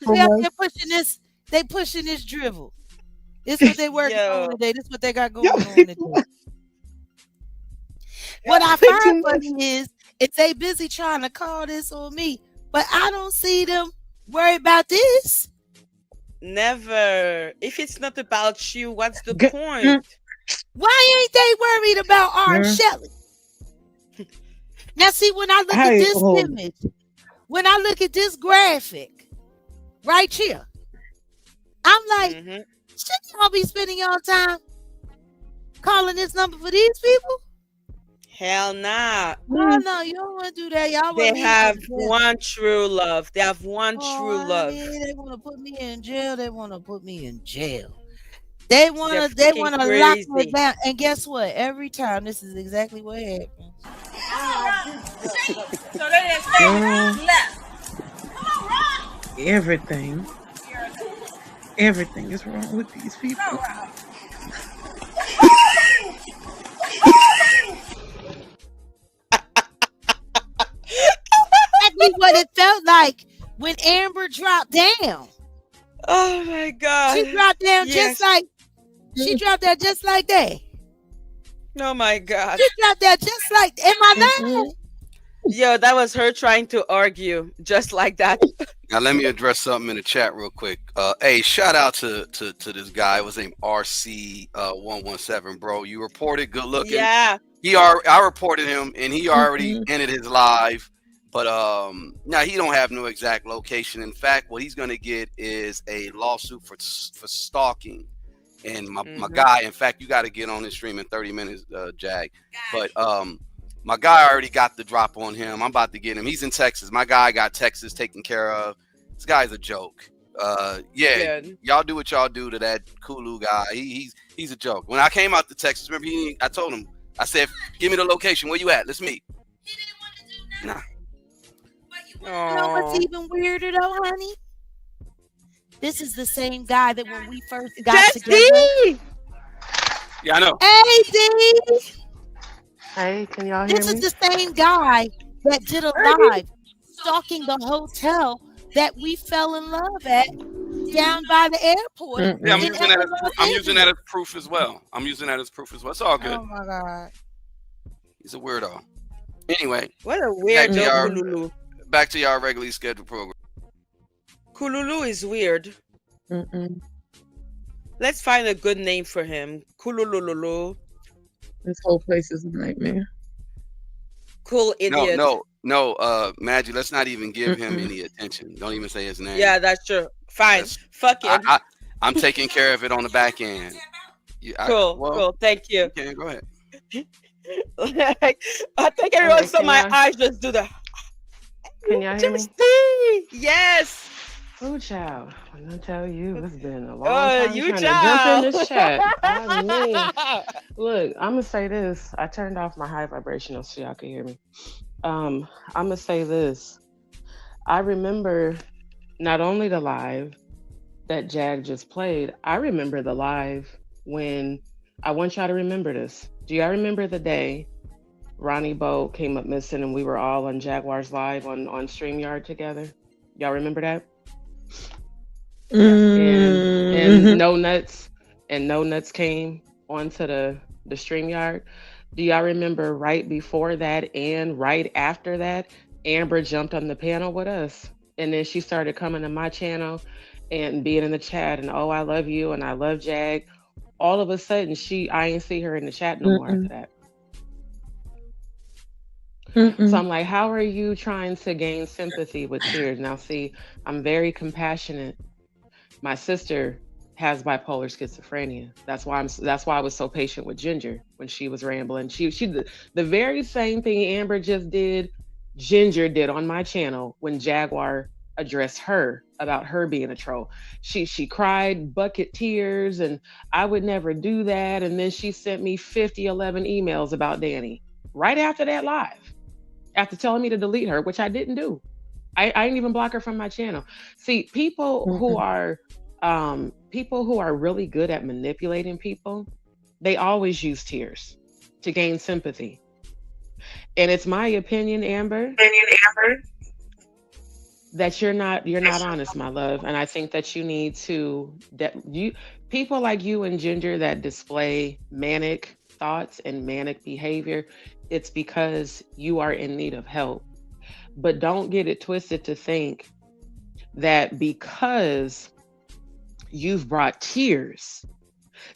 pushing this. They pushing this drivel. This what they working on today. This what they got going on today. What I find funny is they busy trying to call this on me, but I don't see them worry about this. Never. If it's not about you, what's the point? Why ain't they worried about R. Shelley? Now, see, when I look at this image, when I look at this graphic right here, I'm like, should y'all be spending your time calling this number for these people? Hell nah. No, you don't want to do that. Y'all they have one true love. They have one true love. They want to put me in jail. They want to put me in jail. They want to lock me down. And guess what? Every time, this is exactly what happens. So they didn't stay left. Come on, Ron. Everything is wrong with these people. Exactly what it felt like when Amber dropped down. Oh my God. She dropped down just like that. Oh my God. She dropped down just like, am I lying? Yo, that was her trying to argue just like that. Now let me address something in the chat real quick. Hey, shout out to this guy. It was named RC117, bro. You reported good looking. Yeah. I reported him and he already ended his live. But now he don't have no exact location. In fact, what he's gonna get is a lawsuit for stalking. And my guy, in fact, you got to get on this stream in 30 minutes, Jag. But my guy already got the drop on him. I'm about to get him. He's in Texas. My guy got Texas taken care of. This guy's a joke. Y'all do what y'all do to that Kulu guy. He's a joke. When I came out to Texas, remember I told him, I said, give me the location. Where you at? Let's meet. He didn't want to do nothing. Nah. You know what's even weirder though, honey? This is the same guy that when we first got together. Yeah, I know. Hey, D. Hey, can y'all hear me? This is the same guy that did a live stalking the hotel that we fell in love at down by the airport. Yeah, I'm using that as proof as well. It's all good. Oh my God. He's a weirdo. Anyway. What a weirdo. Back to y'all regularly scheduled program. Kululu is weird. Let's find a good name for him. Kululululu. This whole place is a nightmare. Cool No, idiot. no, no, Maggie, let's not even give him Mm-mm. any attention. Don't even say his name. Yeah, that's true. Fine. That's Fuck him. I'm taking care of it on the back end. Cool. Thank you. Okay, go ahead. I think everyone saw can my y'all- eyes just do that. Can y'all hear me? Yes. Oh, child. I'm gonna tell you, it's been a long Oh, time you trying to child. jump in this chat. I mean, look, I'm gonna say this. I turned off my high vibrational so y'all can hear me. I'm gonna say this. I remember not only the live that Jag just played, I remember the live when I want y'all to remember this. Do y'all remember the day Ronnie Bo came up missing and we were all on Jaguar's live on StreamYard together? Y'all remember that? And No Nuts came onto the StreamYard. Do y'all remember right before that and right after that, Amber jumped on the panel with us, and then she started coming to my channel and being in the chat and, oh, I love you and I love Jag. All of a sudden, I ain't see her in the chat no more after that. So I'm like, how are you trying to gain sympathy with tears? Now, see, I'm very compassionate. My sister has bipolar schizophrenia. That's why I was so patient with Ginger when she was rambling. She the very same thing Amber just did, Ginger did on my channel when Jaguar addressed her about her being a troll. She cried bucket tears and I would never do that. And then she sent me 11 emails about Danny right after that live, after telling me to delete her, which I didn't do. I didn't even block her from my channel. See, people who are really good at manipulating people, they always use tears to gain sympathy. And it's my opinion, Amber, that you're not honest, my love. And I think that you need to people like you and Ginger that display manic thoughts and manic behavior, it's because you are in need of help. But don't get it twisted to think that because you've brought tears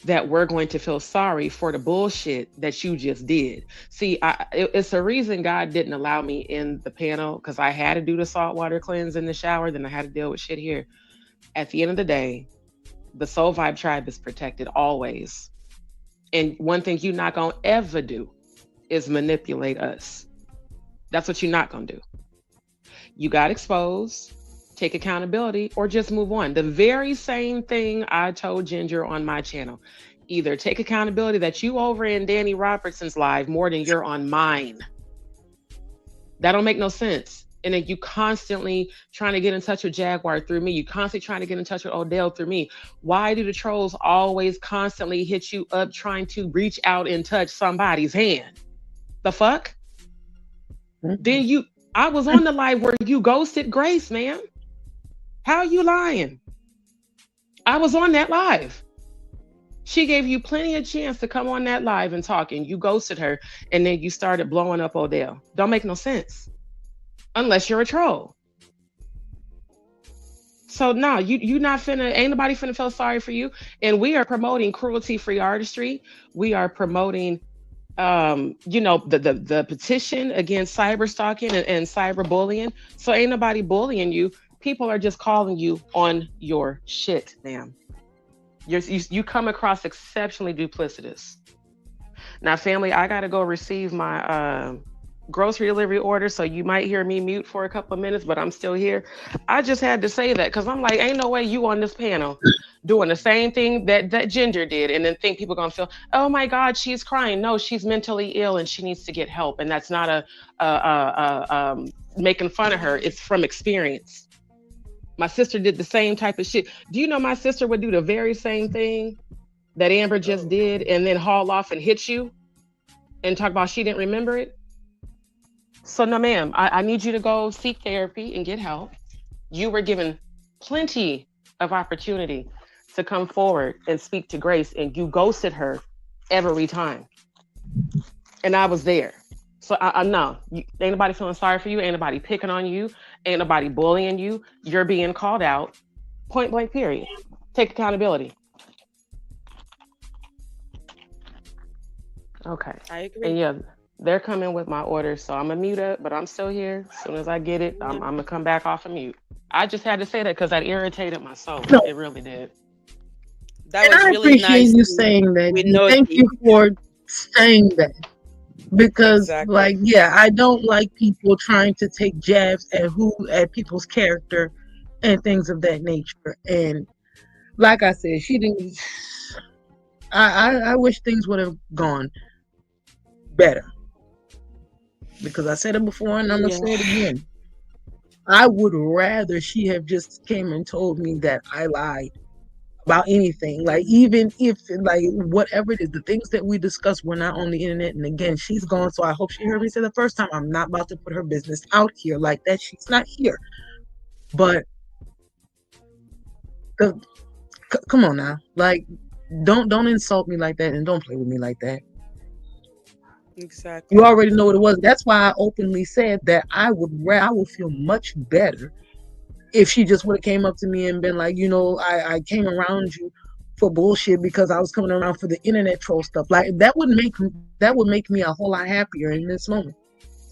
that we're going to feel sorry for the bullshit that you just did. See, it's a reason God didn't allow me in the panel, because I had to do the saltwater cleanse in the shower, then I had to deal with shit here. At the end of the day, the Soul Vibe tribe is protected always. And one thing you're not going to ever do is manipulate us. That's what you're not going to do. You got exposed, take accountability, or just move on. The very same thing I told Ginger on my channel. Either take accountability that you over in Danny Robertson's live more than you're on mine. That don't make no sense. And then you constantly trying to get in touch with Jaguar through me. You constantly trying to get in touch with Odell through me. Why do the trolls always constantly hit you up trying to reach out and touch somebody's hand? The fuck? Then I was on the live where you ghosted Grace, ma'am. How are you lying? I was on that live. She gave you plenty of chance to come on that live and talk, and you ghosted her, and then you started blowing up Odell. Don't make no sense. Unless you're a troll. So no, you not ain't nobody finna feel sorry for you. And we are promoting cruelty-free artistry. We are promoting the petition against cyber stalking and cyber bullying. So ain't nobody bullying you. People are just calling you on your shit, ma'am. You come across exceptionally duplicitous. Now, family, I gotta go receive my grocery delivery order, so you might hear me mute for a couple of minutes, but I'm still here. I just had to say that because I'm like, ain't no way you on this panel doing the same thing that Ginger did, and then think people gonna feel, oh my God, she's crying. No, she's mentally ill and she needs to get help, and that's not making fun of her. It's from experience. My sister did the same type of shit. Do you know my sister would do the very same thing that Amber just did, and then haul off and hit you and talk about she didn't remember it? So no, ma'am, I need you to go seek therapy and get help. You were given plenty of opportunity to come forward and speak to Grace, and you ghosted her every time. And I was there. So I know, ain't nobody feeling sorry for you, ain't nobody picking on you, ain't nobody bullying you. You're being called out, point blank period. Take accountability. Okay. I And agree. yeah, they're coming with my orders, so I'm gonna mute up, but I'm still here. As soon as I get it, Yeah. I'm gonna come back off of mute. I just had to say that because that irritated my soul. No, It really did. That and was I really appreciate nice you saying that. with And thank Nosy. you for saying that. Because Exactly. like, yeah, I don't like people trying to take jabs at people's character and things of that nature. And like I said, she didn't. I wish things would have gone better, because I said it before and I'm gonna Yeah. say it again. I would rather she have just came and told me that I lied about anything. Like, even if, like, whatever it is, the things that we discussed were not on the internet. And again, she's gone, so I hope she heard me say the first time, I'm not about to put her business out here like that. She's not here. But the, come on now, like, don't insult me like that, and don't play with me like that. You Exactly. already know what it was. That's why I openly said that I would feel much better if she just would have came up to me and been like, I came around you for bullshit because I was coming around for the internet troll stuff. Like, that would make me a whole lot happier in this moment.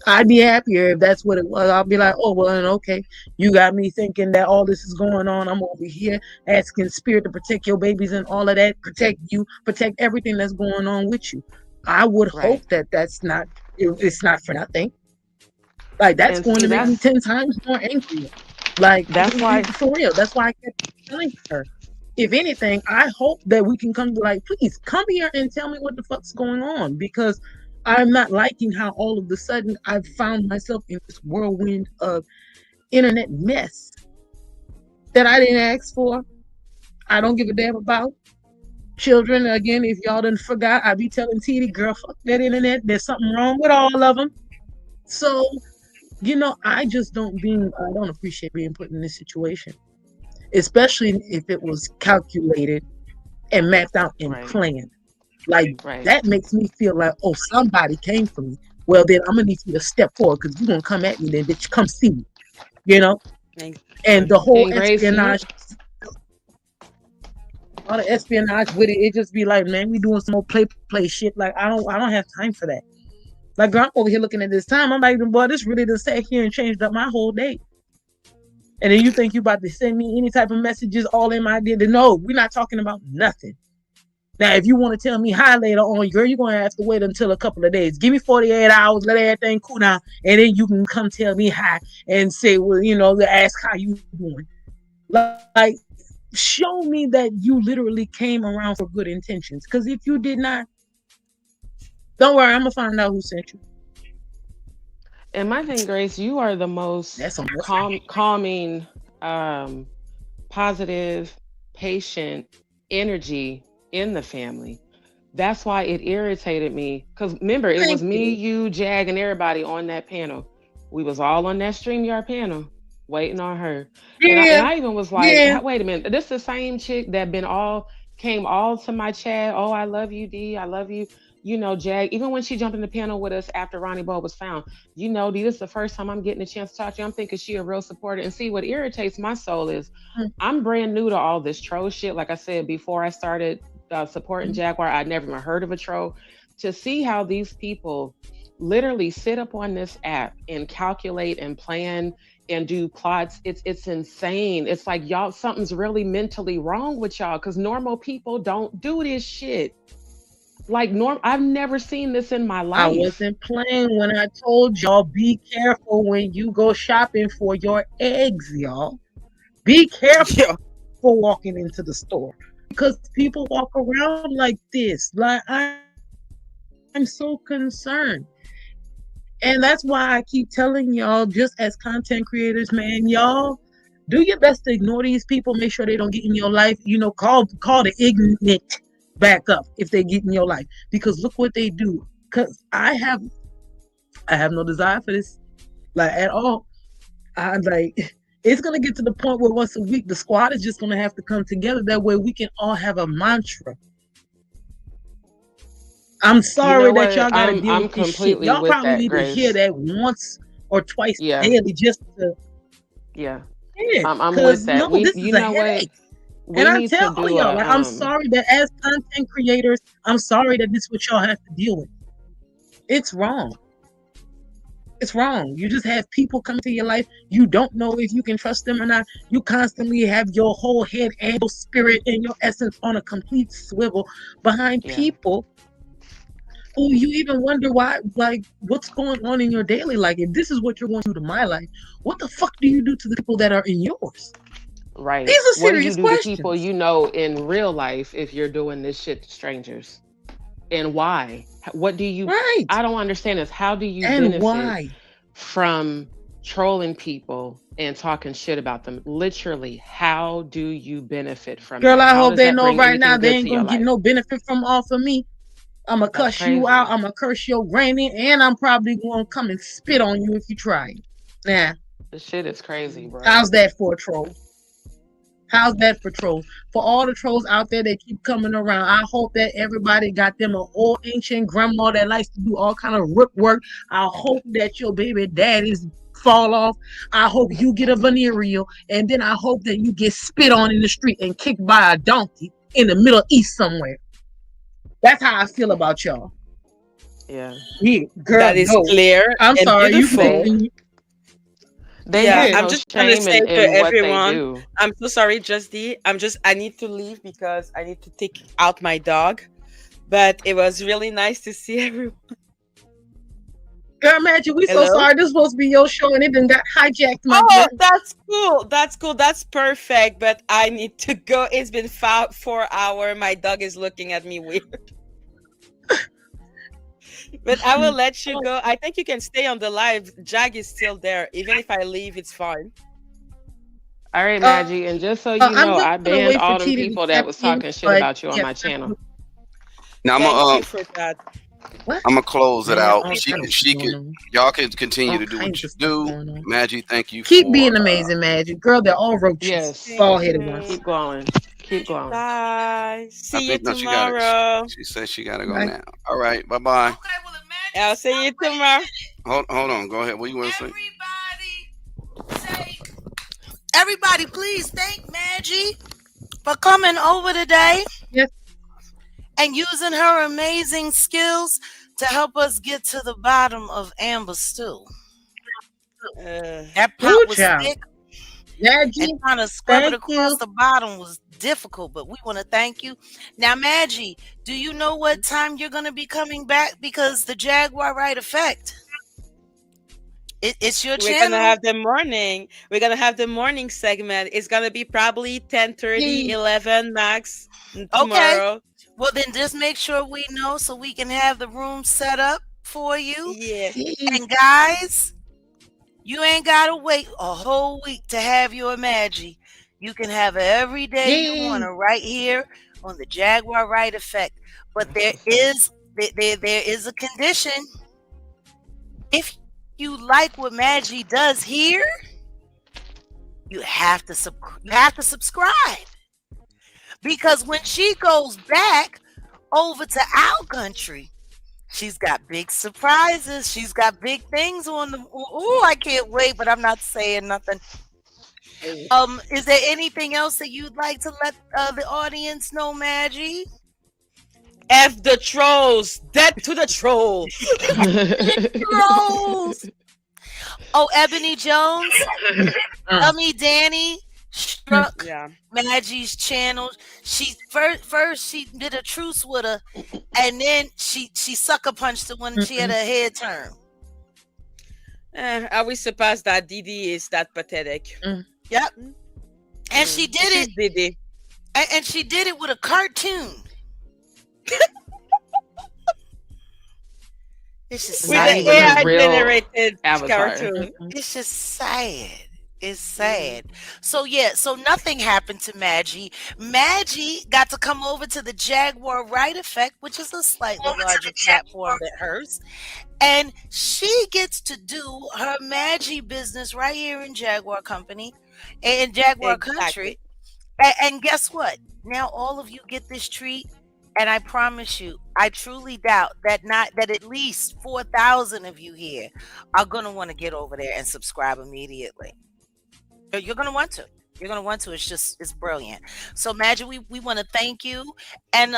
I'd be happier if that's what it was. I'll be like, oh well, and okay, you got me thinking that all this is going on. I'm over here asking Spirit to protect your babies and all of that, protect you, protect everything that's going on with you. I would hope Right. that it's not for nothing. Like, that's And going see, to make me that's 10 times more angry. Like, that's why. for real. That's why I kept telling her. If anything, I hope that we can come to, like, please come here and tell me what the fuck's going on, because I'm not liking how all of a sudden I've found myself in this whirlwind of internet mess that I didn't ask for. I don't give a damn about. Children, again, if y'all done forgot, I be telling TD, girl, fuck that internet. There's something wrong with all of them. So, I don't appreciate being put in this situation, especially if it was calculated and mapped out and Right. planned. Like, Right. that makes me feel like, oh, somebody came for me. Well, then I'm gonna need you to step forward, because you're gonna come at me, then bitch, come see me. You know? And Exactly. the whole And Grace, you espionage, all the espionage with it, it just be like, man, we doing some more play shit. Like, I don't have time for that. Like, girl, I'm over here looking at this time. I'm like, boy, this really done sat here and changed up my whole day. And then you think you about to send me any type of messages all in my day? No, we're not talking about nothing. Now, if you want to tell me hi later on, girl, you're going to have to wait until a couple of days. Give me 48 hours, let everything cool down, and then you can come tell me hi and say, well, ask how you doing. Like, show me that you literally came around for good intentions. Because if you did not, don't worry, I'm going to find out who sent you. and my thing, Grace, you are the most That's on us. calming, um, positive, patient energy in the family. That's why it irritated me. Cause remember, it Thank was me, you. you, Jag, and everybody on that panel. We was all on that StreamYard panel waiting on her. And Yeah, I even was like, yeah. wait a minute, this the same chick that been all came all to my chat. Oh, I love you, D. I love you. You know, Jag, even when she jumped in the panel with us after Ronnie Bo was found, D, this is the first time I'm getting a chance to talk to you. I'm thinking she a real supporter. And see, what irritates my soul is I'm brand new to all this troll shit. Like I said, before I started supporting Jaguar, I'd never even heard of a troll. To see how these people literally sit up on this app and calculate and plan and do plots, it's insane. It's like, y'all, something's really mentally wrong with y'all, because normal people don't do this shit. Like, I've never seen this in my I life. wasn't playing when I told y'all, be careful when you go shopping for your eggs, y'all. Be careful Yeah. walking into the store, because people walk around like this. Like, I'm so concerned. And that's why I keep telling y'all, just as content creators, man, y'all do your best to ignore these people. Make sure they don't get in your life. Call the ignorant back up if they get in your life, because look what they do. Because I have no desire for this, like, at all. I like it's gonna get to the point where once a week the squad is just gonna have to come together. That way we can all have a mantra. I'm You know sorry that what? y'all got to deal I'm with this shit. completely Y'all with probably that, need to hear Grace. that once or twice Yeah, daily just to yeah. hear. I'm Cause with that. no, We, this is you a know what? headache. And We I need tell to all of do y'all, a like, I'm sorry that as content creators, I'm sorry that this is what y'all have to deal with. It's wrong. It's wrong. You just have people come into your life. You don't know if you can trust them or not. You constantly have your whole head and your spirit and your essence on a complete swivel behind people who you even wonder why, like, what's going on in your daily life. If this is what you're going to do to my life, what the fuck do you do to the people that are in yours? Right. These are What do you serious do to people questions. you know in real life if you're doing this shit to strangers? And why? What do you Right. I don't understand this. How do you And benefit why? from trolling people and talking shit about them? Literally, how do you benefit from Girl, that? I How hope does they that know bring right now anything they good ain't to your gonna get life? no benefit from off of me. I'm gonna That's cuss you out. crazy. I'm gonna curse your granny, and I'm probably gonna come and spit on you if you try it. Nah, This shit is crazy, bro. how's that for a troll? How's that for trolls? For all the trolls out there that keep coming around, I hope that everybody got them an old ancient grandma that likes to do all kind of root work. I hope that your baby daddies fall off. I hope you get a venereal, and then I hope that you get spit on in the street and kicked by a donkey in the Middle East somewhere. That's how I feel about y'all. Yeah. Yeah, girl, That is go. clear I'm and sorry, you can They beautiful. continue. they Yeah, have Yeah. I'm no just gonna shame say in, to in what they everyone, do. I'm so sorry, Justy. I need to leave because I need to take out my dog. But it was really nice to see everyone. Girl, Magic, we so Hello? sorry. This is supposed to be your show and it done got hijacked, my Oh, dear. that's cool. That's cool. That's perfect. But I need to go. It's been 4 hours. My dog is looking at me weird. But I will let you go. I think you can stay on the live. Jag is still there. Even if I leave, it's fine. All right, Maggie. And just so you I'm know, gonna I wait banned for all T them to people accept that was you, talking shit but about you on yeah, my channel. Now Thank you for that. what? I'm gonna close it Man, out. all kind of shit She going could, on. y'all can continue All to do what kinds you of stuff do. going on. Maggie, thank you Keep for. being amazing, Magic. Girl, they're all roaches. Yes. Thank Bald headed ones. you. Keep going. Keep going. Bye. I See you think no, she got it. tomorrow. She said she got to go Bye. now. All right, bye bye. I'll see you tomorrow. Hold on. Go ahead. What you want to say? Everybody, please thank Maggie for coming over today Yes. and using her amazing skills to help us get to the bottom of Amber stew. That pot Ooh, was child. thick, Maggie, and trying to scrub it thank across you. the bottom was difficult, but we want to thank you. Now, Maggie, do you know what time you're going to be coming back? Because the Jaguar Wright effect. It's your We're gonna channel. have the morning. We're gonna have the morning segment. It's gonna be probably 10:30, 11 max Okay. tomorrow. Well, then just make sure we know so we can have the room set up for you. Yeah. And guys, you ain't got to wait a whole week to have your Maggie. You can have it every day you want to right here on the Jaguar Wright effect. But there is a condition. If you like what Maggie does here, you have to subscribe. Because when she goes back over to our country, she's got big surprises. She's got big things on the. Oh, I can't wait, but I'm not saying nothing. Is there anything else that you'd like to let the audience know, Maggie? F the trolls. Dead to the trolls. Trolls. Oh, Ebony Jones. Dummy Danny struck Maggie's channel. She first she did a truce with her, and then she sucker punched her when she had her head turned. I will surpass that. Didi is that pathetic. Yep. And she did She's it. Didi. And she did it with a cartoon. It's just with sad. the AI generated cartoon. It's just sad. It's sad. So yeah, so nothing happened to Maggie. Maggie got to come over to the Jaguar Wright effect, which is a slightly larger platform than hers. And she gets to do her Maggie business right here in Jaguar Company and Jaguar Country. And guess what? Now all of you get this treat. And I promise you, I truly doubt that at least 4,000 of you here are going to want to get over there and subscribe immediately. You're going to want to. You're going to want to. It's brilliant. So Maggie, we want to thank you. And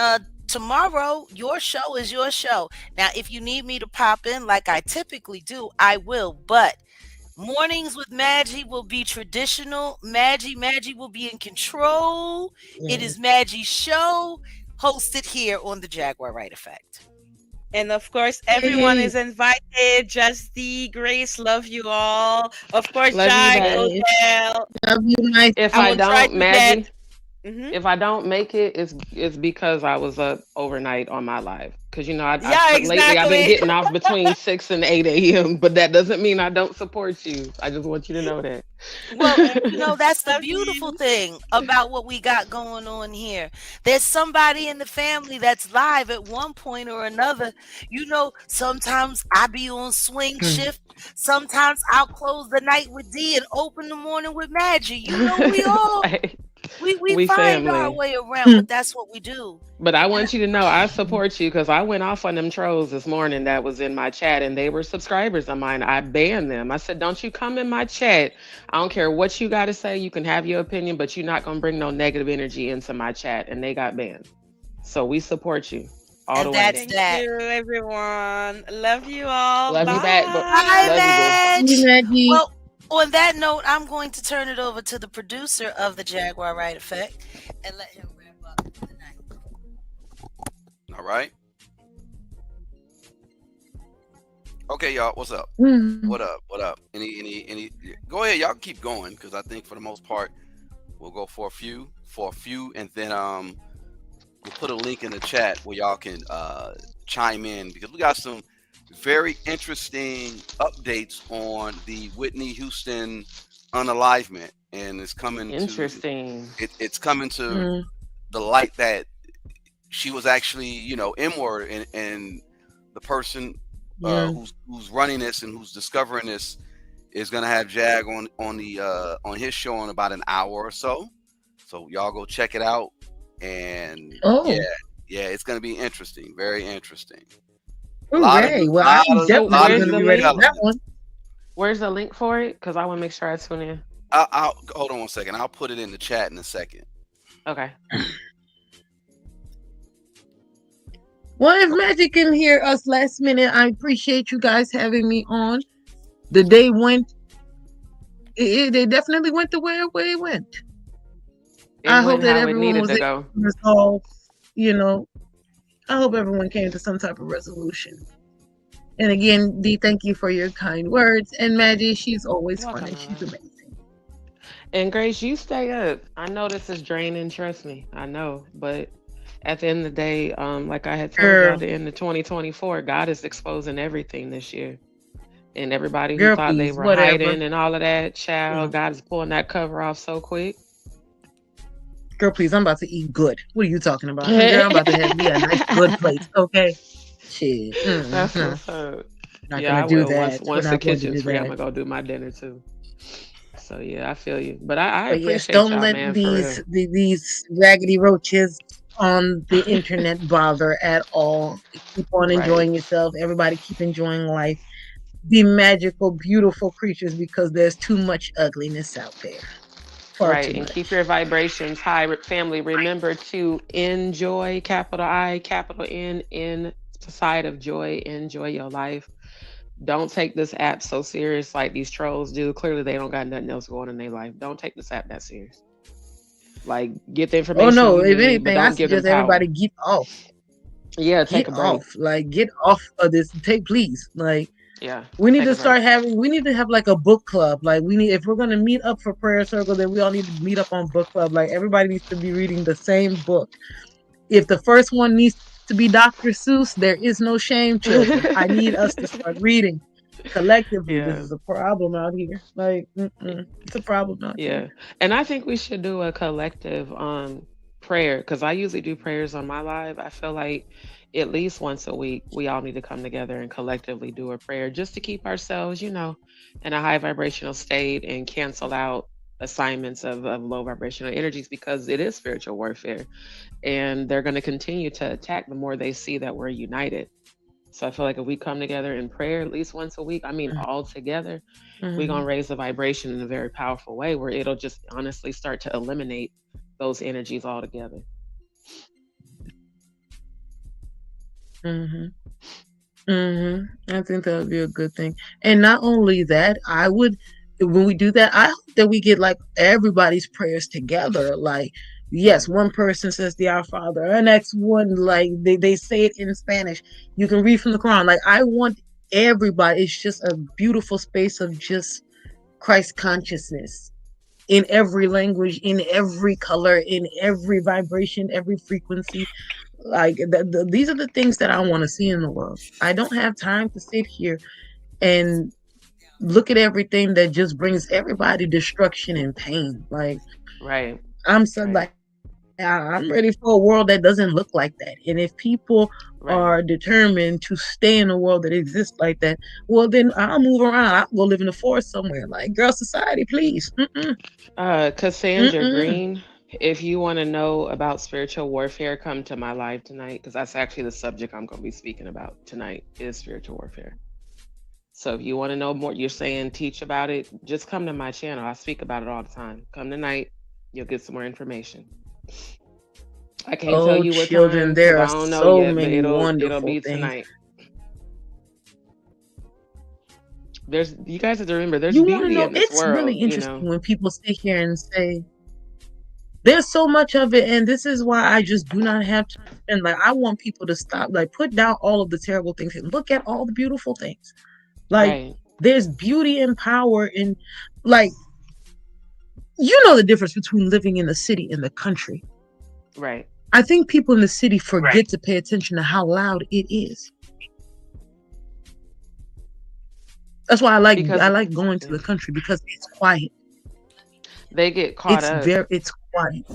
tomorrow, your show is your show. Now, if you need me to pop in like I typically do, I will. But mornings with Madgie will be traditional. Madgie will be in control. It is Maggie's show, hosted here on the Jaguar Wright Effect. And of course, everyone is invited. Justy, Grace, love you all. Of course, Love you Jag, back. Odell. Love you, my. If I I will try don't, to Maggie, get. Mhm. if I don't make it, it's because I was up overnight on my live. Because Yeah, lately I've been exactly. getting off between 6 and 8 a.m. But that doesn't mean I don't support you. I just want you to know that. Well, that's the Love beautiful you. thing about what we got going on here. There's somebody in the family that's live at one point or another. Sometimes I be on swing shift. Sometimes I'll close the night with D and open the morning with Maggie. We all Right. we We find our family. way around, but that's what we do. But I want you to know I support you because I went off on them trolls this morning that was in my chat and they were subscribers of mine. I banned them. I said, don't you come in my chat. I don't care what you got to say. You can have your opinion, but you're not going to bring no negative energy into my chat. And they got banned. So we support you all And the way. Thank you, everyone. Love you all. Love you back. Bye, Love you, boo. Madge. Well, on that note, I'm going to turn it over to the producer of the Jaguar Wright Effect and let him wrap up the night. All right. Okay, y'all. What's up? Mm. What up? What up? Any? Go ahead, y'all. Keep going because I think for the most part, we'll go for a few, and then we'll put a link in the chat where y'all can chime in because we got some very interesting updates on the Whitney Houston unalivement, and it's coming. Interesting. It's coming to the light that she was actually, inward, and the person who's running this and who's discovering this is gonna have Jag on his show in about an hour or so. So y'all go check it out, and yeah, it's gonna be interesting, very interesting. Hooray! Well, I'm definitely gonna be ready for that one. Where's the link for it? Because I want to make sure I tune in. I'll hold on one second. I'll put it in the chat in a second. Okay. Well, if Magic can hear us last minute, I appreciate you guys having me on. The day went. It definitely went the way it went. I hope that everyone was able to resolve. I hope everyone came to some type of resolution. And again, Dee, thank you for your kind words. And Maggie, she's always fun and she's amazing. And Grace, you stay up. I know this is draining, trust me. I know. But at the end of the day, like I had told you at the end of 2024, God is exposing everything this year. And everybody who thought they were hiding and all of that, child, God is pulling that cover off so quick. Girl, please, I'm about to eat good. What are you talking about? Girl, I'm about to have me a nice good plate, okay? Shit. That's what's up. Not yeah, gonna do will. that. Once the kitchen's free, I'm gonna go do my dinner too. So yeah, I feel you. But I appreciate don't y'all, let man, these raggedy roaches on the internet bother at all. Keep on enjoying yourself. Everybody keep enjoying life. Be magical, beautiful creatures because there's too much ugliness out there. Right, and keep your vibrations high. Family, remember to enjoy, capital I, capital N, inside of joy. Enjoy your life. Don't take this app so serious like these trolls do. Clearly, they don't got nothing else going in their life. Don't take this app that serious. Like, get the information. Oh no! If anything, I suggest everybody get off. Yeah, take get a break. off. Like, get off of this. Please. Like, yeah, we need to start having. We need to have like a book club. Like, if we're gonna meet up for prayer circle, then we all need to meet up on book club. Like, everybody needs to be reading the same book. If the first one needs to be Dr. Seuss, there is no shame, children. I need us to start reading collectively. This is a problem out here. Like, it's a problem out here. And I think we should do a collective prayer because I usually do prayers on my live. I feel like at least once a week we all need to come together and collectively do a prayer just to keep ourselves, in a high vibrational state and cancel out assignments of low vibrational energies because it is spiritual warfare and they're going to continue to attack the more they see that we're united. So I feel like if we come together in prayer at least once a week, all together, we're going to raise the vibration in a very powerful way where it'll just honestly start to eliminate those energies altogether. Mm-hmm. I think that would be a good thing. And not only that, I would, when we do that, I hope that we get like everybody's prayers together. Like, yes, one person says the Our Father, and next one, like, they say it in Spanish. You can read from the Quran. Like, I want everybody, it's just a beautiful space of just Christ consciousness in every language, in every color, in every vibration, every frequency. Like these are the things that I want to see in the world. I don't have time to sit here and look at everything that just brings everybody destruction and pain. Like Right. I'm so Right. I'm ready for a world that doesn't look like that. And if people Right. are determined to stay in a world that exists like that, well then I'll move around. I'll go live in the forest somewhere. Like girl society, please. Cassandra Mm-mm. Green, if you want to know about spiritual warfare, come to my live tonight because that's actually the subject I'm going to be speaking about tonight is spiritual warfare. So if you want to know more, you're saying teach about it, just come to my channel. I speak about it all the time. Come tonight, you'll get some more information. I can't tell Oh, you what children, time because there I are don't know so yet, but many it'll wonderful be things. tonight. There's you guys have to remember there's You want to beauty know? in this It's really world, you interesting know. when people sit here and say, there's so much of it, and this is why I just do not have time to spend. Like, I want people to stop, like, put down all of the terrible things and look at all the beautiful things. Like, Right. there's beauty and power in, like, you know the difference between living in the city and the country. Right. I think people in the city forget to pay attention to how loud it is. That's why I Because like going to the country because it's quiet. they get caught up. It's quiet.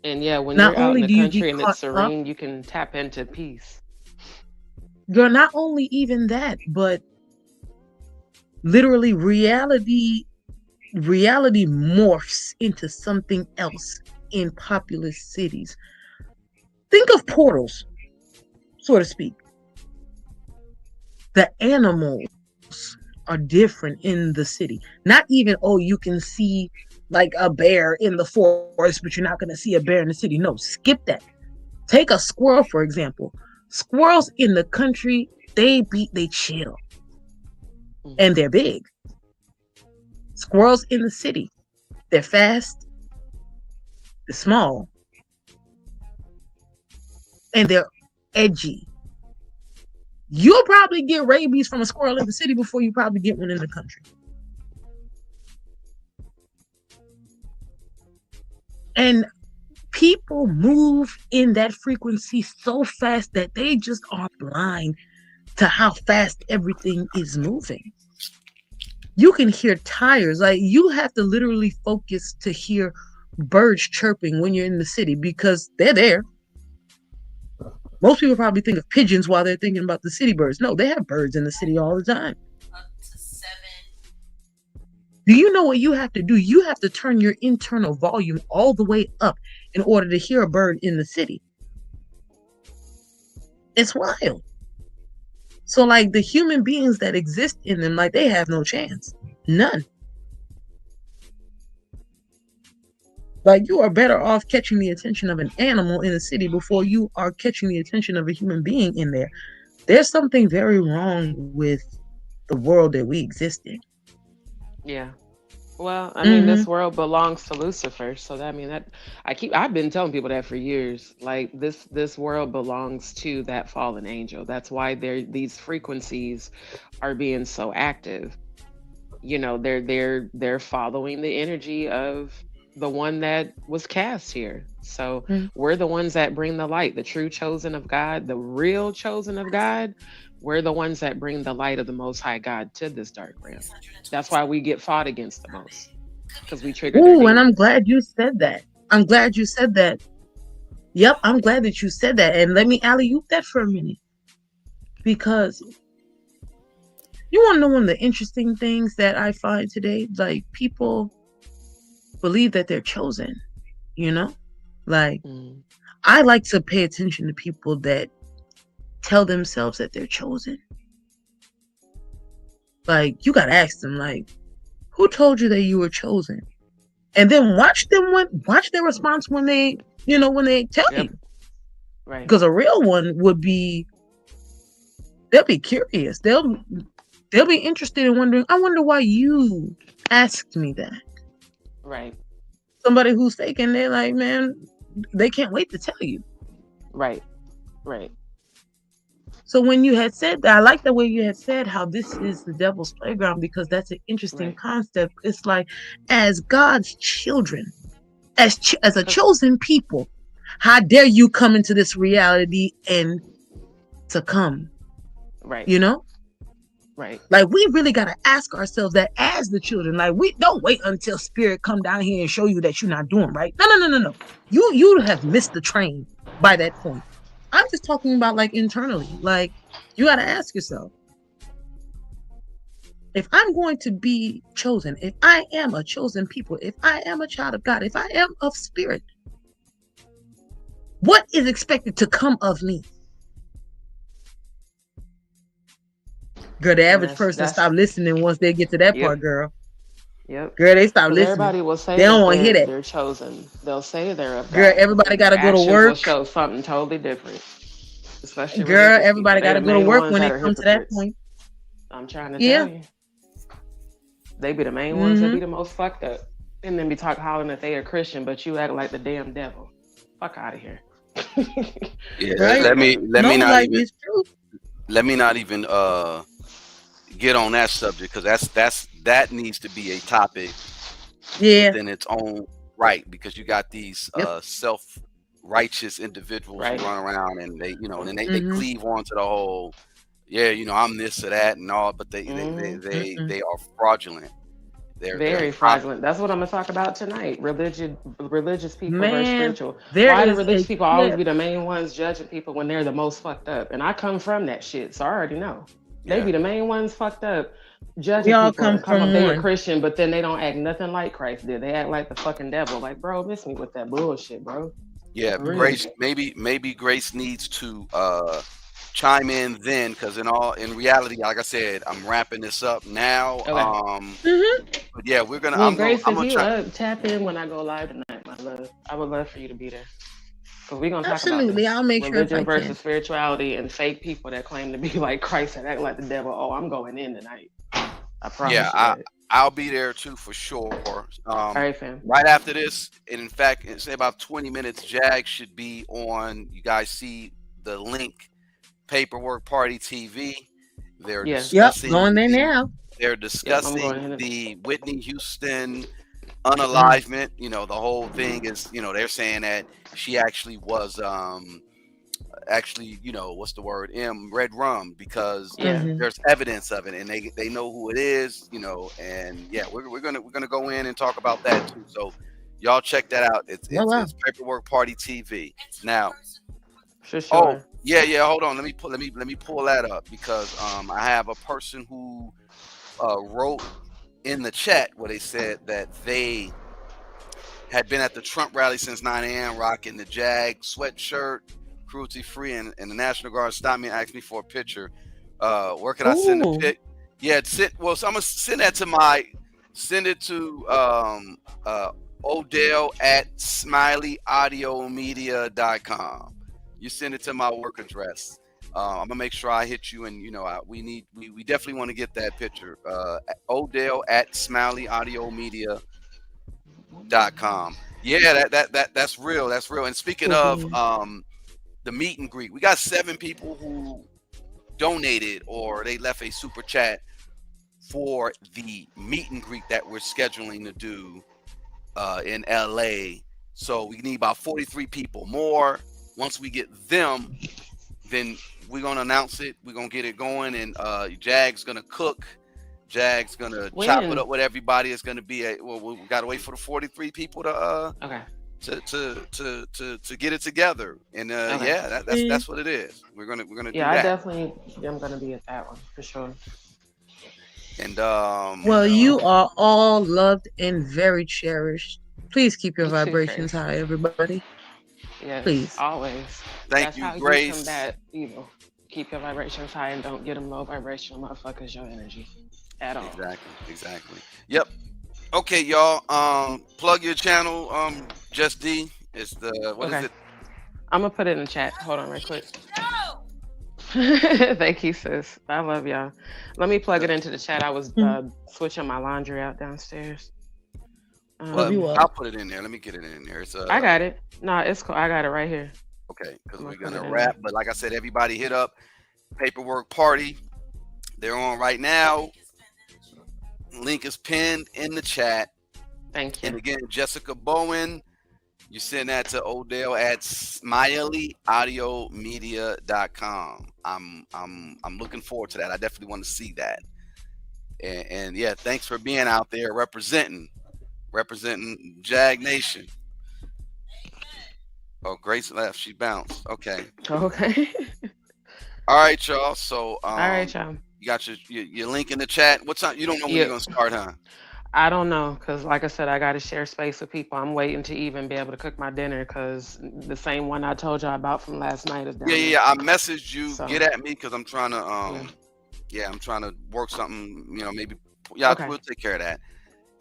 And yeah, when Not you're out in only the do you get country and it's caught up, serene, you can tap into peace. girl, not only even that, but literally reality morphs into something else in populous cities. Think of portals, so to speak. The animals are different in the city. Not even, oh, you can see like a bear in the forest, but you're not going to see a bear in the city. No, skip that. Take a squirrel, for example. Squirrels in the country, they chill and they're big. Squirrels in the city, they're fast, they're small, and they're edgy. You'll probably get rabies from a squirrel in the city before you probably get one in the country. And people move in that frequency so fast that they just are blind to how fast everything is moving. You can hear tires. Like you have to literally focus to hear birds chirping when you're in the city because they're there. Most people probably think of pigeons while they're thinking about the city birds. No, they have birds in the city all the time. Do you know what you have to do? You have to turn your internal volume all the way up in order to hear a bird in the city. It's wild. So, like, the human beings that exist in them, like, they have no chance. None. Like, you are better off catching the attention of an animal in the city before you are catching the attention of a human being in there. There's something very wrong with the world that we exist in. Yeah. Well, I mean, this world belongs to Lucifer, so that I mean that I've been telling people that for years. Like this world belongs to that fallen angel. That's why these frequencies are being so active. You know, they're following the energy of the one that was cast here. So we're the ones that bring the light, the true chosen of God, the real chosen of God. We're the ones that bring the light of the Most High God to this dark realm. That's why we get fought against the most, because we trigger their Ooh, and I'm demons. glad you said that. I'm glad you said that. Yep, I'm glad that you said that. And let me alley-oop that for a minute. Because you want to know one of the interesting things that I find today? Like, people believe that they're chosen, you know? Like, I like to pay attention to people that tell themselves that they're chosen. Like, you got to ask them, like, who told you that you were chosen? And then watch their response when they tell you. Right. Because a real one would be, they'll be curious. They'll be interested in wondering, I wonder why you asked me that. Right. Somebody who's faking, they're like, man, they can't wait to tell you. Right. Right. So when you had said that, I like the way you had said how this is the devil's playground, because that's an interesting concept. It's like, as God's children, as a chosen people, how dare you come into this reality and succumb? Right. You know? Right. Like, we really got to ask ourselves that as the children. Like, we don't wait until spirit come down here and show you that you're not doing right. No. You have missed the train by that point. I'm just talking about like internally. Like, you got to ask yourself, if I'm going to be chosen, if I am a chosen people, if I am a child of God, if I am of spirit, what is expected to come of me? Girl, the average person stop listening once they get to that part, girl. Yep. Girl, they stop listening. Everybody will say they don't want to hear that. They're chosen. They'll say they're of God. Girl, everybody got to go to work. Will show something totally different. Especially girl, everybody got to go to work when they come to that point. I'm trying to tell you. They be the main ones that be the most fucked up. And then be hollering that they are Christian, but you act like the damn devil. Fuck out of here. Right? Let me not even get on that subject, because that needs to be a topic within its own right, because you got these self-righteous individuals who run around and they they cleave onto the whole I'm this or that and all, but they are fraudulent. They're very fraudulent. That's what I'm gonna talk about tonight. Religious people versus spiritual. Why do religious people always be the main ones judging people when they're the most fucked up? And I come from that shit, so I already know. They be the main ones fucked up, judging people. Come up, they're a Christian, but then they don't act nothing like Christ did. They act like the fucking devil. Like, bro, miss me with that bullshit, bro. Yeah, Grace. Maybe Grace needs to chime in then, because in reality, like I said, I'm wrapping this up now. But yeah, we're gonna. Well, Grace, if you tap in when I go live tonight, my love, I would love for you to be there. Because we're gonna talk about this. I'll make religion versus spirituality and fake people that claim to be like Christ and act like the devil. Oh, I'm going in tonight. I promise. Yeah, I'll be there too for sure. All right, fam. Right after this, and in fact, in say about 20 minutes, Jag should be on. You guys see the link. Paperwork Party TV. They're discussing going there now. They're discussing the Whitney Houston unalivement. The whole thing is, they're saying that she actually was what's the word? Red rum, because there's evidence of it, and they know who it is, and we're gonna go in and talk about that too. So y'all check that out. It's Paperwork Party TV. Now sure. Yeah. Hold on. Let me pull that up, because I have a person who wrote in the chat where they said that they had been at the Trump rally since 9 a.m. rocking the Jag sweatshirt, cruelty free, and the National Guard stopped me and asked me for a picture. Where can I send the pic? Yeah, so I'm gonna send that to Odell at SmileyAudiomedia.com. You send it to my work address. I'm gonna make sure I hit you, and we definitely want to get that picture. Odell at SmileyAudiomedia.com. Yeah, that's real. That's real. And speaking of the meet and greet, we got 7 people who donated or they left a super chat for the meet and greet that we're scheduling to do in LA. So we need about 43 people more. Once we get them, then we're gonna announce it. We're gonna get it going, and Jag's gonna cook. Jag's gonna chop it up with everybody. It's gonna be we gotta wait for the 43 people to to get it together. And that's what it is. We're gonna do that. I definitely am gonna be at that one for sure. And you are all loved and very cherished. Please keep your vibrations high, everybody. Yes, please. Always. Thank you, Grace. You combat evil. Keep your vibrations high and don't get them low vibrational motherfuckers your energy at all. Exactly. Yep. Okay, y'all. Plug your channel. Just D. It's the what is it? I'm gonna put it in the chat. Hold on, right quick. Thank you, sis. I love y'all. Let me plug it into the chat. I was switching my laundry out downstairs. I'll put it in there. Let me get it in there. It's I got it. No, it's cool. I got it right here. Okay, because we're gonna wrap. But like I said, everybody hit up Paperwork Party. They're on right now. Link is pinned in the chat. Thank you. And again, Jessica Bowen, you send that to Odell at SmileyAudiomedia.com. I'm looking forward to that. I definitely want to see that. And yeah, thanks for being out there representing Jag Nation. Oh, Grace left. She bounced. Okay. Okay. All right, y'all. So all right, y'all. You got your link in the chat. What time? You don't know when you're gonna start, huh? I don't know, because like I said, I got to share space with people. I'm waiting to even be able to cook my dinner, because the same one I told y'all about from last night is down there. Yeah. I messaged you. So, get at me, because I'm trying to I'm trying to work something. Maybe we'll take care of that.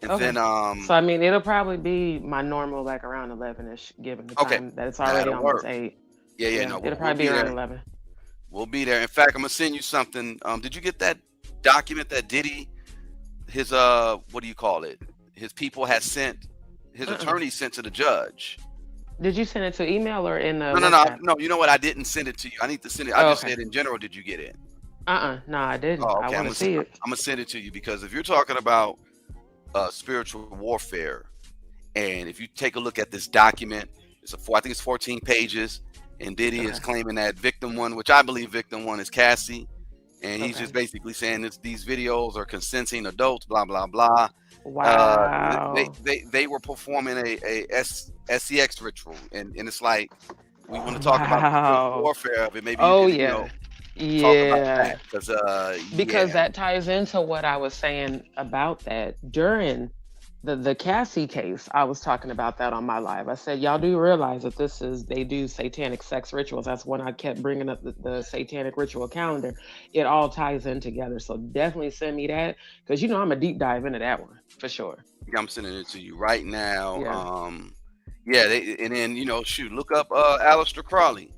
And then so I mean, it'll probably be my normal, like around 11ish, given the time that it's already almost 8. Yeah. No, it'll probably be around 11. We'll be there. In fact, I'm gonna send you something. Did you get that document that Diddy, his what do you call it? His people had sent, his attorney sent to the judge. Did you send it to email or in the? No. You know what? I didn't send it to you. I need to send it. I just said in general. Did you get it? No, I didn't. Oh, okay. I want to see it. I'm gonna send it to you, because if you're talking about spiritual warfare, and if you take a look at this document, I think it's 14 pages, and Diddy is claiming that victim one, which I believe victim one is Cassie. And he's just basically saying these videos are consenting adults, blah, blah, blah. Wow. They were performing a SEX ritual. And it's like, we want to talk about the warfare of it. Maybe talk about that. Because that ties into what I was saying about that during the Cassie case. I was talking about that on my live. I said, y'all do realize that they do satanic sex rituals. That's when I kept bringing up the satanic ritual calendar. It all ties in together. So definitely send me that, because I'm a deep dive into that one for sure. Yeah, I'm sending it to you right now. And then look up Aleister Crowley,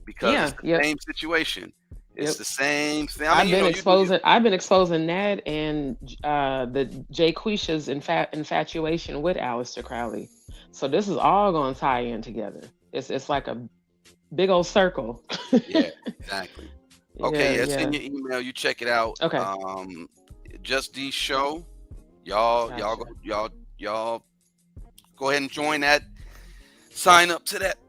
because it's the same situation. It's the same thing. I've been exposing that and the Jaquisha's infatuation with Aleister Crowley. So this is all going to tie in together. It's like a big old circle. Yeah, exactly. Okay, it's in your email. You check it out. Okay. Just D Show. Y'all go ahead and join that. Sign up to that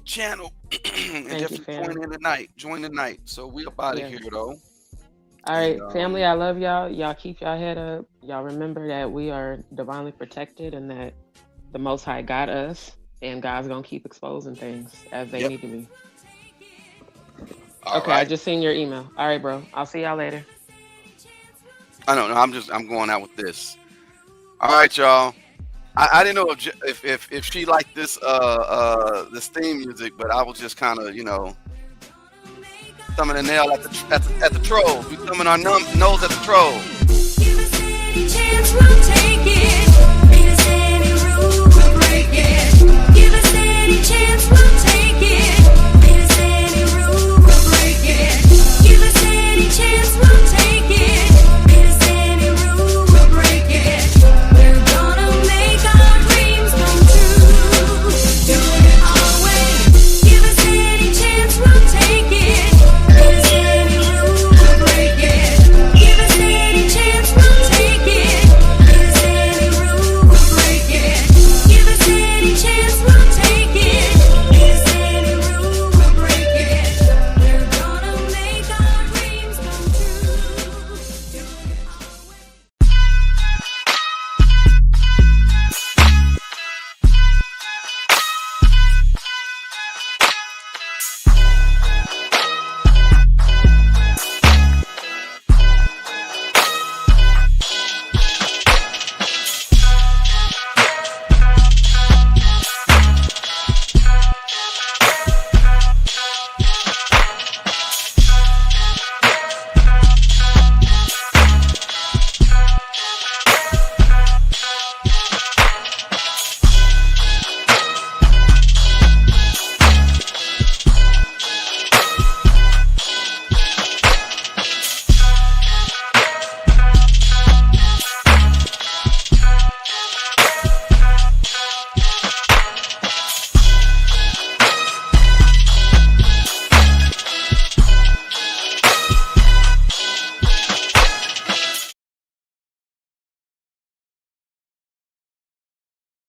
channel. And definitely join the night. So we up out of here, though. All right, family, I love y'all. Y'all keep y'all head up. Y'all remember that we are divinely protected, and that the Most High got us, and God's gonna keep exposing things as they need to be. All right. I just seen your email. All right, bro. I'll see y'all later. I don't know. I'm going out with this. All right, y'all. I didn't know if she liked this theme music, but I was just kind of thumbing the nail at the trolls. We thumbing our nose at the trolls. Give us any chance, we'll take it.